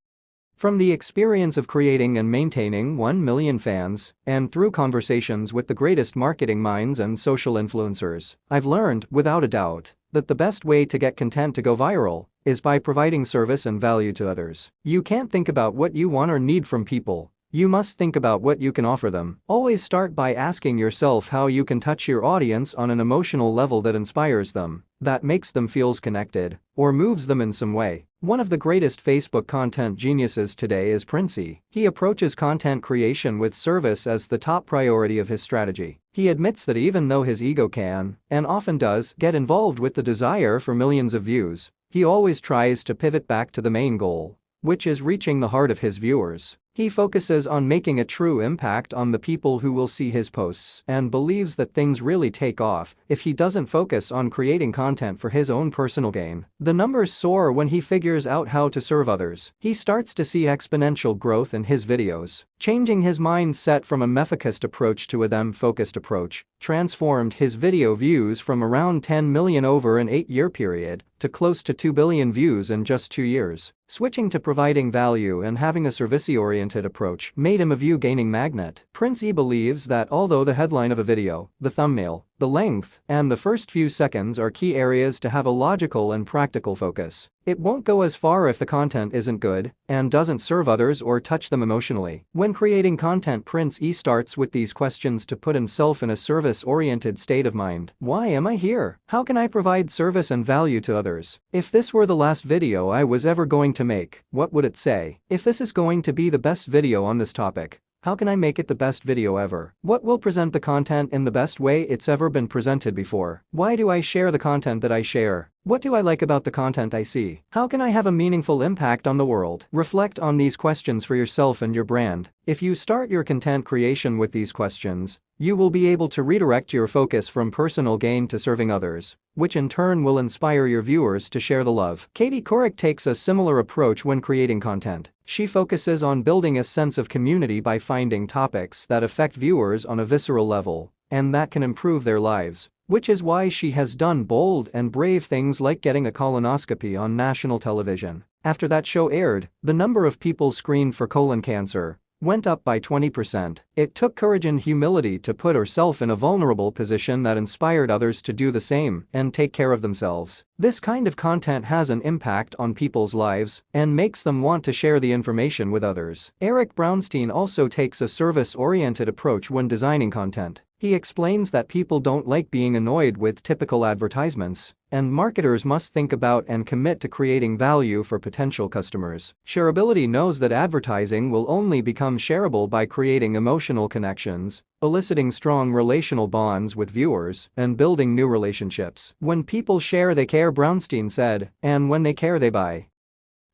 From the experience of creating and maintaining 1 million fans, and through conversations with the greatest marketing minds and social influencers, I've learned, without a doubt, that the best way to get content to go viral is by providing service and value to others. You can't think about what you want or need from people. You must think about what you can offer them. Always start by asking yourself how you can touch your audience on an emotional level that inspires them, that makes them feel connected, or moves them in some way. One of the greatest Facebook content geniuses today is Princey. He approaches content creation with service as the top priority of his strategy. He admits that even though his ego can, and often does, get involved with the desire for millions of views, he always tries to pivot back to the main goal, which is reaching the heart of his viewers. He focuses on making a true impact on the people who will see his posts and believes that things really take off if he doesn't focus on creating content for his own personal gain. The numbers soar when he figures out how to serve others. He starts to see exponential growth in his videos. Changing his mindset from a me-focused approach to a them-focused approach transformed his video views from around 10 million over an 8-year period to close to 2 billion views in just 2 years. Switching to providing value and having a service-oriented approach made him a view-gaining magnet. Princey believes that although the headline of a video, the thumbnail, the length, and the first few seconds are key areas to have a logical and practical focus, it won't go as far if the content isn't good and doesn't serve others or touch them emotionally. When creating content, Princey starts with these questions to put himself in a service-oriented state of mind. Why am I here? How can I provide service and value to others? If this were the last video I was ever going to make, what would it say? If this is going to be the best video on this topic, how can I make it the best video ever? What will present the content in the best way it's ever been presented before? Why do I share the content that I share? What do I like about the content I see? How can I have a meaningful impact on the world? Reflect on these questions for yourself and your brand. If you start your content creation with these questions, you will be able to redirect your focus from personal gain to serving others, which in turn will inspire your viewers to share the love. Katie Couric takes a similar approach when creating content. She focuses on building a sense of community by finding topics that affect viewers on a visceral level and that can improve their lives, which is why she has done bold and brave things like getting a colonoscopy on national television. After that show aired, the number of people screened for colon cancer went up by 20%. It took courage and humility to put herself in a vulnerable position that inspired others to do the same and take care of themselves. This kind of content has an impact on people's lives and makes them want to share the information with others. Eric Brownstein also takes a service-oriented approach when designing content. He explains that people don't like being annoyed with typical advertisements, and marketers must think about and commit to creating value for potential customers. Shareability knows that advertising will only become shareable by creating emotional connections, eliciting strong relational bonds with viewers, and building new relationships. When people share, they care, Brownstein said, and when they care, they buy.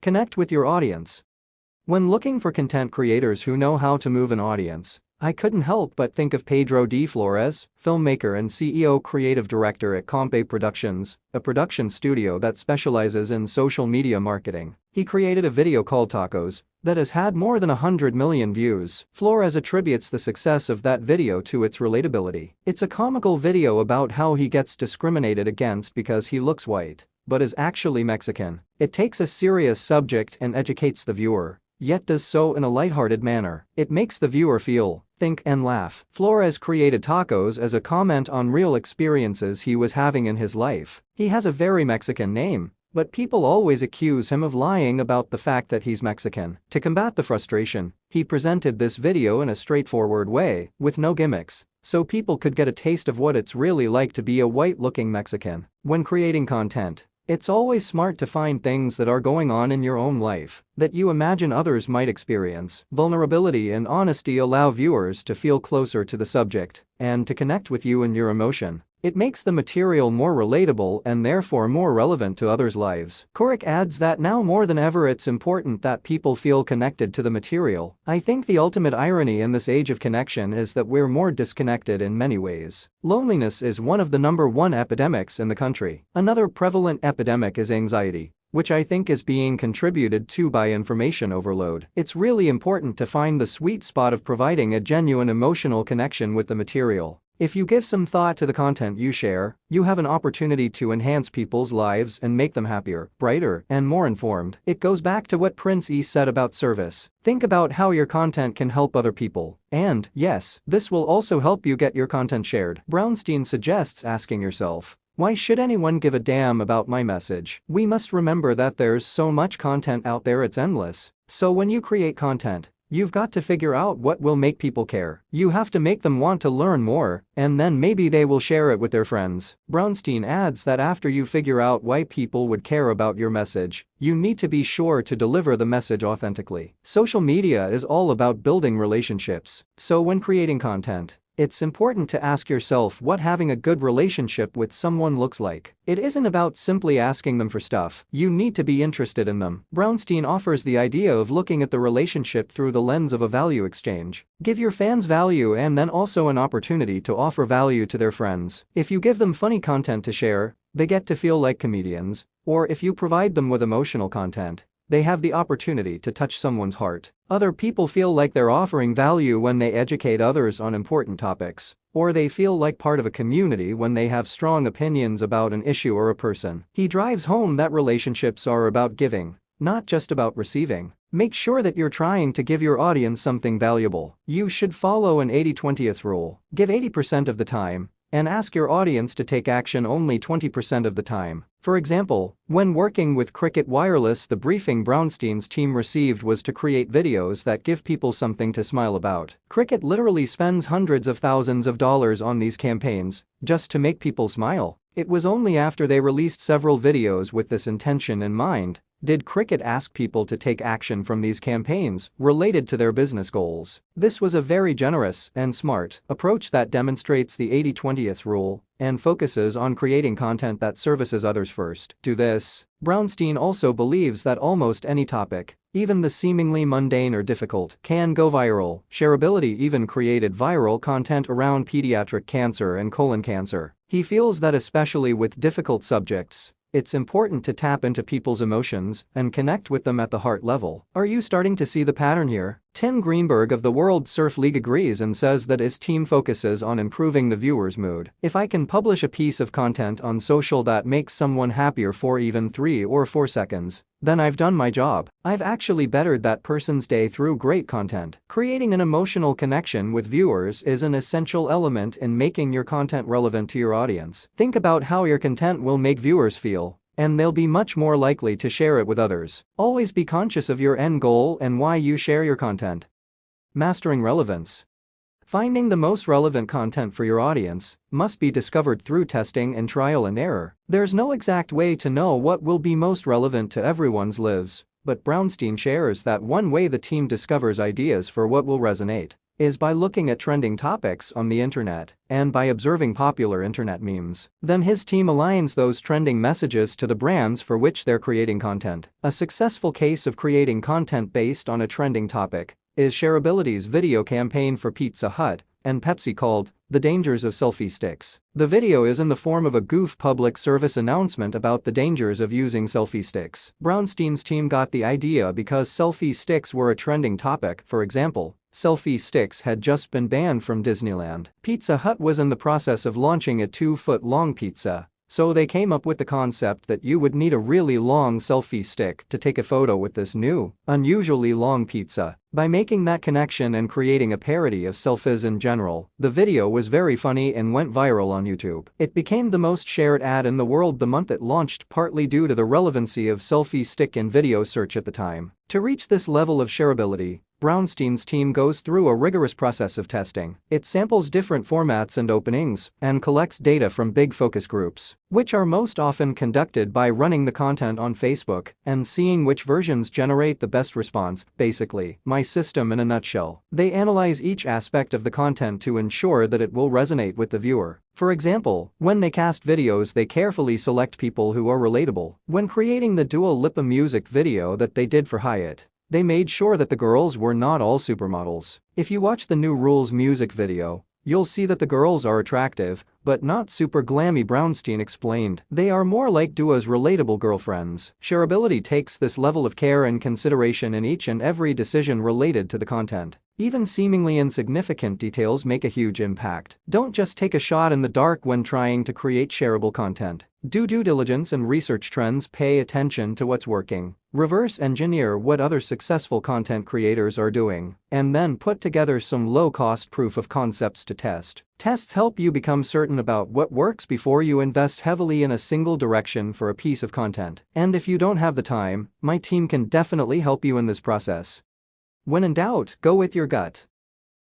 Connect with your audience. When looking for content creators who know how to move an audience, I couldn't help but think of Pedro D. Flores, filmmaker and CEO creative director at Compe Productions, a production studio that specializes in social media marketing. He created a video called Tacos that has had more than 100 million views. Flores attributes the success of that video to its relatability. It's a comical video about how he gets discriminated against because he looks white, but is actually Mexican. It takes a serious subject and educates the viewer, yet does so in a lighthearted manner. It makes the viewer feel, think, and laugh. Flores created Tacos as a comment on real experiences he was having in his life. He has a very Mexican name, but people always accuse him of lying about the fact that he's Mexican. To combat the frustration, he presented this video in a straightforward way, with no gimmicks, so people could get a taste of what it's really like to be a white-looking Mexican. When creating content, it's always smart to find things that are going on in your own life that you imagine others might experience. Vulnerability and honesty allow viewers to feel closer to the subject and to connect with you and your emotion. It makes the material more relatable and therefore more relevant to others' lives. Couric adds that now more than ever it's important that people feel connected to the material. I think the ultimate irony in this age of connection is that we're more disconnected in many ways. Loneliness is one of the #1 epidemics in the country. Another prevalent epidemic is anxiety, which I think is being contributed to by information overload. It's really important to find the sweet spot of providing a genuine emotional connection with the material. If you give some thought to the content you share, you have an opportunity to enhance people's lives and make them happier, brighter, and more informed. It goes back to what Prince E said about service. Think about how your content can help other people. And, yes, this will also help you get your content shared. Brownstein suggests asking yourself, why should anyone give a damn about my message? We must remember that there's so much content out there, it's endless. So when you create content, you've got to figure out what will make people care. You have to make them want to learn more, and then maybe they will share it with their friends. Brownstein adds that after you figure out why people would care about your message, you need to be sure to deliver the message authentically. Social media is all about building relationships. So when creating content, it's important to ask yourself what having a good relationship with someone looks like. It isn't about simply asking them for stuff. You need to be interested in them. Brownstein offers the idea of looking at the relationship through the lens of a value exchange. Give your fans value and then also an opportunity to offer value to their friends. If you give them funny content to share, they get to feel like comedians, or if you provide them with emotional content, they have the opportunity to touch someone's heart. Other people feel like they're offering value when they educate others on important topics, or they feel like part of a community when they have strong opinions about an issue or a person. He drives home that relationships are about giving, not just about receiving. Make sure that you're trying to give your audience something valuable. You should follow an 80-20 rule. Give 80% of the time, and ask your audience to take action only 20% of the time. For example, when working with Cricket Wireless, the briefing Brownstein's team received was to create videos that give people something to smile about. Cricket literally spends hundreds of thousands of dollars on these campaigns just to make people smile. It was only after they released several videos with this intention in mind Did Cricket ask people to take action from these campaigns related to their business goals? This was a very generous and smart approach that demonstrates the 80-20 rule and focuses on creating content that services others first. To this, Brownstein also believes that almost any topic, even the seemingly mundane or difficult, can go viral. Shareability even created viral content around pediatric cancer and colon cancer. He feels that especially with difficult subjects, it's important to tap into people's emotions and connect with them at the heart level. Are you starting to see the pattern here? Tim Greenberg of the World Surf League agrees and says that his team focuses on improving the viewer's mood. If I can publish a piece of content on social that makes someone happier for even 3 or 4 seconds, then I've done my job. I've actually bettered that person's day through great content. Creating an emotional connection with viewers is an essential element in making your content relevant to your audience. Think about how your content will make viewers feel, and they'll be much more likely to share it with others. Always be conscious of your end goal and why you share your content. Mastering relevance. Finding the most relevant content for your audience must be discovered through testing and trial and error. There's no exact way to know what will be most relevant to everyone's lives, but Brownstein shares that one way the team discovers ideas for what will resonate is by looking at trending topics on the internet and by observing popular internet memes. Then his team aligns those trending messages to the brands for which they're creating content. A successful case of creating content based on a trending topic is Shareability's video campaign for Pizza Hut and Pepsi called The Dangers of Selfie Sticks. The video is in the form of a goof public service announcement about the dangers of using selfie sticks. Brownstein's team got the idea because selfie sticks were a trending topic. For example, selfie sticks had just been banned from Disneyland. Pizza Hut was in the process of launching a 2-foot-long pizza, so they came up with the concept that you would need a really long selfie stick to take a photo with this new, unusually long pizza. By making that connection and creating a parody of selfies in general, the video was very funny and went viral on YouTube. It became the most shared ad in the world the month it launched, partly due to the relevancy of selfie stick in video search at the time. To reach this level of shareability, Brownstein's team goes through a rigorous process of testing. It samples different formats and openings and collects data from big focus groups, which are most often conducted by running the content on Facebook and seeing which versions generate the best response. Basically, my system in a nutshell. They analyze each aspect of the content to ensure that it will resonate with the viewer. For example, when they cast videos, they carefully select people who are relatable. When creating the Dua Lipa music video that they did for Hyatt, they made sure that the girls were not all supermodels. If you watch the New Rules music video, you'll see that the girls are attractive, but not super glammy. Brownstein explained. They are more like Dua's relatable girlfriends. Shareability takes this level of care and consideration in each and every decision related to the content. Even seemingly insignificant details make a huge impact. Don't just take a shot in the dark when trying to create shareable content. Do due diligence and research trends. Pay attention to what's working. Reverse engineer what other successful content creators are doing, and then put together some low-cost proof of concepts to test. Tests help you become certain about what works before you invest heavily in a single direction for a piece of content. And if you don't have the time, my team can definitely help you in this process. When in doubt, go with your gut.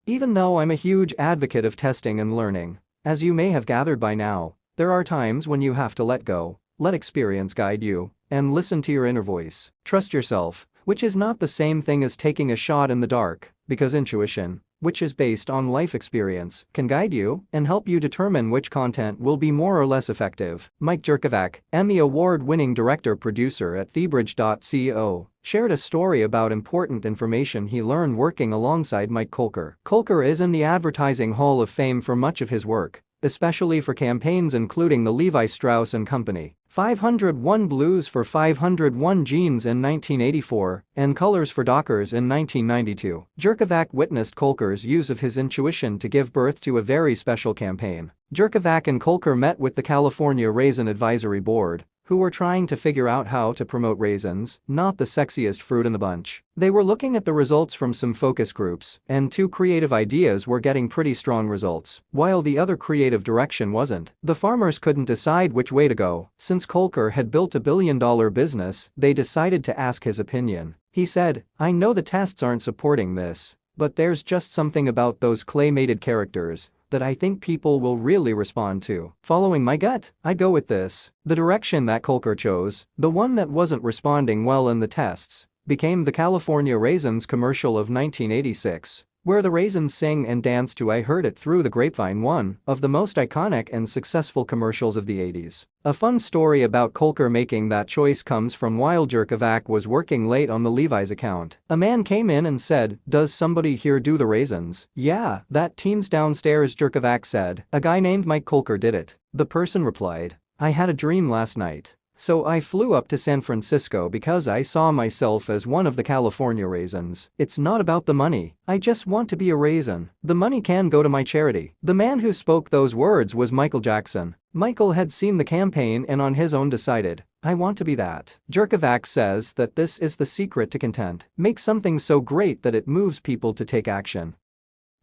Even though I'm a huge advocate of testing and learning, as you may have gathered by now, there are times when you have to let go, let experience guide you, and listen to your inner voice. Trust yourself, which is not the same thing as taking a shot in the dark, because intuition, which is based on life experience, can guide you and help you determine which content will be more or less effective. Mike Jurkovac, Emmy Award-winning director-producer at TheBridge.co, shared a story about important information he learned working alongside Mike Colker. Colker is in the Advertising Hall of Fame for much of his work, especially for campaigns including the Levi Strauss & Company, 501 Blues for 501 Jeans in 1984, and Colors for Dockers in 1992. Jurkovac witnessed Colker's use of his intuition to give birth to a very special campaign. Jurkovac and Colker met with the California Raisin Advisory Board, who were trying to figure out how to promote raisins, not the sexiest fruit in the bunch. They were looking at the results from some focus groups, and 2 creative ideas were getting pretty strong results, while the other creative direction wasn't. The farmers couldn't decide which way to go. Since Colker had built a billion-dollar business, they decided to ask his opinion. He said, "I know the tests aren't supporting this, but there's just something about those clay-mated characters that I think people will really respond to. Following my gut, I'd go with this. The direction that Kolker chose, the one that wasn't responding well in the tests, became the California Raisins commercial of 1986, where the raisins sing and dance to "I Heard It Through the Grapevine," one of the most iconic and successful commercials of the 80s. A fun story about Kolker making that choice comes from while Jerkovac was working late on the Levi's account. A man came in and said, "Does somebody here do the raisins?" "Yeah, that team's downstairs," Jerkovac said. "A guy named Mike Kolker did it." The person replied, "I had a dream last night. So I flew up to San Francisco because I saw myself as one of the California raisins. It's not about the money. I just want to be a raisin. The money can go to my charity." The man who spoke those words was Michael Jackson. Michael had seen the campaign and on his own decided, "I want to be that." Jerkovac says that this is the secret to content. Make something so great that it moves people to take action.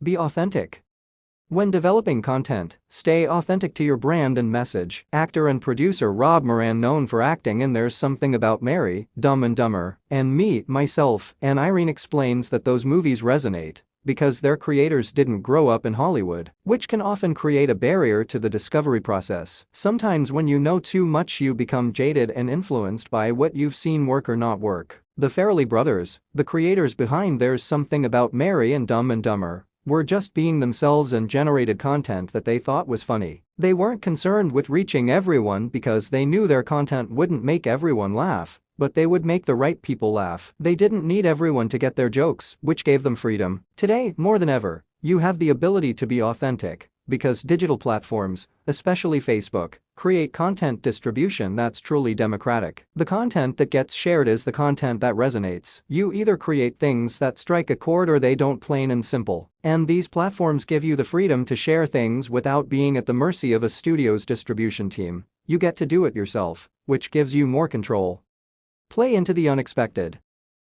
Be authentic. When developing content, stay authentic to your brand and message. Actor and producer Rob Moran, known for acting in There's Something About Mary, Dumb and Dumber, and Me, Myself, and Irene, explains that those movies resonate because their creators didn't grow up in Hollywood, which can often create a barrier to the discovery process. Sometimes when you know too much, you become jaded and influenced by what you've seen work or not work. The Farrelly brothers, the creators behind There's Something About Mary and Dumb and Dumber, were just being themselves and generated content that they thought was funny. They weren't concerned with reaching everyone because they knew their content wouldn't make everyone laugh, but they would make the right people laugh. They didn't need everyone to get their jokes, which gave them freedom. Today, more than ever, you have the ability to be authentic because digital platforms, especially Facebook, create content distribution that's truly democratic. The content that gets shared is the content that resonates. You either create things that strike a chord or they don't, plain and simple. And these platforms give you the freedom to share things without being at the mercy of a studio's distribution team. You get to do it yourself, which gives you more control. Play into the unexpected.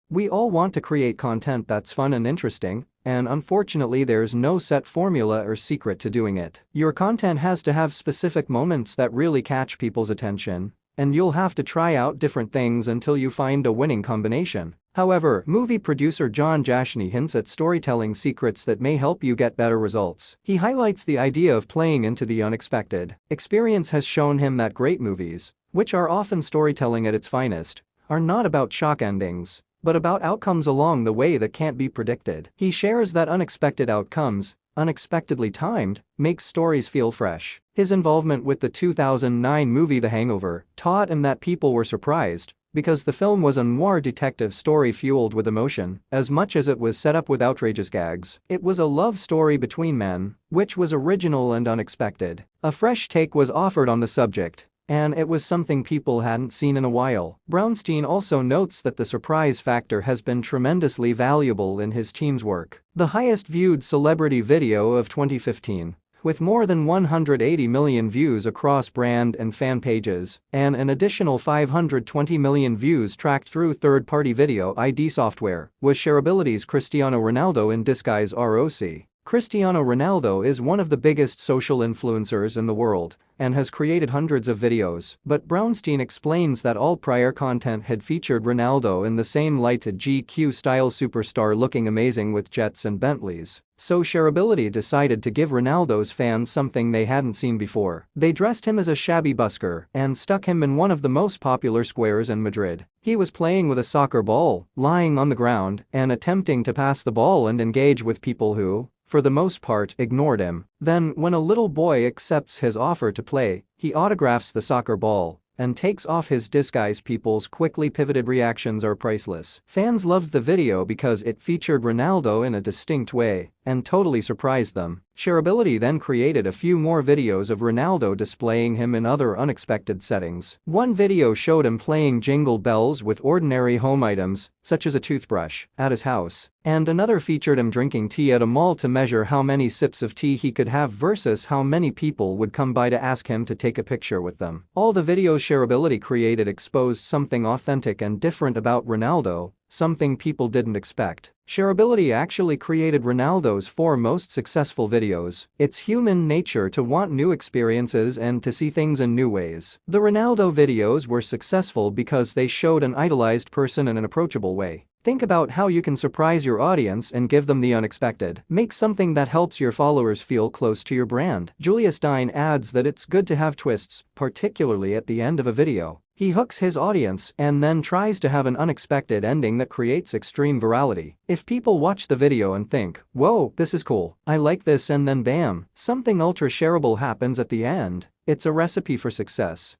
We all want to create content that's fun and interesting, and unfortunately there's no set formula or secret to doing it. Your content has to have specific moments that really catch people's attention, and you'll have to try out different things until you find a winning combination. However, movie producer John Jashney hints at storytelling secrets that may help you get better results. He highlights the idea of playing into the unexpected. Experience has shown him that great movies, which are often storytelling at its finest, are not about shock endings, but about outcomes along the way that can't be predicted. He shares that unexpected outcomes, unexpectedly timed, makes stories feel fresh. His involvement with the 2009 movie The Hangover taught him that people were surprised because the film was a noir detective story fueled with emotion as much as it was set up with outrageous gags. It was a love story between men, which was original and unexpected. A fresh take was offered on the subject, and it was something people hadn't seen in a while. Brownstein also notes that the surprise factor has been tremendously valuable in his team's work. The highest viewed celebrity video of 2015, with more than 180 million views across brand and fan pages, and an additional 520 million views tracked through third-party video ID software, was Shareability's Cristiano Ronaldo in Disguise ROC. Cristiano Ronaldo is one of the biggest social influencers in the world and has created hundreds of videos, but Brownstein explains that all prior content had featured Ronaldo in the same light, a GQ-style superstar looking amazing with jets and Bentleys. So Shareability decided to give Ronaldo's fans something they hadn't seen before. They dressed him as a shabby busker and stuck him in one of the most popular squares in Madrid. He was playing with a soccer ball, lying on the ground, and attempting to pass the ball and engage with people who, for the most part, ignored him. Then, when a little boy accepts his offer to play, he autographs the soccer ball and takes off his disguise. People's quickly pivoted reactions are priceless. Fans loved the video because it featured Ronaldo in a distinct way and totally surprised them. Shareability then created a few more videos of Ronaldo displaying him in other unexpected settings. One video showed him playing Jingle Bells with ordinary home items, such as a toothbrush, at his house, and another featured him drinking tea at a mall to measure how many sips of tea he could have versus how many people would come by to ask him to take a picture with them. All the videos Shareability created exposed something authentic and different about Ronaldo, something people didn't expect. Shareability actually created Ronaldo's 4 most successful videos. It's human nature to want new experiences and to see things in new ways. The Ronaldo videos were successful because they showed an idolized person in an approachable way. Think about how you can surprise your audience and give them the unexpected. Make something that helps your followers feel close to your brand. Julia Stein adds that it's good to have twists, particularly at the end of a video. He hooks his audience and then tries to have an unexpected ending that creates extreme virality. If people watch the video and think, "Whoa, this is cool, I like this," and then bam, something ultra shareable happens at the end, it's a recipe for success.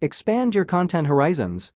Expand your content horizons.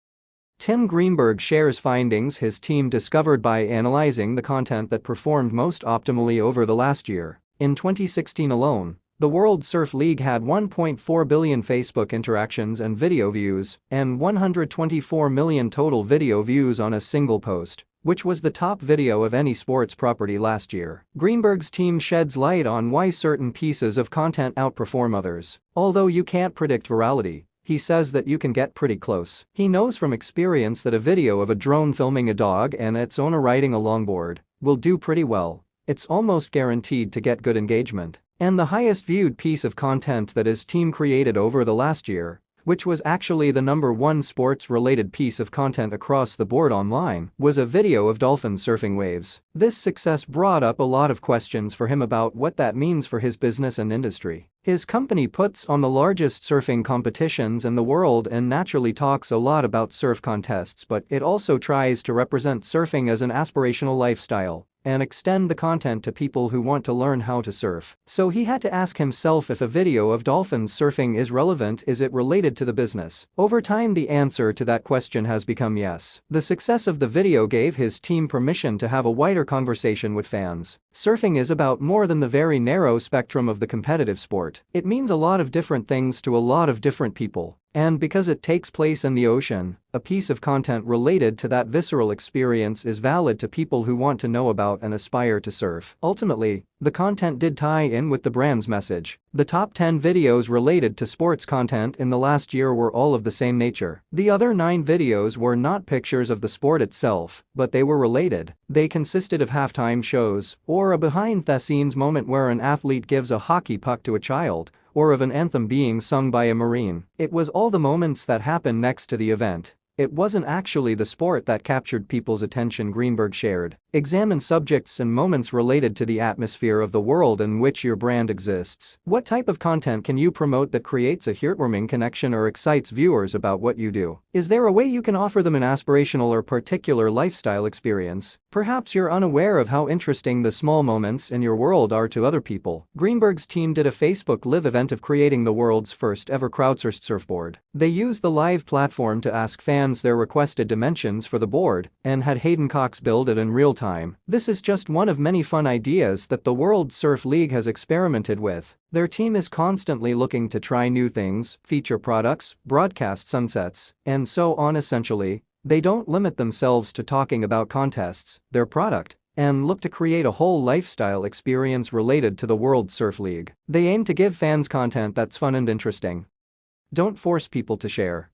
Tim Greenberg shares findings his team discovered by analyzing the content that performed most optimally over the last year. In 2016 alone, the World Surf League had 1.4 billion Facebook interactions and video views, and 124 million total video views on a single post, which was the top video of any sports property last year. Greenberg's team sheds light on why certain pieces of content outperform others. Although you can't predict virality, he says that you can get pretty close. He knows from experience that a video of a drone filming a dog and its owner riding a longboard will do pretty well. It's almost guaranteed to get good engagement. And the highest viewed piece of content that his team created over the last year, which was actually the #1 sports-related piece of content across the board online, was a video of dolphins surfing waves. This success brought up a lot of questions for him about what that means for his business and industry. His company puts on the largest surfing competitions in the world and naturally talks a lot about surf contests, but it also tries to represent surfing as an aspirational lifestyle and extend the content to people who want to learn how to surf. So he had to ask himself if a video of dolphins surfing is relevant. Is it related to the business? Over time, the answer to that question has become yes. The success of the video gave his team permission to have a wider conversation with fans. Surfing is about more than the very narrow spectrum of the competitive sport. It means a lot of different things to a lot of different people. And because it takes place in the ocean, a piece of content related to that visceral experience is valid to people who want to know about and aspire to surf. Ultimately, the content did tie in with the brand's message. The top 10 videos related to sports content in the last year were all of the same nature. The other 9 videos were not pictures of the sport itself, but they were related. They consisted of halftime shows, or a behind-the-scenes moment where an athlete gives a hockey puck to a child, or of an anthem being sung by a Marine. It was all the moments that happened next to the event. It wasn't actually the sport that captured people's attention, Greenberg shared. Examine subjects and moments related to the atmosphere of the world in which your brand exists. What type of content can you promote that creates a heartwarming connection or excites viewers about what you do? Is there a way you can offer them an aspirational or particular lifestyle experience? Perhaps you're unaware of how interesting the small moments in your world are to other people. Greenberg's team did a Facebook Live event of creating the world's first ever crowdsourced surfboard. They used the live platform to ask fans their requested dimensions for the board and had Hayden Cox build it in real time. This is just one of many fun ideas that the World Surf League has experimented with. Their team is constantly looking to try new things, feature products, broadcast sunsets, and so on. Essentially, they don't limit themselves to talking about contests, their product, and look to create a whole lifestyle experience related to the World Surf League. They aim to give fans content that's fun and interesting. Don't force people to share.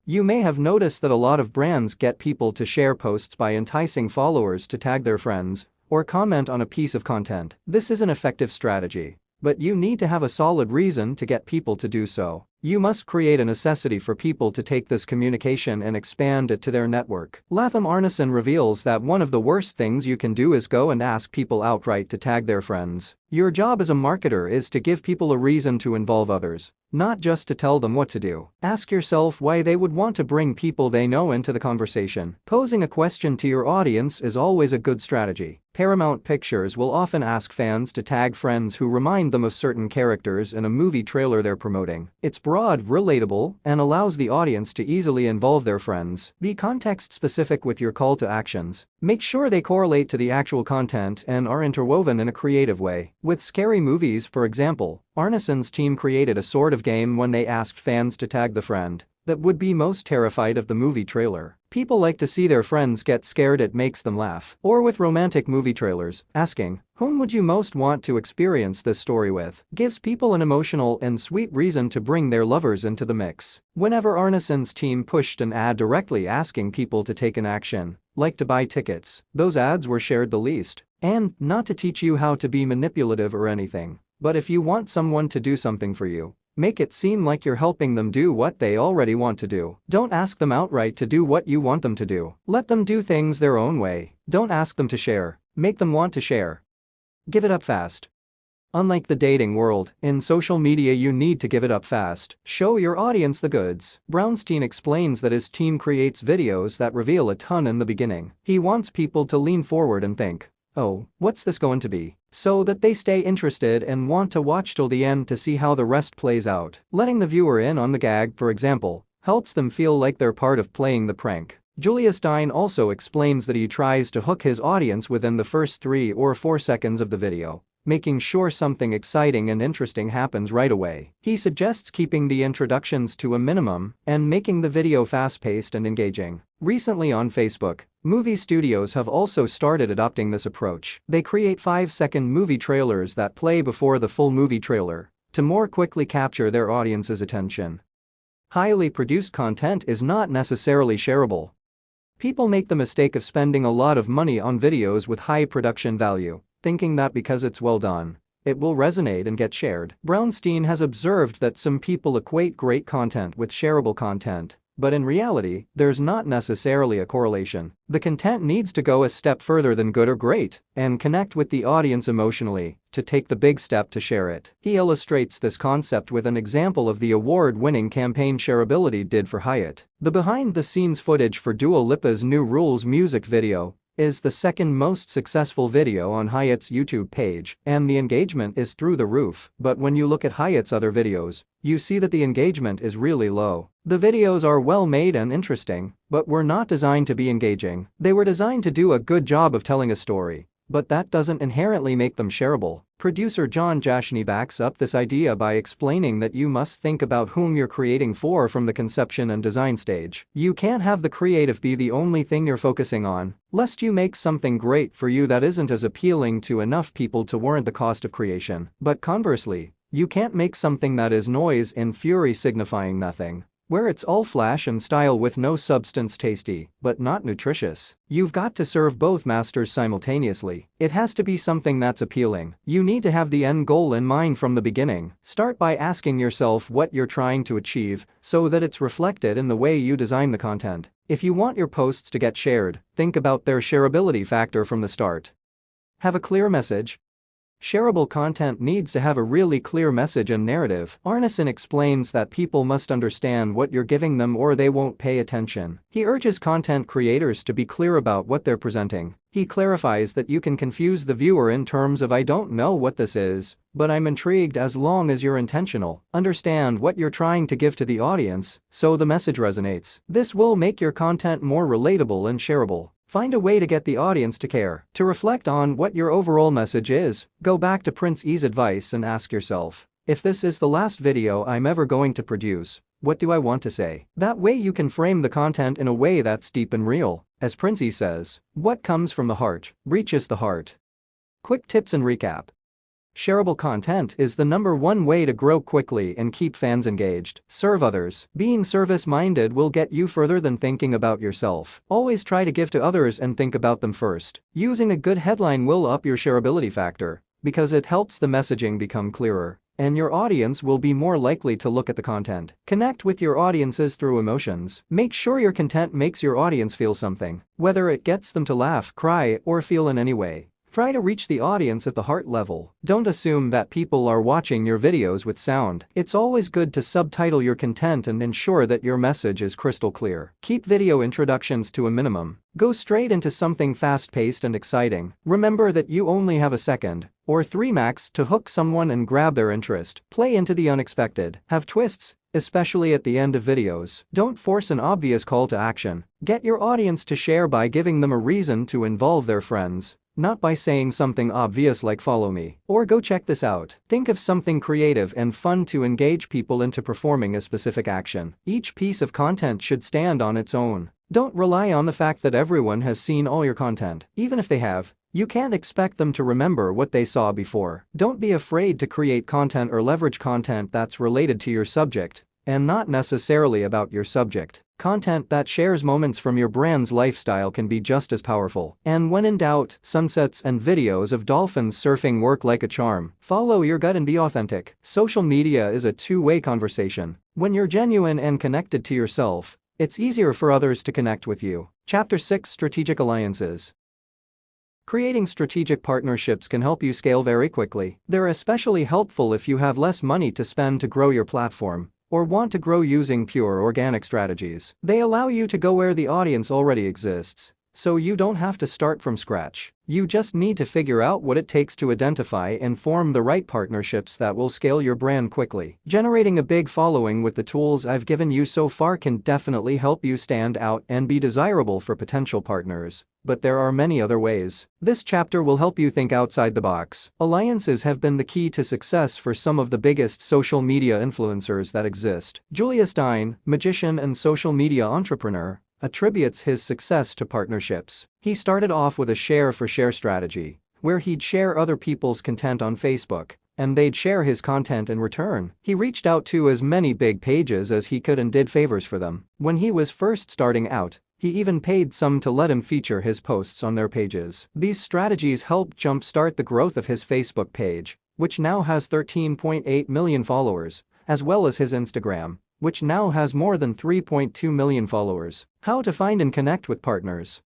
You may have noticed that a lot of brands get people to share posts by enticing followers to tag their friends or comment on a piece of content. This is an effective strategy, but you need to have a solid reason to get people to do so. You must create a necessity for people to take this communication and expand it to their network. Latham Arneson reveals that one of the worst things you can do is go and ask people outright to tag their friends. Your job as a marketer is to give people a reason to involve others, not just to tell them what to do. Ask yourself why they would want to bring people they know into the conversation. Posing a question to your audience is always a good strategy. Paramount Pictures will often ask fans to tag friends who remind them of certain characters in a movie trailer they're promoting. It's broad, relatable, and allows the audience to easily involve their friends. Be context-specific with your call to actions. Make sure they correlate to the actual content and are interwoven in a creative way. With scary movies, for example, Arneson's team created a sort of game when they asked fans to tag the friend that would be most terrified of the movie trailer. People like to see their friends get scared, it makes them laugh. Or with romantic movie trailers, asking, "Whom would you most want to experience this story with?" gives people an emotional and sweet reason to bring their lovers into the mix. Whenever Arneson's team pushed an ad directly asking people to take an action, like to buy tickets, those ads were shared the least. And not to teach you how to be manipulative or anything, but if you want someone to do something for you, Make it seem like you're helping them do what they already want to do. Don't ask them outright to do what you want them to do. Let them do things their own way. Don't ask them to share. Make them want to share. Give it up fast. Unlike the dating world, in social media you need to give it up fast. Show your audience the goods. Brownstein explains that his team creates videos that reveal a ton in the beginning. He wants people to lean forward and think, "Oh, what's this going to be?" so that they stay interested and want to watch till the end to see how the rest plays out. Letting the viewer in on the gag, for example, helps them feel like they're part of playing the prank. Julia Stein also explains that he tries to hook his audience within the first 3 or 4 seconds of the video, making sure something exciting and interesting happens right away. He suggests keeping the introductions to a minimum and making the video fast-paced and engaging. Recently on Facebook, movie studios have also started adopting this approach. They create 5-second movie trailers that play before the full movie trailer to more quickly capture their audience's attention. Highly produced content is not necessarily shareable. People make the mistake of spending a lot of money on videos with high production value, thinking that because it's well done, it will resonate and get shared. Brownstein has observed that some people equate great content with shareable content, but in reality, there's not necessarily a correlation. The content needs to go a step further than good or great and connect with the audience emotionally to take the big step to share it. He illustrates this concept with an example of the award-winning campaign Shareability did for Hyatt. The behind-the-scenes footage for Dua Lipa's New Rules music video is the second most successful video on Hyatt's YouTube page, and the engagement is through the roof. But when you look at Hyatt's other videos, you see that the engagement is really low. The videos are well made and interesting, but were not designed to be engaging. They were designed to do a good job of telling a story, but that doesn't inherently make them shareable. Producer John Jashny backs up this idea by explaining that you must think about whom you're creating for from the conception and design stage. You can't have the creative be the only thing you're focusing on, lest you make something great for you that isn't as appealing to enough people to warrant the cost of creation. But conversely, you can't make something that is noise and fury signifying nothing, where it's all flash and style with no substance, tasty, but not nutritious. You've got to serve both masters simultaneously. It has to be something that's appealing. You need to have the end goal in mind from the beginning. Start by asking yourself what you're trying to achieve so that it's reflected in the way you design the content. If you want your posts to get shared, think about their shareability factor from the start. Have a clear message. Shareable content needs to have a really clear message and narrative. Arneson explains that people must understand what you're giving them or they won't pay attention. He urges content creators to be clear about what they're presenting. He clarifies that you can confuse the viewer in terms of "I don't know what this is, but I'm intrigued," as long as you're intentional. Understand what you're trying to give to the audience so the message resonates. This will make your content more relatable and shareable. Find a way to get the audience to care. To reflect on what your overall message is, go back to Prince E's advice and ask yourself, if this is the last video I'm ever going to produce, what do I want to say? That way you can frame the content in a way that's deep and real. As Prince E says, what comes from the heart reaches the heart. Quick tips and recap. Shareable content is the #1 way to grow quickly and keep fans engaged. Serve others. Being service-minded will get you further than thinking about yourself. Always try to give to others and think about them first. Using a good headline will up your shareability factor because it helps the messaging become clearer, and your audience will be more likely to look at the content. Connect with your audiences through emotions. Make sure your content makes your audience feel something, whether it gets them to laugh, cry, or feel in any way. Try to reach the audience at the heart level. Don't assume that people are watching your videos with sound. It's always good to subtitle your content and ensure that your message is crystal clear. Keep video introductions to a minimum. Go straight into something fast-paced and exciting. Remember that you only have a second or 3 max to hook someone and grab their interest. Play into the unexpected. Have twists, especially at the end of videos. Don't force an obvious call to action. Get your audience to share by giving them a reason to involve their friends, not by saying something obvious like "follow me" or "go check this out." Think of something creative and fun to engage people into performing a specific action. Each piece of content should stand on its own. Don't rely on the fact that everyone has seen all your content. Even if they have, you can't expect them to remember what they saw before. Don't be afraid to create content or leverage content that's related to your subject and not necessarily about your subject. Content that shares moments from your brand's lifestyle can be just as powerful. And when in doubt, sunsets and videos of dolphins surfing work like a charm. Follow your gut and be authentic. Social media is a two-way conversation. When you're genuine and connected to yourself, it's easier for others to connect with you. Chapter 6: Strategic Alliances. Creating strategic partnerships can help you scale very quickly. They're especially helpful if you have less money to spend to grow your platform, or want to grow using pure organic strategies. They allow you to go where the audience already exists, so you don't have to start from scratch. You just need to figure out what it takes to identify and form the right partnerships that will scale your brand quickly. Generating a big following with the tools I've given you so far can definitely help you stand out and be desirable for potential partners. But there are many other ways. This chapter will help you think outside the box. Alliances have been the key to success for some of the biggest social media influencers that exist. Julia Stein, magician and social media entrepreneur, attributes his success to partnerships. He started off with a share-for-share strategy, where he'd share other people's content on Facebook, and they'd share his content in return. He reached out to as many big pages as he could and did favors for them. When he was first starting out, he even paid some to let him feature his posts on their pages. These strategies helped jumpstart the growth of his Facebook page, which now has 13.8 million followers, as well as his Instagram, which now has more than 3.2 million followers. How to find and connect with partners.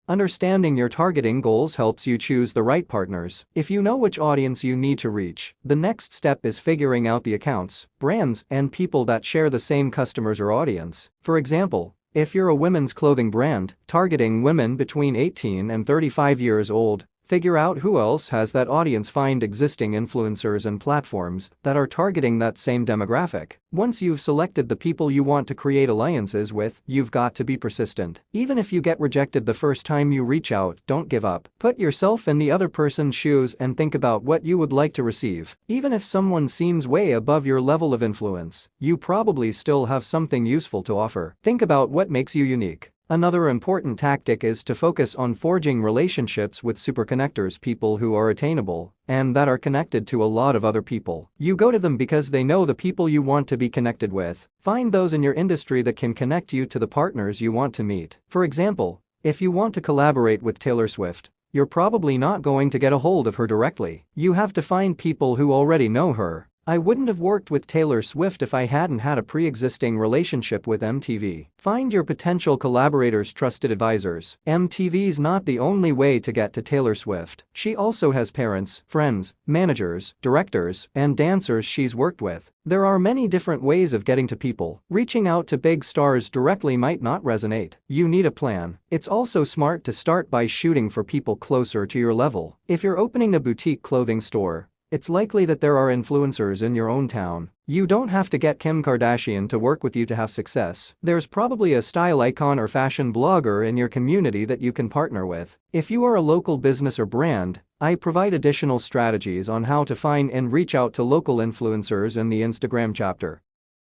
Understanding your targeting goals helps you choose the right partners. If you know which audience you need to reach, the next step is figuring out the accounts, brands, and people that share the same customers or audience. For example, if you're a women's clothing brand targeting women between 18 and 35 years old, figure out who else has that audience. Find existing influencers and platforms that are targeting that same demographic. Once you've selected the people you want to create alliances with, you've got to be persistent. Even if you get rejected the first time you reach out, don't give up. Put yourself in the other person's shoes and think about what you would like to receive. Even if someone seems way above your level of influence, you probably still have something useful to offer. Think about what makes you unique. Another important tactic is to focus on forging relationships with super connectors, people who are attainable and that are connected to a lot of other people. You go to them because they know the people you want to be connected with. Find those in your industry that can connect you to the partners you want to meet. For example, if you want to collaborate with Taylor Swift, you're probably not going to get a hold of her directly. You have to find people who already know her. I wouldn't have worked with Taylor Swift if I hadn't had a pre-existing relationship with MTV. Find your potential collaborators' trusted advisors. MTV's not the only way to get to Taylor Swift. She also has parents, friends, managers, directors, and dancers she's worked with. There are many different ways of getting to people. Reaching out to big stars directly might not resonate. You need a plan. It's also smart to start by shooting for people closer to your level. If you're opening a boutique clothing store, it's likely that there are influencers in your own town. You don't have to get Kim Kardashian to work with you to have success. There's probably a style icon or fashion blogger in your community that you can partner with. If you are a local business or brand, I provide additional strategies on how to find and reach out to local influencers in the Instagram chapter.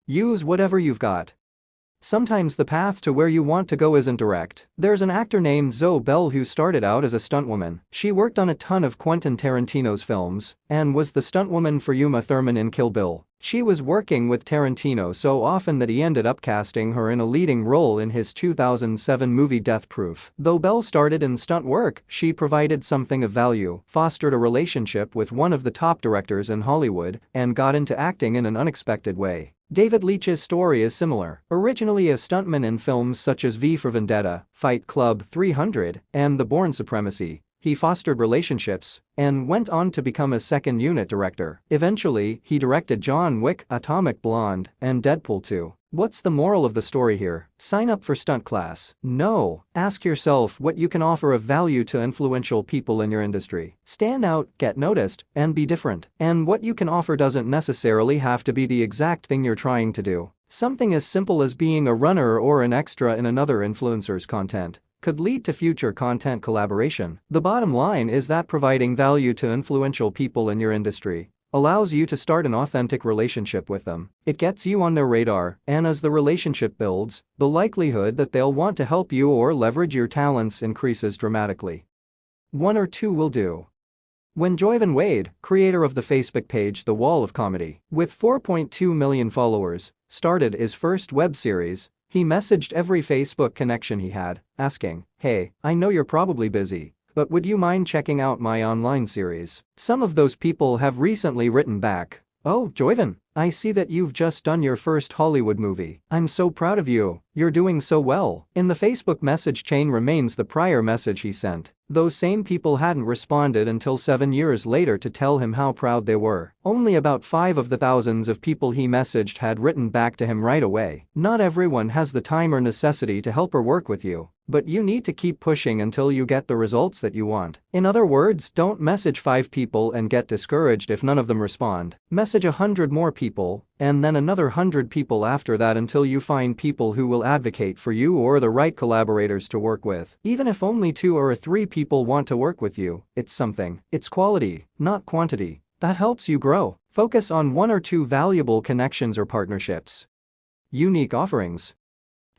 Use whatever you've got. Sometimes the path to where you want to go isn't direct. There's an actor named Zoe Bell who started out as a stuntwoman. She worked on a ton of Quentin Tarantino's films and was the stuntwoman for Uma Thurman in Kill Bill. She was working with Tarantino so often that he ended up casting her in a leading role in his 2007 movie Death Proof. Though Bell started in stunt work, she provided something of value, fostered a relationship with one of the top directors in Hollywood, and got into acting in an unexpected way. David Leitch's story is similar. Originally a stuntman in films such as V for Vendetta, Fight Club 300, and The Bourne Supremacy, he fostered relationships and went on to become a second-unit director. Eventually, he directed John Wick, Atomic Blonde, and Deadpool 2. What's the moral of the story here? Sign up for stunt class. No. Ask yourself what you can offer of value to influential people in your industry. Stand out, get noticed, and be different. And what you can offer doesn't necessarily have to be the exact thing you're trying to do. Something as simple as being a runner or an extra in another influencer's content could lead to future content collaboration. The bottom line is that providing value to influential people in your industry allows you to start an authentic relationship with them. It gets you on their radar, and as the relationship builds, the likelihood that they'll want to help you or leverage your talents increases dramatically. One or two will do. When Joyvan Wade, creator of the Facebook page The Wall of Comedy, with 4.2 million followers, started his first web series, he messaged every Facebook connection he had, asking, "Hey, I know you're probably busy, but would you mind checking out my online series?" Some of those people have recently written back, "Oh, Joyvan, I see that you've just done your first Hollywood movie. I'm so proud of you, you're doing so well." In the Facebook message chain remains the prior message he sent. Those same people hadn't responded until 7 years later to tell him how proud they were. Only about 5 of the thousands of people he messaged had written back to him right away. Not everyone has the time or necessity to help or work with you, but you need to keep pushing until you get the results that you want. In other words, don't message 5 people and get discouraged if none of them respond. Message 100 more people, and then another 100 people after that until you find people who will advocate for you or the right collaborators to work with. Even if only 2 or 3 people want to work with you, it's something. It's quality, not quantity, that helps you grow. Focus on 1 or 2 valuable connections or partnerships. Unique offerings.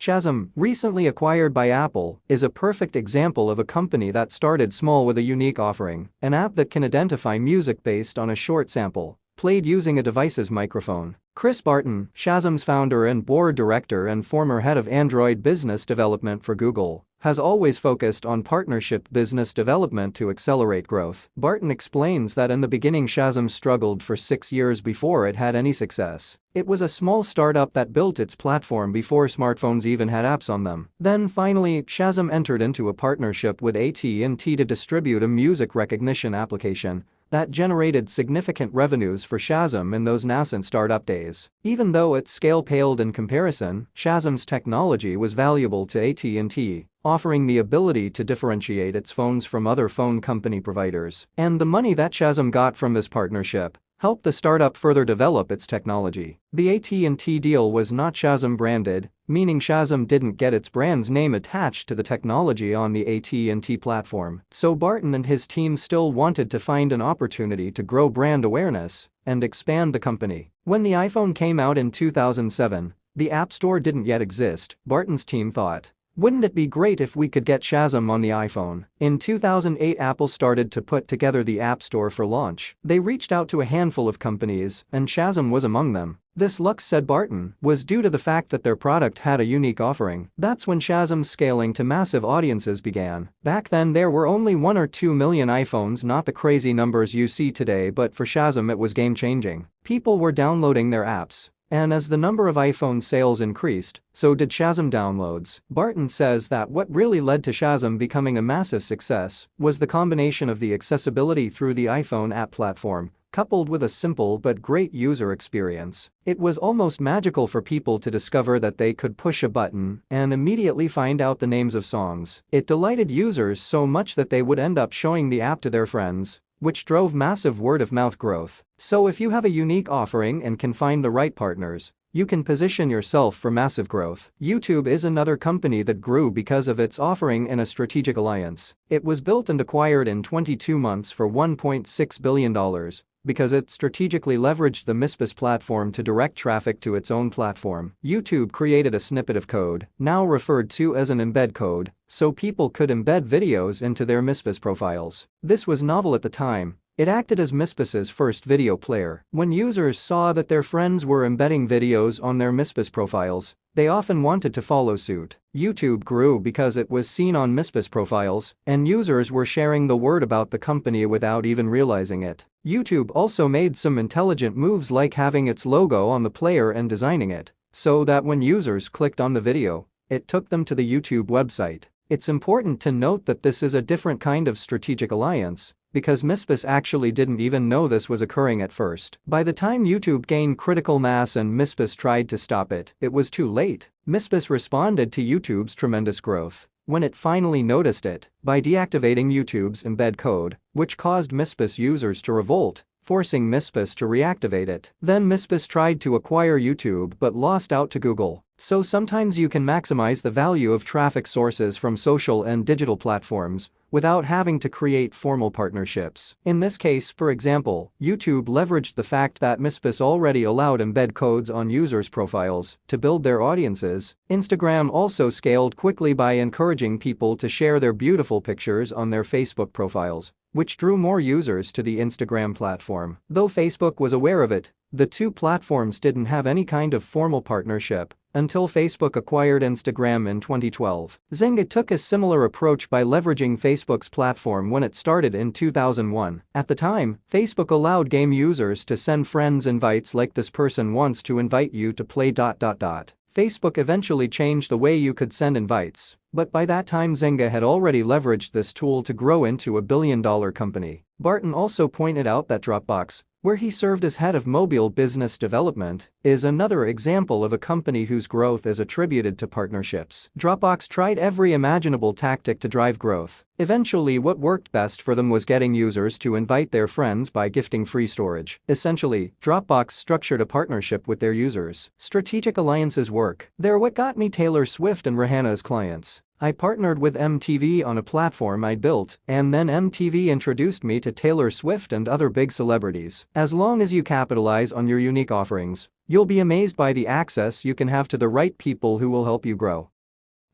Shazam, recently acquired by Apple, is a perfect example of a company that started small with a unique offering, an app that can identify music based on a short sample, played using a device's microphone. Chris Barton, Shazam's founder and board director and former head of Android business development for Google, has always focused on partnership business development to accelerate growth. Barton explains that in the beginning Shazam struggled for 6 years before it had any success. It was a small startup that built its platform before smartphones even had apps on them. Then finally, Shazam entered into a partnership with AT&T to distribute a music recognition application that generated significant revenues for Shazam in those nascent startup days. Even though its scale paled in comparison, Shazam's technology was valuable to AT&T, offering the ability to differentiate its phones from other phone company providers. And the money that Shazam got from this partnership helped the startup further develop its technology. The AT&T deal was not Shazam branded, meaning Shazam didn't get its brand's name attached to the technology on the AT&T platform. So Barton and his team still wanted to find an opportunity to grow brand awareness and expand the company. When the iPhone came out in 2007, the App Store didn't yet exist. Barton's team thought, "Wouldn't it be great if we could get Shazam on the iPhone?" In 2008, Apple started to put together the App Store for launch. They reached out to a handful of companies, and Shazam was among them. This luck, said Barton, was due to the fact that their product had a unique offering. That's when Shazam's scaling to massive audiences began. Back then there were only 1 or 2 million iPhones, not the crazy numbers you see today, but for Shazam it was game-changing. People were downloading their apps. And as the number of iPhone sales increased, so did Shazam downloads. Barton says that what really led to Shazam becoming a massive success was the combination of the accessibility through the iPhone app platform, coupled with a simple but great user experience. It was almost magical for people to discover that they could push a button and immediately find out the names of songs. It delighted users so much that they would end up showing the app to their friends, which drove massive word-of-mouth growth. So if you have a unique offering and can find the right partners, you can position yourself for massive growth. YouTube is another company that grew because of its offering in a strategic alliance. It was built and acquired in 22 months for $1.6 billion. Because it strategically leveraged the Mispus platform to direct traffic to its own platform. YouTube created a snippet of code, now referred to as an embed code, so people could embed videos into their Mispus profiles. This was novel at the time. It acted as Mispus's first video player. When users saw that their friends were embedding videos on their Mispus profiles, they often wanted to follow suit. YouTube grew because it was seen on Mispus profiles, and users were sharing the word about the company without even realizing it. YouTube also made some intelligent moves like having its logo on the player and designing it so that when users clicked on the video, it took them to the YouTube website. It's important to note that this is a different kind of strategic alliance, because Mispus actually didn't even know this was occurring at first. By the time YouTube gained critical mass and Mispus tried to stop it, it was too late. Mispus responded to YouTube's tremendous growth when it finally noticed it by deactivating YouTube's embed code, which caused Mispus users to revolt, forcing Mispus to reactivate it. Then Mispus tried to acquire YouTube but lost out to Google. So sometimes you can maximize the value of traffic sources from social and digital platforms without having to create formal partnerships. In this case, for example, YouTube leveraged the fact that Mispus already allowed embed codes on users' profiles to build their audiences. Instagram also scaled quickly by encouraging people to share their beautiful pictures on their Facebook profiles, which drew more users to the Instagram platform. Though Facebook was aware of it, the two platforms didn't have any kind of formal partnership until Facebook acquired Instagram in 2012. Zynga took a similar approach by leveraging Facebook's platform when it started in 2001. At the time, Facebook allowed game users to send friends invites like "this person wants to invite you to play. Facebook eventually changed the way you could send invites, but by that time Zynga had already leveraged this tool to grow into a billion-dollar company. Barton also pointed out that Dropbox, where he served as head of mobile business development, is another example of a company whose growth is attributed to partnerships. Dropbox tried every imaginable tactic to drive growth. Eventually, what worked best for them was getting users to invite their friends by gifting free storage. Essentially, Dropbox structured a partnership with their users. Strategic alliances work. They're what got me Taylor Swift and Rihanna's clients. I partnered with MTV on a platform I built, and then MTV introduced me to Taylor Swift and other big celebrities. As long as you capitalize on your unique offerings, you'll be amazed by the access you can have to the right people who will help you grow.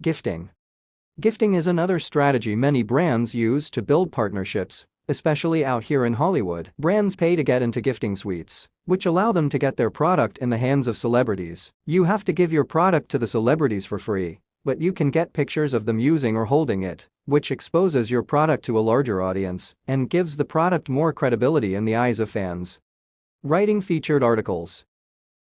Gifting. Gifting is another strategy many brands use to build partnerships, especially out here in Hollywood. Brands pay to get into gifting suites, which allow them to get their product in the hands of celebrities. You have to give your product to the celebrities for free, but you can get pictures of them using or holding it, which exposes your product to a larger audience and gives the product more credibility in the eyes of fans. Writing featured articles.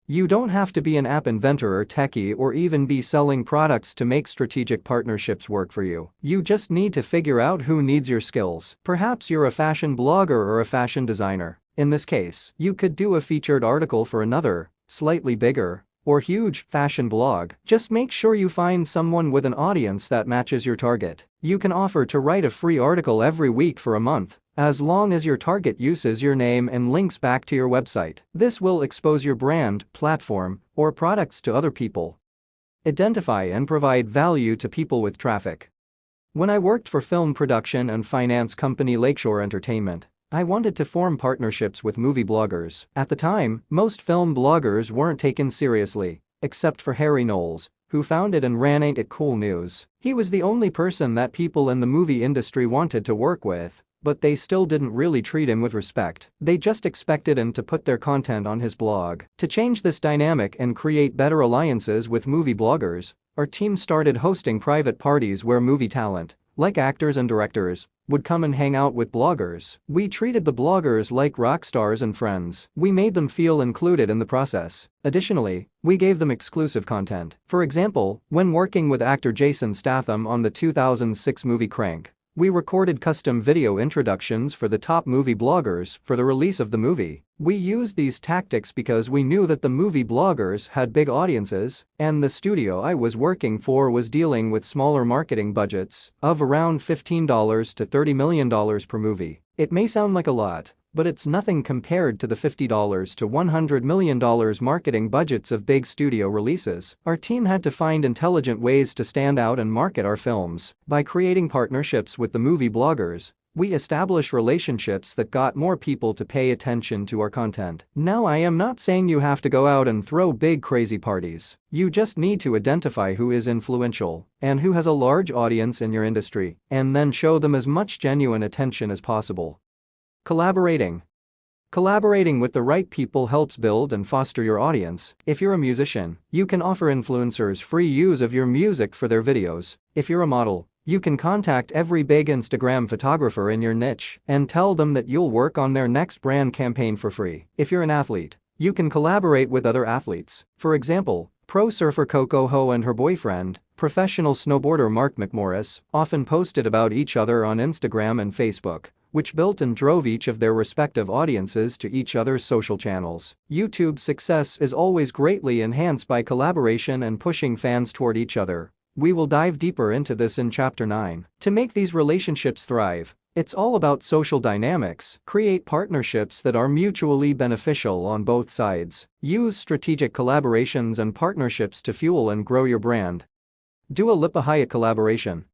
You don't have to be an app inventor or techie or even be selling products to make strategic partnerships work for you. You just need to figure out who needs your skills. Perhaps you're a fashion blogger or a fashion designer. In this case, you could do a featured article for another, slightly bigger or huge fashion blog. Just make sure you find someone with an audience that matches your target. You can offer to write a free article every week for a month, as long as your target uses your name and links back to your website. This will expose your brand, platform, or products to other people. Identify and provide value to people with traffic. When I worked for film production and finance company Lakeshore Entertainment, I wanted to form partnerships with movie bloggers. At the time, most film bloggers weren't taken seriously, except for Harry Knowles, who founded and ran Ain't It Cool News. He was the only person that people in the movie industry wanted to work with, but they still didn't really treat him with respect. They just expected him to put their content on his blog. To change this dynamic and create better alliances with movie bloggers, our team started hosting private parties where movie talent, like actors and directors, would come and hang out with bloggers. We treated the bloggers like rock stars and friends. We made them feel included in the process. Additionally, we gave them exclusive content. For example, when working with actor Jason Statham on the 2006 movie Crank, we recorded custom video introductions for the top movie bloggers for the release of the movie. We used these tactics because we knew that the movie bloggers had big audiences, and the studio I was working for was dealing with smaller marketing budgets of around $15 to $30 million per movie. It may sound like a lot, but it's nothing compared to the $50 to $100 million marketing budgets of big studio releases. Our team had to find intelligent ways to stand out and market our films. By creating partnerships with the movie bloggers, we established relationships that got more people to pay attention to our content. Now, I am not saying you have to go out and throw big crazy parties. You just need to identify who is influential and who has a large audience in your industry, and then show them as much genuine attention as possible. Collaborating. Collaborating with the right people helps build and foster your audience. If you're a musician, you can offer influencers free use of your music for their videos. If you're a model, you can contact every big Instagram photographer in your niche and tell them that you'll work on their next brand campaign for free. If you're an athlete, you can collaborate with other athletes. For example, pro surfer Coco Ho and her boyfriend, professional snowboarder Mark McMorris, often posted about each other on Instagram and Facebook, which built and drove each of their respective audiences to each other's social channels. YouTube's success is always greatly enhanced by collaboration and pushing fans toward each other. We will dive deeper into this in Chapter 9. To make these relationships thrive, it's all about social dynamics. Create partnerships that are mutually beneficial on both sides. Use strategic collaborations and partnerships to fuel and grow your brand. Dua Lipa Hyatt collaboration.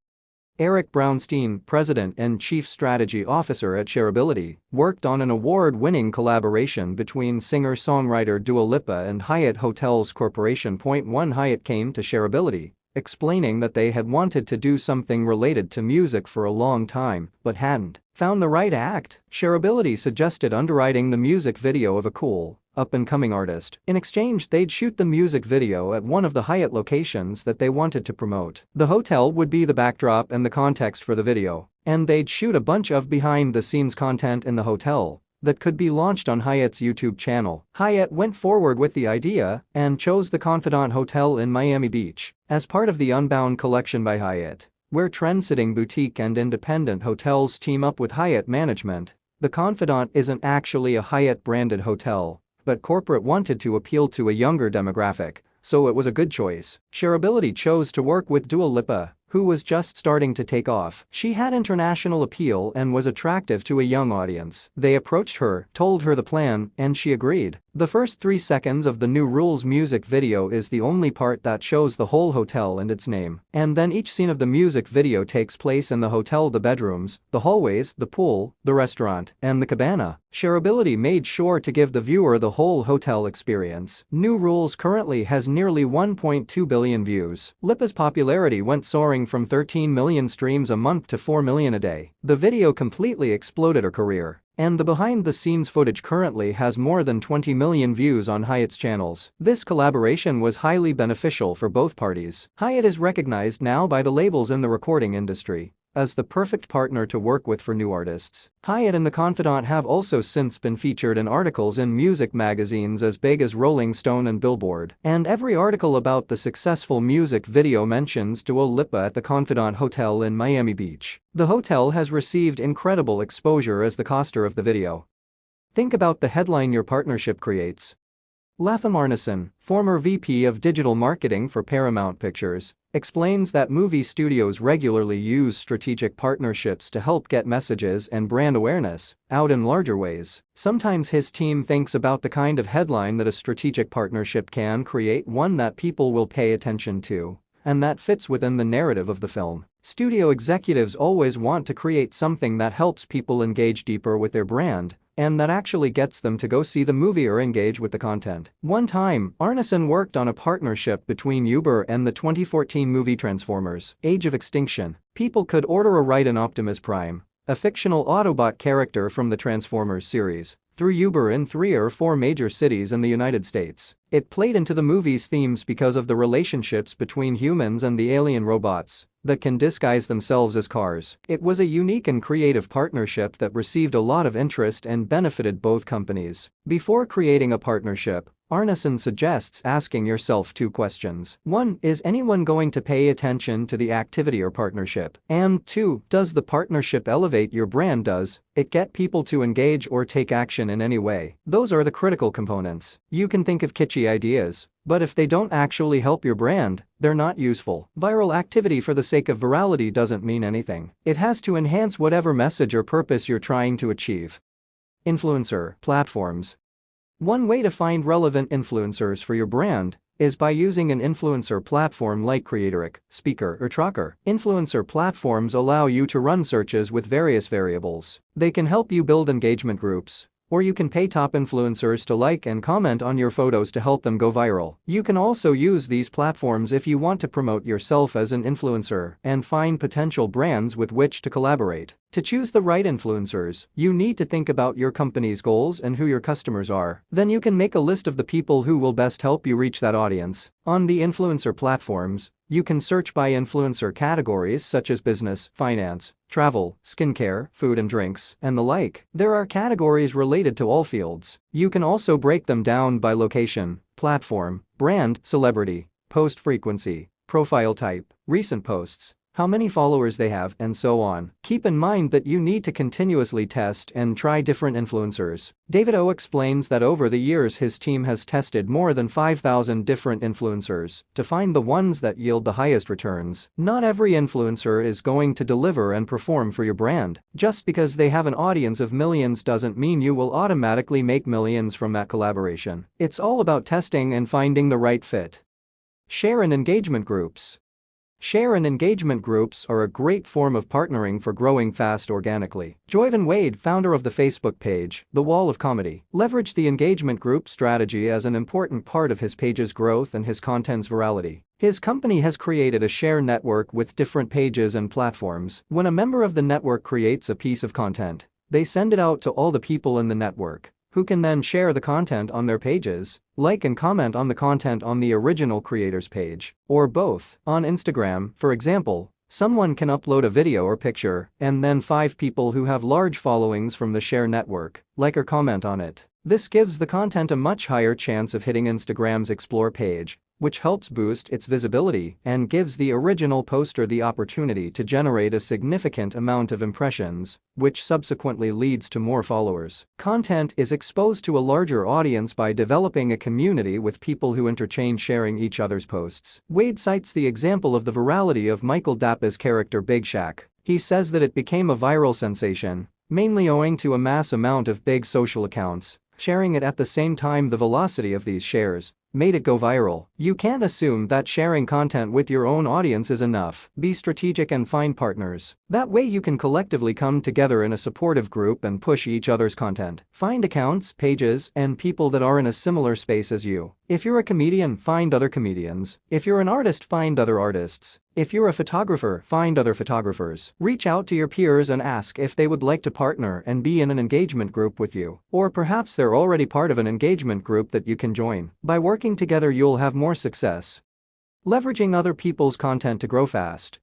Eric Brownstein, President and Chief Strategy Officer at Shareability, worked on an award-winning collaboration between singer-songwriter Dua Lipa and Hyatt Hotels Corporation. One Hyatt came to Shareability, explaining that they had wanted to do something related to music for a long time, but hadn't. Found the right act? Shareability suggested underwriting the music video of a cool, up-and-coming artist. In exchange, they'd shoot the music video at one of the Hyatt locations that they wanted to promote. The hotel would be the backdrop and the context for the video, and they'd shoot a bunch of behind-the-scenes content in the hotel that could be launched on Hyatt's YouTube channel. Hyatt went forward with the idea and chose the Confidante Hotel in Miami Beach as part of the Unbound collection by Hyatt, where trend-setting boutique and independent hotels team up with Hyatt management. The Confidante isn't actually a Hyatt-branded hotel, but corporate wanted to appeal to a younger demographic, so it was a good choice. Shareability chose to work with Dua Lipa, who was just starting to take off. She had international appeal and was attractive to a young audience. They approached her, told her the plan, and she agreed. The first 3 seconds of the New Rules music video is the only part that shows the whole hotel and its name. And then each scene of the music video takes place in the hotel: the bedrooms, the hallways, the pool, the restaurant, and the cabana. Shareability made sure to give the viewer the whole hotel experience. New Rules currently has nearly 1.2 billion views. Lipa's popularity went soaring from 13 million streams a month to 4 million a day. The video completely exploded her career, and the behind-the-scenes footage currently has more than 20 million views on Hyatt's channels. This collaboration was highly beneficial for both parties. Hyatt is recognized now by the labels in the recording industry as the perfect partner to work with for new artists. Hyatt and the Confidante have also since been featured in articles in music magazines as big as Rolling Stone and Billboard. And every article about the successful music video mentions Dua Lipa at the Confidante Hotel in Miami Beach. The hotel has received incredible exposure as the coster of the video. Think about the headline your partnership creates. Latham Arneson, former VP of Digital Marketing for Paramount Pictures, explains that movie studios regularly use strategic partnerships to help get messages and brand awareness out in larger ways. Sometimes his team thinks about the kind of headline that a strategic partnership can create, one that people will pay attention to and that fits within the narrative of the film. Studio executives always want to create something that helps people engage deeper with their brand and that actually gets them to go see the movie or engage with the content. One time, Arneson worked on a partnership between Uber and the 2014 movie Transformers: Age of Extinction. People could order a ride in Optimus Prime, a fictional Autobot character from the Transformers series, through Uber in 3 or 4 major cities in the United States. It played into the movie's themes because of the relationships between humans and the alien robots that can disguise themselves as cars. It was a unique and creative partnership that received a lot of interest and benefited both companies. Before creating a partnership, Arneson suggests asking yourself 2 questions. 1. Is anyone going to pay attention to the activity or partnership? And 2. Does the partnership elevate your brand? Does it get people to engage or take action in any way? Those are the critical components. You can think of kitschy ideas, but if they don't actually help your brand, they're not useful. Viral activity for the sake of virality doesn't mean anything. It has to enhance whatever message or purpose you're trying to achieve. Influencer platforms. One way to find relevant influencers for your brand is by using an influencer platform like Creatoric, Speaker, or Tracker. Influencer platforms allow you to run searches with various variables. They can help you build engagement groups, or you can pay top influencers to like and comment on your photos to help them go viral. You can also use these platforms if you want to promote yourself as an influencer and find potential brands with which to collaborate. To choose the right influencers, you need to think about your company's goals and who your customers are. Then you can make a list of the people who will best help you reach that audience. On the influencer platforms, you can search by influencer categories such as business, finance, travel, skincare, food and drinks, and the like. There are categories related to all fields. You can also break them down by location, platform, brand, celebrity, post frequency, profile type, recent posts, how many followers they have, and so on. Keep in mind that you need to continuously test and try different influencers. David O explains that over the years his team has tested more than 5,000 different influencers to find the ones that yield the highest returns. Not every influencer is going to deliver and perform for your brand. Just because they have an audience of millions doesn't mean you will automatically make millions from that collaboration. It's all about testing and finding the right fit. Share and engagement groups. Share and engagement groups are a great form of partnering for growing fast organically. Joyvan Wade, founder of the Facebook page, The Wall of Comedy, leveraged the engagement group strategy as an important part of his page's growth and his content's virality. His company has created a share network with different pages and platforms. When a member of the network creates a piece of content, they send it out to all the people in the network, who can then share the content on their pages, like and comment on the content on the original creator's page, or both. On Instagram, for example, someone can upload a video or picture, and then 5 people who have large followings from the share network like or comment on it. This gives the content a much higher chance of hitting Instagram's Explore page, which helps boost its visibility and gives the original poster the opportunity to generate a significant amount of impressions, which subsequently leads to more followers. Content is exposed to a larger audience by developing a community with people who interchange sharing each other's posts. Wade cites the example of the virality of Michael Dapa's character Big Shaq. He says that it became a viral sensation, mainly owing to a mass amount of big social accounts sharing it. At the same time, the velocity of these shares made it go viral. You can't assume that sharing content with your own audience is enough. Be strategic and find partners. That way you can collectively come together in a supportive group and push each other's content. Find accounts, pages, and people that are in a similar space as you. If you're a comedian, find other comedians. If you're an artist, find other artists. If you're a photographer, find other photographers. Reach out to your peers and ask if they would like to partner and be in an engagement group with you. Or perhaps they're already part of an engagement group that you can join. By working together, you'll have more success. Leveraging other people's content to grow fast.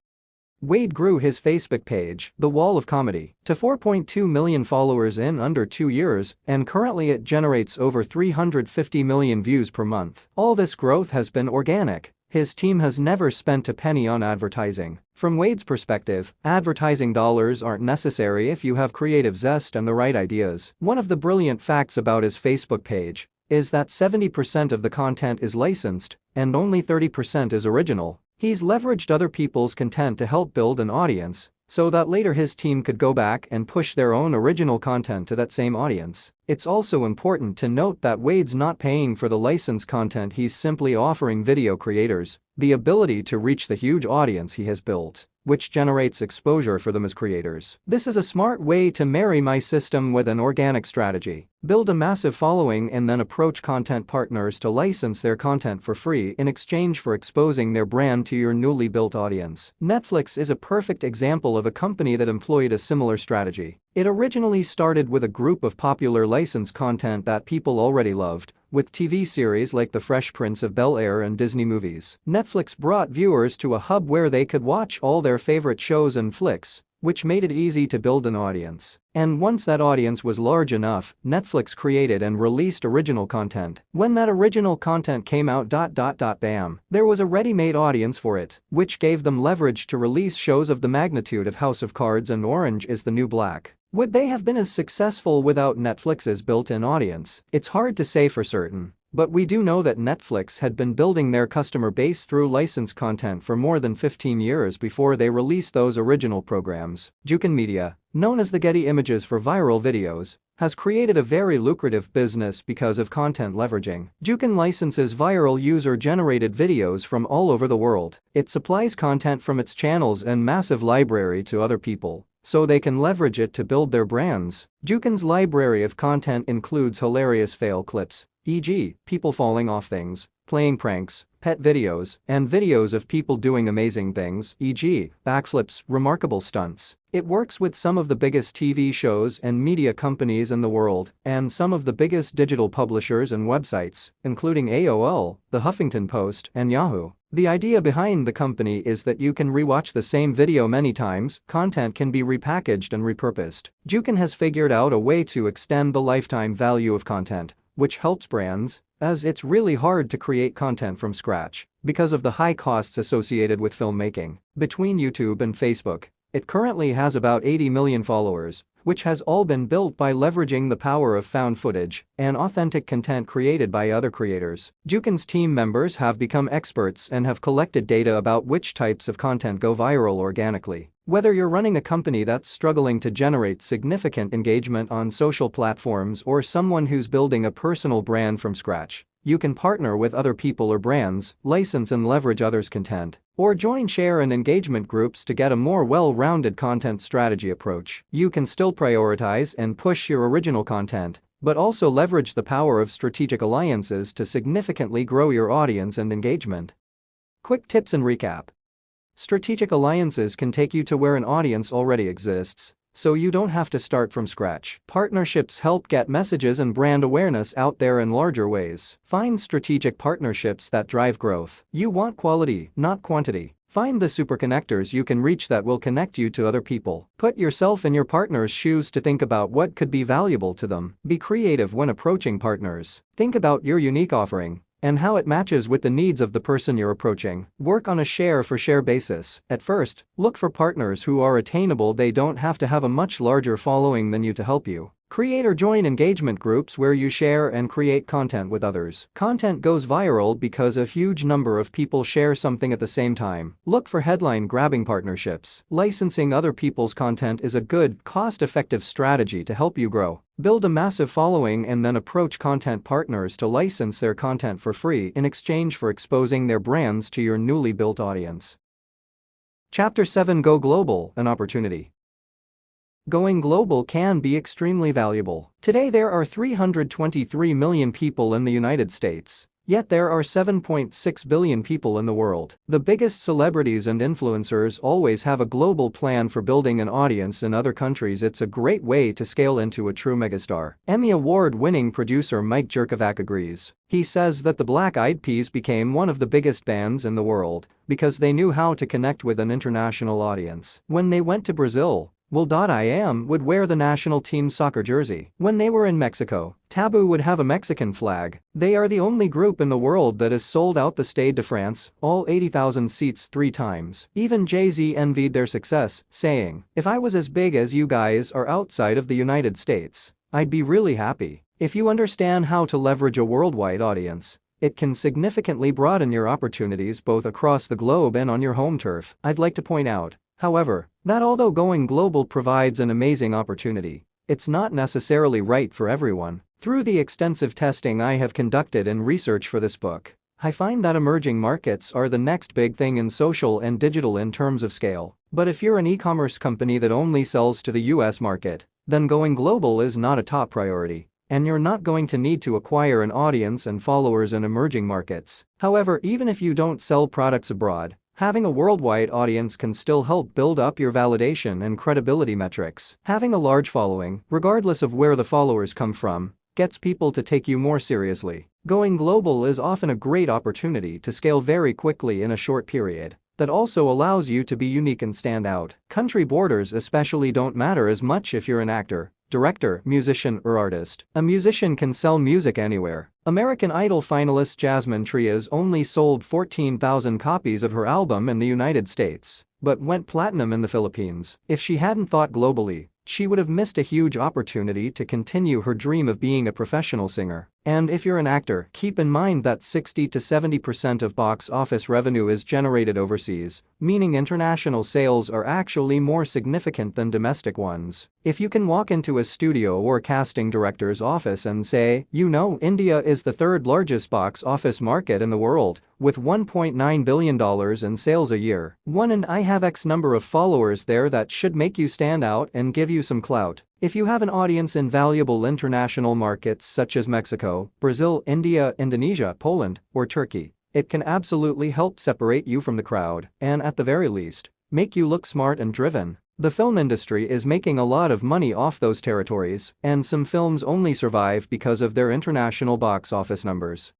Wade grew his Facebook page, The Wall of Comedy, to 4.2 million followers in under 2 years, and currently it generates over 350 million views per month. All this growth has been organic. His team has never spent a penny on advertising. From Wade's perspective, advertising dollars aren't necessary if you have creative zest and the right ideas. One of the brilliant facts about his Facebook page is that 70% of the content is licensed and only 30% is original. He's leveraged other people's content to help build an audience so that later his team could go back and push their own original content to that same audience. It's also important to note that Wade's not paying for the licensed content, he's simply offering video creators the ability to reach the huge audience he has built, which generates exposure for them as creators. This is a smart way to marry my system with an organic strategy. Build a massive following and then approach content partners to license their content for free in exchange for exposing their brand to your newly built audience. Netflix is a perfect example of a company that employed a similar strategy. It originally started with a group of popular licensed content that people already loved, with TV series like The Fresh Prince of Bel-Air and Disney movies. Netflix brought viewers to a hub where they could watch all their favorite shows and flicks, which made it easy to build an audience. And once that audience was large enough, Netflix created and released original content. When that original content came out, bam, there was a ready-made audience for it, which gave them leverage to release shows of the magnitude of House of Cards and Orange is the New Black. Would they have been as successful without Netflix's built-in audience? It's hard to say for certain, but we do know that Netflix had been building their customer base through licensed content for more than 15 years before they released those original programs. Jukin Media, known as the Getty Images for viral videos, has created a very lucrative business because of content leveraging. Jukin licenses viral user-generated videos from all over the world. It supplies content from its channels and massive library to other people, so they can leverage it to build their brands. Jukin's library of content includes hilarious fail clips, e.g., people falling off things, playing pranks, pet videos, and videos of people doing amazing things, e.g., backflips, remarkable stunts. It works with some of the biggest TV shows and media companies in the world, and some of the biggest digital publishers and websites, including AOL, The Huffington Post, and Yahoo. The idea behind the company is that you can rewatch the same video many times, content can be repackaged and repurposed. Jukin has figured out a way to extend the lifetime value of content, which helps brands, as it's really hard to create content from scratch because of the high costs associated with filmmaking. Between YouTube and Facebook, it currently has about 80 million followers, which has all been built by leveraging the power of found footage and authentic content created by other creators. Jukin's team members have become experts and have collected data about which types of content go viral organically. Whether you're running a company that's struggling to generate significant engagement on social platforms or someone who's building a personal brand from scratch, you can partner with other people or brands, license and leverage others' content, or join share and engagement groups to get a more well-rounded content strategy approach. You can still prioritize and push your original content, but also leverage the power of strategic alliances to significantly grow your audience and engagement. Quick tips and recap. Strategic alliances can take you to where an audience already exists, so you don't have to start from scratch. Partnerships help get messages and brand awareness out there in larger ways. Find strategic partnerships that drive growth. You want quality, not quantity. Find the super connectors you can reach that will connect you to other people. Put yourself in your partner's shoes to think about what could be valuable to them. Be creative when approaching partners. Think about your unique offering and how it matches with the needs of the person you're approaching. Work on a share-for-share basis. At first, look for partners who are attainable. They don't have to have a much larger following than you to help you. Create or join engagement groups where you share and create content with others. Content goes viral because a huge number of people share something at the same time. Look for headline-grabbing partnerships. Licensing other people's content is a good, cost-effective strategy to help you grow. Build a massive following and then approach content partners to license their content for free in exchange for exposing their brands to your newly built audience. Chapter 7: Go Global, an Opportunity. Going global can be extremely valuable. Today there are 323 million people in the United States, yet there are 7.6 billion people in the world. The biggest celebrities and influencers always have a global plan for building an audience in other countries. It's a great way to scale into a true megastar. Emmy Award-winning producer Mike Jerkovac agrees. He says that the Black Eyed Peas became one of the biggest bands in the world because they knew how to connect with an international audience. When they went to Brazil, will.i.am would wear the national team soccer jersey. When they were in Mexico, Taboo would have a Mexican flag. They are the only group in the world that has sold out the Stade de France, all 80,000 seats 3 times. Even Jay-Z envied their success, saying, "If I was as big as you guys are outside of the United States, I'd be really happy." If you understand how to leverage a worldwide audience, it can significantly broaden your opportunities both across the globe and on your home turf. I'd like to point out, however, that although going global provides an amazing opportunity, it's not necessarily right for everyone. Through the extensive testing I have conducted and research for this book, I find that emerging markets are the next big thing in social and digital in terms of scale. But if you're an e-commerce company that only sells to the US market, then going global is not a top priority, and you're not going to need to acquire an audience and followers in emerging markets. However, even if you don't sell products abroad, having a worldwide audience can still help build up your validation and credibility metrics. Having a large following, regardless of where the followers come from, gets people to take you more seriously. Going global is often a great opportunity to scale very quickly in a short period. That also allows you to be unique and stand out. Country borders especially don't matter as much if you're an actor, director, musician, or artist. A musician can sell music anywhere. American Idol finalist Jasmine Trias only sold 14,000 copies of her album in the United States, but went platinum in the Philippines. If she hadn't thought globally, she would have missed a huge opportunity to continue her dream of being a professional singer. And if you're an actor, keep in mind that 60 to 70% of box office revenue is generated overseas, meaning international sales are actually more significant than domestic ones. If you can walk into a studio or casting director's office and say, India is the 3rd largest box office market in the world, with $1.9 billion in sales a year. And I have X number of followers there, that should make you stand out and give you some clout. If you have an audience in valuable international markets such as Mexico, Brazil, India, Indonesia, Poland, or Turkey, it can absolutely help separate you from the crowd and, at the very least, make you look smart and driven. The film industry is making a lot of money off those territories, and some films only survive because of their international box office numbers.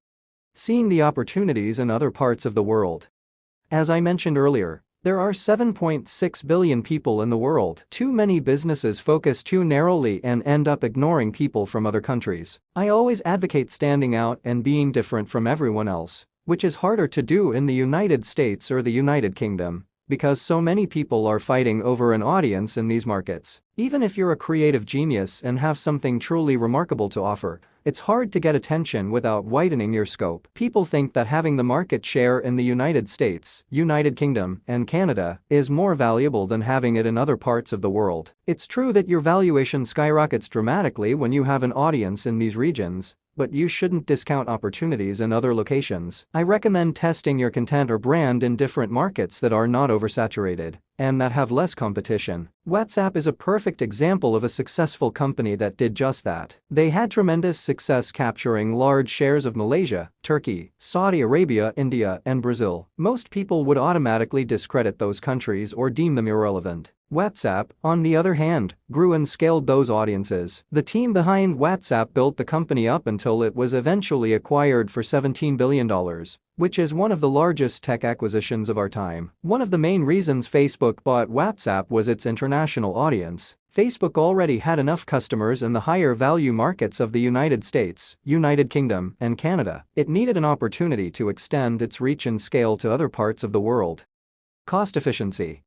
Seeing the opportunities in other parts of the world. As I mentioned earlier, there are 7.6 billion people in the world. Too many businesses focus too narrowly and end up ignoring people from other countries. I always advocate standing out and being different from everyone else, which is harder to do in the United States or the United Kingdom, because so many people are fighting over an audience in these markets. Even if you're a creative genius and have something truly remarkable to offer, it's hard to get attention without widening your scope. People think that having the market share in the United States, United Kingdom, and Canada is more valuable than having it in other parts of the world. It's true that your valuation skyrockets dramatically when you have an audience in these regions, but you shouldn't discount opportunities in other locations. I recommend testing your content or brand in different markets that are not oversaturated. and that have less competition. WhatsApp is a perfect example of a successful company that did just that. They had tremendous success capturing large shares of Malaysia, Turkey, Saudi Arabia, India, and Brazil. Most people would automatically discredit those countries or deem them irrelevant. WhatsApp, on the other hand, grew and scaled those audiences. The team behind WhatsApp built the company up until it was eventually acquired for $17 billion, which is one of the largest tech acquisitions of our time. One of the main reasons Facebook bought WhatsApp was its international audience. Facebook already had enough customers in the higher value markets of the United States, United Kingdom, and Canada. It needed an opportunity to extend its reach and scale to other parts of the world. Cost efficiency.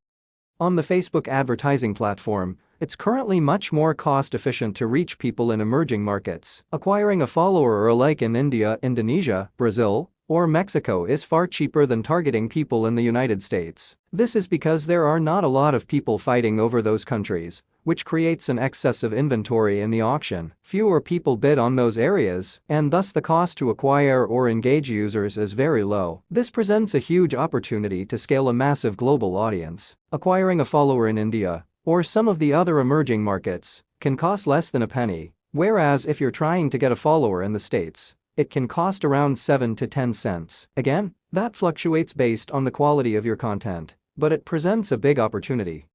On the Facebook advertising platform, it's currently much more cost-efficient to reach people in emerging markets. Acquiring a follower or a like in India, Indonesia, Brazil, or Mexico is far cheaper than targeting people in the United States. This is because there are not a lot of people fighting over those countries, which creates an excess of inventory in the auction. Fewer people bid on those areas, and thus the cost to acquire or engage users is very low. This presents a huge opportunity to scale a massive global audience. Acquiring a follower in India, or some of the other emerging markets, can cost less than a penny, whereas if you're trying to get a follower in the States, it can cost around 7 to 10 cents. Again, that fluctuates based on the quality of your content, but it presents a big opportunity.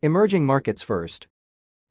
Emerging markets first.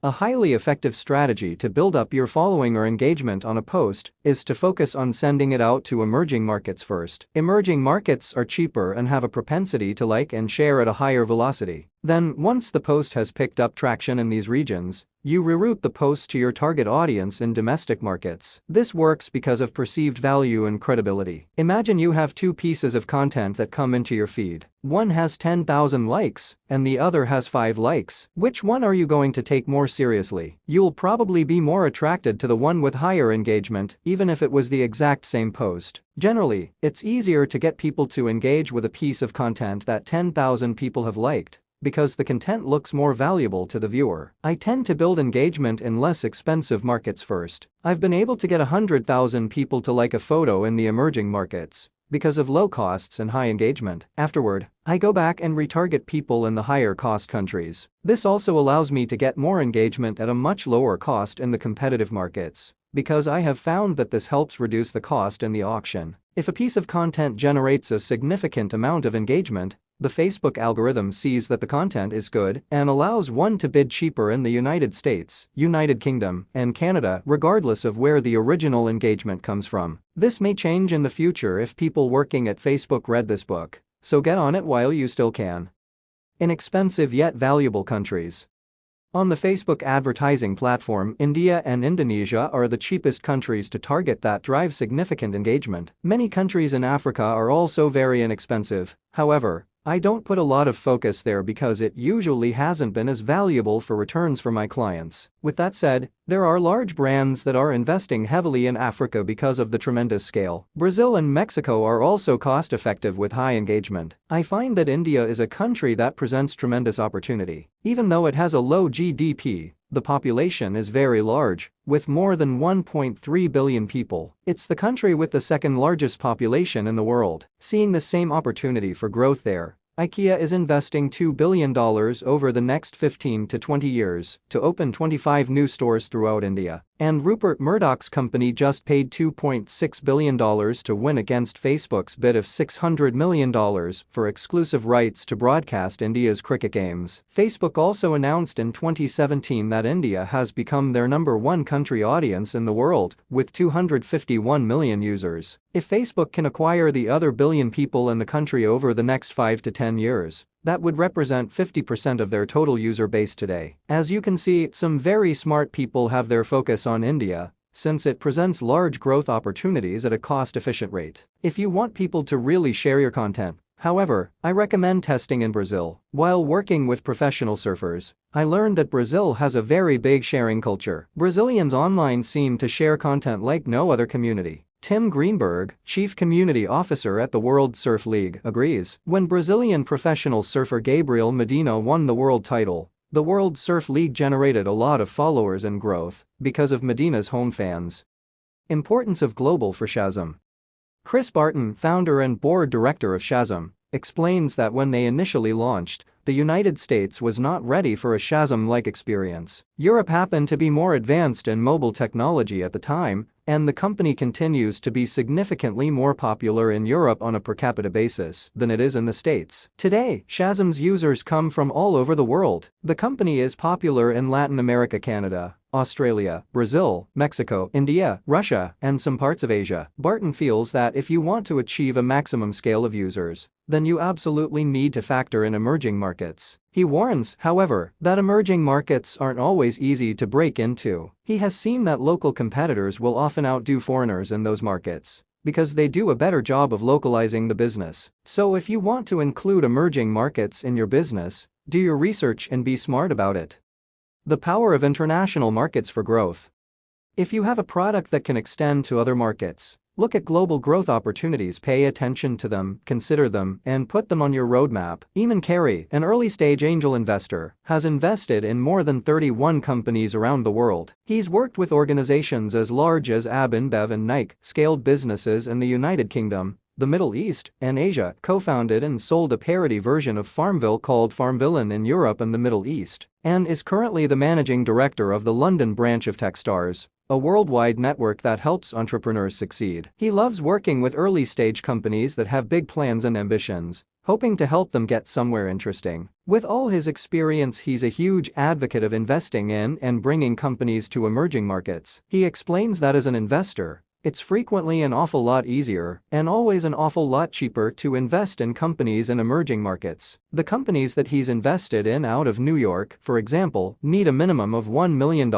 A highly effective strategy to build up your following or engagement on a post is to focus on sending it out to emerging markets first. Emerging markets are cheaper and have a propensity to like and share at a higher velocity. Then, once the post has picked up traction in these regions, you reroute the post to your target audience in domestic markets. This works because of perceived value and credibility. Imagine you have two pieces of content that come into your feed. One has 10,000 likes, and the other has 5 likes. Which one are you going to take more seriously? You'll probably be more attracted to the one with higher engagement, even if it was the exact same post. Generally, it's easier to get people to engage with a piece of content that 10,000 people have liked, because the content looks more valuable to the viewer. I tend to build engagement in less expensive markets first. I've been able to get 100,000 people to like a photo in the emerging markets because of low costs and high engagement. Afterward, I go back and retarget people in the higher cost countries. This also allows me to get more engagement at a much lower cost in the competitive markets, because I have found that this helps reduce the cost in the auction. If a piece of content generates a significant amount of engagement, the Facebook algorithm sees that the content is good and allows one to bid cheaper in the United States, United Kingdom, and Canada, regardless of where the original engagement comes from. This may change in the future if people working at Facebook read this book, so get on it while you still can. Inexpensive yet valuable countries. On the Facebook advertising platform, India and Indonesia are the cheapest countries to target that drive significant engagement. Many countries in Africa are also very inexpensive. However, I don't put a lot of focus there because it usually hasn't been as valuable for returns for my clients. With that said, there are large brands that are investing heavily in Africa because of the tremendous scale. Brazil and Mexico are also cost-effective with high engagement. I find that India is a country that presents tremendous opportunity. Even though it has a low GDP, the population is very large, with more than 1.3 billion people. It's the country with the second largest population in the world. Seeing the same opportunity for growth there, IKEA is investing $2 billion over the next 15 to 20 years to open 25 new stores throughout India. And Rupert Murdoch's company just paid $2.6 billion to win against Facebook's bid of $600 million for exclusive rights to broadcast India's cricket games. Facebook also announced in 2017 that India has become their #1 country audience in the world, with 251 million users. If Facebook can acquire the other billion people in the country over the next 5 to 10 years, that would represent 50% of their total user base today. As you can see, some very smart people have their focus on India, since it presents large growth opportunities at a cost-efficient rate. If you want people to really share your content, however, I recommend testing in Brazil. While working with professional surfers, I learned that Brazil has a very big sharing culture. Brazilians online seem to share content like no other community. Tim Greenberg, chief community officer at the World Surf League, agrees. When Brazilian professional surfer Gabriel Medina won the world title, the World Surf League generated a lot of followers and growth because of Medina's home fans. Importance of global for Shazam. Chris Barton, founder and board director of Shazam, explains that when they initially launched, the United States was not ready for a Shazam-like experience. Europe happened to be more advanced in mobile technology at the time, and the company continues to be significantly more popular in Europe on a per capita basis than it is in the States. Today, Shazam's users come from all over the world. The company is popular in Latin America, Canada, Australia, Brazil, Mexico, India, Russia, and some parts of Asia. Barton feels that if you want to achieve a maximum scale of users, then you absolutely need to factor in emerging markets. He warns, however, that emerging markets aren't always easy to break into. He has seen that local competitors will often outdo foreigners in those markets because they do a better job of localizing the business. So if you want to include emerging markets in your business, do your research and be smart about it. The power of international markets for growth. If you have a product that can extend to other markets, look at global growth opportunities, pay attention to them, consider them, and put them on your roadmap. Eamon Carey, an early-stage angel investor, has invested in more than 31 companies around the world. He's worked with organizations as large as AB InBev and Nike, scaled businesses in the United Kingdom, the Middle East, and Asia, co-founded and sold a parody version of Farmville called Farmvillain in Europe and the Middle East, and is currently the managing director of the London branch of Techstars, a worldwide network that helps entrepreneurs succeed. He loves working with early-stage companies that have big plans and ambitions, hoping to help them get somewhere interesting. With all his experience, he's a huge advocate of investing in and bringing companies to emerging markets. He explains that as an investor, it's frequently an awful lot easier and always an awful lot cheaper to invest in companies in emerging markets. The companies that he's invested in out of New York, for example, need a minimum of $1 million,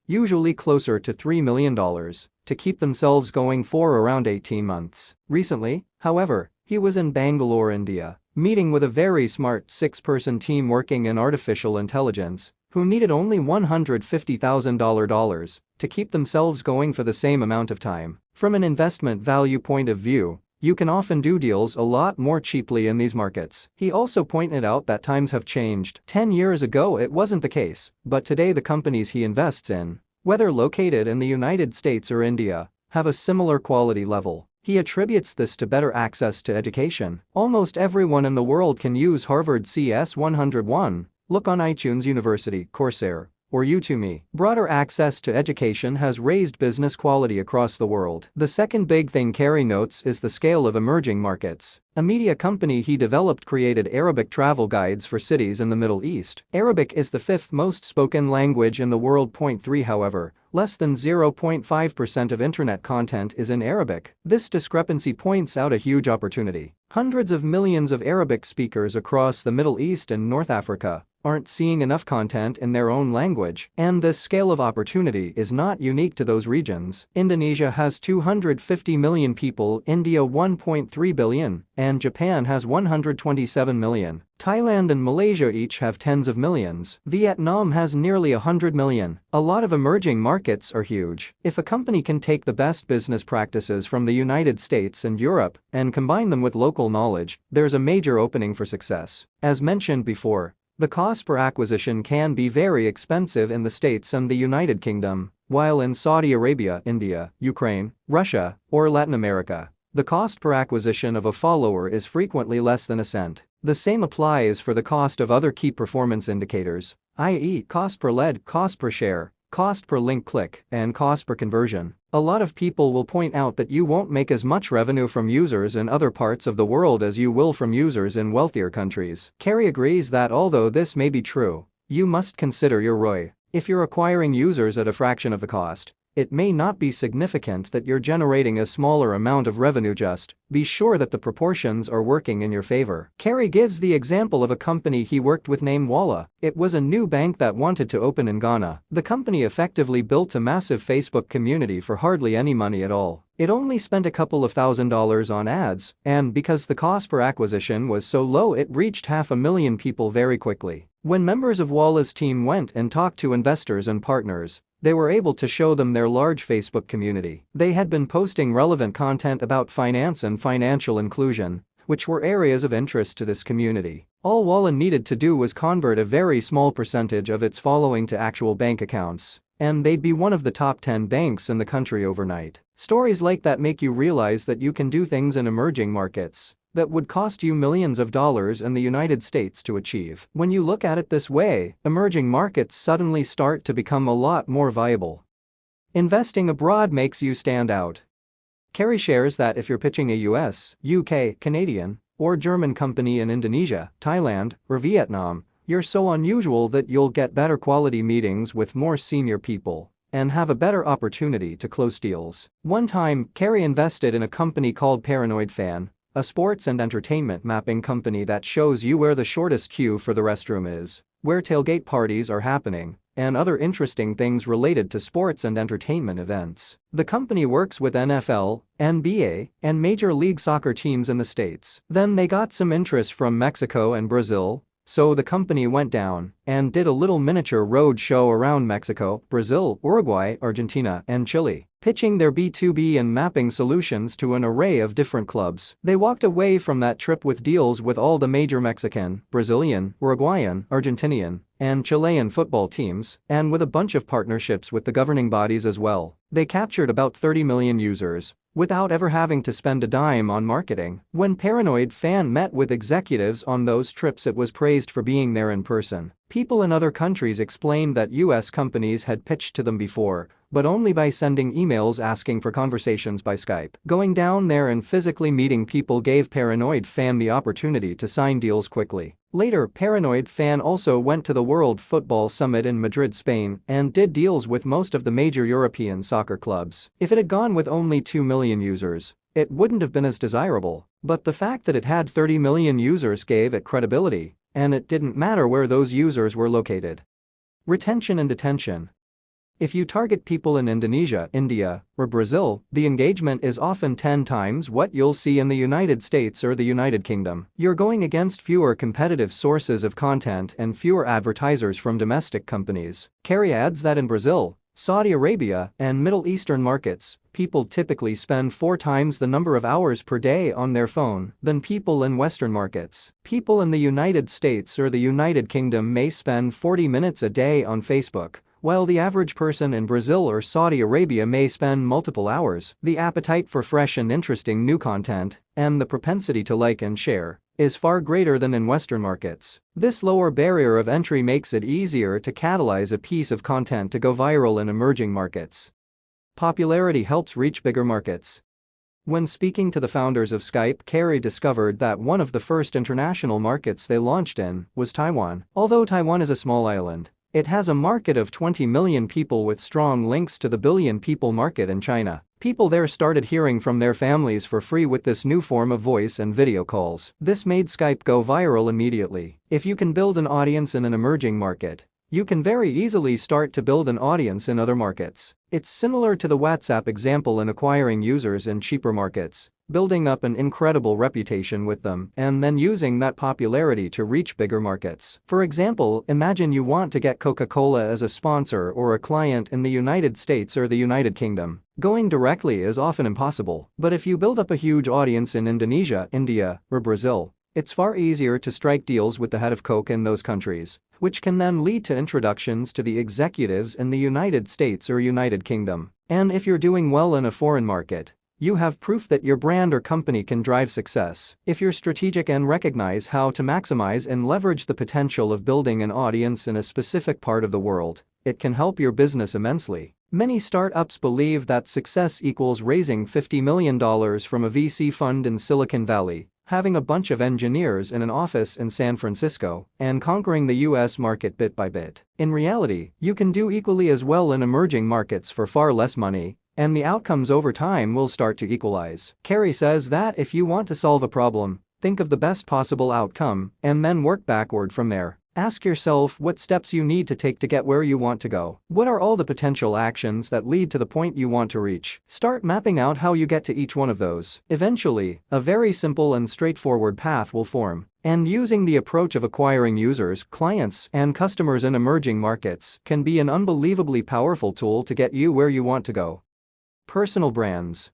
usually closer to $3 million, to keep themselves going for around 18 months. Recently, however, he was in Bangalore, India, meeting with a very smart 6-person team working in artificial intelligence, who needed only $150,000 to keep themselves going for the same amount of time. From an investment value point of view, you can often do deals a lot more cheaply in these markets. He also pointed out that times have changed. 10 years ago it wasn't the case, but today the companies he invests in, whether located in the United States or India, have a similar quality level. He attributes this to better access to education. Almost everyone in the world can use Harvard CS 101. Look on iTunes University, Coursera, or Udemy. Broader access to education has raised business quality across the world. The second big thing Carey notes is the scale of emerging markets. A media company he developed created Arabic travel guides for cities in the Middle East. Arabic is the 5th most spoken language in the world. 3 However, less than 0.5% of internet content is in Arabic. This discrepancy points out a huge opportunity. Hundreds of millions of Arabic speakers across the Middle East and North Africa aren't seeing enough content in their own language, and this scale of opportunity is not unique to those regions. Indonesia has 250 million people, India 1.3 billion, and Japan has 127 million. Thailand and Malaysia each have tens of millions. Vietnam has nearly 100 million. A lot of emerging markets are huge. If a company can take the best business practices from the United States and Europe and combine them with local knowledge, there's a major opening for success. As mentioned before, the cost per acquisition can be very expensive in the States and the United Kingdom, while in Saudi Arabia, India, Ukraine, Russia, or Latin America, the cost per acquisition of a follower is frequently less than a cent. The same applies for the cost of other key performance indicators, i.e., cost per lead, cost per share, cost per link click, and cost per conversion. A lot of people will point out that you won't make as much revenue from users in other parts of the world as you will from users in wealthier countries. Carey agrees that although this may be true, you must consider your ROI. If you're acquiring users at a fraction of the cost, it may not be significant that you're generating a smaller amount of revenue. Just be sure that the proportions are working in your favor. Carey gives the example of a company he worked with named Walla. It was a new bank that wanted to open in Ghana. The company effectively built a massive Facebook community for hardly any money at all. It only spent a couple of $1,000s on ads, and because the cost per acquisition was so low, it reached 500,000 people very quickly. When members of Walla's team went and talked to investors and partners, they were able to show them their large Facebook community. They had been posting relevant content about finance and financial inclusion, which were areas of interest to this community. All Walla needed to do was convert a very small percentage of its following to actual bank accounts, and they'd be one of the top 10 banks in the country overnight. Stories like that make you realize that you can do things in emerging markets that would cost you millions of dollars in the United States to achieve. When you look at it this way, emerging markets suddenly start to become a lot more viable. Investing abroad makes you stand out. Carrie shares that if you're pitching a US, UK, Canadian, or German company in Indonesia, Thailand, or Vietnam, you're so unusual that you'll get better quality meetings with more senior people and have a better opportunity to close deals. One time, Carrie invested in a company called Paranoid Fan, a sports and entertainment mapping company that shows you where the shortest queue for the restroom is, where tailgate parties are happening, and other interesting things related to sports and entertainment events. The company works with NFL, NBA, and Major League Soccer teams in the States. Then they got some interest from Mexico and Brazil, so the company went down and did a little miniature road show around Mexico, Brazil, Uruguay, Argentina, and Chile, pitching their B2B and mapping solutions to an array of different clubs. They walked away from that trip with deals with all the major Mexican, Brazilian, Uruguayan, Argentinian, and Chilean football teams, and with a bunch of partnerships with the governing bodies as well. They captured about 30 million users without ever having to spend a dime on marketing. When Paranoid Fan met with executives on those trips, it was praised for being there in person. People in other countries explained that US companies had pitched to them before, but only by sending emails asking for conversations by Skype. Going down there and physically meeting people gave Paranoid Fan the opportunity to sign deals quickly. Later, Paranoid Fan also went to the World Football Summit in Madrid, Spain, and did deals with most of the major European soccer clubs. If it had gone with only 2 million users, it wouldn't have been as desirable, but the fact that it had 30 million users gave it credibility, and it didn't matter where those users were located. Retention and detention. If you target people in Indonesia, India, or Brazil, the engagement is often 10 times what you'll see in the United States or the United Kingdom. You're going against fewer competitive sources of content and fewer advertisers from domestic companies. Carrie adds that in Brazil, Saudi Arabia, and Middle Eastern markets, people typically spend 4 times the number of hours per day on their phone than people in Western markets. People in the United States or the United Kingdom may spend 40 minutes a day on Facebook, while the average person in Brazil or Saudi Arabia may spend multiple hours. The appetite for fresh and interesting new content, and the propensity to like and share, is far greater than in Western markets. This lower barrier of entry makes it easier to catalyze a piece of content to go viral in emerging markets. Popularity helps reach bigger markets. When speaking to the founders of Skype, Carrie discovered that one of the first international markets they launched in was Taiwan. Although Taiwan is a small island, it has a market of 20 million people with strong links to the billion people market in China. People there started hearing from their families for free with this new form of voice and video calls. This made Skype go viral immediately. If you can build an audience in an emerging market, you can very easily start to build an audience in other markets. It's similar to the WhatsApp example in acquiring users in cheaper markets, building up an incredible reputation with them, and then using that popularity to reach bigger markets. For example, imagine you want to get Coca-Cola as a sponsor or a client in the United States or the United Kingdom. Going directly is often impossible, but if you build up a huge audience in Indonesia, India, or Brazil, it's far easier to strike deals with the head of Coke in those countries, which can then lead to introductions to the executives in the United States or United Kingdom. And if you're doing well in a foreign market, you have proof that your brand or company can drive success. If you're strategic and recognize how to maximize and leverage the potential of building an audience in a specific part of the world, it can help your business immensely. Many startups believe that success equals raising $50 million from a VC fund in Silicon Valley, having a bunch of engineers in an office in San Francisco, and conquering the US market bit by bit. In reality, you can do equally as well in emerging markets for far less money, and the outcomes over time will start to equalize. Carrie says that if you want to solve a problem, think of the best possible outcome, and then work backward from there. Ask yourself what steps you need to take to get where you want to go. What are all the potential actions that lead to the point you want to reach? Start mapping out how you get to each one of those. Eventually, a very simple and straightforward path will form. And using the approach of acquiring users, clients, and customers in emerging markets can be an unbelievably powerful tool to get you where you want to go. Personal brands.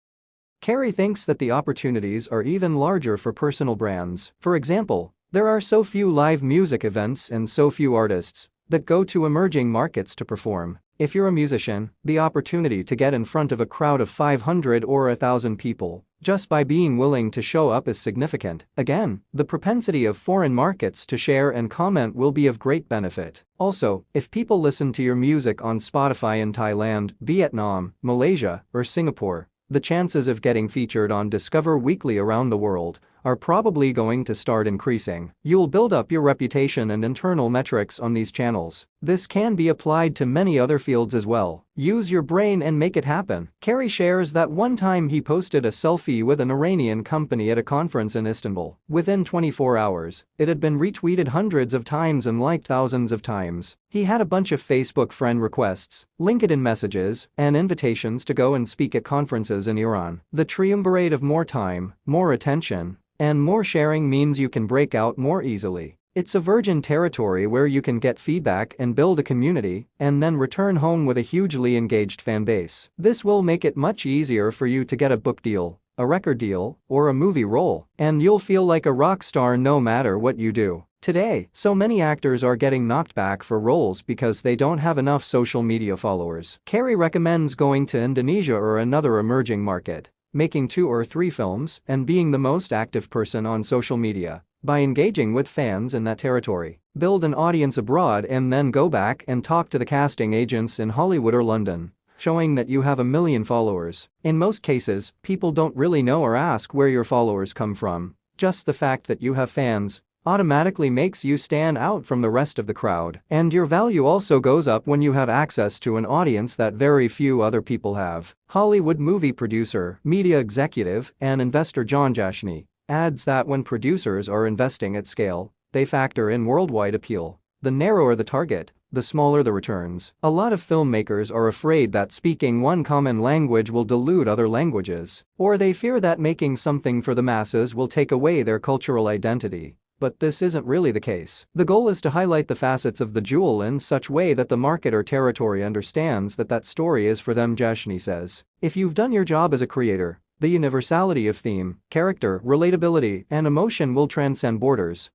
Carrie thinks that the opportunities are even larger for personal brands. For example, there are so few live music events and so few artists that go to emerging markets to perform. If you're a musician, the opportunity to get in front of a crowd of 500 or 1,000 people just by being willing to show up is significant. Again, the propensity of foreign markets to share and comment will be of great benefit. Also, if people listen to your music on Spotify in Thailand, Vietnam, Malaysia, or Singapore, the chances of getting featured on Discover Weekly around the world are probably going to start increasing. You'll build up your reputation and internal metrics on these channels. This can be applied to many other fields as well. Use your brain and make it happen. Kerry shares that one time he posted a selfie with an Iranian company at a conference in Istanbul. Within 24 hours, it had been retweeted hundreds of times and liked thousands of times. He had a bunch of Facebook friend requests, LinkedIn messages, and invitations to go and speak at conferences in Iran. The triumvirate of more time, more attention, and more sharing means you can break out more easily. It's a virgin territory where you can get feedback and build a community and then return home with a hugely engaged fan base. This will make it much easier for you to get a book deal, a record deal, or a movie role, and you'll feel like a rock star no matter what you do. Today, so many actors are getting knocked back for roles because they don't have enough social media followers. Kerry recommends going to Indonesia or another emerging market, making 2 or 3 films, and being the most active person on social media. By engaging with fans in that territory, build an audience abroad and then go back and talk to the casting agents in Hollywood or London, showing that you have 1 million followers. In most cases, people don't really know or ask where your followers come from. Just the fact that you have fans automatically makes you stand out from the rest of the crowd. And your value also goes up when you have access to an audience that very few other people have. Hollywood movie producer, media executive, and investor John Jashni adds that when producers are investing at scale, they factor in worldwide appeal. The narrower the target, the smaller the returns. A lot of filmmakers are afraid that speaking one common language will dilute other languages, or they fear that making something for the masses will take away their cultural identity. But this isn't really the case. The goal is to highlight the facets of the jewel in such way that the market or territory understands that that story is for them, Jashni says. If you've done your job as a creator, the universality of theme, character, relatability, and emotion will transcend borders.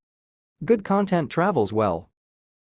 Good content travels well.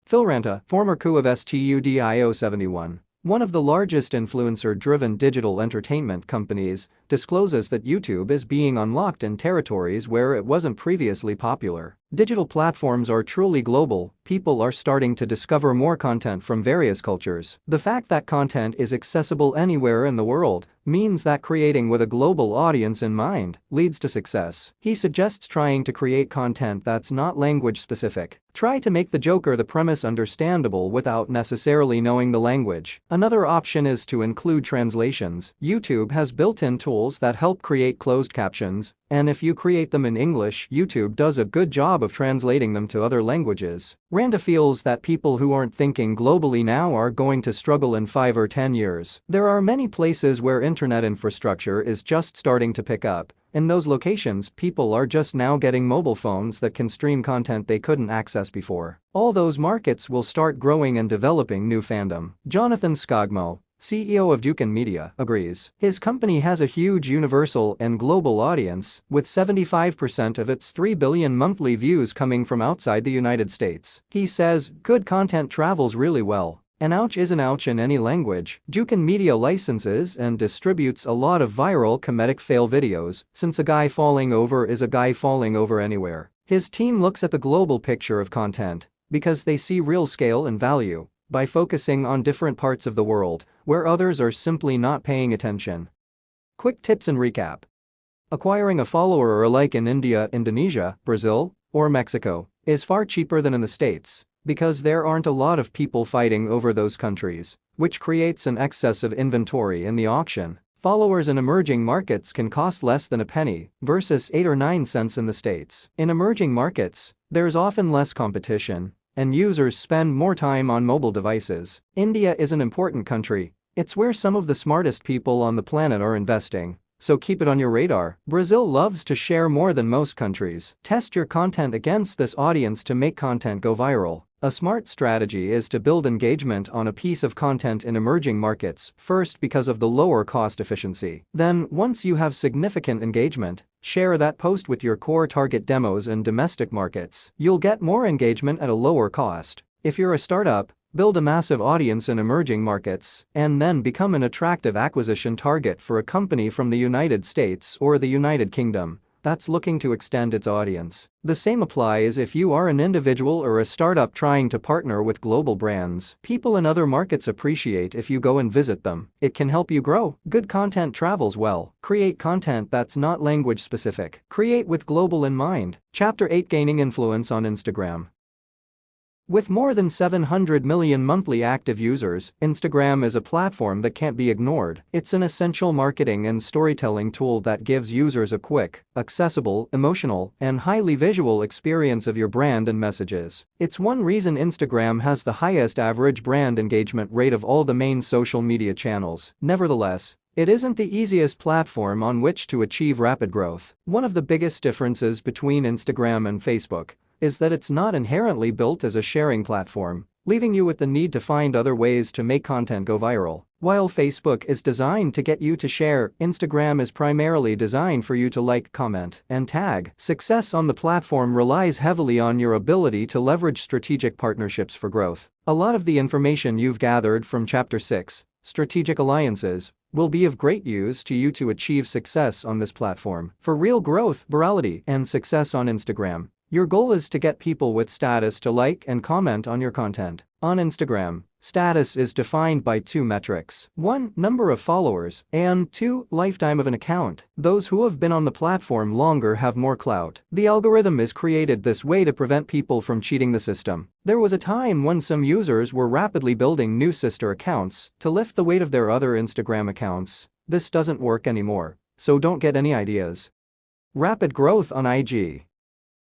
Phil Ranta, former coup of Studio 71, one of the largest influencer-driven digital entertainment companies, discloses that YouTube is being unlocked in territories where it wasn't previously popular. Digital platforms are truly global. People are starting to discover more content from various cultures. The fact that content is accessible anywhere in the world means that creating with a global audience in mind leads to success. He suggests trying to create content that's not language specific. Try to make the joke or the premise understandable without necessarily knowing the language. Another option is to include translations. YouTube has built-in tools that help create closed captions, and if you create them in English, YouTube does a good job of translating them to other languages. Randa feels that people who aren't thinking globally now are going to struggle in 5 or 10 years. There are many places where internet infrastructure is just starting to pick up. In those locations, people are just now getting mobile phones that can stream content they couldn't access before. All those markets will start growing and developing new fandom. Jonathan Skogmo, CEO of Dukan Media, agrees. His company has a huge universal and global audience, with 75% of its 3 billion monthly views coming from outside the United States. He says, good content travels really well. An ouch is an ouch in any language. Dukan Media licenses and distributes a lot of viral comedic fail videos, since a guy falling over is a guy falling over anywhere. His team looks at the global picture of content because they see real scale and value by focusing on different parts of the world where others are simply not paying attention. Quick tips and recap. Acquiring a follower or a like in India, Indonesia, Brazil, or Mexico is far cheaper than in the States because there aren't a lot of people fighting over those countries, which creates an excess of inventory in the auction. Followers in emerging markets can cost less than a penny versus 8 or 9 cents in the States. In emerging markets, there's often less competition, and users spend more time on mobile devices. India is an important country. It's where some of the smartest people on the planet are investing, so keep it on your radar. Brazil loves to share more than most countries. Test your content against this audience to make content go viral. A smart strategy is to build engagement on a piece of content in emerging markets, first because of the lower cost efficiency. Then, once you have significant engagement, share that post with your core target demos in domestic markets. You'll get more engagement at a lower cost. If you're a startup, build a massive audience in emerging markets, and then become an attractive acquisition target for a company from the United States or the United Kingdom that's looking to extend its audience. The same applies if you are an individual or a startup trying to partner with global brands. People in other markets appreciate if you go and visit them. It can help you grow. Good content travels well. Create content that's not language specific. Create with global in mind. Chapter 8: Gaining Influence on Instagram. With more than 700 million monthly active users, Instagram is a platform that can't be ignored. It's an essential marketing and storytelling tool that gives users a quick, accessible, emotional, and highly visual experience of your brand and messages. It's one reason Instagram has the highest average brand engagement rate of all the main social media channels. Nevertheless, it isn't the easiest platform on which to achieve rapid growth. One of the biggest differences between Instagram and Facebook is that it's not inherently built as a sharing platform, leaving you with the need to find other ways to make content go viral. While Facebook is designed to get you to share, Instagram is primarily designed for you to like, comment, and tag. Success on the platform relies heavily on your ability to leverage strategic partnerships for growth. A lot of the information you've gathered from Chapter 6, Strategic Alliances, will be of great use to you to achieve success on this platform. For real growth, virality, and success on Instagram, your goal is to get people with status to like and comment on your content. On Instagram, status is defined by two metrics: 1. Number of followers, and 2. Lifetime of an account. Those who have been on the platform longer have more clout. The algorithm is created this way to prevent people from cheating the system. There was a time when some users were rapidly building new sister accounts to lift the weight of their other Instagram accounts. This doesn't work anymore, so don't get any ideas. Rapid growth on IG.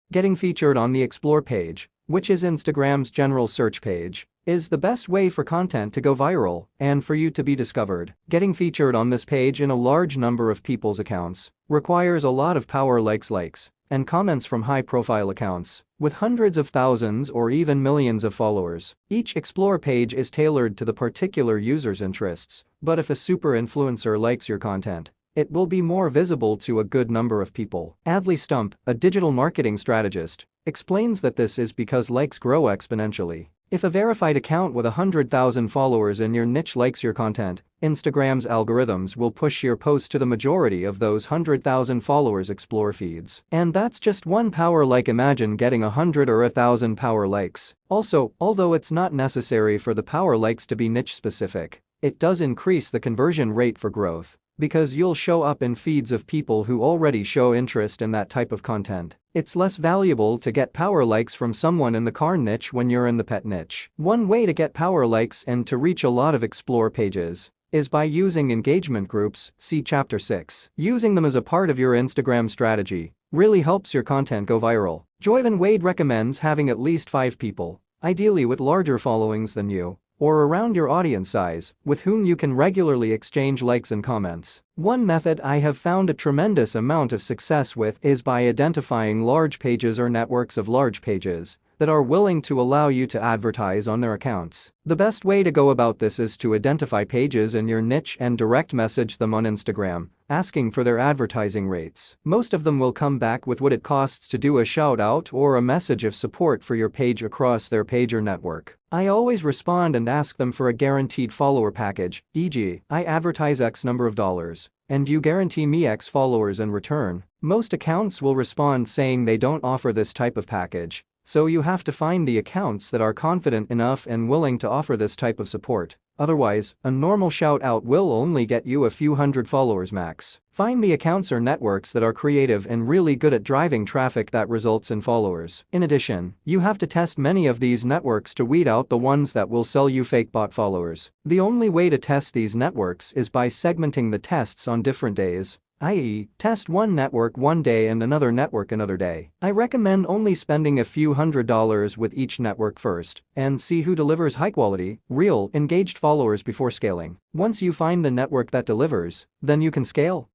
Getting featured on the Explore page, which is Instagram's general search page, is the best way for content to go viral and for you to be discovered. Getting featured on this page in a large number of people's accounts requires a lot of power likes, and comments from high-profile accounts with hundreds of thousands or even millions of followers. Each Explore page is tailored to the particular user's interests, but if a super influencer likes your content, it will be more visible to a good number of people. Adley Stump, a digital marketing strategist, explains that this is because likes grow exponentially. If a verified account with 100,000 followers in your niche likes your content, Instagram's algorithms will push your post to the majority of those 100,000 followers' Explore feeds. And that's just one power like. Imagine getting 100 or 1,000 power likes. Also, although it's not necessary for the power likes to be niche specific, it does increase the conversion rate for growth, because you'll show up in feeds of people who already show interest in that type of content. It's less valuable to get power likes from someone in the car niche when you're in the pet niche. One way to get power likes and to reach a lot of Explore pages is by using engagement groups, see Chapter 6. Using them as a part of your Instagram strategy really helps your content go viral. Joyvan Wade recommends having at least 5 people, ideally with larger followings than you, or around your audience size, with whom you can regularly exchange likes and comments. One method I have found a tremendous amount of success with is by identifying large pages or networks of large pages that are willing to allow you to advertise on their accounts. The best way to go about this is to identify pages in your niche and direct message them on Instagram, asking for their advertising rates. Most of them will come back with what it costs to do a shout out or a message of support for your page across their page or network. I always respond and ask them for a guaranteed follower package, e.g., I advertise X number of dollars, and you guarantee me X followers in return. Most accounts will respond saying they don't offer this type of package, so you have to find the accounts that are confident enough and willing to offer this type of support. Otherwise, a normal shout out will only get you a few hundred followers max. Find the accounts or networks that are creative and really good at driving traffic that results in followers. In addition, you have to test many of these networks to weed out the ones that will sell you fake bot followers. The only way to test these networks is by segmenting the tests on different days, i.e., test one network one day and another network another day. I recommend only spending a few $100s with each network first and see who delivers high-quality, real, engaged followers before scaling. Once you find the network that delivers, then you can scale.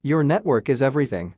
Your network is everything.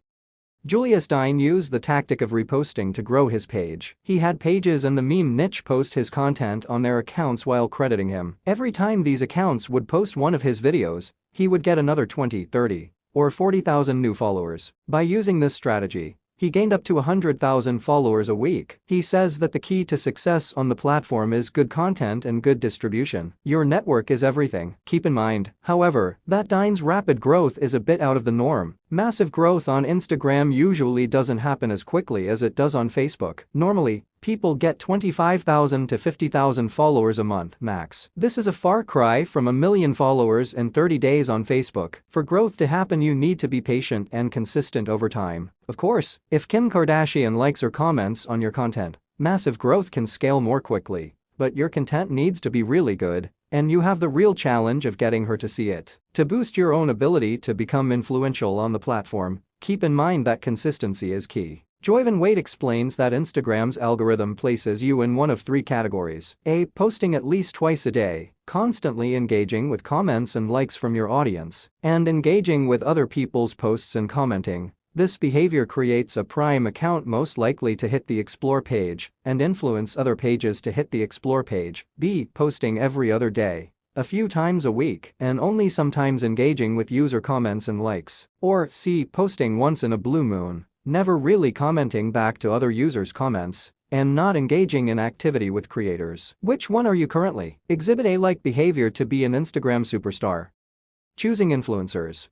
Julius Stein used the tactic of reposting to grow his page. He had pages in the meme niche post his content on their accounts while crediting him. Every time these accounts would post one of his videos, he would get another 20, 30, or 40,000 new followers. By using this strategy, he gained up to 100,000 followers a week. He says that the key to success on the platform is good content and good distribution. Your network is everything. Keep in mind, however, that Dine's rapid growth is a bit out of the norm. Massive growth on Instagram usually doesn't happen as quickly as it does on Facebook. Normally, people get 25,000 to 50,000 followers a month max. This is a far cry from 1 million followers in 30 days on Facebook. For growth to happen, you need to be patient and consistent over time. Of course, if Kim Kardashian likes or comments on your content, massive growth can scale more quickly. But your content needs to be really good, and you have the real challenge of getting her to see it. To boost your own ability to become influential on the platform, keep in mind that consistency is key. Joyvan Wade explains that Instagram's algorithm places you in one of 3 categories. A. Posting at least twice a day, constantly engaging with comments and likes from your audience, and engaging with other people's posts and commenting. This behavior creates a prime account most likely to hit the Explore page and influence other pages to hit the Explore page. B. Posting every other day, a few times a week, and only sometimes engaging with user comments and likes. Or C. Posting once in a blue moon, never really commenting back to other users' comments, and not engaging in activity with creators. Which one are you currently? Exhibit A-like behavior to be an Instagram superstar. Choosing influencers.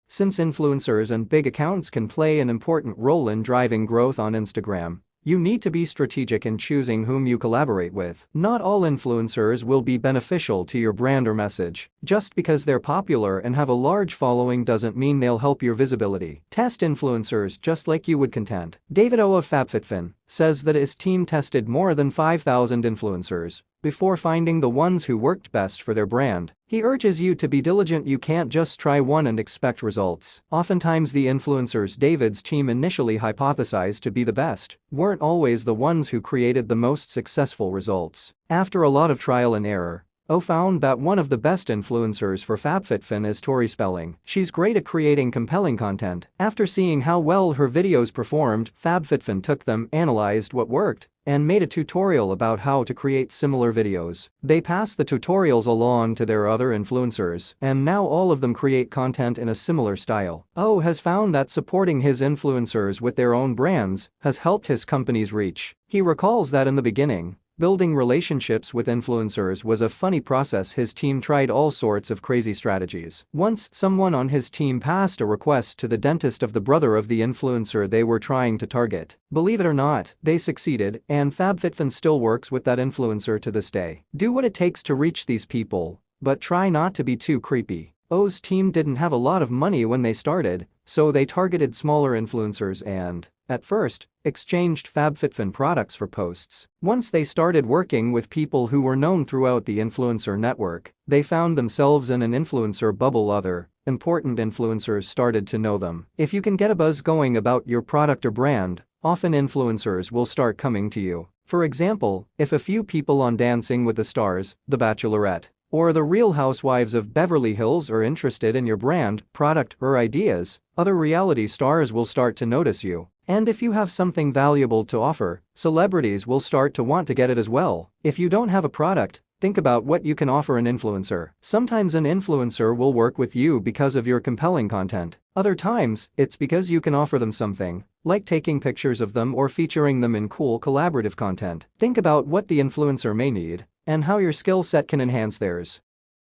Since influencers and big accounts can play an important role in driving growth on Instagram, you need to be strategic in choosing whom you collaborate with. Not all influencers will be beneficial to your brand or message. Just because they're popular and have a large following doesn't mean they'll help your visibility. Test influencers just like you would content. David O of FabFitFun says that his team tested more than 5,000 influencers before finding the ones who worked best for their brand. He urges you to be diligent. You can't just try one and expect results. Oftentimes the influencers David's team initially hypothesized to be the best weren't always the ones who created the most successful results. After a lot of trial and error, O found that one of the best influencers for FabFitFun is Tori Spelling. She's great at creating compelling content. After seeing how well her videos performed, FabFitFun took them, analyzed what worked, and made a tutorial about how to create similar videos. They passed the tutorials along to their other influencers, and now all of them create content in a similar style. O has found that supporting his influencers with their own brands has helped his company's reach. He recalls that in the beginning, building relationships with influencers was a funny process. His team tried all sorts of crazy strategies. Once, someone on his team passed a request to the dentist of the brother of the influencer they were trying to target. Believe it or not, they succeeded, and FabFitFun still works with that influencer to this day. Do what it takes to reach these people, but try not to be too creepy. O's team didn't have a lot of money when they started, so they targeted smaller influencers and, at first, exchanged FabFitFun products for posts. Once they started working with people who were known throughout the influencer network, they found themselves in an influencer bubble. Other important influencers started to know them. If you can get a buzz going about your product or brand, often influencers will start coming to you. For example, if a few people on Dancing with the Stars, The Bachelorette, or The Real Housewives of Beverly Hills are interested in your brand, product, or ideas, other reality stars will start to notice you. And if you have something valuable to offer, celebrities will start to want to get it as well. If you don't have a product, think about what you can offer an influencer. Sometimes an influencer will work with you because of your compelling content. Other times, it's because you can offer them something, like taking pictures of them or featuring them in cool collaborative content. Think about what the influencer may need and how your skill set can enhance theirs.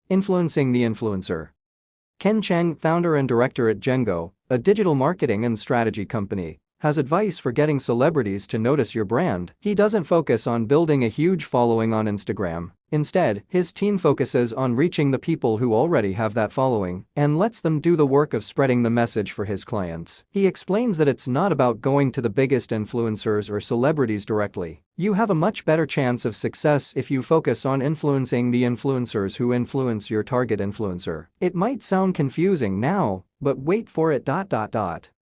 Influencing the influencer. Ken Cheng, founder and director at Gengo, a digital marketing and strategy company, has advice for getting celebrities to notice your brand. He doesn't focus on building a huge following on Instagram. Instead, his team focuses on reaching the people who already have that following and lets them do the work of spreading the message for his clients. He explains that it's not about going to the biggest influencers or celebrities directly. You have a much better chance of success if you focus on influencing the influencers who influence your target influencer. It might sound confusing now, but wait for it.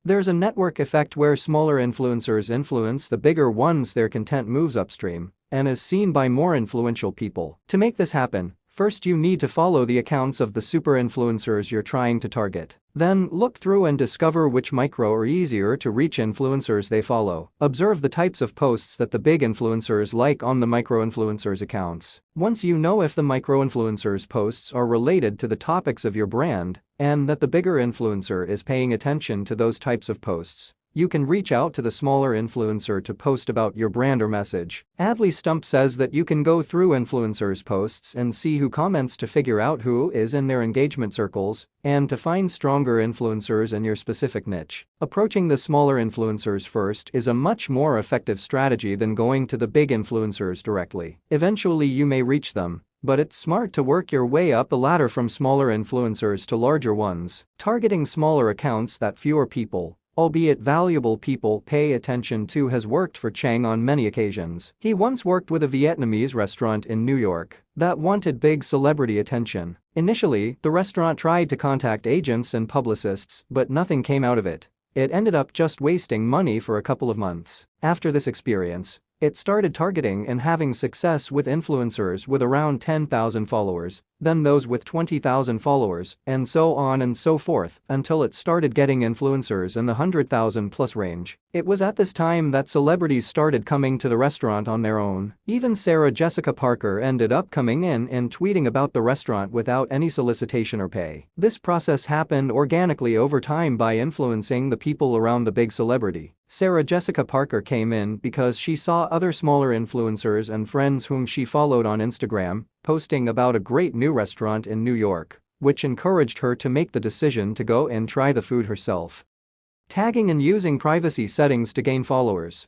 There's a network effect where smaller influencers influence the bigger ones. Their content moves upstream and is seen by more influential people. To make this happen, first you need to follow the accounts of the super influencers you're trying to target. Then, look through and discover which micro or easier to reach influencers they follow. Observe the types of posts that the big influencers like on the micro influencers accounts. Once you know if the micro influencers posts are related to the topics of your brand and that the bigger influencer is paying attention to those types of posts, You can reach out to the smaller influencer to post about your brand or message. Adley Stump says that you can go through influencers' posts and see who comments to figure out who is in their engagement circles and to find stronger influencers in your specific niche. Approaching the smaller influencers first is a much more effective strategy than going to the big influencers directly. Eventually you may reach them, but it's smart to work your way up the ladder from smaller influencers to larger ones. Targeting smaller accounts that fewer people, albeit valuable people, pay attention to has worked for Chang on many occasions. He once worked with a Vietnamese restaurant in New York that wanted big celebrity attention. Initially, the restaurant tried to contact agents and publicists, but nothing came out of it. It ended up just wasting money for a couple of months. After this experience, it started targeting and having success with influencers with around 10,000 followers, then those with 20,000 followers, and so on and so forth, until it started getting influencers in the 100,000 plus range. It was at this time that celebrities started coming to the restaurant on their own. Even Sarah Jessica Parker ended up coming in and tweeting about the restaurant without any solicitation or pay. This process happened organically over time by influencing the people around the big celebrity. Sarah Jessica Parker came in because she saw other smaller influencers and friends whom she followed on Instagram posting about a great new restaurant in New York, which encouraged her to make the decision to go and try the food herself. Tagging and using privacy settings to gain followers.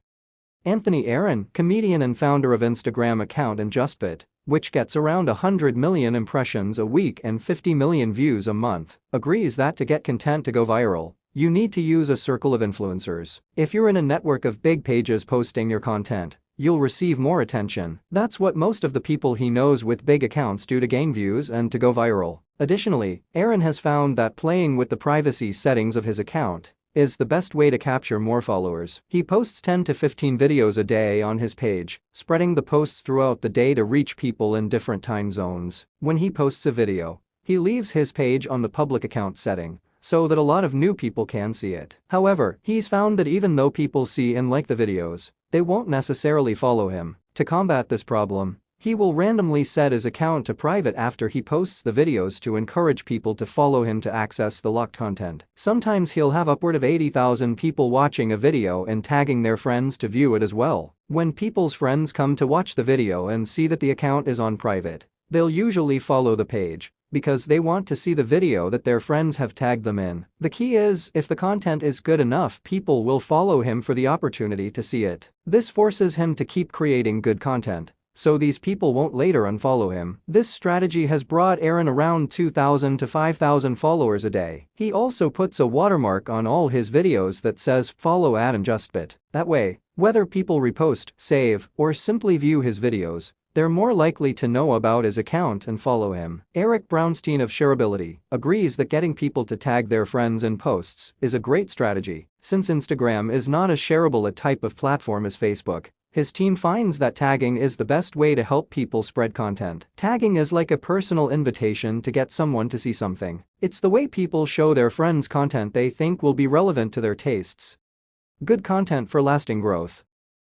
Anthony Aaron, comedian and founder of Instagram account InJustBit, which gets around 100 million impressions a week and 50 million views a month, agrees that to get content to go viral, you need to use a circle of influencers. If you're in a network of big pages posting your content, you'll receive more attention. That's what most of the people he knows with big accounts do to gain views and to go viral. Additionally, Aaron has found that playing with the privacy settings of his account is the best way to capture more followers. He posts 10 to 15 videos a day on his page, spreading the posts throughout the day to reach people in different time zones. When he posts a video, he leaves his page on the public account setting so that a lot of new people can see it. However, he's found that even though people see and like the videos, they won't necessarily follow him. To combat this problem, he will randomly set his account to private after he posts the videos to encourage people to follow him to access the locked content. Sometimes he'll have upward of 80,000 people watching a video and tagging their friends to view it as well. When people's friends come to watch the video and see that the account is on private, they'll usually follow the page because they want to see the video that their friends have tagged them in. The key is, if the content is good enough, people will follow him for the opportunity to see it. This forces him to keep creating good content, so these people won't later unfollow him. This strategy has brought Aaron around 2,000 to 5,000 followers a day. He also puts a watermark on all his videos that says "follow @InJustBit." That way, whether people repost, save, or simply view his videos, they're more likely to know about his account and follow him. Eric Brownstein of Shareability agrees that getting people to tag their friends in posts is a great strategy. Since Instagram is not as shareable a type of platform as Facebook, his team finds that tagging is the best way to help people spread content. Tagging is like a personal invitation to get someone to see something. It's the way people show their friends content they think will be relevant to their tastes. Good content for lasting growth.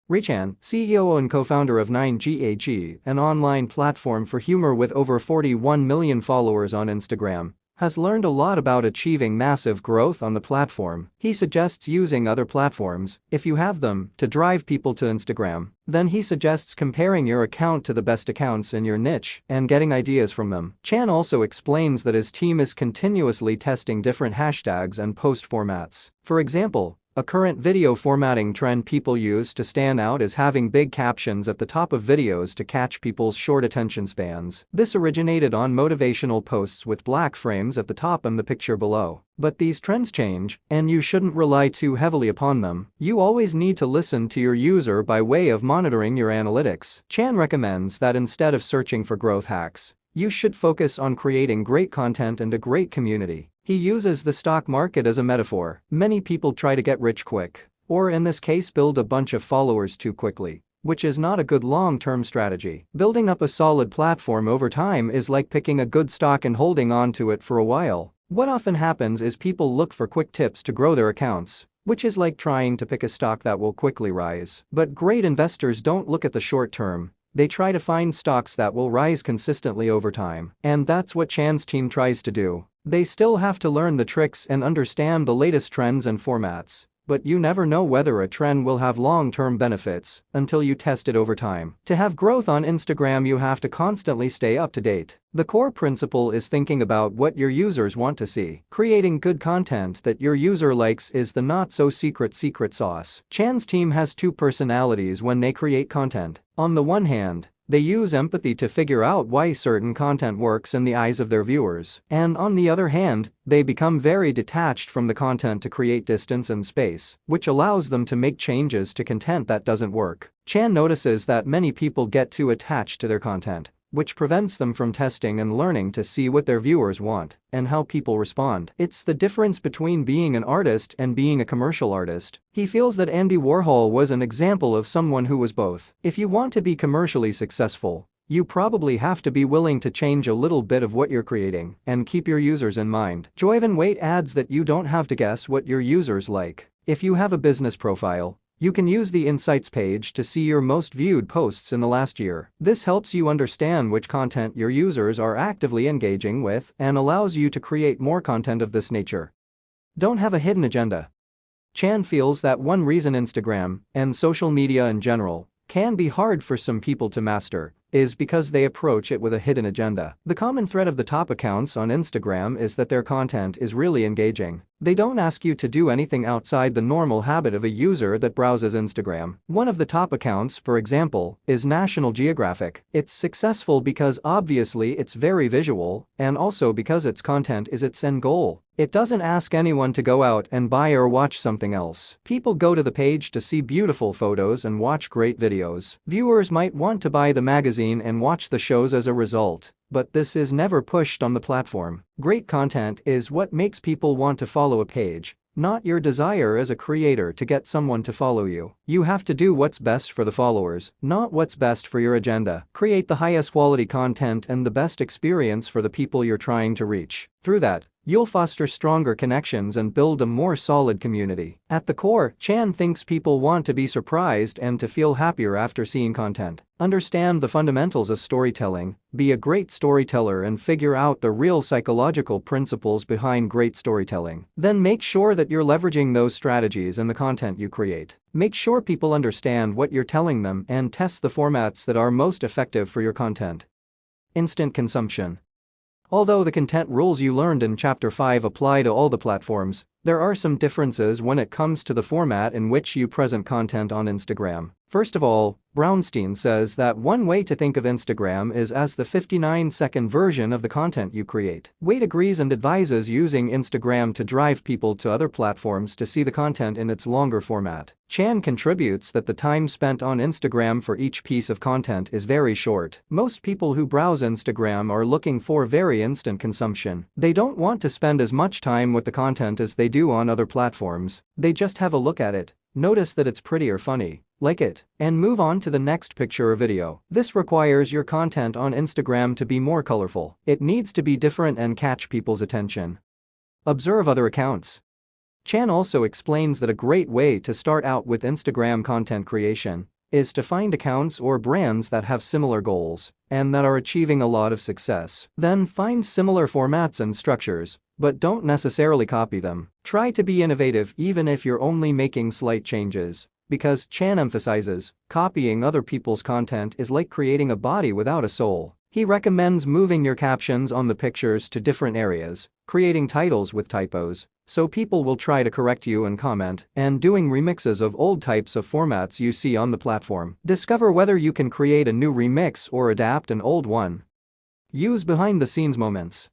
Richan, CEO and co-founder of 9gag, an online platform for humor with over 41 million followers on Instagram, has learned a lot about achieving massive growth on the platform. He suggests using other platforms, if you have them, to drive people to Instagram. Then he suggests comparing your account to the best accounts in your niche and getting ideas from them. Chan also explains that his team is continuously testing different hashtags and post formats. For example, a current video formatting trend people use to stand out is having big captions at the top of videos to catch people's short attention spans. This originated on motivational posts with black frames at the top and the picture below. But these trends change, and you shouldn't rely too heavily upon them. You always need to listen to your user by way of monitoring your analytics. Chan recommends that instead of searching for growth hacks, you should focus on creating great content and a great community. He uses the stock market as a metaphor. Many people try to get rich quick, or in this case build a bunch of followers too quickly, which is not a good long-term strategy. Building up a solid platform over time is like picking a good stock and holding on to it for a while. What often happens is people look for quick tips to grow their accounts, which is like trying to pick a stock that will quickly rise. But great investors don't look at the short term. They try to find stocks that will rise consistently over time. And that's what Chan's team tries to do. They still have to learn the tricks and understand the latest trends and formats, but you never know whether a trend will have long-term benefits until you test it over time. To have growth on Instagram, you have to constantly stay up to date. The core principle is thinking about what your users want to see. Creating good content that your user likes is the not-so-secret sauce. Chan's team has two personalities when they create content. On the one hand, they use empathy to figure out why certain content works in the eyes of their viewers. And on the other hand, they become very detached from the content to create distance and space, which allows them to make changes to content that doesn't work. Chan notices that many people get too attached to their content, which prevents them from testing and learning to see what their viewers want and how people respond. It's the difference between being an artist and being a commercial artist. He feels that Andy Warhol was an example of someone who was both. If you want to be commercially successful, you probably have to be willing to change a little bit of what you're creating and keep your users in mind. Joyvan Waite adds that you don't have to guess what your users like. If you have a business profile, you can use the Insights page to see your most viewed posts in the last year. This helps you understand which content your users are actively engaging with and allows you to create more content of this nature. Don't have a hidden agenda. Chan feels that one reason Instagram, and social media in general, can be hard for some people to master is because they approach it with a hidden agenda. The common thread of the top accounts on Instagram is that their content is really engaging. They don't ask you to do anything outside the normal habit of a user that browses Instagram. One of the top accounts, for example, is National Geographic. It's successful because obviously it's very visual and also because its content is its end goal. It doesn't ask anyone to go out and buy or watch something else. People go to the page to see beautiful photos and watch great videos. Viewers might want to buy the magazine and watch the shows as a result, but this is never pushed on the platform. Great content is what makes people want to follow a page, not your desire as a creator to get someone to follow you. You have to do what's best for the followers, not what's best for your agenda. Create the highest quality content and the best experience for the people you're trying to reach. Through that, you'll foster stronger connections and build a more solid community. At the core, Chan thinks people want to be surprised and to feel happier after seeing content. Understand the fundamentals of storytelling, be a great storyteller and figure out the real psychological principles behind great storytelling. Then make sure that you're leveraging those strategies in the content you create. Make sure people understand what you're telling them and test the formats that are most effective for your content. Instant consumption. Although the content rules you learned in Chapter 5 apply to all the platforms, there are some differences when it comes to the format in which you present content on Instagram. First of all, Brownstein says that one way to think of Instagram is as the 59-second version of the content you create. Waite agrees and advises using Instagram to drive people to other platforms to see the content in its longer format. Chan contributes that the time spent on Instagram for each piece of content is very short. Most people who browse Instagram are looking for very instant consumption. They don't want to spend as much time with the content as they do on other platforms. They just have a look at it, notice that it's pretty or funny, like it, and move on to the next picture or video. This requires your content on Instagram to be more colorful. It needs to be different and catch people's attention. Observe other accounts. Chan also explains that a great way to start out with Instagram content creation is to find accounts or brands that have similar goals and that are achieving a lot of success. Then find similar formats and structures, but don't necessarily copy them. Try to be innovative even if you're only making slight changes. Because Chan emphasizes, copying other people's content is like creating a body without a soul. He recommends moving your captions on the pictures to different areas, creating titles with typos, so people will try to correct you and comment, and doing remixes of old types of formats you see on the platform. Discover whether you can create a new remix or adapt an old one. Use behind-the-scenes moments.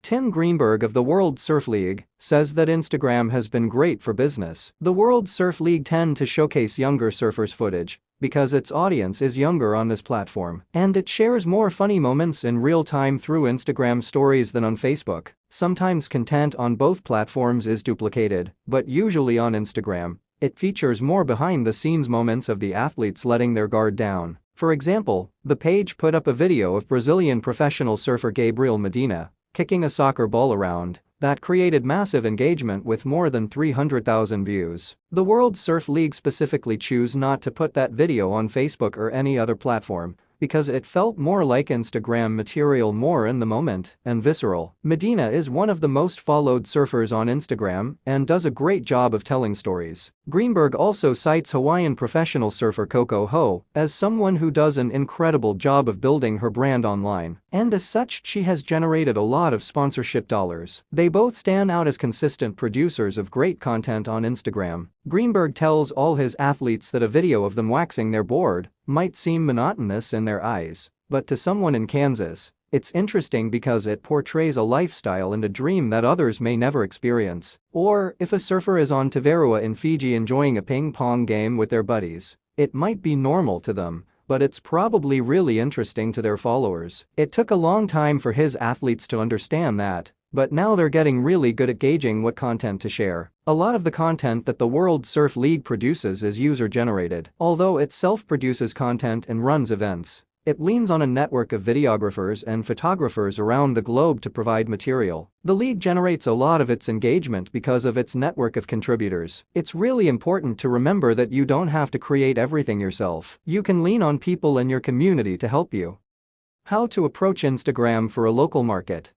Tim Greenberg of the World Surf League says that Instagram has been great for business. The World Surf League tend to showcase younger surfers' footage because its audience is younger on this platform, and it shares more funny moments in real time through Instagram stories than on Facebook. Sometimes content on both platforms is duplicated, but usually on Instagram, it features more behind-the-scenes moments of the athletes letting their guard down. For example, the page put up a video of Brazilian professional surfer Gabriel Medina kicking a soccer ball around that created massive engagement with more than 300,000 views. The World Surf League specifically choose not to put that video on Facebook or any other platform because it felt more like Instagram material, more in the moment and visceral. Medina is one of the most followed surfers on Instagram and does a great job of telling stories. Greenberg also cites Hawaiian professional surfer Coco Ho as someone who does an incredible job of building her brand online, and as such she has generated a lot of sponsorship dollars. They both stand out as consistent producers of great content on Instagram. Greenberg tells all his athletes that a video of them waxing their board might seem monotonous in their eyes, but to someone in Kansas, it's interesting because it portrays a lifestyle and a dream that others may never experience. Or, if a surfer is on Tavarua in Fiji enjoying a ping pong game with their buddies, it might be normal to them, but it's probably really interesting to their followers. It took a long time for his athletes to understand that, but now they're getting really good at gauging what content to share. A lot of the content that the World Surf League produces is user-generated. Although it self-produces content and runs events, it leans on a network of videographers and photographers around the globe to provide material. The league generates a lot of its engagement because of its network of contributors. It's really important to remember that you don't have to create everything yourself. You can lean on people in your community to help you. How to approach Instagram for a local market.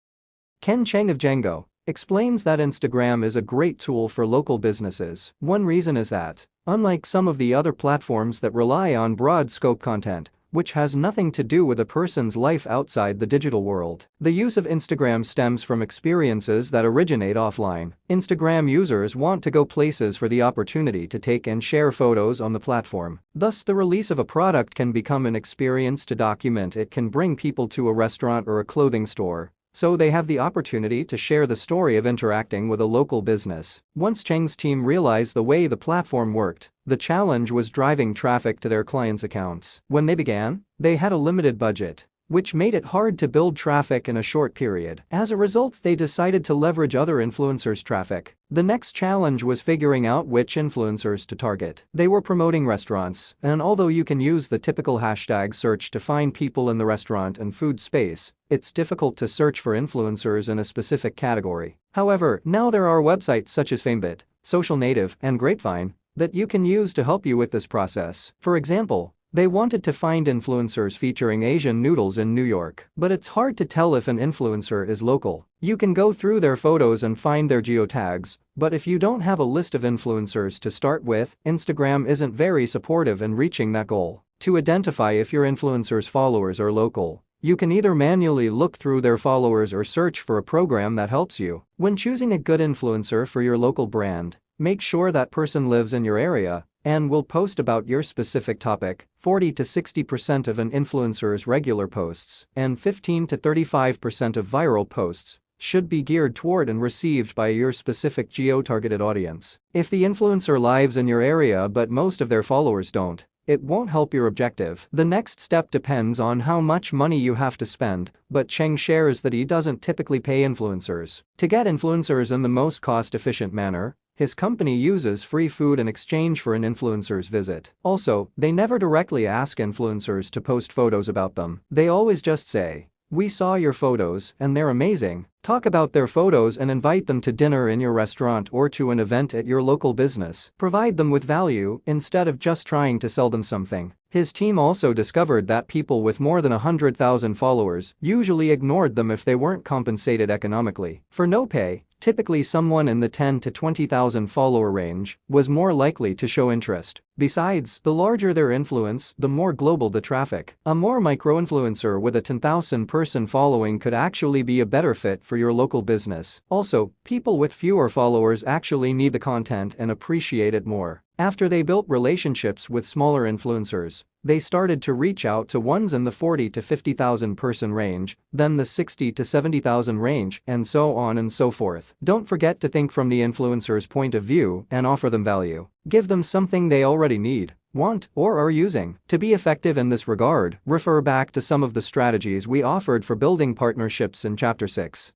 Ken Cheng of Django explains that Instagram is a great tool for local businesses. One reason is that, unlike some of the other platforms that rely on broad-scope content, which has nothing to do with a person's life outside the digital world, the use of Instagram stems from experiences that originate offline. Instagram users want to go places for the opportunity to take and share photos on the platform. Thus, the release of a product can become an experience to document. It can bring people to a restaurant or a clothing store, so they have the opportunity to share the story of interacting with a local business. Once Cheng's team realized the way the platform worked, the challenge was driving traffic to their clients' accounts. When they began, they had a limited budget, which made it hard to build traffic in a short period. As a result, they decided to leverage other influencers' traffic. The next challenge was figuring out which influencers to target. They were promoting restaurants, and although you can use the typical hashtag search to find people in the restaurant and food space, it's difficult to search for influencers in a specific category. However, now there are websites such as Famebit, Social Native, and Grapevine that you can use to help you with this process. For example, they wanted to find influencers featuring Asian noodles in New York, but it's hard to tell if an influencer is local. You can go through their photos and find their geotags, but if you don't have a list of influencers to start with, Instagram isn't very supportive in reaching that goal. To identify if your influencer's followers are local, you can either manually look through their followers or search for a program that helps you. When choosing a good influencer for your local brand, make sure that person lives in your area and will post about your specific topic. 40 to 60% of an influencer's regular posts and 15 to 35% of viral posts should be geared toward and received by your specific geo-targeted audience. If the influencer lives in your area but most of their followers don't, it won't help your objective. The next step depends on how much money you have to spend, but Cheng shares that he doesn't typically pay influencers. To get influencers in the most cost-efficient manner, his company uses free food in exchange for an influencer's visit. Also, they never directly ask influencers to post photos about them. They always just say, "We saw your photos and they're amazing." Talk about their photos and invite them to dinner in your restaurant or to an event at your local business. Provide them with value instead of just trying to sell them something. His team also discovered that people with more than 100,000 followers usually ignored them if they weren't compensated economically. For no pay, typically someone in the 10 to 20,000 follower range was more likely to show interest. Besides, the larger their influence, the more global the traffic. A more micro-influencer with a 10,000 person following could actually be a better fit for your local business. Also, people with fewer followers actually need the content and appreciate it more. After they built relationships with smaller influencers, they started to reach out to ones in the 40 to 50,000 person range, then the 60 to 70,000 range, and so on and so forth. Don't forget to think from the influencer's point of view and offer them value. Give them something they already need, want, or are using. To be effective in this regard, refer back to some of the strategies we offered for building partnerships in Chapter 6.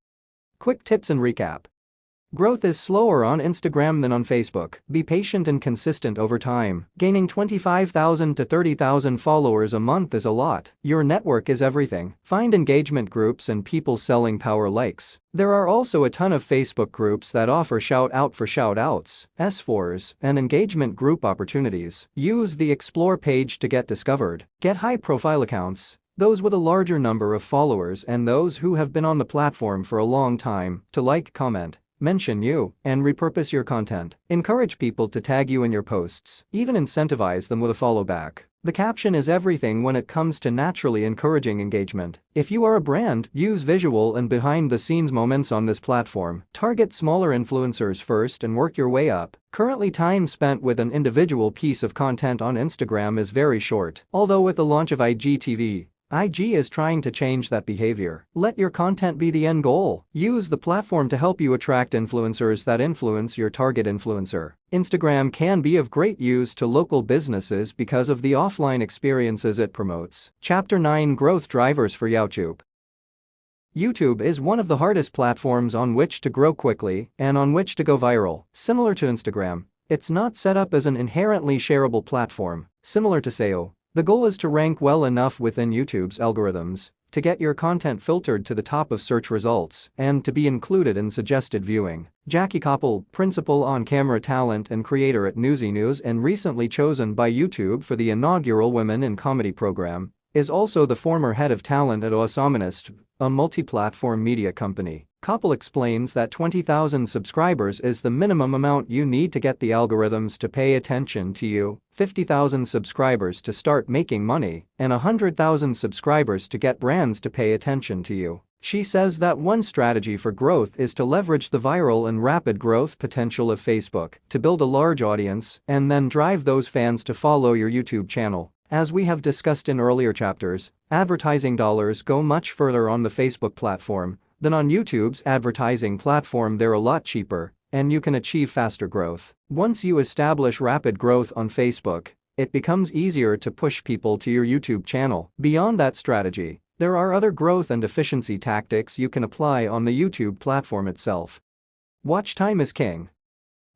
Quick tips and recap. Growth is slower on Instagram than on Facebook. Be patient and consistent over time. Gaining 25,000 to 30,000 followers a month is a lot. Your network is everything. Find engagement groups and people selling power likes. There are also a ton of Facebook groups that offer shout-out for shout-outs, S4s, and engagement group opportunities. Use the Explore page to get discovered. Get high-profile accounts. those with a larger number of followers and those who have been on the platform for a long time, to like, comment, mention you, and repurpose your content. Encourage people to tag you in your posts, even incentivize them with a follow back. The caption is everything when it comes to naturally encouraging engagement. If you are a brand, use visual and behind-the-scenes moments on this platform. Target smaller influencers first and work your way up. Currently, time spent with an individual piece of content on Instagram is very short. Although with the launch of IGTV, IG is trying to change that behavior. Let your content be the end goal. Use the platform to help you attract influencers that influence your target influencer. Instagram can be of great use to local businesses because of the offline experiences it promotes. Chapter 9: Growth Drivers for YouTube. YouTube is one of the hardest platforms on which to grow quickly and on which to go viral. Similar to Instagram, it's not set up as an inherently shareable platform. Similar to SEO, the goal is to rank well enough within YouTube's algorithms to get your content filtered to the top of search results and to be included in suggested viewing. Jackie Koppel, principal on-camera talent and creator at Newsy News and recently chosen by YouTube for the inaugural Women in Comedy program, is also the former head of talent at Awesomeness, a multi-platform media company. Koppel explains that 20,000 subscribers is the minimum amount you need to get the algorithms to pay attention to you, 50,000 subscribers to start making money, and 100,000 subscribers to get brands to pay attention to you. She says that one strategy for growth is to leverage the viral and rapid growth potential of Facebook to build a large audience and then drive those fans to follow your YouTube channel. As we have discussed in earlier chapters, advertising dollars go much further on the Facebook platform than on YouTube's advertising platform. They're a lot cheaper, and you can achieve faster growth. Once you establish rapid growth on Facebook, it becomes easier to push people to your YouTube channel. Beyond that strategy, there are other growth and efficiency tactics you can apply on the YouTube platform itself. Watch time is king.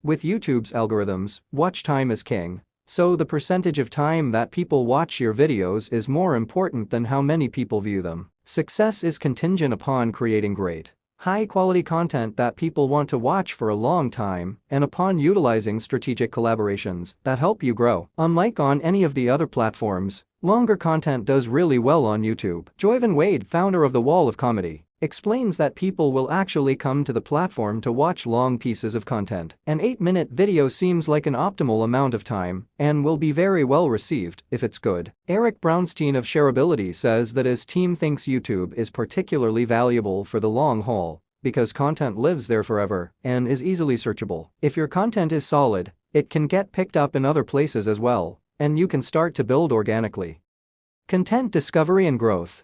With YouTube's algorithms, watch time is king. So the percentage of time that people watch your videos is more important than how many people view them. Success is contingent upon creating great, high-quality content that people want to watch for a long time and upon utilizing strategic collaborations that help you grow. Unlike on any of the other platforms, longer content does really well on YouTube. Joyvan Wade, founder of The Wall of Comedy, explains that people will actually come to the platform to watch long pieces of content. An 8-minute video seems like an optimal amount of time and will be very well received if it's good. Eric Brownstein of Shareability says that his team thinks YouTube is particularly valuable for the long haul because content lives there forever and is easily searchable. If your content is solid, it can get picked up in other places as well, and you can start to build organically. Content discovery and growth.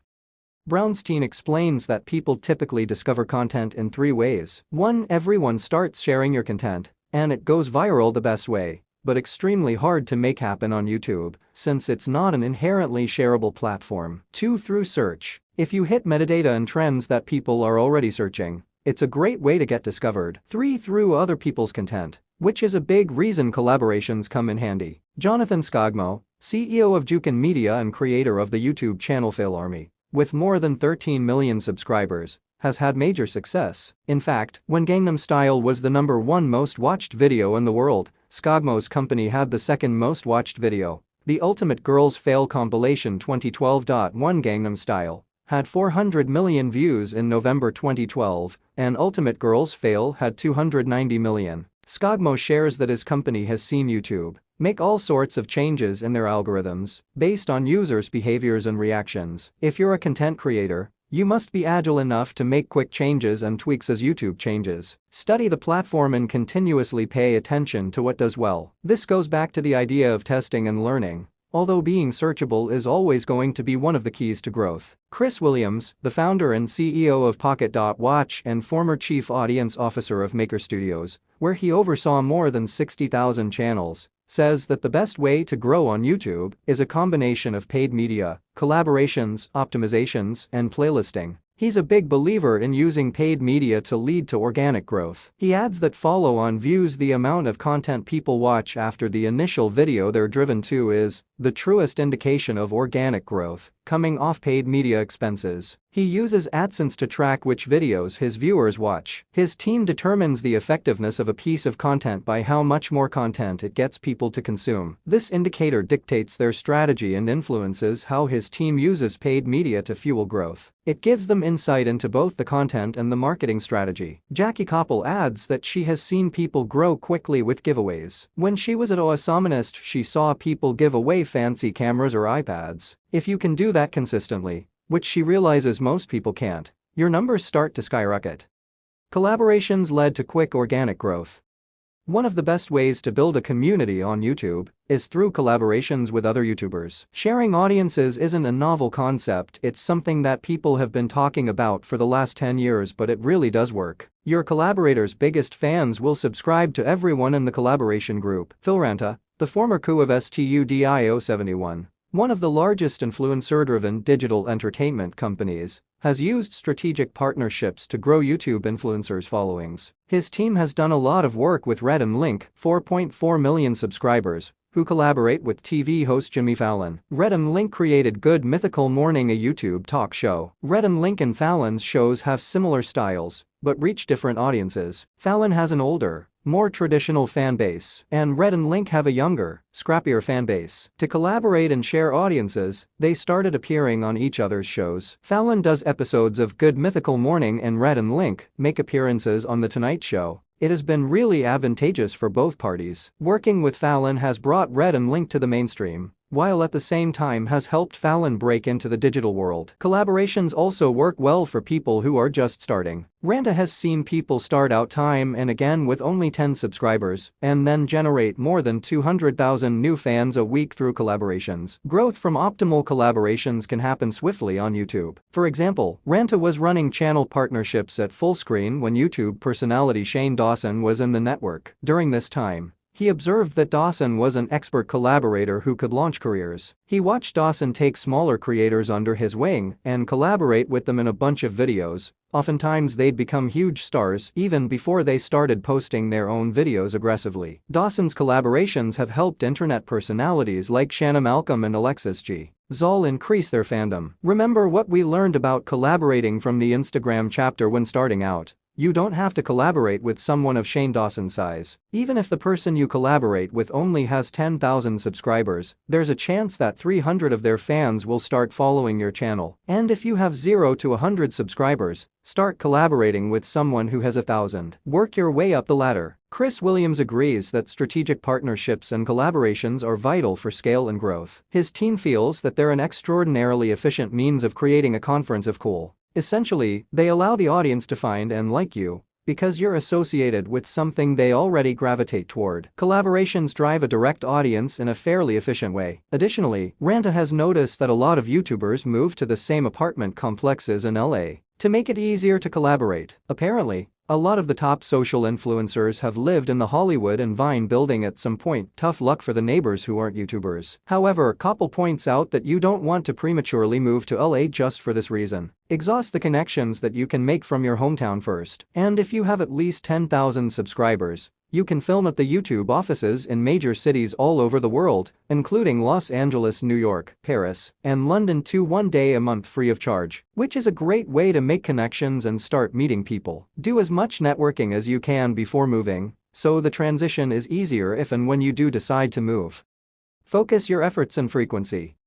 Brownstein explains that people typically discover content in 3 ways. 1. Everyone starts sharing your content, and it goes viral the best way, but extremely hard to make happen on YouTube since it's not an inherently shareable platform. 2. Through search. If you hit metadata and trends that people are already searching, it's a great way to get discovered. 3. Through other people's content, which is a big reason collaborations come in handy. Jonathan Skogmo, CEO of Jukin Media and creator of the YouTube channel Fail Army, with more than 13 million subscribers, has had major success. In fact, when Gangnam Style was the #1 most watched video in the world, Skogmo's company had the second most watched video. The Ultimate Girls Fail compilation 2012. Gangnam Style had 400 million views in November 2012, and Ultimate Girls Fail had 290 million. Skogmo shares that his company has seen YouTube make all sorts of changes in their algorithms based on users' behaviors and reactions. If you're a content creator, you must be agile enough to make quick changes and tweaks as YouTube changes. Study the platform and continuously pay attention to what does well. This goes back to the idea of testing and learning. Although being searchable is always going to be one of the keys to growth. Chris Williams, the founder and CEO of Pocket.watch and former chief audience officer of Maker Studios, where he oversaw more than 60,000 channels, says that the best way to grow on YouTube is a combination of paid media, collaborations, optimizations, and playlisting. He's a big believer in using paid media to lead to organic growth. He adds that follow-on views, the amount of content people watch after the initial video they're driven to, is the truest indication of organic growth. coming off paid media expenses. He uses AdSense to track which videos his viewers watch. His team determines the effectiveness of a piece of content by how much more content it gets people to consume. This indicator dictates their strategy and influences how his team uses paid media to fuel growth. It gives them insight into both the content and the marketing strategy. Jackie Koppel adds that she has seen people grow quickly with giveaways. When she was at Osamanist, she saw people give away fancy cameras or iPads. If you can do that consistently, which she realizes most people can't, your numbers start to skyrocket. Collaborations led to quick organic growth. One of the best ways to build a community on YouTube is through collaborations with other YouTubers. Sharing audiences isn't a novel concept, it's something that people have been talking about for the last 10 years, but it really does work. Your collaborator's biggest fans will subscribe to everyone in the collaboration group. Phil Ranta, the former coup of Studio71, one of the largest influencer-driven digital entertainment companies, has used strategic partnerships to grow YouTube influencers' followings. His team has done a lot of work with Rhett and Link, 4.4 million subscribers, who collaborate with TV host Jimmy Fallon. Rhett and Link created Good Mythical Morning, a YouTube talk show. Rhett and Link and Fallon's shows have similar styles, but reach different audiences. Fallon has an older, more traditional fan base, and Rhett and Link have a younger, scrappier fan base. To collaborate and share audiences, they started appearing on each other's shows. Fallon does episodes of Good Mythical Morning and Rhett and Link make appearances on The Tonight Show. It has been really advantageous for both parties. Working with Fallon has brought Rhett and Link to the mainstream, while at the same time has helped Fallon break into the digital world. Collaborations also work well for people who are just starting. Ranta has seen people start out time and again with only 10 subscribers and then generate more than 200,000 new fans a week through collaborations. Growth from optimal collaborations can happen swiftly on YouTube. For example, Ranta was running channel partnerships at full screen when YouTube personality Shane Dawson was in the network. During this time, he observed that Dawson was an expert collaborator who could launch careers. He watched Dawson take smaller creators under his wing and collaborate with them in a bunch of videos. Oftentimes they'd become huge stars even before they started posting their own videos aggressively. Dawson's collaborations have helped internet personalities like Shanna Malcolm and Alexis G. Zoll increase their fandom. Remember what we learned about collaborating from the Instagram chapter when starting out. You don't have to collaborate with someone of Shane Dawson's size. Even if the person you collaborate with only has 10,000 subscribers, there's a chance that 300 of their fans will start following your channel. And if you have 0 to 100 subscribers, start collaborating with someone who has 1,000. Work your way up the ladder. Chris Williams agrees that strategic partnerships and collaborations are vital for scale and growth. His team feels that they're an extraordinarily efficient means of creating a conference of cool. Essentially, they allow the audience to find and like you because you're associated with something they already gravitate toward. Collaborations drive a direct audience in a fairly efficient way. Additionally, Ranta has noticed that a lot of YouTubers move to the same apartment complexes in LA to make it easier to collaborate. Apparently, a lot of the top social influencers have lived in the Hollywood and Vine building at some point. Tough luck for the neighbors who aren't YouTubers. However, Koppel points out that you don't want to prematurely move to LA just for this reason. Exhaust the connections that you can make from your hometown first. And if you have at least 10,000 subscribers, you can film at the YouTube offices in major cities all over the world, including Los Angeles, New York, Paris, and London too, one day a month free of charge, which is a great way to make connections and start meeting people. Do as much networking as you can before moving, so the transition is easier if and when you do decide to move. Focus your efforts and frequency.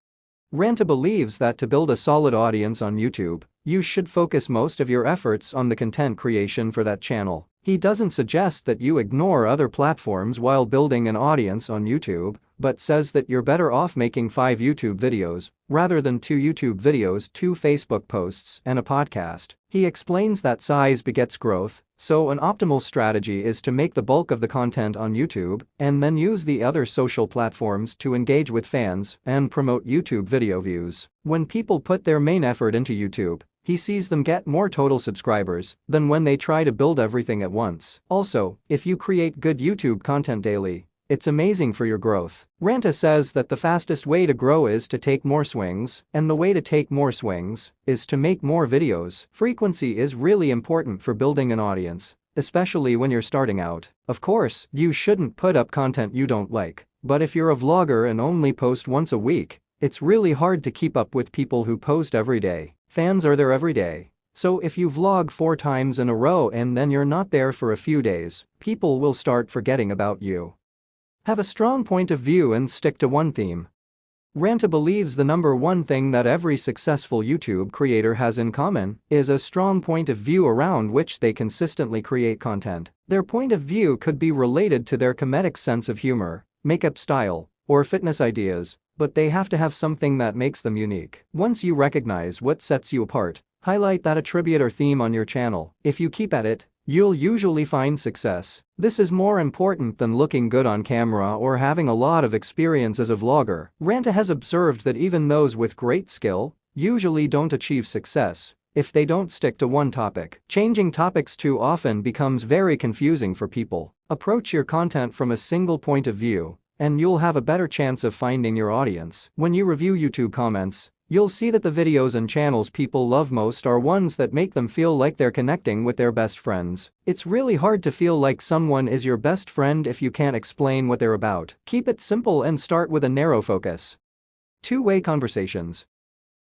Ranta believes that to build a solid audience on YouTube, you should focus most of your efforts on the content creation for that channel. He doesn't suggest that you ignore other platforms while building an audience on YouTube, but says that you're better off making 5 YouTube videos rather than 2 YouTube videos, 2 Facebook posts, and a podcast. He explains that size begets growth, so an optimal strategy is to make the bulk of the content on YouTube and then use the other social platforms to engage with fans and promote YouTube video views. When people put their main effort into YouTube, he sees them get more total subscribers than when they try to build everything at once. Also, if you create good YouTube content daily, it's amazing for your growth. Ranta says that the fastest way to grow is to take more swings, and the way to take more swings is to make more videos. Frequency is really important for building an audience, especially when you're starting out. Of course, you shouldn't put up content you don't like, but if you're a vlogger and only post once a week, It's really hard to keep up with people who post every day. Fans are there every day. So if you vlog 4 times in a row and then you're not there for a few days, people will start forgetting about you. Have a strong point of view and stick to one theme. Ranta believes the number one thing that every successful YouTube creator has in common is a strong point of view around which they consistently create content. Their point of view could be related to their comedic sense of humor, makeup style, or fitness ideas, but they have to have something that makes them unique. Once you recognize what sets you apart, highlight that attribute or theme on your channel. If you keep at it, you'll usually find success. This is more important than looking good on camera or having a lot of experience as a vlogger. Ranta has observed that even those with great skill usually don't achieve success if they don't stick to one topic. Changing topics too often becomes very confusing for people. Approach your content from a single point of view, and you'll have a better chance of finding your audience. When you review YouTube comments, you'll see that the videos and channels people love most are ones that make them feel like they're connecting with their best friends. It's really hard to feel like someone is your best friend if you can't explain what they're about. Keep it simple and start with a narrow focus. Two-way conversations.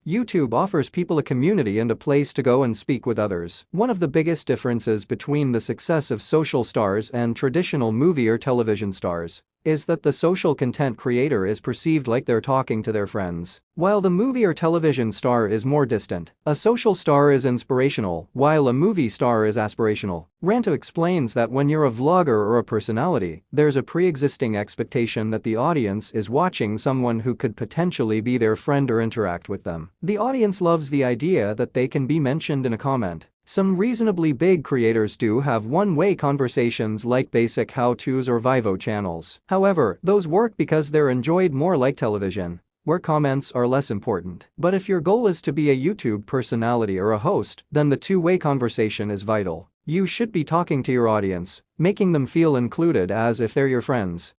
YouTube offers people a community and a place to go and speak with others. One of the biggest differences between the success of social stars and traditional movie or television stars is that the social content creator is perceived like they're talking to their friends. While the movie or television star is more distant, a social star is inspirational, while a movie star is aspirational. Ranta explains that when you're a vlogger or a personality, there's a pre-existing expectation that the audience is watching someone who could potentially be their friend or interact with them. The audience loves the idea that they can be mentioned in a comment. Some reasonably big creators do have one-way conversations like basic how-tos or Vivo channels. However, those work because they're enjoyed more like television, where comments are less important. But if your goal is to be a YouTube personality or a host, then the two-way conversation is vital. You should be talking to your audience, making them feel included as if they're your friends.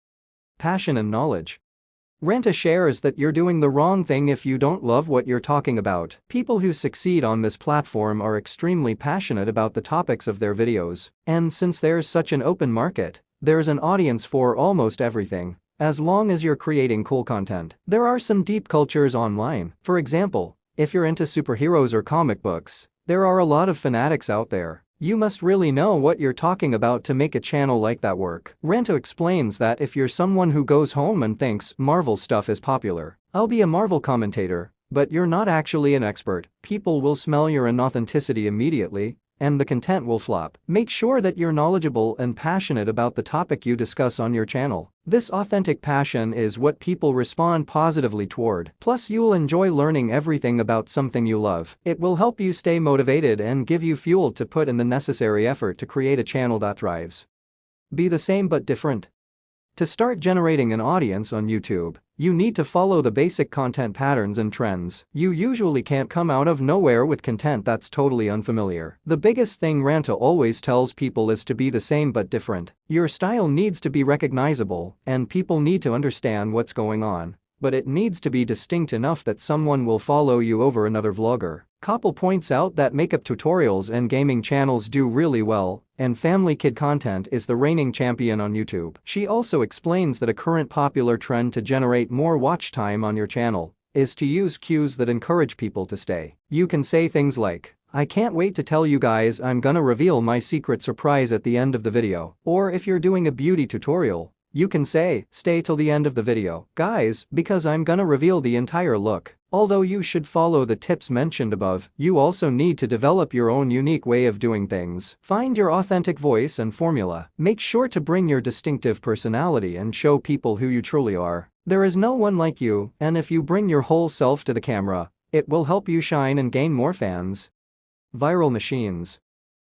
Passion and knowledge. Ranta shares that you're doing the wrong thing if you don't love what you're talking about. People who succeed on this platform are extremely passionate about the topics of their videos, and since there's such an open market, there's an audience for almost everything, as long as you're creating cool content. There are some deep cultures online. For example, if you're into superheroes or comic books, there are a lot of fanatics out there. You must really know what you're talking about to make a channel like that work. Ranta explains that if you're someone who goes home and thinks Marvel stuff is popular, I'll be a Marvel commentator, but you're not actually an expert, people will smell your inauthenticity immediately, and the content will flop. Make sure that you're knowledgeable and passionate about the topic you discuss on your channel. This authentic passion is what people respond positively toward. Plus, you'll enjoy learning everything about something you love. It will help you stay motivated and give you fuel to put in the necessary effort to create a channel that thrives. Be the same but different. To start generating an audience on YouTube, you need to follow the basic content patterns and trends. You usually can't come out of nowhere with content that's totally unfamiliar. The biggest thing Ranta always tells people is to be the same but different. Your style needs to be recognizable, and people need to understand what's going on, but it needs to be distinct enough that someone will follow you over another vlogger. Koppel points out that makeup tutorials and gaming channels do really well, and family kid content is the reigning champion on YouTube. She also explains that a current popular trend to generate more watch time on your channel is to use cues that encourage people to stay. You can say things like, "I can't wait to tell you guys I'm gonna reveal my secret surprise at the end of the video." Or if you're doing a beauty tutorial, you can say, "Stay till the end of the video, guys, because I'm gonna reveal the entire look." Although you should follow the tips mentioned above, you also need to develop your own unique way of doing things. Find your authentic voice and formula. Make sure to bring your distinctive personality and show people who you truly are. There is no one like you, and if you bring your whole self to the camera, it will help you shine and gain more fans. Viral machines.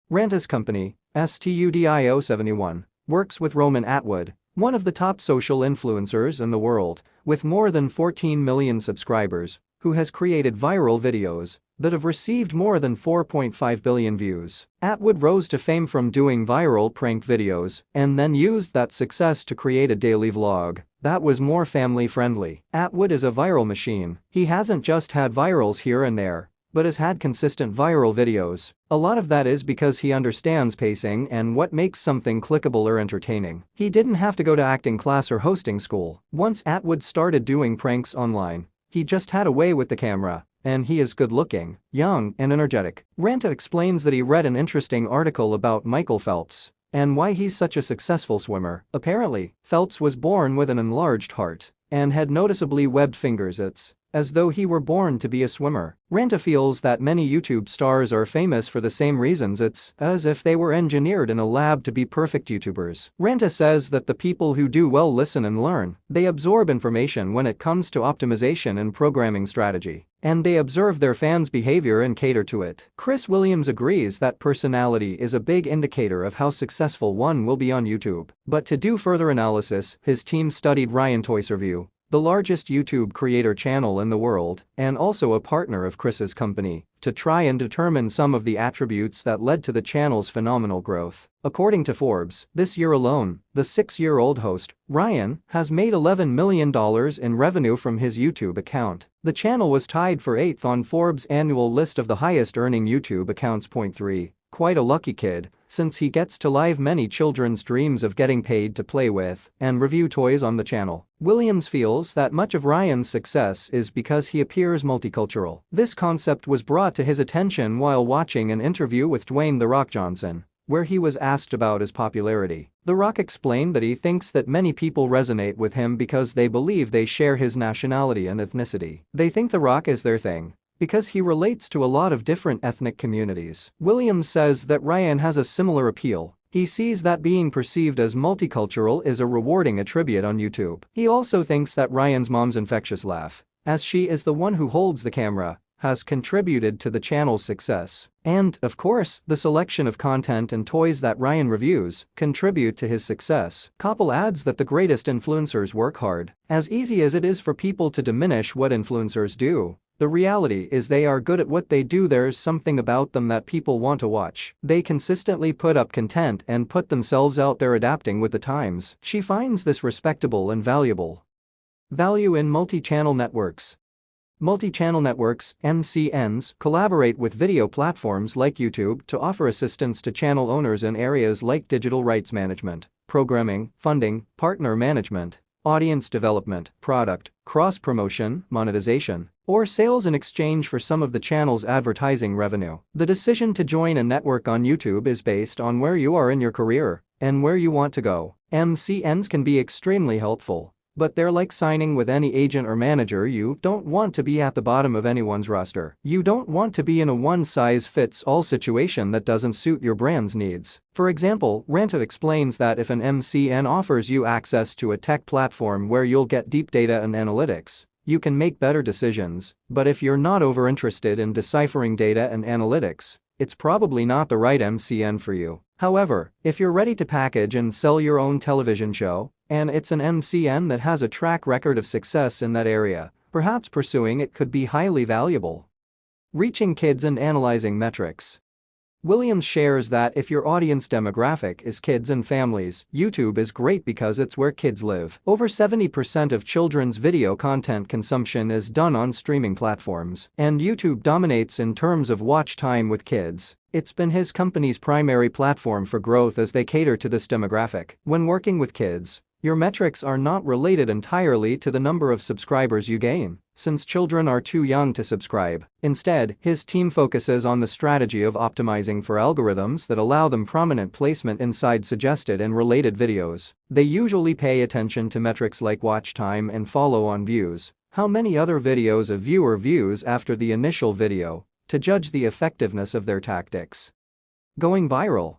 Ranta's company, Studio71, works with Roman Atwood, one of the top social influencers in the world, with more than 14 million subscribers, who has created viral videos that have received more than 4.5 billion views. Atwood rose to fame from doing viral prank videos and then used that success to create a daily vlog that was more family-friendly. Atwood is a viral machine. He hasn't just had virals here and there, but has had consistent viral videos. A lot of that is because he understands pacing and what makes something clickable or entertaining. He didn't have to go to acting class or hosting school. Once Atwood started doing pranks online, He just had a way with the camera. And he is good-looking, young, and energetic. Ranta explains that he read an interesting article about Michael Phelps and why he's such a successful swimmer. Apparently, Phelps was born with an enlarged heart and had noticeably webbed fingers. It's as though he were born to be a swimmer. Ranta feels that many YouTube stars are famous for the same reasons. It's as if they were engineered in a lab to be perfect YouTubers. Ranta says that the people who do well listen and learn. They absorb information when it comes to optimization and programming strategy. And they observe their fans' behavior and cater to it. Chris Williams agrees that personality is a big indicator of how successful one will be on YouTube. But to do further analysis, his team studied Ryan Toyserview, the largest YouTube creator channel in the world, and also a partner of Chris's company, to try and determine some of the attributes that led to the channel's phenomenal growth. According to Forbes, this year alone, the 6-year-old host, Ryan, has made $11 million in revenue from his YouTube account. The channel was tied for 8th on Forbes' annual list of the highest-earning YouTube accounts. 3. Quite a lucky kid, since he gets to live many children's dreams of getting paid to play with and review toys on the channel. Williams feels that much of Ryan's success is because he appears multicultural. This concept was brought to his attention while watching an interview with Dwayne "The Rock" Johnson, where he was asked about his popularity. The Rock explained that he thinks that many people resonate with him because they believe they share his nationality and ethnicity. They think The Rock is their thing because he relates to a lot of different ethnic communities. Williams says that Ryan has a similar appeal. He sees that being perceived as multicultural is a rewarding attribute on YouTube. He also thinks that Ryan's mom's infectious laugh, as she is the one who holds the camera, has contributed to the channel's success. And, of course, the selection of content and toys that Ryan reviews contribute to his success. Koppel adds that the greatest influencers work hard. As easy as it is for people to diminish what influencers do, the reality is they are good at what they do. There's something about them that people want to watch. They consistently put up content and put themselves out there adapting with the times. She finds this respectable and valuable. Value in multi-channel networks. Multi-channel networks, MCNs, collaborate with video platforms like YouTube to offer assistance to channel owners in areas like digital rights management, programming, funding, partner management, audience development, product, cross-promotion, monetization, or sales in exchange for some of the channel's advertising revenue. The decision to join a network on YouTube is based on where you are in your career and where you want to go. MCNs can be extremely helpful, but they're like signing with any agent or manager. You don't want to be at the bottom of anyone's roster. You don't want to be in a one-size-fits-all situation that doesn't suit your brand's needs. For example, Ranta explains that if an MCN offers you access to a tech platform where you'll get deep data and analytics, you can make better decisions, but if you're not over-interested in deciphering data and analytics, it's probably not the right MCN for you. However, if you're ready to package and sell your own television show, and it's an MCN that has a track record of success in that area, perhaps pursuing it could be highly valuable. Reaching kids and analyzing metrics. Williams shares that if your audience demographic is kids and families, YouTube is great because it's where kids live. Over 70% of children's video content consumption is done on streaming platforms, and YouTube dominates in terms of watch time with kids. It's been his company's primary platform for growth as they cater to this demographic. When working with kids, your metrics are not related entirely to the number of subscribers you gain, since children are too young to subscribe. Instead, his team focuses on the strategy of optimizing for algorithms that allow them prominent placement inside suggested and related videos. They usually pay attention to metrics like watch time and follow-on views, how many other videos a viewer views after the initial video, to judge the effectiveness of their tactics. Going viral.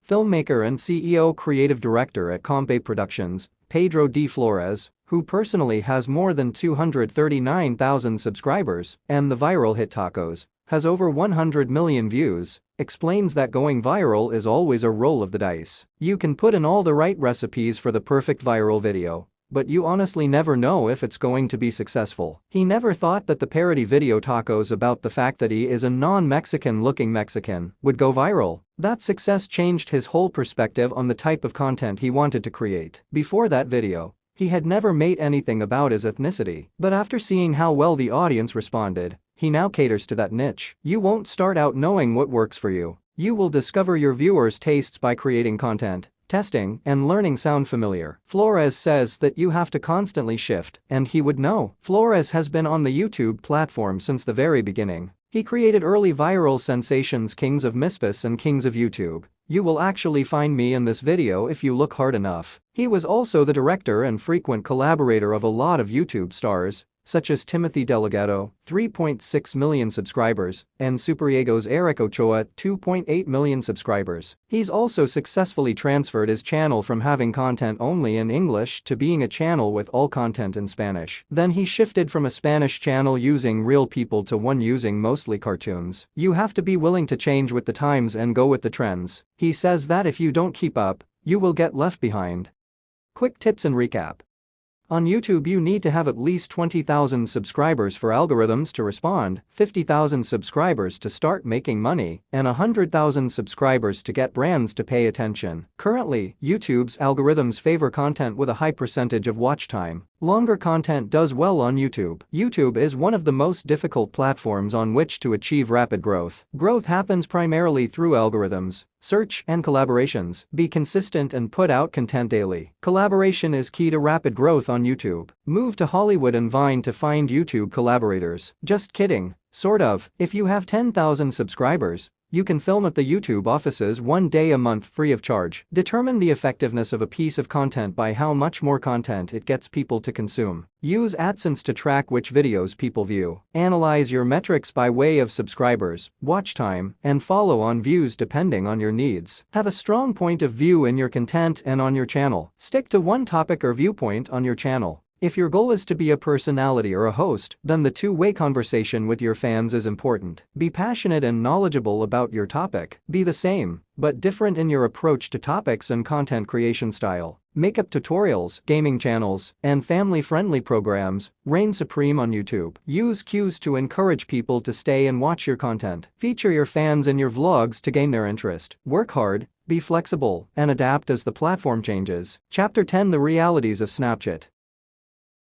Filmmaker and CEO creative director at Compe Productions, Pedro D. Flores, who personally has more than 239,000 subscribers, and the viral hit Tacos has over 100 million views, explains that going viral is always a roll of the dice. You can put in all the right recipes for the perfect viral video, but you honestly never know if it's going to be successful. He never thought that the parody video Tacos about the fact that he is a non-Mexican looking Mexican would go viral. That success changed his whole perspective on the type of content he wanted to create. Before that video, he had never made anything about his ethnicity, but after seeing how well the audience responded, he now caters to that niche. You won't start out knowing what works for you. You will discover your viewers' tastes by creating content, testing, and learning sound familiar. Flores says that you have to constantly shift, and he would know. Flores has been on the YouTube platform since the very beginning. He created early viral sensations Kings of Mispus and Kings of YouTube. You will actually find me in this video if you look hard enough. He was also the director and frequent collaborator of a lot of YouTube stars, such as Timothy Delgado, 3.6 million subscribers, and Superiego's Eric Ochoa, 2.8 million subscribers. He's also successfully transferred his channel from having content only in English to being a channel with all content in Spanish. Then he shifted from a Spanish channel using real people to one using mostly cartoons. You have to be willing to change with the times and go with the trends. He says that if you don't keep up, you will get left behind. Quick tips and recap. On YouTube you need to have at least 20,000 subscribers for algorithms to respond, 50,000 subscribers to start making money, and 100,000 subscribers to get brands to pay attention. Currently, YouTube's algorithms favor content with a high percentage of watch time. Longer content does well on YouTube. YouTube is one of the most difficult platforms on which to achieve rapid growth. Growth happens primarily through algorithms, search, and collaborations. Be consistent and put out content daily. Collaboration is key to rapid growth on YouTube. Move to Hollywood and Vine to find YouTube collaborators. Just kidding. Sort of. If you have 10,000 subscribers, you can film at the YouTube offices one day a month free of charge. Determine the effectiveness of a piece of content by how much more content it gets people to consume. Use AdSense to track which videos people view. Analyze your metrics by way of subscribers, watch time, and follow on views depending on your needs. Have a strong point of view in your content and on your channel. Stick to one topic or viewpoint on your channel. If your goal is to be a personality or a host, then the two-way conversation with your fans is important. Be passionate and knowledgeable about your topic. Be the same, but different in your approach to topics and content creation style. Makeup tutorials, gaming channels, and family-friendly programs reign supreme on YouTube. Use cues to encourage people to stay and watch your content. Feature your fans in your vlogs to gain their interest. Work hard, be flexible, and adapt as the platform changes. Chapter 10: The Realities of Snapchat.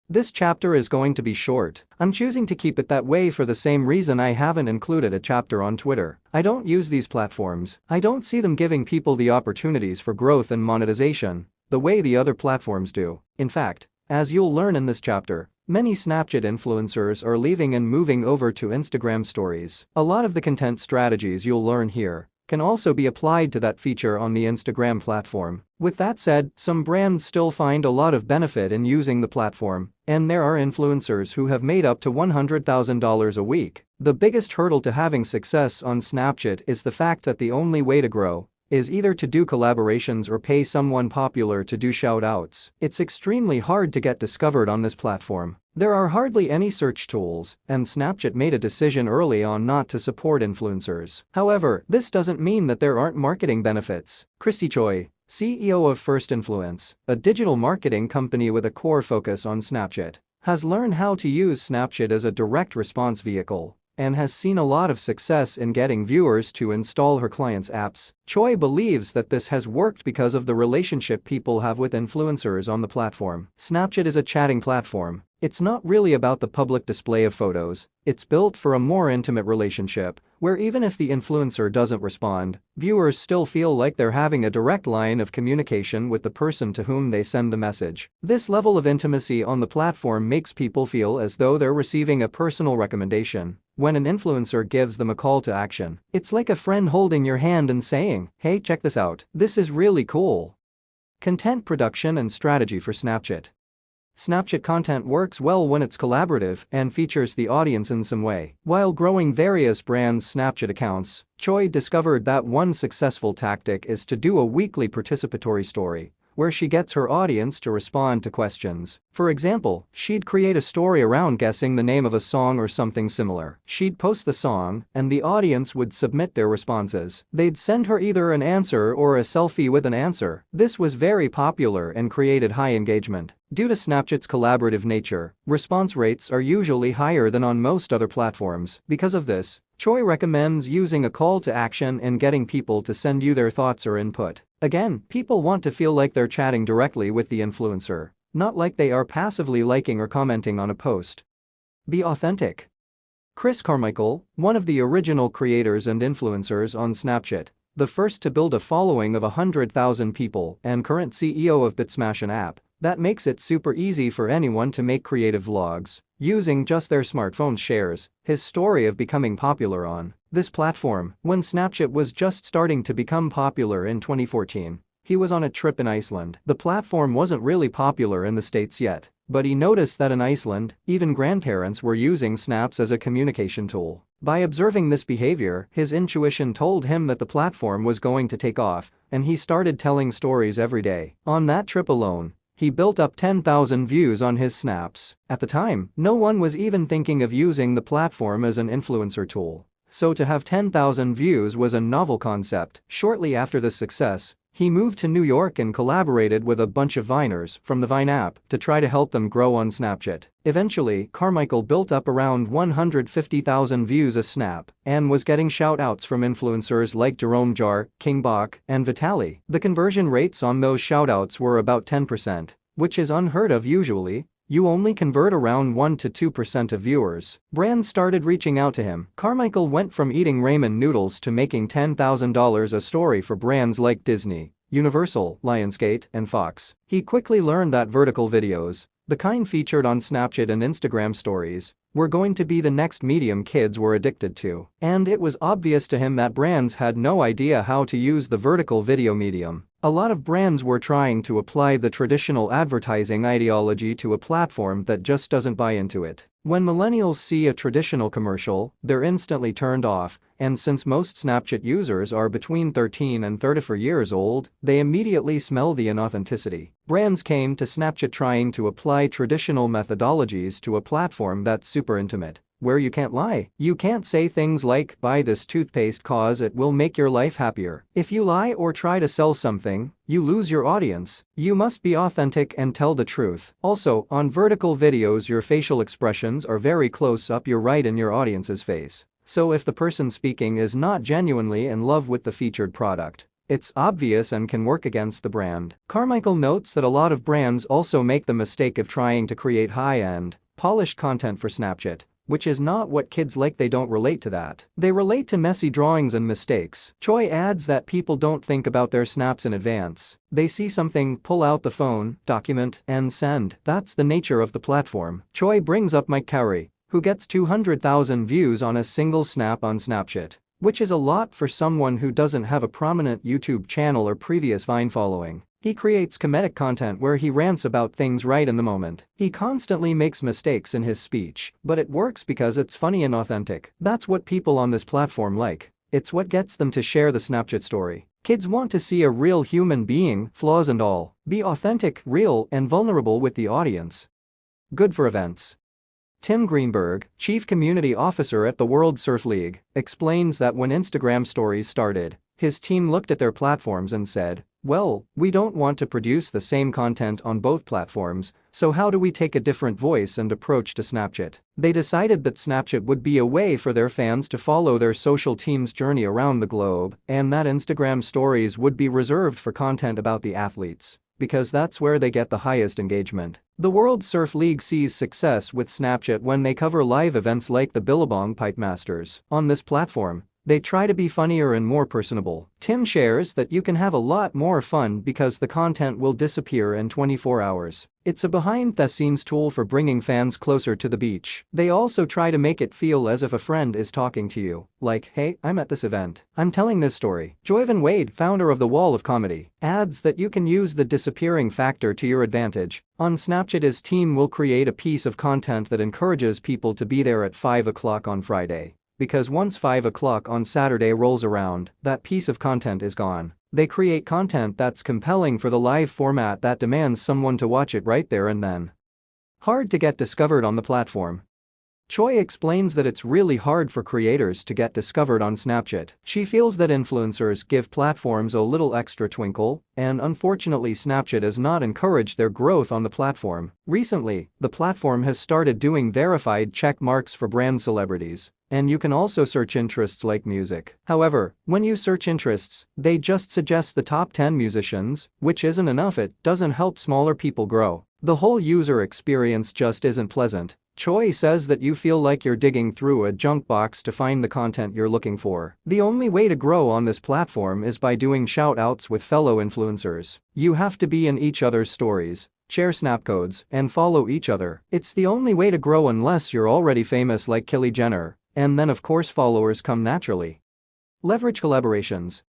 This chapter is going to be short. I'm choosing to keep it that way for the same reason I haven't included a chapter on Twitter. I don't use these platforms. I don't see them giving people the opportunities for growth and monetization the way the other platforms do. In fact, as you'll learn in this chapter, many Snapchat influencers are leaving and moving over to Instagram stories. A lot of the content strategies you'll learn here can also be applied to that feature on the Instagram platform. With that said, some brands still find a lot of benefit in using the platform, and there are influencers who have made up to $100,000 a week. The biggest hurdle to having success on Snapchat is the fact that the only way to grow is either to do collaborations or pay someone popular to do shout-outs. It's extremely hard to get discovered on this platform. There are hardly any search tools, and Snapchat made a decision early on not to support influencers. However, this doesn't mean that there aren't marketing benefits. Christy Choi, CEO of First Influence, a digital marketing company with a core focus on Snapchat, has learned how to use Snapchat as a direct response vehicle and has seen a lot of success in getting viewers to install her clients' apps. Choi believes that this has worked because of the relationship people have with influencers on the platform. Snapchat is a chatting platform. It's not really about the public display of photos. It's built for a more intimate relationship, where even if the influencer doesn't respond, viewers still feel like they're having a direct line of communication with the person to whom they send the message. This level of intimacy on the platform makes people feel as though they're receiving a personal recommendation when an influencer gives them a call to action. It's like a friend holding your hand and saying, "Hey, check this out. This is really cool." Content production and strategy for Snapchat. Snapchat content works well when it's collaborative and features the audience in some way. While growing various brands' Snapchat accounts, Choi discovered that one successful tactic is to do a weekly participatory story, where she gets her audience to respond to questions. For example, she'd create a story around guessing the name of a song or something similar. She'd post the song, and the audience would submit their responses. They'd send her either an answer or a selfie with an answer. This was very popular and created high engagement. Due to Snapchat's collaborative nature, response rates are usually higher than on most other platforms. Because of this, Choi recommends using a call to action and getting people to send you their thoughts or input. Again, people want to feel like they're chatting directly with the influencer, not like they are passively liking or commenting on a post. Be authentic. Chris Carmichael, one of the original creators and influencers on Snapchat, the first to build a following of 100,000 people and current CEO of BitSmash, an app that makes it super easy for anyone to make creative vlogs using just their smartphone. Shares his story of becoming popular on this platform. When Snapchat was just starting to become popular in 2014, he was on a trip in Iceland. The platform wasn't really popular in the States yet, but he noticed that in Iceland, even grandparents were using snaps as a communication tool. By observing this behavior, his intuition told him that the platform was going to take off, and he started telling stories every day. On that trip alone, he built up 10,000 views on his snaps. At the time, no one was even thinking of using the platform as an influencer tool. So to have 10,000 views was a novel concept. Shortly after this success, he moved to New York and collaborated with a bunch of Viners from the Vine app to try to help them grow on Snapchat. Eventually, Carmichael built up around 150,000 views a snap and was getting shout-outs from influencers like Jerome Jar, King Bach, and Vitaly. The conversion rates on those shout-outs were about 10%, which is unheard of usually. You only convert around 1 to 2% of viewers. Brands started reaching out to him. Carmichael went from eating ramen noodles to making $10,000 a story for brands like Disney, Universal, Lionsgate, and Fox. He quickly learned that vertical videos, the kind featured on Snapchat and Instagram stories, were going to be the next medium kids were addicted to. And it was obvious to him that brands had no idea how to use the vertical video medium. A lot of brands were trying to apply the traditional advertising ideology to a platform that just doesn't buy into it. When millennials see a traditional commercial, they're instantly turned off, and since most Snapchat users are between 13 and 34 years old, they immediately smell the inauthenticity. Brands came to Snapchat trying to apply traditional methodologies to a platform that's super intimate, where you can't lie. You can't say things like, buy this toothpaste cause it will make your life happier. If you lie or try to sell something, you lose your audience. You must be authentic and tell the truth. Also, on vertical videos your facial expressions are very close up, you're right in your audience's face. So if the person speaking is not genuinely in love with the featured product, it's obvious and can work against the brand. Carmichael notes that a lot of brands also make the mistake of trying to create high-end, polished content for Snapchat, which is not what kids like. They don't relate to that. They relate to messy drawings and mistakes. Choi adds that people don't think about their snaps in advance. They see something, pull out the phone, document, and send. That's the nature of the platform. Choi brings up Mike Cowrie, who gets 200,000 views on a single snap on Snapchat, which is a lot for someone who doesn't have a prominent YouTube channel or previous Vine following. He creates comedic content where he rants about things right in the moment. He constantly makes mistakes in his speech, but it works because it's funny and authentic. That's what people on this platform like. It's what gets them to share the Snapchat story. Kids want to see a real human being, flaws and all, be authentic, real, and vulnerable with the audience. Good for events. Tim Greenberg, Chief Community Officer at the World Surf League, explains that when Instagram stories started, his team looked at their platforms and said, well, we don't want to produce the same content on both platforms, so how do we take a different voice and approach to Snapchat? They decided that Snapchat would be a way for their fans to follow their social team's journey around the globe, and that Instagram stories would be reserved for content about the athletes, because that's where they get the highest engagement. The World Surf League sees success with Snapchat when they cover live events like the Billabong Pipe Masters. On this platform, they try to be funnier and more personable. Tim shares that you can have a lot more fun because the content will disappear in 24 hours. It's a behind-the-scenes tool for bringing fans closer to the beach. They also try to make it feel as if a friend is talking to you, like, hey, I'm at this event, I'm telling this story. Joyvan Wade, founder of The Wall of Comedy, adds that you can use the disappearing factor to your advantage. On Snapchat, his team will create a piece of content that encourages people to be there at 5 o'clock on Friday. Because once 5 o'clock on Saturday rolls around, that piece of content is gone. They create content that's compelling for the live format that demands someone to watch it right there and then. Hard to get discovered on the platform. Choi explains that it's really hard for creators to get discovered on Snapchat. She feels that influencers give platforms a little extra twinkle, and unfortunately Snapchat has not encouraged their growth on the platform. Recently, the platform has started doing verified check marks for brand celebrities, and you can also search interests like music. However, when you search interests, they just suggest the top 10 musicians, which isn't enough. It doesn't help smaller people grow. The whole user experience just isn't pleasant. Choi says that you feel like you're digging through a junk box to find the content you're looking for. The only way to grow on this platform is by doing shout-outs with fellow influencers. You have to be in each other's stories, share snap codes, and follow each other. It's the only way to grow unless you're already famous like Kylie Jenner, and then of course followers come naturally. Leverage collaborations.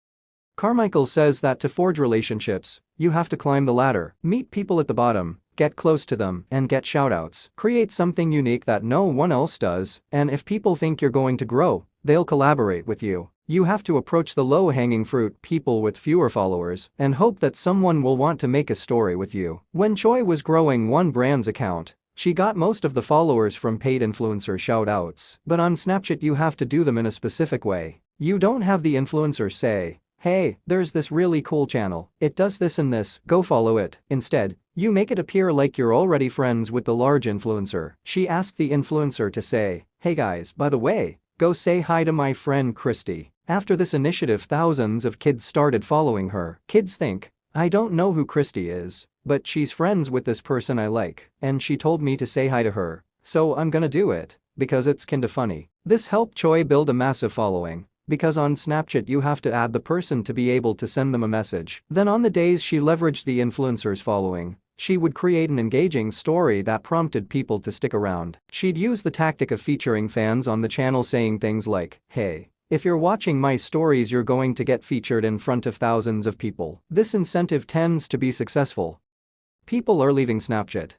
Carmichael says that to forge relationships, you have to climb the ladder, meet people at the bottom, get close to them, and get shoutouts. Create something unique that no one else does, and if people think you're going to grow, they'll collaborate with you. You have to approach the low-hanging fruit, people with fewer followers, and hope that someone will want to make a story with you. When Choi was growing one brand's account, she got most of the followers from paid influencer shoutouts. But on Snapchat you have to do them in a specific way. You don't have the influencer say, "Hey, there's this really cool channel, it does this and this, go follow it." Instead, you make it appear like you're already friends with the large influencer. She asked the influencer to say, "Hey guys, by the way, go say hi to my friend Christy." After this initiative, thousands of kids started following her. Kids think, "I don't know who Christy is, but she's friends with this person I like, and she told me to say hi to her, so I'm gonna do it, because it's kinda funny." This helped Choi build a massive following. Because on Snapchat you have to add the person to be able to send them a message. Then on the days she leveraged the influencer's following, she would create an engaging story that prompted people to stick around. She'd use the tactic of featuring fans on the channel saying things like, "Hey, if you're watching my stories you're going to get featured in front of thousands of people." This incentive tends to be successful. People are leaving Snapchat.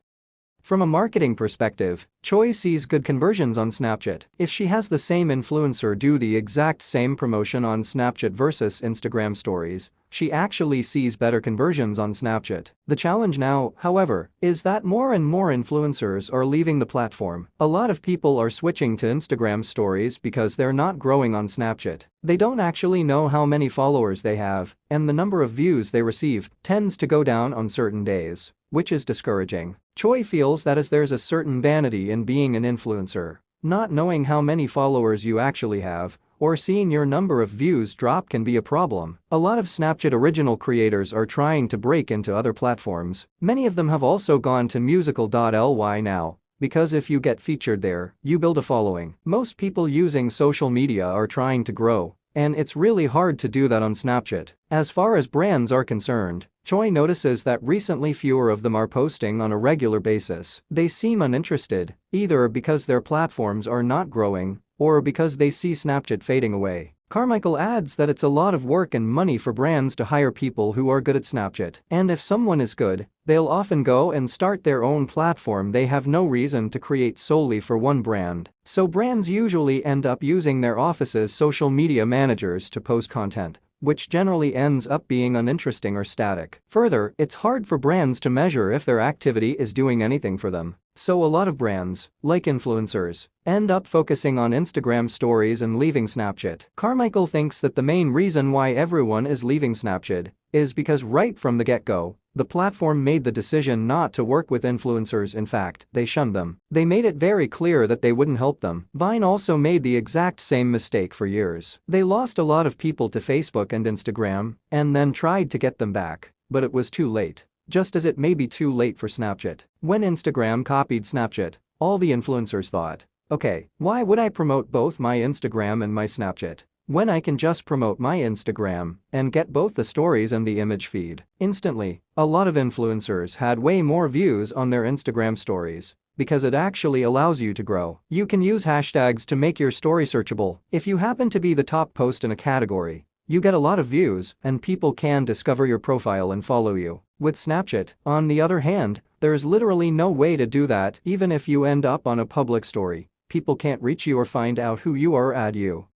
From a marketing perspective, Choi sees good conversions on Snapchat. If she has the same influencer do the exact same promotion on Snapchat versus Instagram stories, she actually sees better conversions on Snapchat. The challenge now, however, is that more and more influencers are leaving the platform. A lot of people are switching to Instagram stories because they're not growing on Snapchat. They don't actually know how many followers they have, and the number of views they receive tends to go down on certain days, which is discouraging. Choi feels that as there's a certain vanity in being an influencer, not knowing how many followers you actually have, or seeing your number of views drop can be a problem. A lot of Snapchat original creators are trying to break into other platforms. Many of them have also gone to musical.ly now, because if you get featured there, you build a following. Most people using social media are trying to grow, and it's really hard to do that on Snapchat. As far as brands are concerned, Choi notices that recently fewer of them are posting on a regular basis. They seem uninterested, either because their platforms are not growing or because they see Snapchat fading away. Carmichael adds that it's a lot of work and money for brands to hire people who are good at Snapchat. And if someone is good, they'll often go and start their own platform they have no reason to create solely for one brand. So brands usually end up using their office's social media managers to post content, which generally ends up being uninteresting or static. Further, it's hard for brands to measure if their activity is doing anything for them. So a lot of brands, like influencers, end up focusing on Instagram stories and leaving Snapchat. Carmichael thinks that the main reason why everyone is leaving Snapchat is because right from the get-go, the platform made the decision not to work with influencers. In fact, they shunned them. They made it very clear that they wouldn't help them. Vine also made the exact same mistake for years. They lost a lot of people to Facebook and Instagram, and then tried to get them back, but it was too late. Just as it may be too late for Snapchat. When Instagram copied Snapchat, all the influencers thought, "Okay, why would I promote both my Instagram and my Snapchat when I can just promote my Instagram and get both the stories and the image feed?" Instantly, a lot of influencers had way more views on their Instagram stories because it actually allows you to grow. You can use hashtags to make your story searchable. If you happen to be the top post in a category, you get a lot of views and people can discover your profile and follow you. With Snapchat, on the other hand, there's literally no way to do that. Even if you end up on a public story, people can't reach you or find out who you are or add you.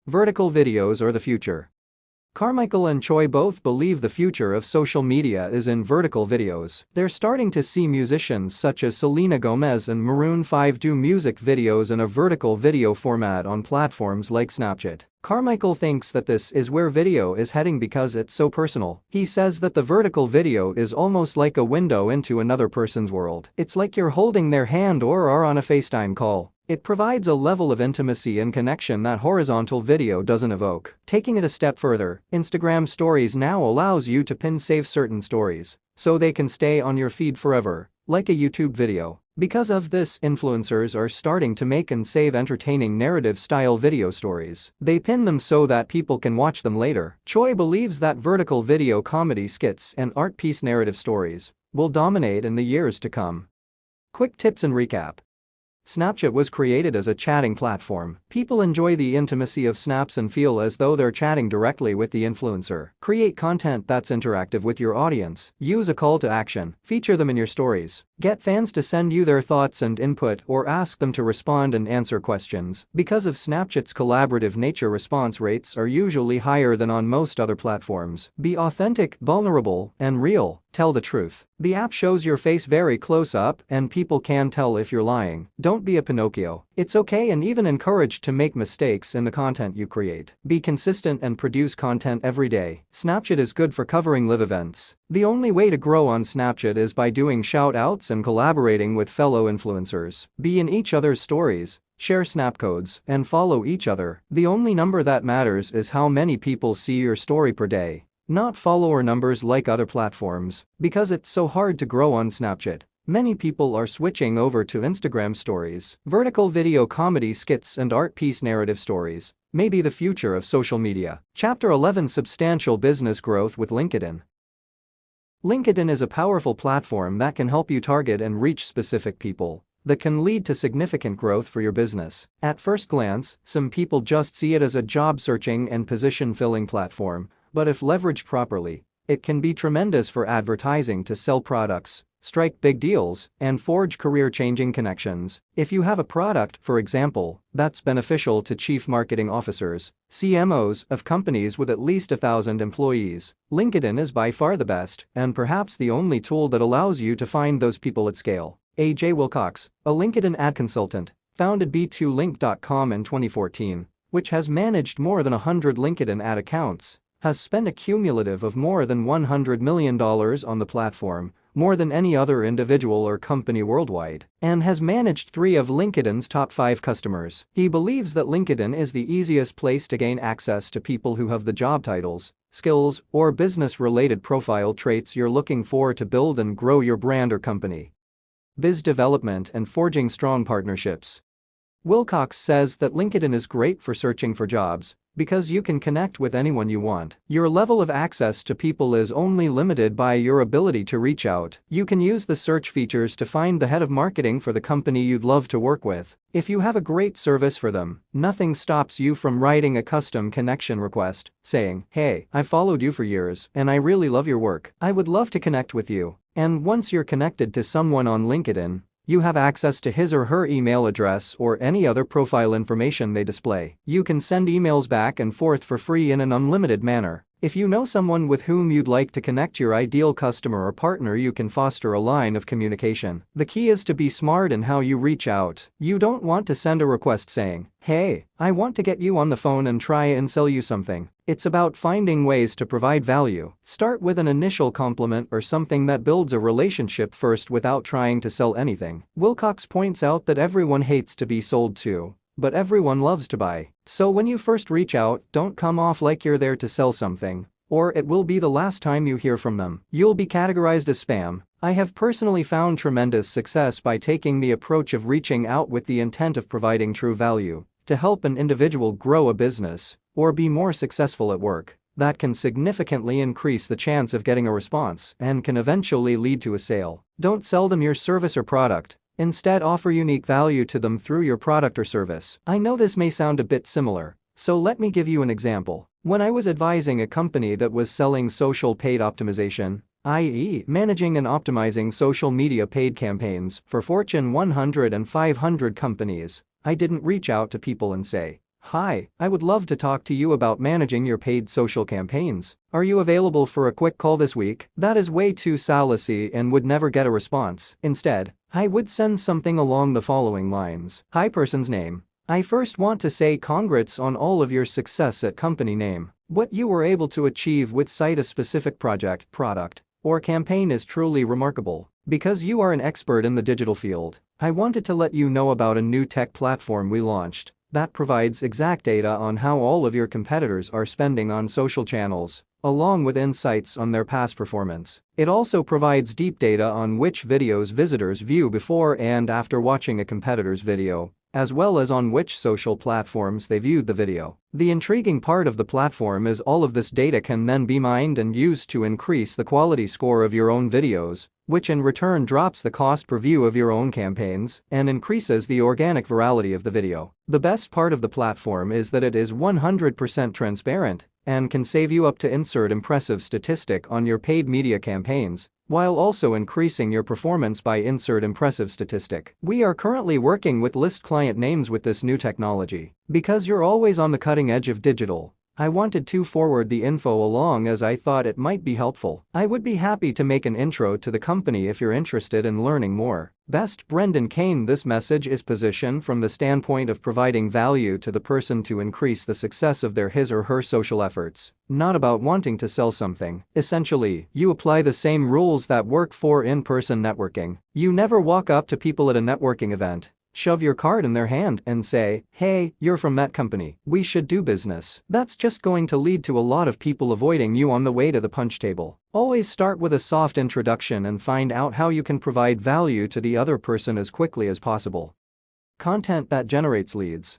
Vertical videos are the future. Carmichael and Choi both believe the future of social media is in vertical videos. They're starting to see musicians such as Selena Gomez and Maroon 5 do music videos in a vertical video format on platforms like Snapchat. Carmichael thinks that this is where video is heading because it's so personal. He says that the vertical video is almost like a window into another person's world. It's like you're holding their hand or are on a FaceTime call. It provides a level of intimacy and connection that horizontal video doesn't evoke. Taking it a step further, Instagram Stories now allows you to pin save certain stories, so they can stay on your feed forever, like a YouTube video. Because of this, influencers are starting to make and save entertaining narrative-style video stories. They pin them so that people can watch them later. Choi believes that vertical video comedy skits and art piece narrative stories will dominate in the years to come. Quick tips and recap. Snapchat was created as a chatting platform. People enjoy the intimacy of snaps and feel as though they're chatting directly with the influencer. Create content that's interactive with your audience. Use a call to action. Feature them in your stories. Get fans to send you their thoughts and input or ask them to respond and answer questions. Because of Snapchat's collaborative nature, response rates are usually higher than on most other platforms. Be authentic, vulnerable, and real. Tell the truth. The app shows your face very close up and people can tell if you're lying. Don't be a Pinocchio. It's okay and even encouraged to make mistakes in the content you create. Be consistent and produce content every day. Snapchat is good for covering live events. The only way to grow on Snapchat is by doing shout-outs and collaborating with fellow influencers. Be in each other's stories. Share snap codes and follow each other. The only number that matters is how many people see your story per day, not follower numbers like other platforms. Because it's so hard to grow on Snapchat, many people are switching over to Instagram stories. Vertical video comedy skits and art piece narrative stories may be the future of social media. Chapter 11: Substantial Business Growth with LinkedIn. LinkedIn is a powerful platform that can help you target and reach specific people that can lead to significant growth for your business. At first glance, some people just see it as a job searching and position filling platform, but if leveraged properly, it can be tremendous for advertising to sell products, strike big deals, and forge career-changing connections. If you have a product, for example, that's beneficial to chief marketing officers, CMOs of companies with at least 1,000 employees, LinkedIn is by far the best and perhaps the only tool that allows you to find those people at scale. A.J. Wilcox, a LinkedIn ad consultant, founded B2Link.com in 2014, which has managed more than 100 LinkedIn ad accounts, has spent a cumulative of more than $100 million on the platform, more than any other individual or company worldwide, and has managed 3 of LinkedIn's top 5 customers. He believes that LinkedIn is the easiest place to gain access to people who have the job titles, skills, or business-related profile traits you're looking for to build and grow your brand or company. Biz development and forging strong partnerships. Wilcox says that LinkedIn is great for searching for jobs because you can connect with anyone you want. Your level of access to people is only limited by your ability to reach out. You can use the search features to find the head of marketing for the company you'd love to work with. If you have a great service for them, nothing stops you from writing a custom connection request, saying, "Hey, I've followed you for years and I really love your work. I would love to connect with you." And once you're connected to someone on LinkedIn, you have access to his or her email address or any other profile information they display. You can send emails back and forth for free in an unlimited manner. If you know someone with whom you'd like to connect your ideal customer or partner, you can foster a line of communication. The key is to be smart in how you reach out. You don't want to send a request saying, "Hey, I want to get you on the phone and try and sell you something." It's about finding ways to provide value. Start with an initial compliment or something that builds a relationship first without trying to sell anything. Wilcox points out that everyone hates to be sold to, but everyone loves to buy. So when you first reach out, don't come off like you're there to sell something, or it will be the last time you hear from them. You'll be categorized as spam. I have personally found tremendous success by taking the approach of reaching out with the intent of providing true value to help an individual grow a business or be more successful at work. That can significantly increase the chance of getting a response and can eventually lead to a sale. Don't sell them your service or product. Instead, offer unique value to them through your product or service. I know this may sound a bit similar, so let me give you an example. When I was advising a company that was selling social paid optimization, i.e., managing and optimizing social media paid campaigns for Fortune 100 and 500 companies, I didn't reach out to people and say, "Hi, I would love to talk to you about managing your paid social campaigns. Are you available for a quick call this week?" That is way too salesy and would never get a response. Instead, I would send something along the following lines. "Hi, person's name. I first want to say congrats on all of your success at company name. What you were able to achieve with cite a specific project, product, or campaign is truly remarkable. Because you are an expert in the digital field, I wanted to let you know about a new tech platform we launched that provides exact data on how all of your competitors are spending on social channels, along with insights on their past performance. It also provides deep data on which videos visitors view before and after watching a competitor's video, as well as on which social platforms they viewed the video. The intriguing part of the platform is all of this data can then be mined and used to increase the quality score of your own videos, which in return drops the cost per view of your own campaigns and increases the organic virality of the video. The best part of the platform is that it is 100% transparent and can save you up to insert impressive statistic on your paid media campaigns, while also increasing your performance by insert impressive statistic. We are currently working with list client names with this new technology. Because you're always on the cutting edge of digital, I wanted to forward the info along as I thought it might be helpful. I would be happy to make an intro to the company if you're interested in learning more. Best Brendan Kane. This message is positioned from the standpoint of providing value to the person to increase the success of his or her social efforts, not about wanting to sell something. Essentially, you apply the same rules that work for in-person networking. You never walk up to people at a networking event, shove your card in their hand and say, "Hey, you're from that company, we should do business." That's just going to lead to a lot of people avoiding you on the way to the punch table. Always start with a soft introduction and find out how you can provide value to the other person as quickly as possible. Content that generates leads.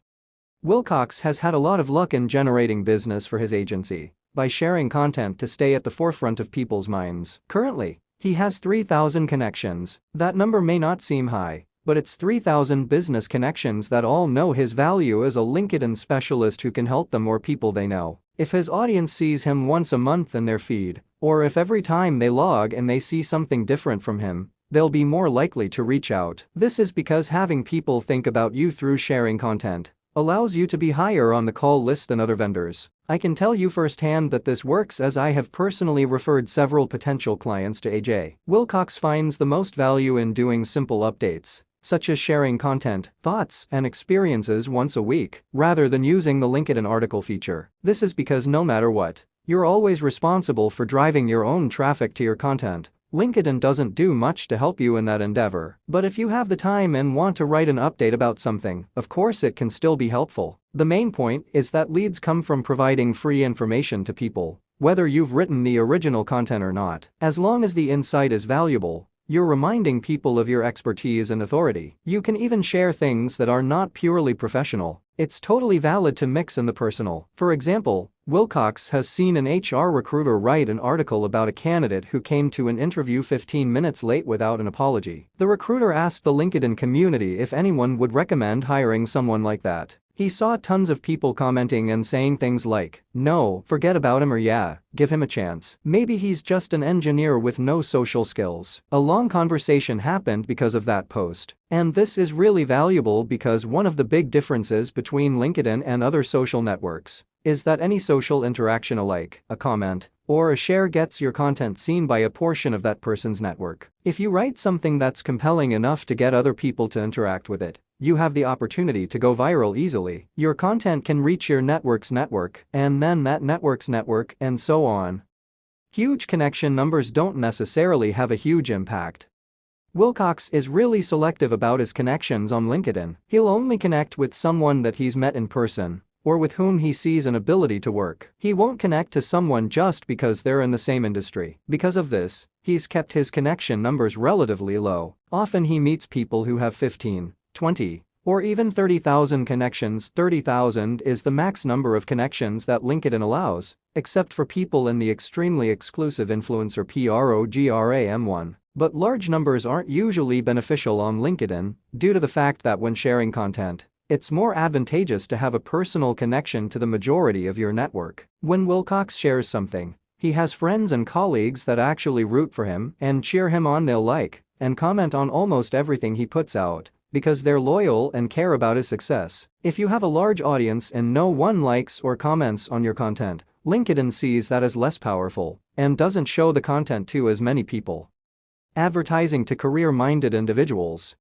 Wilcox has had a lot of luck in generating business for his agency by sharing content to stay at the forefront of people's minds. Currently, he has 3,000 connections. That number may not seem high, but it's 3,000 business connections that all know his value as a LinkedIn specialist who can help the more people they know. If his audience sees him once a month in their feed, or if every time they log and they see something different from him, they'll be more likely to reach out. This is because having people think about you through sharing content allows you to be higher on the call list than other vendors. I can tell you firsthand that this works as I have personally referred several potential clients to AJ. Wilcox finds the most value in doing simple updates, such as sharing content, thoughts, and experiences once a week, rather than using the LinkedIn article feature. This is because no matter what, you're always responsible for driving your own traffic to your content. LinkedIn doesn't do much to help you in that endeavor, but if you have the time and want to write an update about something, of course it can still be helpful. The main point is that leads come from providing free information to people, whether you've written the original content or not. As long as the insight is valuable, you're reminding people of your expertise and authority. You can even share things that are not purely professional. It's totally valid to mix in the personal. For example, Wilcox has seen an HR recruiter write an article about a candidate who came to an interview 15 minutes late without an apology. The recruiter asked the LinkedIn community if anyone would recommend hiring someone like that. He saw tons of people commenting and saying things like, "No, forget about him," or "Yeah, give him a chance. Maybe he's just an engineer with no social skills." A long conversation happened because of that post. And this is really valuable because one of the big differences between LinkedIn and other social networks is that any social interaction, like a comment or a share, gets your content seen by a portion of that person's network. If you write something that's compelling enough to get other people to interact with it, you have the opportunity to go viral easily. Your content can reach your network's network, and then that network's network, and so on. Huge connection numbers don't necessarily have a huge impact. Wilcox is really selective about his connections on LinkedIn. He'll only connect with someone that he's met in person, or with whom he sees an ability to work. He won't connect to someone just because they're in the same industry. Because of this, he's kept his connection numbers relatively low. Often he meets people who have 15, 20, or even 30,000 connections. 30,000 is the max number of connections that LinkedIn allows, except for people in the extremely exclusive influencer program 1. But large numbers aren't usually beneficial on LinkedIn due to the fact that when sharing content, it's more advantageous to have a personal connection to the majority of your network. When Wilcox shares something, he has friends and colleagues that actually root for him and cheer him on. They'll like and comment on almost everything he puts out because they're loyal and care about his success. If you have a large audience and no one likes or comments on your content, LinkedIn sees that as less powerful and doesn't show the content to as many people. Advertising to career-minded individuals.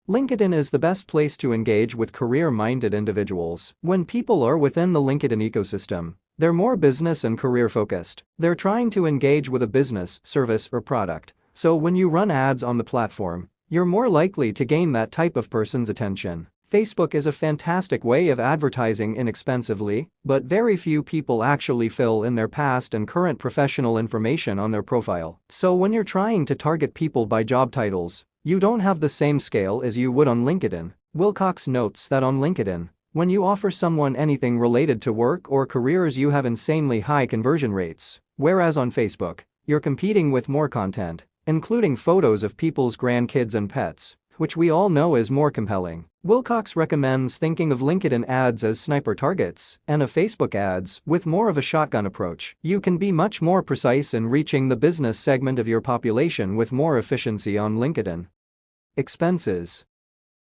LinkedIn is the best place to engage with career-minded individuals. When people are within the LinkedIn ecosystem, they're more business and career-focused. They're trying to engage with a business, service, or product. So when you run ads on the platform, you're more likely to gain that type of person's attention. Facebook is a fantastic way of advertising inexpensively, but very few people actually fill in their past and current professional information on their profile. So when you're trying to target people by job titles, you don't have the same scale as you would on LinkedIn. Wilcox notes that on LinkedIn, when you offer someone anything related to work or careers, you have insanely high conversion rates, whereas on Facebook, you're competing with more content, including photos of people's grandkids and pets, which we all know is more compelling. Wilcox recommends thinking of LinkedIn ads as sniper targets and of Facebook ads with more of a shotgun approach. You can be much more precise in reaching the business segment of your population with more efficiency on LinkedIn. Expenses.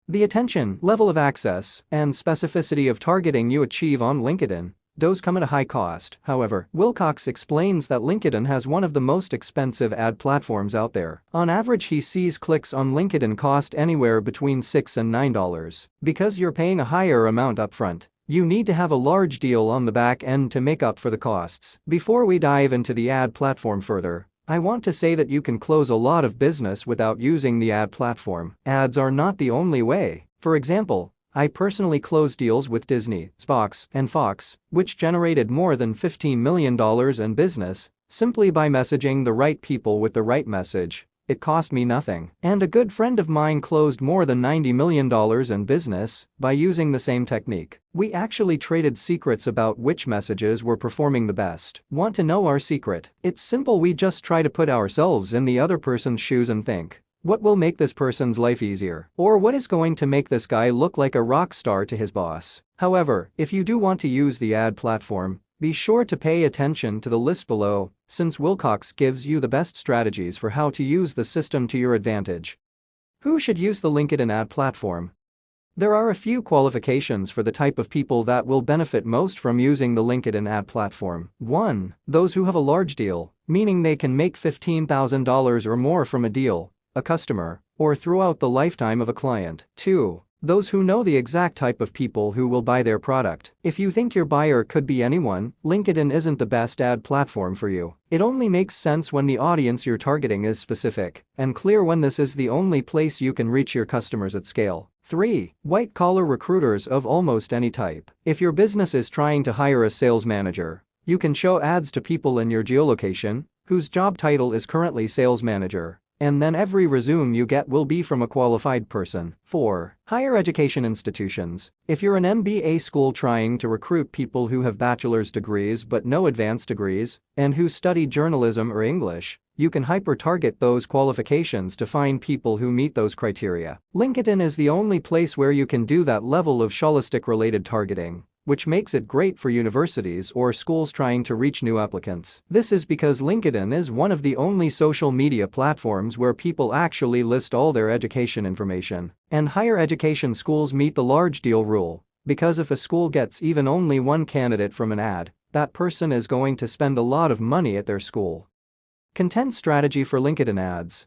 The attention, level of access, and specificity of targeting you achieve on LinkedIn does come at a high cost. However, Wilcox explains that LinkedIn has one of the most expensive ad platforms out there. On average, he sees clicks on LinkedIn cost anywhere between $6 and $9. Because you're paying a higher amount upfront, you need to have a large deal on the back end to make up for the costs. Before we dive into the ad platform further, I want to say that you can close a lot of business without using the ad platform. Ads are not the only way. For example, I personally closed deals with Disney, Spox, and Fox, which generated more than $15 million in business simply by messaging the right people with the right message. It cost me nothing. And a good friend of mine closed more than $90 million in business by using the same technique. We actually traded secrets about which messages were performing the best. Want to know our secret? It's simple. We just try to put ourselves in the other person's shoes and think, what will make this person's life easier? Or what is going to make this guy look like a rock star to his boss? However, if you do want to use the ad platform, be sure to pay attention to the list below, since Wilcox gives you the best strategies for how to use the system to your advantage. Who should use the LinkedIn ad platform? There are a few qualifications for the type of people that will benefit most from using the LinkedIn ad platform. 1. Those who have a large deal, meaning they can make $15,000 or more from a deal, a customer, or throughout the lifetime of a client. 2. Those who know the exact type of people who will buy their product. If you think your buyer could be anyone, LinkedIn isn't the best ad platform for you. It only makes sense when the audience you're targeting is specific and clear, when this is the only place you can reach your customers at scale. 3. White-collar recruiters of almost any type. If your business is trying to hire a sales manager, you can show ads to people in your geolocation whose job title is currently sales manager, and then every resume you get will be from a qualified person. 4. Higher education institutions. If you're an MBA school trying to recruit people who have bachelor's degrees but no advanced degrees, and who study journalism or English, you can hyper-target those qualifications to find people who meet those criteria. LinkedIn is the only place where you can do that level of journalistic-related targeting, which makes it great for universities or schools trying to reach new applicants. This is because LinkedIn is one of the only social media platforms where people actually list all their education information. And higher education schools meet the large deal rule, because if a school gets even only one candidate from an ad, that person is going to spend a lot of money at their school. Content strategy for LinkedIn ads.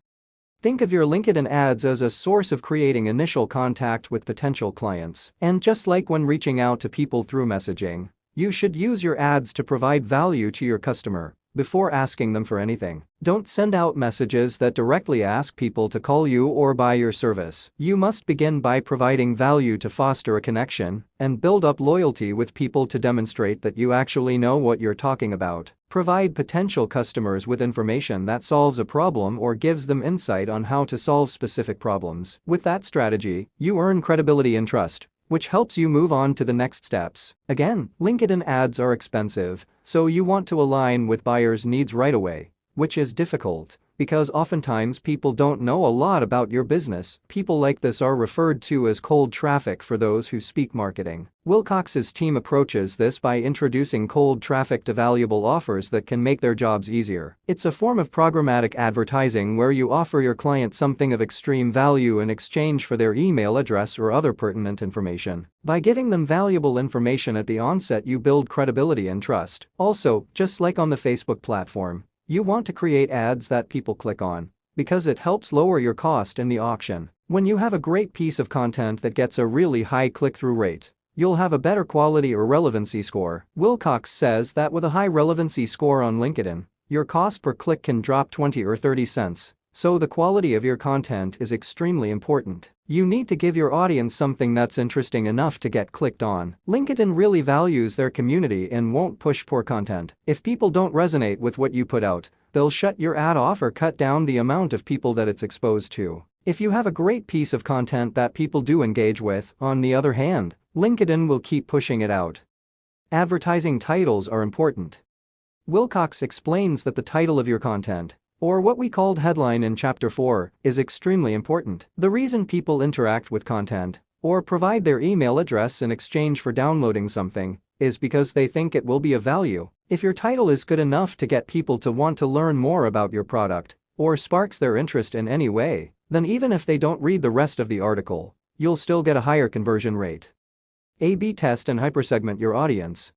Think of your LinkedIn ads as a source of creating initial contact with potential clients. And just like when reaching out to people through messaging, you should use your ads to provide value to your customer before asking them for anything. Don't send out messages that directly ask people to call you or buy your service. You must begin by providing value to foster a connection and build up loyalty with people to demonstrate that you actually know what you're talking about. Provide potential customers with information that solves a problem or gives them insight on how to solve specific problems. With that strategy, you earn credibility and trust, which helps you move on to the next steps. Again, LinkedIn ads are expensive, so you want to align with buyers' needs right away, which is difficult because oftentimes people don't know a lot about your business. People like this are referred to as cold traffic for those who speak marketing. Wilcox's team approaches this by introducing cold traffic to valuable offers that can make their jobs easier. It's a form of programmatic advertising where you offer your client something of extreme value in exchange for their email address or other pertinent information. By giving them valuable information at the onset, you build credibility and trust. Also, just like on the Facebook platform, you want to create ads that people click on because it helps lower your cost in the auction. When you have a great piece of content that gets a really high click-through rate, you'll have a better quality or relevancy score. Wilcox says that with a high relevancy score on LinkedIn, your cost per click can drop 20 or 30 cents, so the quality of your content is extremely important. You need to give your audience something that's interesting enough to get clicked on. LinkedIn really values their community and won't push poor content. If people don't resonate with what you put out, they'll shut your ad off or cut down the amount of people that it's exposed to. If you have a great piece of content that people do engage with, on the other hand, LinkedIn will keep pushing it out. Advertising titles are important. Wilcox explains that the title of your content, or what we called headline in Chapter 4, is extremely important. The reason people interact with content, or provide their email address in exchange for downloading something, is because they think it will be of value. If your title is good enough to get people to want to learn more about your product, or sparks their interest in any way, then even if they don't read the rest of the article, you'll still get a higher conversion rate. A/B test and hypersegment your audience.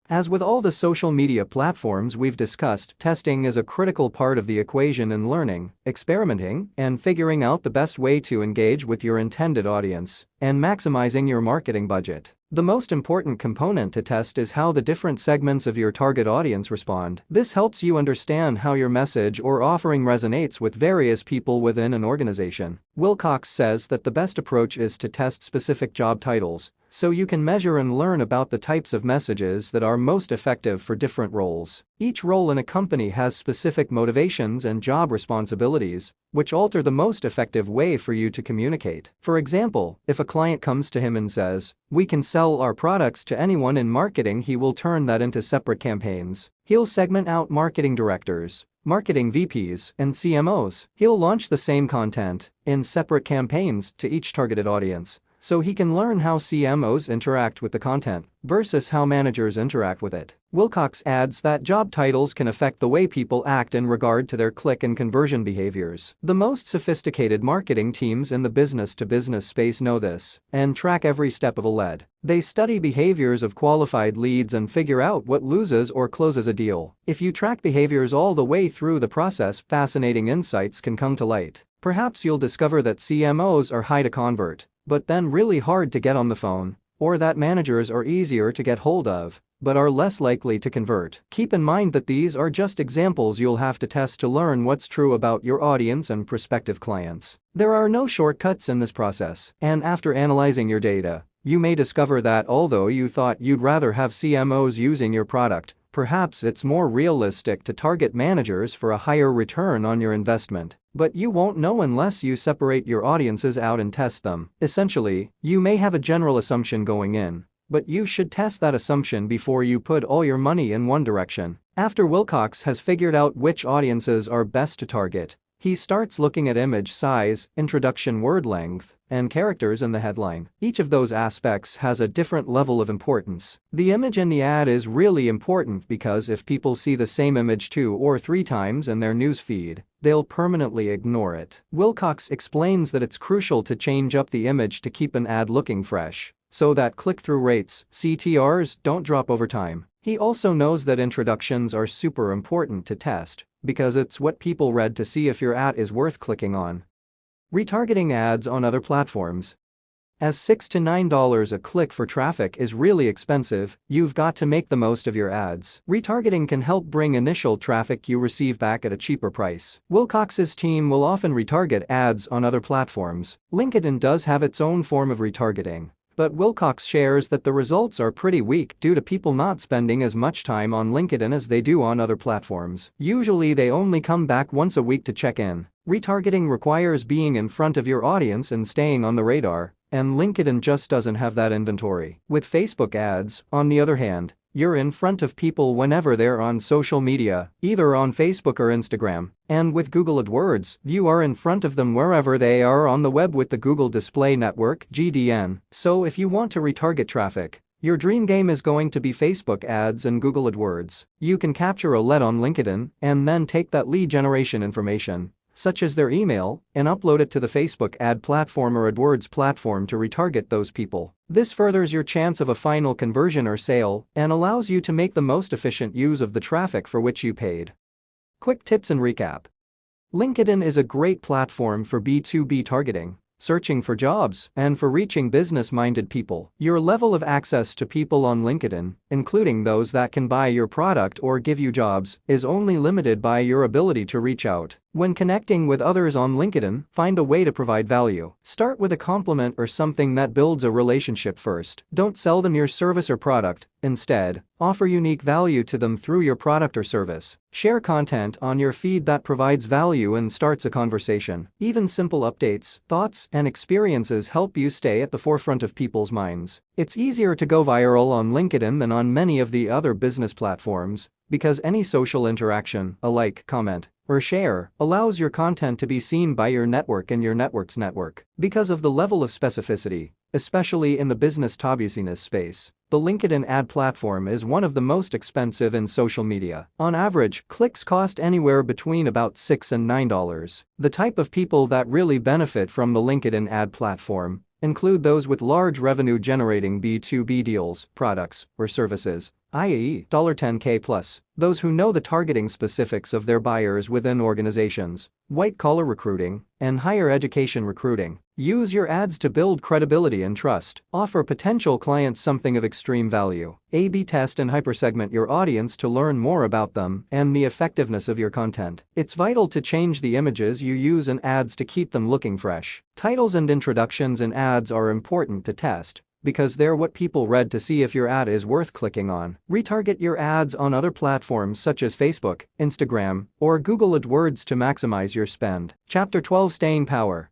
As with all the social media platforms we've discussed, testing is a critical part of the equation in learning, experimenting, and figuring out the best way to engage with your intended audience, and maximizing your marketing budget. The most important component to test is how the different segments of your target audience respond. This helps you understand how your message or offering resonates with various people within an organization. Wilcox says that the best approach is to test specific job titles, so you can measure and learn about the types of messages that are most effective for different roles. Each role in a company has specific motivations and job responsibilities, which alter the most effective way for you to communicate. For example, if a client comes to him and says, "We can sell our products to anyone in marketing," he will turn that into separate campaigns. He'll segment out marketing directors, marketing VPs, and CMOs. He'll launch the same content in separate campaigns to each targeted audience, so he can learn how CMOs interact with the content versus how managers interact with it. Wilcox adds that job titles can affect the way people act in regard to their click and conversion behaviors. The most sophisticated marketing teams in the business-to-business space know this and track every step of a lead. They study behaviors of qualified leads and figure out what loses or closes a deal. If you track behaviors all the way through the process, fascinating insights can come to light. Perhaps you'll discover that CMOs are high to convert, but then really hard to get on the phone, or that managers are easier to get hold of, but are less likely to convert. Keep in mind that these are just examples you'll have to test to learn what's true about your audience and prospective clients. There are no shortcuts in this process, and after analyzing your data, you may discover that although you thought you'd rather have CMOs using your product, perhaps it's more realistic to target managers for a higher return on your investment. But you won't know unless you separate your audiences out and test them. Essentially, you may have a general assumption going in, but you should test that assumption before you put all your money in one direction. After Wilcox has figured out which audiences are best to target, he starts looking at image size, introduction word length, and characters in the headline. Each of those aspects has a different level of importance. The image in the ad is really important because if people see the same image 2 or 3 times in their news feed, they'll permanently ignore it. Wilcox explains that it's crucial to change up the image to keep an ad looking fresh, so that click-through rates, CTRs, don't drop over time. He also knows that introductions are super important to test, because it's what people read to see if your ad is worth clicking on. Retargeting ads on other platforms. As $6 to $9 a click for traffic is really expensive, you've got to make the most of your ads. Retargeting can help bring initial traffic you receive back at a cheaper price. Wilcox's team will often retarget ads on other platforms. LinkedIn does have its own form of retargeting, but Wilcox shares that the results are pretty weak due to people not spending as much time on LinkedIn as they do on other platforms. Usually they only come back once a week to check in. Retargeting requires being in front of your audience and staying on the radar, and LinkedIn just doesn't have that inventory. With Facebook ads, on the other hand, you're in front of people whenever they're on social media, either on Facebook or Instagram, and with Google AdWords, you are in front of them wherever they are on the web with the Google Display Network (GDN). So if you want to retarget traffic, your dream game is going to be Facebook ads and Google AdWords. You can capture a lead on LinkedIn and then take that lead generation information, such as their email, and upload it to the Facebook ad platform or AdWords platform to retarget those people. This furthers your chance of a final conversion or sale and allows you to make the most efficient use of the traffic for which you paid. Quick tips and recap. LinkedIn is a great platform for B2B targeting, searching for jobs, and for reaching business-minded people. Your level of access to people on LinkedIn, including those that can buy your product or give you jobs, is only limited by your ability to reach out. When connecting with others on LinkedIn, find a way to provide value. Start with a compliment or something that builds a relationship first. Don't sell them your service or product. Instead, offer unique value to them through your product or service. Share content on your feed that provides value and starts a conversation. Even simple updates, thoughts, and experiences help you stay at the forefront of people's minds. It's easier to go viral on LinkedIn than on many of the other business platforms because any social interaction, a like, comment, or share, allows your content to be seen by your network and your network's network. Because of the level of specificity, especially in the business business space, the LinkedIn ad platform is one of the most expensive in social media. On average, clicks cost anywhere between about $6 and $9. The type of people that really benefit from the LinkedIn ad platform include those with large revenue-generating B2B deals, products, or services, i.e., $10K plus, those who know the targeting specifics of their buyers within organizations, white-collar recruiting, and higher education recruiting. Use your ads to build credibility and trust. Offer potential clients something of extreme value. A/B test and hypersegment your audience to learn more about them and the effectiveness of your content. It's vital to change the images you use in ads to keep them looking fresh. Titles and introductions in ads are important to test because they're what people read to see if your ad is worth clicking on. Retarget your ads on other platforms such as Facebook, Instagram, or Google AdWords to maximize your spend. Chapter 12: Staying Power.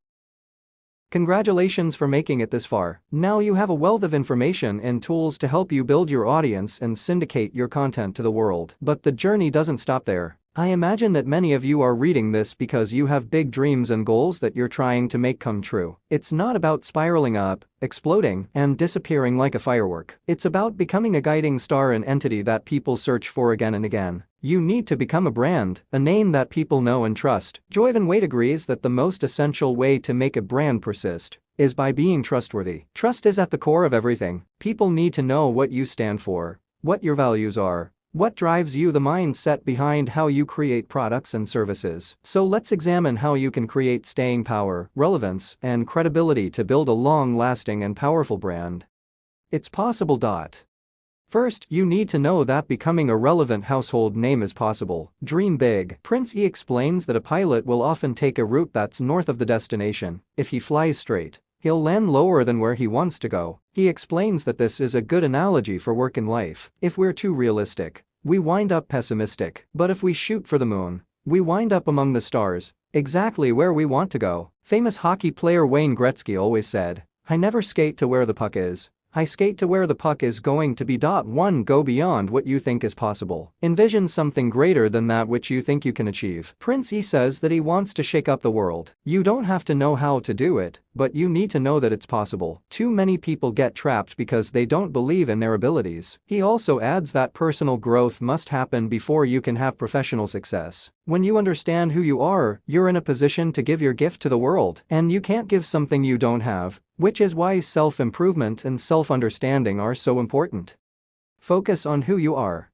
Congratulations for making it this far. Now you have a wealth of information and tools to help you build your audience and syndicate your content to the world. But the journey doesn't stop there. I imagine that many of you are reading this because you have big dreams and goals that you're trying to make come true. It's not about spiraling up, exploding, and disappearing like a firework. It's about becoming a guiding star, an entity that people search for again and again. You need to become a brand, a name that people know and trust. Joyvan Wade agrees that the most essential way to make a brand persist is by being trustworthy. Trust is at the core of everything. People need to know what you stand for, what your values are, what drives you, the mindset behind how you create products and services. So let's examine how you can create staying power, relevance, and credibility to build a long-lasting and powerful brand. It's possible. First, you need to know that becoming a relevant household name is possible. Dream big. Prince E explains that a pilot will often take a route that's north of the destination. If he flies straight, he'll land lower than where he wants to go. He explains that this is a good analogy for work and life. If we're too realistic, we wind up pessimistic. But if we shoot for the moon, we wind up among the stars, exactly where we want to go. Famous hockey player Wayne Gretzky always said, "I never skate to where the puck is. I skate to where the puck is going to be. 1. Go beyond what you think is possible. Envision something greater than that which you think you can achieve." Prince E says that he wants to shake up the world. You don't have to know how to do it, but you need to know that it's possible. Too many people get trapped because they don't believe in their abilities. He also adds that personal growth must happen before you can have professional success. When you understand who you are, you're in a position to give your gift to the world, and you can't give something you don't have, which is why self-improvement and self-understanding are so important. Focus on who you are.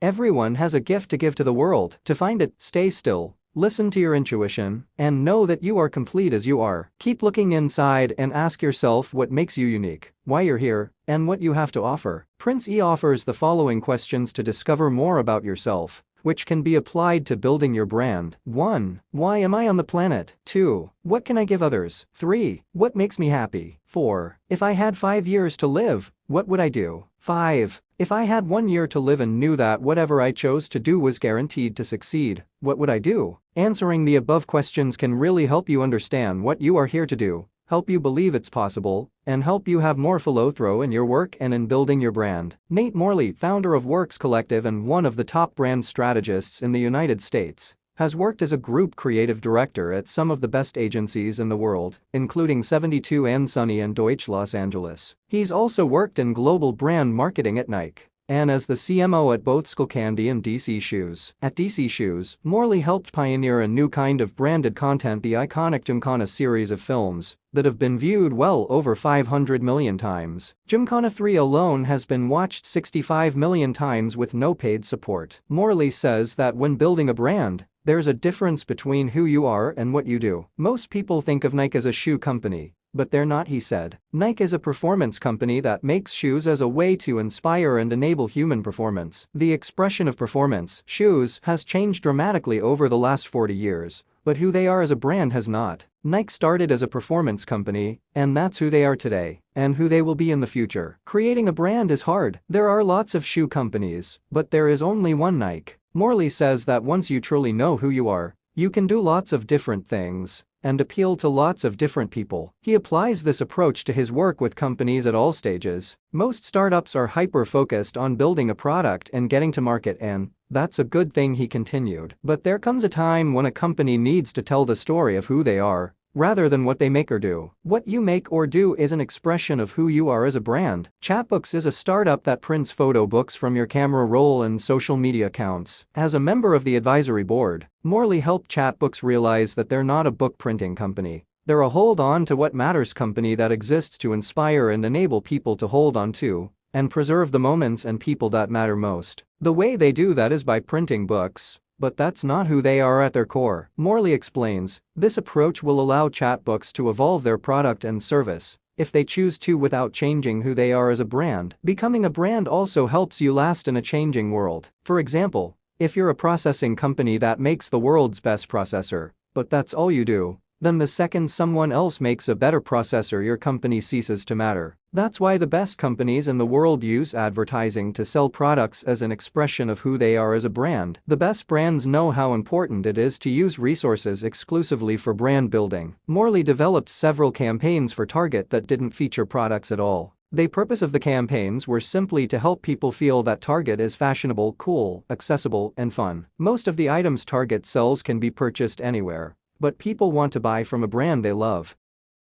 Everyone has a gift to give to the world. To find it, stay still, listen to your intuition, and know that you are complete as you are. Keep looking inside and ask yourself what makes you unique, why you're here, and what you have to offer. Prince E offers the following questions to discover more about yourself, which can be applied to building your brand. 1. Why am I on the planet? 2. What can I give others? 3. What makes me happy? 4. If I had 5 years to live, what would I do? 5. If I had 1 year to live and knew that whatever I chose to do was guaranteed to succeed, what would I do? Answering the above questions can really help you understand what you are here to do, help you believe it's possible, and help you have more follow-through in your work and in building your brand. Nate Morley, founder of Works Collective and one of the top brand strategists in the United States, has worked as a group creative director at some of the best agencies in the world, including 72 and Sony and Deutsch Los Angeles. He's also worked in global brand marketing at Nike and as the CMO at both Skullcandy and DC Shoes. At DC Shoes, Morley helped pioneer a new kind of branded content, the iconic Gymkhana series of films that have been viewed well over 500 million times. Gymkhana 3 alone has been watched 65 million times with no paid support. Morley says that when building a brand, there's a difference between who you are and what you do. Most people think of Nike as a shoe company, but they're not, he said. Nike is a performance company that makes shoes as a way to inspire and enable human performance. The expression of performance, shoes, has changed dramatically over the last 40 years, but who they are as a brand has not. Nike started as a performance company, and that's who they are today, and who they will be in the future. Creating a brand is hard. There are lots of shoe companies, but there is only one Nike. Morley says that once you truly know who you are, you can do lots of different things and appeal to lots of different people. He applies this approach to his work with companies at all stages. Most startups are hyper-focused on building a product and getting to market, and that's a good thing, he continued. But there comes a time when a company needs to tell the story of who they are, rather than what they make or do. What you make or do is an expression of who you are as a brand. Chatbooks is a startup that prints photo books from your camera roll and social media accounts. As a member of the advisory board, Morley helped Chatbooks realize that they're not a book printing company. They're a hold on to what matters company that exists to inspire and enable people to hold on to and preserve the moments and people that matter most. The way they do that is by printing books. But that's not who they are at their core. Morley explains, this approach will allow Chatbooks to evolve their product and service if they choose to without changing who they are as a brand. Becoming a brand also helps you last in a changing world. For example, if you're a processing company that makes the world's best processor, but that's all you do, then the second someone else makes a better processor, your company ceases to matter. That's why the best companies in the world use advertising to sell products as an expression of who they are as a brand. The best brands know how important it is to use resources exclusively for brand building. Morley developed several campaigns for Target that didn't feature products at all. The purpose of the campaigns were simply to help people feel that Target is fashionable, cool, accessible, and fun. Most of the items Target sells can be purchased anywhere, but people want to buy from a brand they love.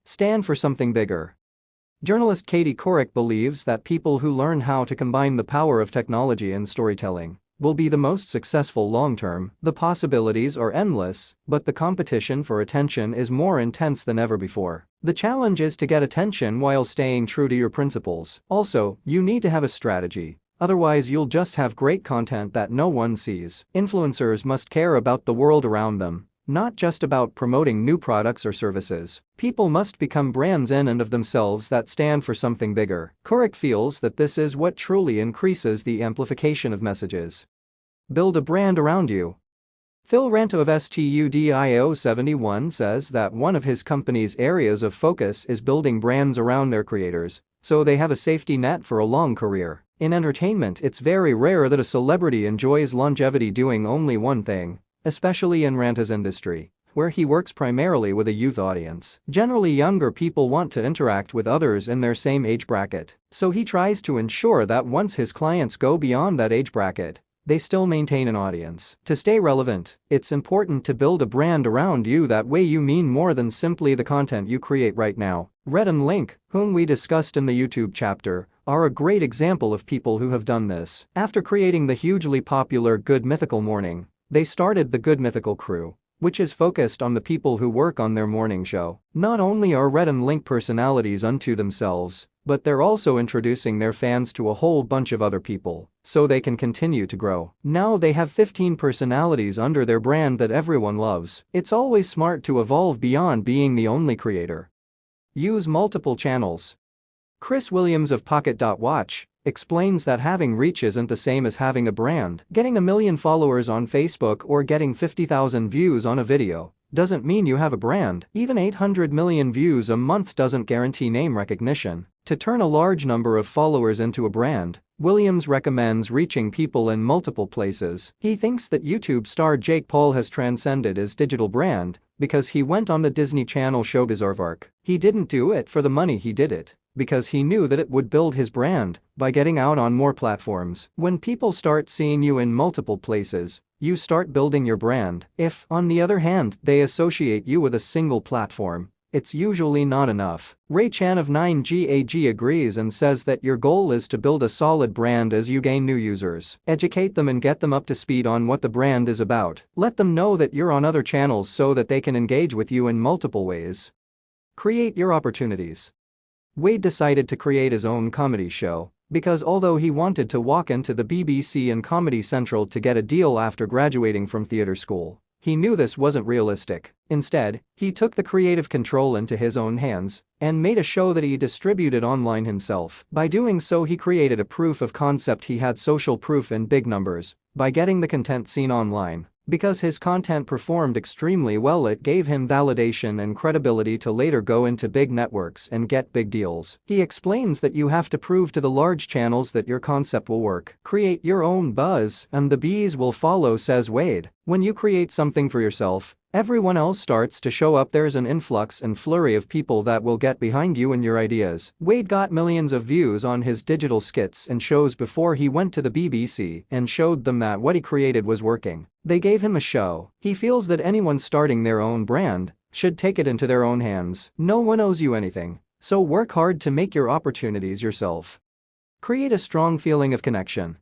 Stand for something bigger. Journalist Katie Couric believes that people who learn how to combine the power of technology and storytelling will be the most successful long-term. The possibilities are endless, but the competition for attention is more intense than ever before. The challenge is to get attention while staying true to your principles. Also, you need to have a strategy. Otherwise, you'll just have great content that no one sees. Influencers must care about the world around them, not just about promoting new products or services. People must become brands in and of themselves that stand for something bigger. Couric feels that this is what truly increases the amplification of messages. Build a brand around you. Phil Ranto of Studio71 says that one of his company's areas of focus is building brands around their creators, so they have a safety net for a long career. In entertainment, it's very rare that a celebrity enjoys longevity doing only one thing, especially in Ranta's industry, where he works primarily with a youth audience. Generally, younger people want to interact with others in their same age bracket, so he tries to ensure that once his clients go beyond that age bracket, they still maintain an audience. To stay relevant, it's important to build a brand around you. That way you mean more than simply the content you create right now. Rhett and Link, whom we discussed in the YouTube chapter, are a great example of people who have done this. After creating the hugely popular Good Mythical Morning, they started the Good Mythical Crew, which is focused on the people who work on their morning show. Not only are Rhett and Link personalities unto themselves, but they're also introducing their fans to a whole bunch of other people, so they can continue to grow. Now they have 15 personalities under their brand that everyone loves. It's always smart to evolve beyond being the only creator. Use multiple channels. Chris Williams of Pocket.watch explains that having reach isn't the same as having a brand. Getting 1 million followers on Facebook or getting 50,000 views on a video doesn't mean you have a brand. Even 800 million views a month doesn't guarantee name recognition. To turn a large number of followers into a brand, Williams recommends reaching people in multiple places. He thinks that YouTube star Jake Paul has transcended his digital brand because he went on the Disney Channel show Bizarre. He didn't do it for the money, he did it because he knew that it would build his brand by getting out on more platforms. When people start seeing you in multiple places, you start building your brand. If, on the other hand, they associate you with a single platform, it's usually not enough. Ray Chan of 9GAG agrees and says that your goal is to build a solid brand as you gain new users. Educate them and get them up to speed on what the brand is about. Let them know that you're on other channels so that they can engage with you in multiple ways. Create your opportunities. Wade decided to create his own comedy show because although he wanted to walk into the BBC and Comedy Central to get a deal after graduating from theatre school, he knew this wasn't realistic. Instead, he took the creative control into his own hands and made a show that he distributed online himself. By doing so, he created a proof of concept. He had social proof in big numbers by getting the content seen online, Because his content performed extremely well, it gave him validation and credibility to later go into big networks and get big deals. He explains that you have to prove to the large channels that your concept will work. Create your own buzz and the bees will follow, says Wade. When you create something for yourself, everyone else starts to show up. There's an influx and flurry of people that will get behind you and your ideas. Wade got millions of views on his digital skits and shows before he went to the BBC and showed them that what he created was working. They gave him a show. He feels that anyone starting their own brand should take it into their own hands. No one owes you anything, so work hard to make your opportunities yourself. Create a strong feeling of connection.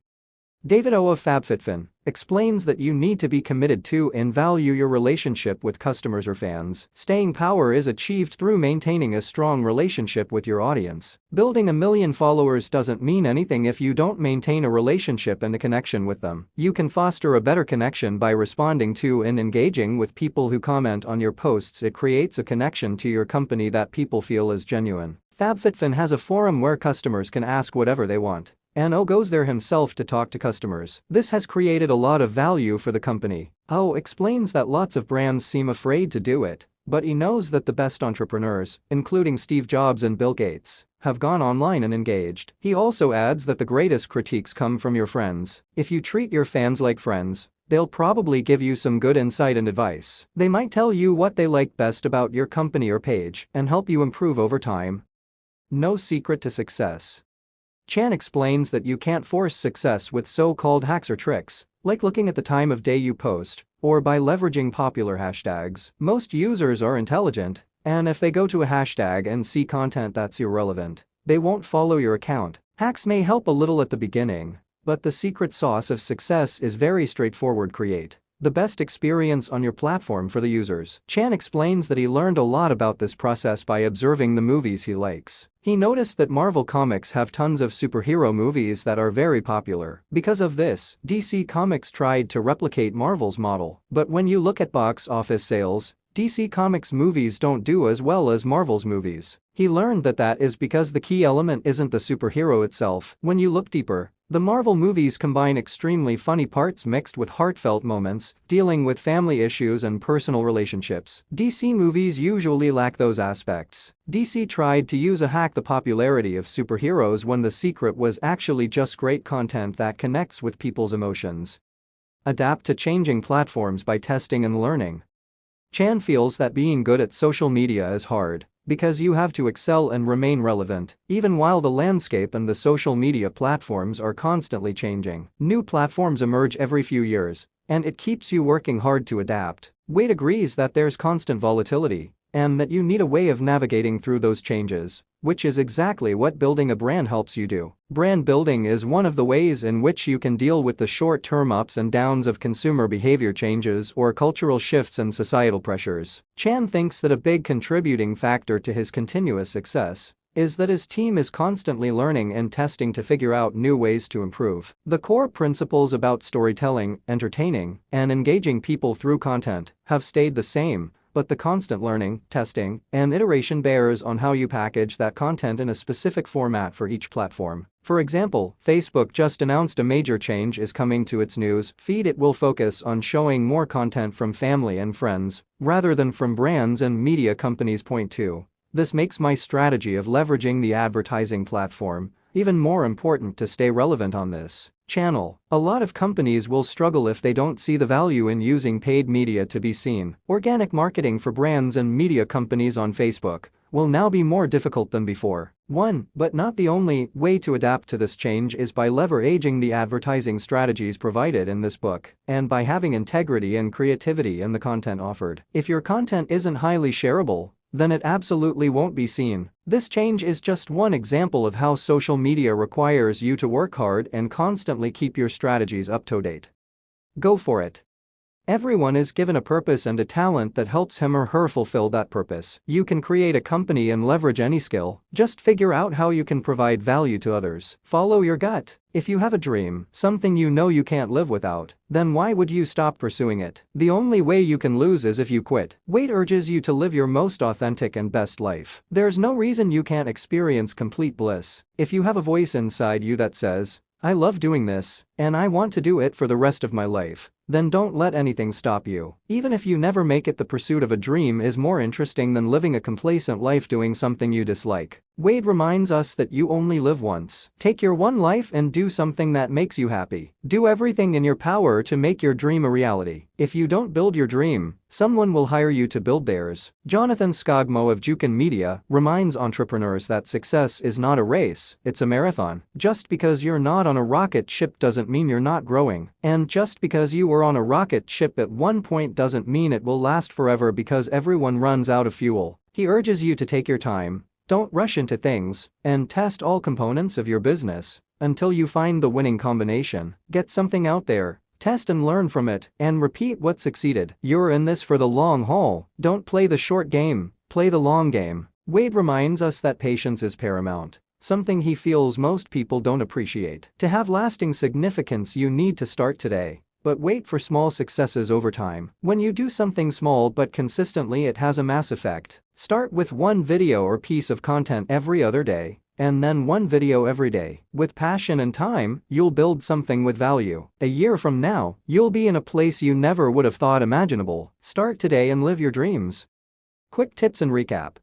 David O of FabFitFun explains that you need to be committed to and value your relationship with customers or fans. Staying power is achieved through maintaining a strong relationship with your audience. Building 1 million followers doesn't mean anything if you don't maintain a relationship and a connection with them. You can foster a better connection by responding to and engaging with people who comment on your posts. It creates a connection to your company that people feel is genuine. FabFitFun has a forum where customers can ask whatever they want. And O goes there himself to talk to customers. This has created a lot of value for the company. O explains that lots of brands seem afraid to do it, but he knows that the best entrepreneurs, including Steve Jobs and Bill Gates, have gone online and engaged. He also adds that the greatest critiques come from your friends. If you treat your fans like friends, they'll probably give you some good insight and advice. They might tell you what they like best about your company or page and help you improve over time. No secret to success. Chan explains that you can't force success with so-called hacks or tricks, like looking at the time of day you post, or by leveraging popular hashtags. Most users are intelligent, and if they go to a hashtag and see content that's irrelevant, they won't follow your account. Hacks may help a little at the beginning, but the secret sauce of success is very straightforward. Create the best experience on your platform for the users. Chan explains that he learned a lot about this process by observing the movies he likes. He noticed that Marvel Comics have tons of superhero movies that are very popular. Because of this, DC Comics tried to replicate Marvel's model. But when you look at box office sales, DC Comics movies don't do as well as Marvel's movies. He learned that is because the key element isn't the superhero itself. When you look deeper, the Marvel movies combine extremely funny parts mixed with heartfelt moments, dealing with family issues and personal relationships. DC movies usually lack those aspects. DC tried to use a hack the popularity of superheroes when the secret was actually just great content that connects with people's emotions. Adapt to changing platforms by testing and learning. Chan feels that being good at social media is hard, because you have to excel and remain relevant, even while the landscape and the social media platforms are constantly changing. New platforms emerge every few years, and it keeps you working hard to adapt. Wade agrees that there's constant volatility, and that you need a way of navigating through those changes, which is exactly what building a brand helps you do. Brand building is one of the ways in which you can deal with the short-term ups and downs of consumer behavior changes or cultural shifts and societal pressures. Chan thinks that a big contributing factor to his continuous success is that his team is constantly learning and testing to figure out new ways to improve. The core principles about storytelling, entertaining, and engaging people through content have stayed the same, but the constant learning, testing, and iteration bears on how you package that content in a specific format for each platform. For example, Facebook just announced a major change is coming to its news feed. It will focus on showing more content from family and friends, rather than from brands and media companies. Point 2. This makes my strategy of leveraging the advertising platform even more important to stay relevant on this channel. A lot of companies will struggle if they don't see the value in using paid media to be seen. Organic marketing for brands and media companies on Facebook will now be more difficult than before. One, but not the only, way to adapt to this change is by leveraging the advertising strategies provided in this book, and by having integrity and creativity in the content offered. If your content isn't highly shareable, then it absolutely won't be seen. This change is just one example of how social media requires you to work hard and constantly keep your strategies up to date. Go for it. Everyone is given a purpose and a talent that helps him or her fulfill that purpose. You can create a company and leverage any skill, just figure out how you can provide value to others. Follow your gut. If you have a dream, something you know you can't live without, then why would you stop pursuing it? The only way you can lose is if you quit. Wade urges you to live your most authentic and best life. There's no reason you can't experience complete bliss. If you have a voice inside you that says, I love doing this, and I want to do it for the rest of my life, then don't let anything stop you. Even if you never make it, the pursuit of a dream is more interesting than living a complacent life doing something you dislike. Wade reminds us that you only live once. Take your one life and do something that makes you happy. Do everything in your power to make your dream a reality. If you don't build your dream, someone will hire you to build theirs. Jonathan Skogmo of Jukin Media reminds entrepreneurs that success is not a race, it's a marathon. Just because you're not on a rocket ship doesn't mean you're not growing. And just because you were on a rocket ship at one point doesn't mean it will last forever, because everyone runs out of fuel. He urges you to take your time, don't rush into things, and test all components of your business until you find the winning combination. Get something out there, test and learn from it, and repeat what succeeded. You're in this for the long haul. Don't play the short game, play the long game. Wade reminds us that patience is paramount, something he feels most people don't appreciate. To have lasting significance, you need to start today, but wait for small successes over time. When you do something small but consistently, it has a mass effect. Start with one video or piece of content every other day, and then one video every day. With passion and time, you'll build something with value. A year from now, you'll be in a place you never would have thought imaginable. Start today and live your dreams. Quick tips and recap.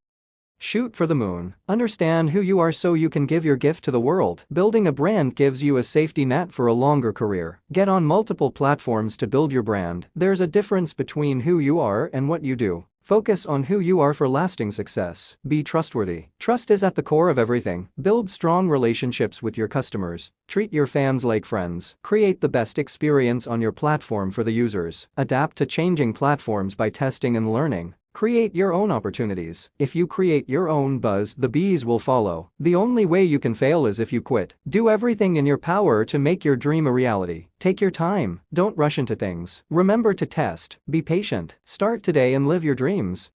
Shoot for the moon. Understand who you are so you can give your gift to the world. Building a brand gives you a safety net for a longer career. Get on multiple platforms to build your brand. There's a difference between who you are and what you do. Focus on who you are for lasting success. Be trustworthy. Trust is at the core of everything. Build strong relationships with your customers. Treat your fans like friends. Create the best experience on your platform for the users. Adapt to changing platforms by testing and learning. Create your own opportunities. If you create your own buzz, the bees will follow. The only way you can fail is if you quit. Do everything in your power to make your dream a reality. Take your time. Don't rush into things. Remember to test. Be patient. Start today and live your dreams.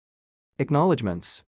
Acknowledgements.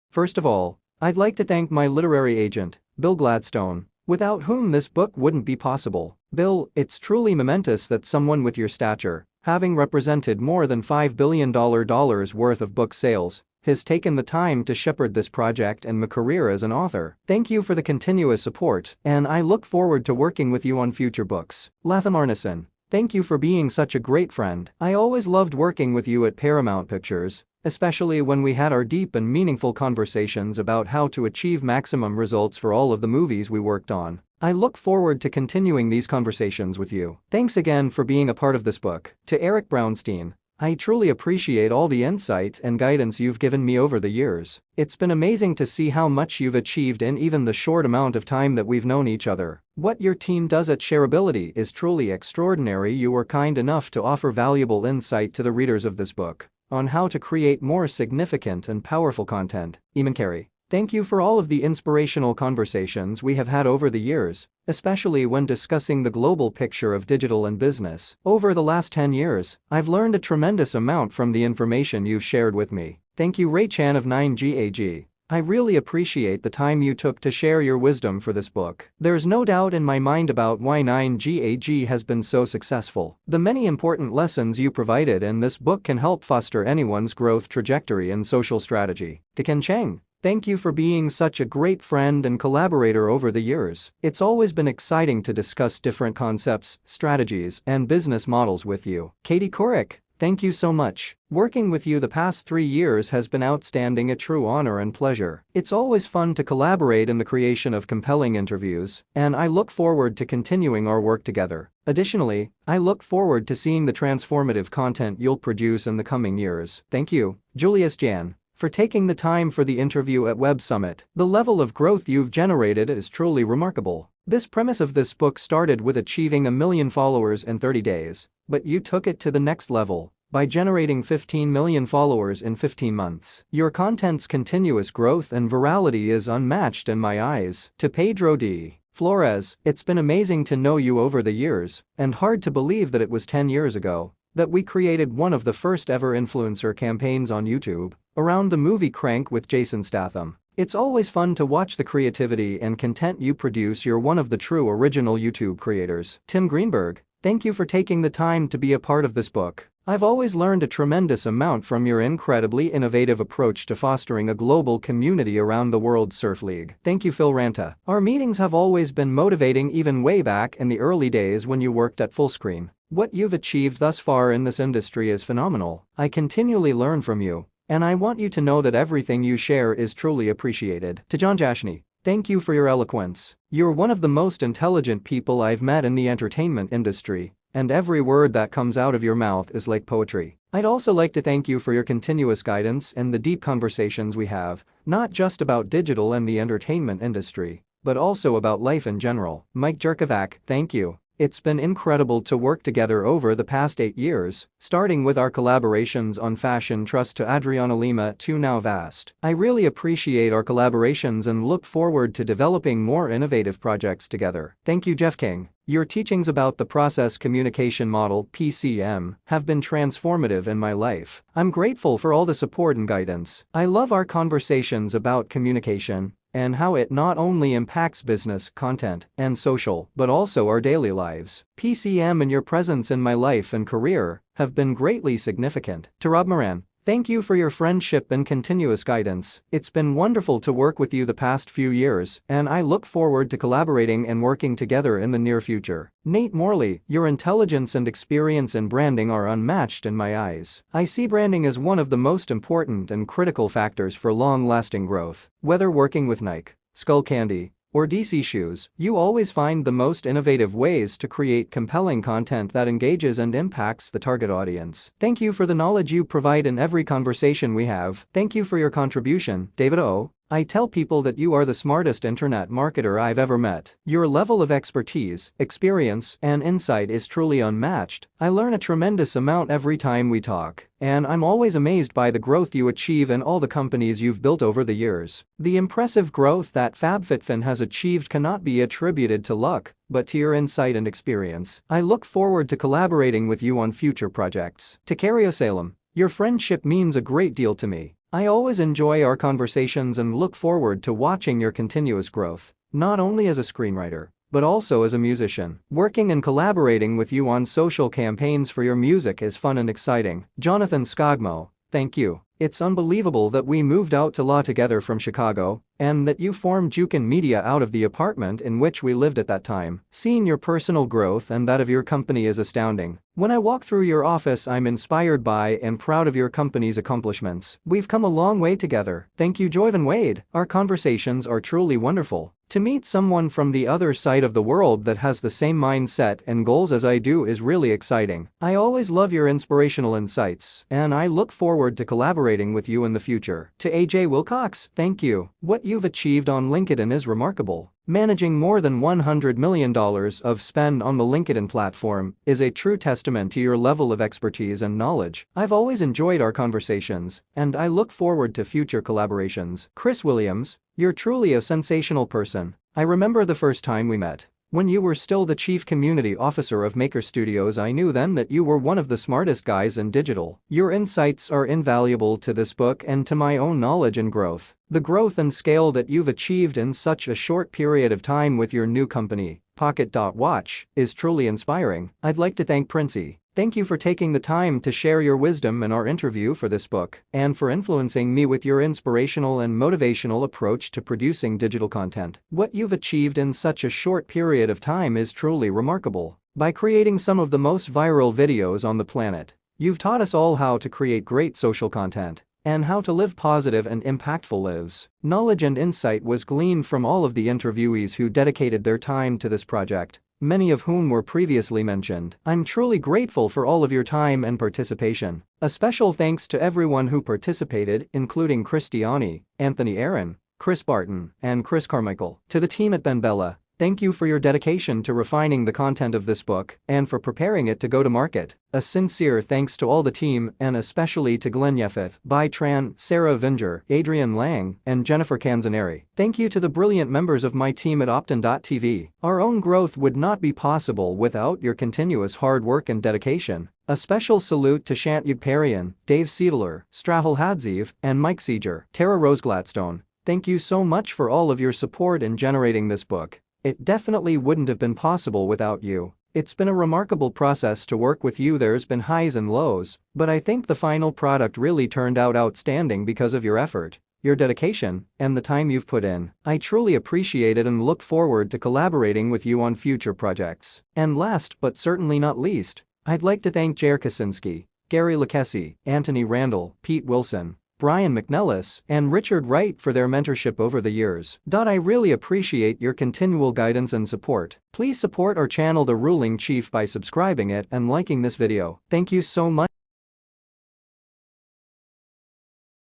First of all, I'd like to thank my literary agent, Bill Gladstone, without whom this book wouldn't be possible. Bill, it's truly momentous that someone with your stature, having represented more than $5 billion worth of book sales, has taken the time to shepherd this project and my career as an author. Thank you for the continuous support, and I look forward to working with you on future books. Latham Arneson, thank you for being such a great friend. I always loved working with you at Paramount Pictures, especially when we had our deep and meaningful conversations about how to achieve maximum results for all of the movies we worked on. I look forward to continuing these conversations with you. Thanks again for being a part of this book. To Eric Brownstein, I truly appreciate all the insight and guidance you've given me over the years. It's been amazing to see how much you've achieved in even the short amount of time that we've known each other. What your team does at Shareability is truly extraordinary. You were kind enough to offer valuable insight to the readers of this book on how to create more significant and powerful content. Eamon Carey, thank you for all of the inspirational conversations we have had over the years, especially when discussing the global picture of digital and business. Over the last 10 years, I've learned a tremendous amount from the information you've shared with me. Thank you, Ray Chan of 9GAG. I really appreciate the time you took to share your wisdom for this book. There's no doubt in my mind about why 9GAG has been so successful. The many important lessons you provided in this book can help foster anyone's growth trajectory and social strategy. To Ken Cheng, thank you for being such a great friend and collaborator over the years. It's always been exciting to discuss different concepts, strategies, and business models with you. Katie Couric, thank you so much. Working with you the past 3 years has been outstanding, a true honor and pleasure. It's always fun to collaborate in the creation of compelling interviews, and I look forward to continuing our work together. Additionally, I look forward to seeing the transformative content you'll produce in the coming years. Thank you, Julius Jan, for taking the time for the interview at Web Summit. The level of growth you've generated is truly remarkable. This premise of this book started with achieving 1 million followers in 30 days, but you took it to the next level by generating 15 million followers in 15 months. Your content's continuous growth and virality is unmatched in my eyes. To Pedro D. Flores, it's been amazing to know you over the years, and hard to believe that it was 10 years ago that we created one of the first ever influencer campaigns on YouTube around the movie Crank with Jason Statham. It's always fun to watch the creativity and content you produce. You're one of the true original YouTube creators. Tim Greenberg, thank you for taking the time to be a part of this book. I've always learned a tremendous amount from your incredibly innovative approach to fostering a global community around the World Surf League. Thank you, Phil Ranta. Our meetings have always been motivating, even way back in the early days when you worked at Fullscreen. What you've achieved thus far in this industry is phenomenal. I continually learn from you, and I want you to know that everything you share is truly appreciated. To John Jashny, thank you for your eloquence. You're one of the most intelligent people I've met in the entertainment industry, and every word that comes out of your mouth is like poetry. I'd also like to thank you for your continuous guidance and the deep conversations we have, not just about digital and the entertainment industry, but also about life in general. Mike Jerkovac, thank you. It's been incredible to work together over the past 8 years, starting with our collaborations on Fashion Trust to Adriana Lima to Now Vast. I really appreciate our collaborations and look forward to developing more innovative projects together. Thank you, Jeff King. Your teachings about the Process Communication Model (PCM) have been transformative in my life. I'm grateful for all the support and guidance. I love our conversations about communication and how it not only impacts business, content, and social, but also our daily lives. PCM and your presence in my life and career have been greatly significant. To Rob Moran, thank you for your friendship and continuous guidance. It's been wonderful to work with you the past few years, and I look forward to collaborating and working together in the near future. Nate Morley, your intelligence and experience in branding are unmatched in my eyes. I see branding as one of the most important and critical factors for long-lasting growth. Whether working with Nike, Skullcandy, or DC Shoes, you always find the most innovative ways to create compelling content that engages and impacts the target audience. Thank you for the knowledge you provide in every conversation we have. Thank you for your contribution, David O. I tell people that you are the smartest internet marketer I've ever met. Your level of expertise, experience, and insight is truly unmatched. I learn a tremendous amount every time we talk, and I'm always amazed by the growth you achieve in all the companies you've built over the years. The impressive growth that FabFitFun has achieved cannot be attributed to luck, but to your insight and experience. I look forward to collaborating with you on future projects. To Cario Salem, your friendship means a great deal to me. I always enjoy our conversations and look forward to watching your continuous growth, not only as a screenwriter, but also as a musician. Working and collaborating with you on social campaigns for your music is fun and exciting. Jonathan Skogmo, thank you. It's unbelievable that we moved out to law together from Chicago, and that you formed Jukin Media out of the apartment in which we lived at that time. Seeing your personal growth and that of your company is astounding. When I walk through your office, I'm inspired by and proud of your company's accomplishments. We've come a long way together. Thank you, Joyvan Wade. Our conversations are truly wonderful. To meet someone from the other side of the world that has the same mindset and goals as I do is really exciting. I always love your inspirational insights, and I look forward to collaborating with you in the future. To AJ Wilcox, thank you. What you've achieved on LinkedIn is remarkable. Managing more than $100 million of spend on the LinkedIn platform is a true testament to your level of expertise and knowledge. I've always enjoyed our conversations, and I look forward to future collaborations. Chris Williams, you're truly a sensational person. I remember the first time we met. When you were still the chief community officer of Maker Studios, I knew then that you were one of the smartest guys in digital. Your insights are invaluable to this book and to my own knowledge and growth. The growth and scale that you've achieved in such a short period of time with your new company, Pocket.Watch, is truly inspiring. I'd like to thank Princey. Thank you for taking the time to share your wisdom in our interview for this book, and for influencing me with your inspirational and motivational approach to producing digital content. What you've achieved in such a short period of time is truly remarkable. By creating some of the most viral videos on the planet, you've taught us all how to create great social content, and how to live positive and impactful lives. Knowledge and insight was gleaned from all of the interviewees who dedicated their time to this project, many of whom were previously mentioned. I'm truly grateful for all of your time and participation. A special thanks to everyone who participated, including Christiani, Anthony Aaron, Chris Barton, and Chris Carmichael. To the team at Ben Bella, thank you for your dedication to refining the content of this book and for preparing it to go to market. A sincere thanks to all the team, and especially to Glenn Yeffeth, Bai Tran, Sarah Vinger, Adrian Lang, and Jennifer Canzaneri. Thank you to the brilliant members of my team at Optin.tv. Our own growth would not be possible without your continuous hard work and dedication. A special salute to Shantyu Parian, Dave Seidler, Strahel Hadzeev, and Mike Seeger. Tara Rose Gladstone, thank you so much for all of your support in generating this book. It definitely wouldn't have been possible without you. It's been a remarkable process to work with you. There's been highs and lows, but I think the final product really turned out outstanding because of your effort, your dedication, and the time you've put in. I truly appreciate it and look forward to collaborating with you on future projects. And last but certainly not least, I'd like to thank Jair Kaczynski, Gary Lucchesi, Anthony Randall, Pete Wilson, Brian McNellis, and Richard Wright for their mentorship over the years. I really appreciate your continual guidance and support. Please support our channel The Ruling Chief by subscribing it and liking this video. Thank you so much.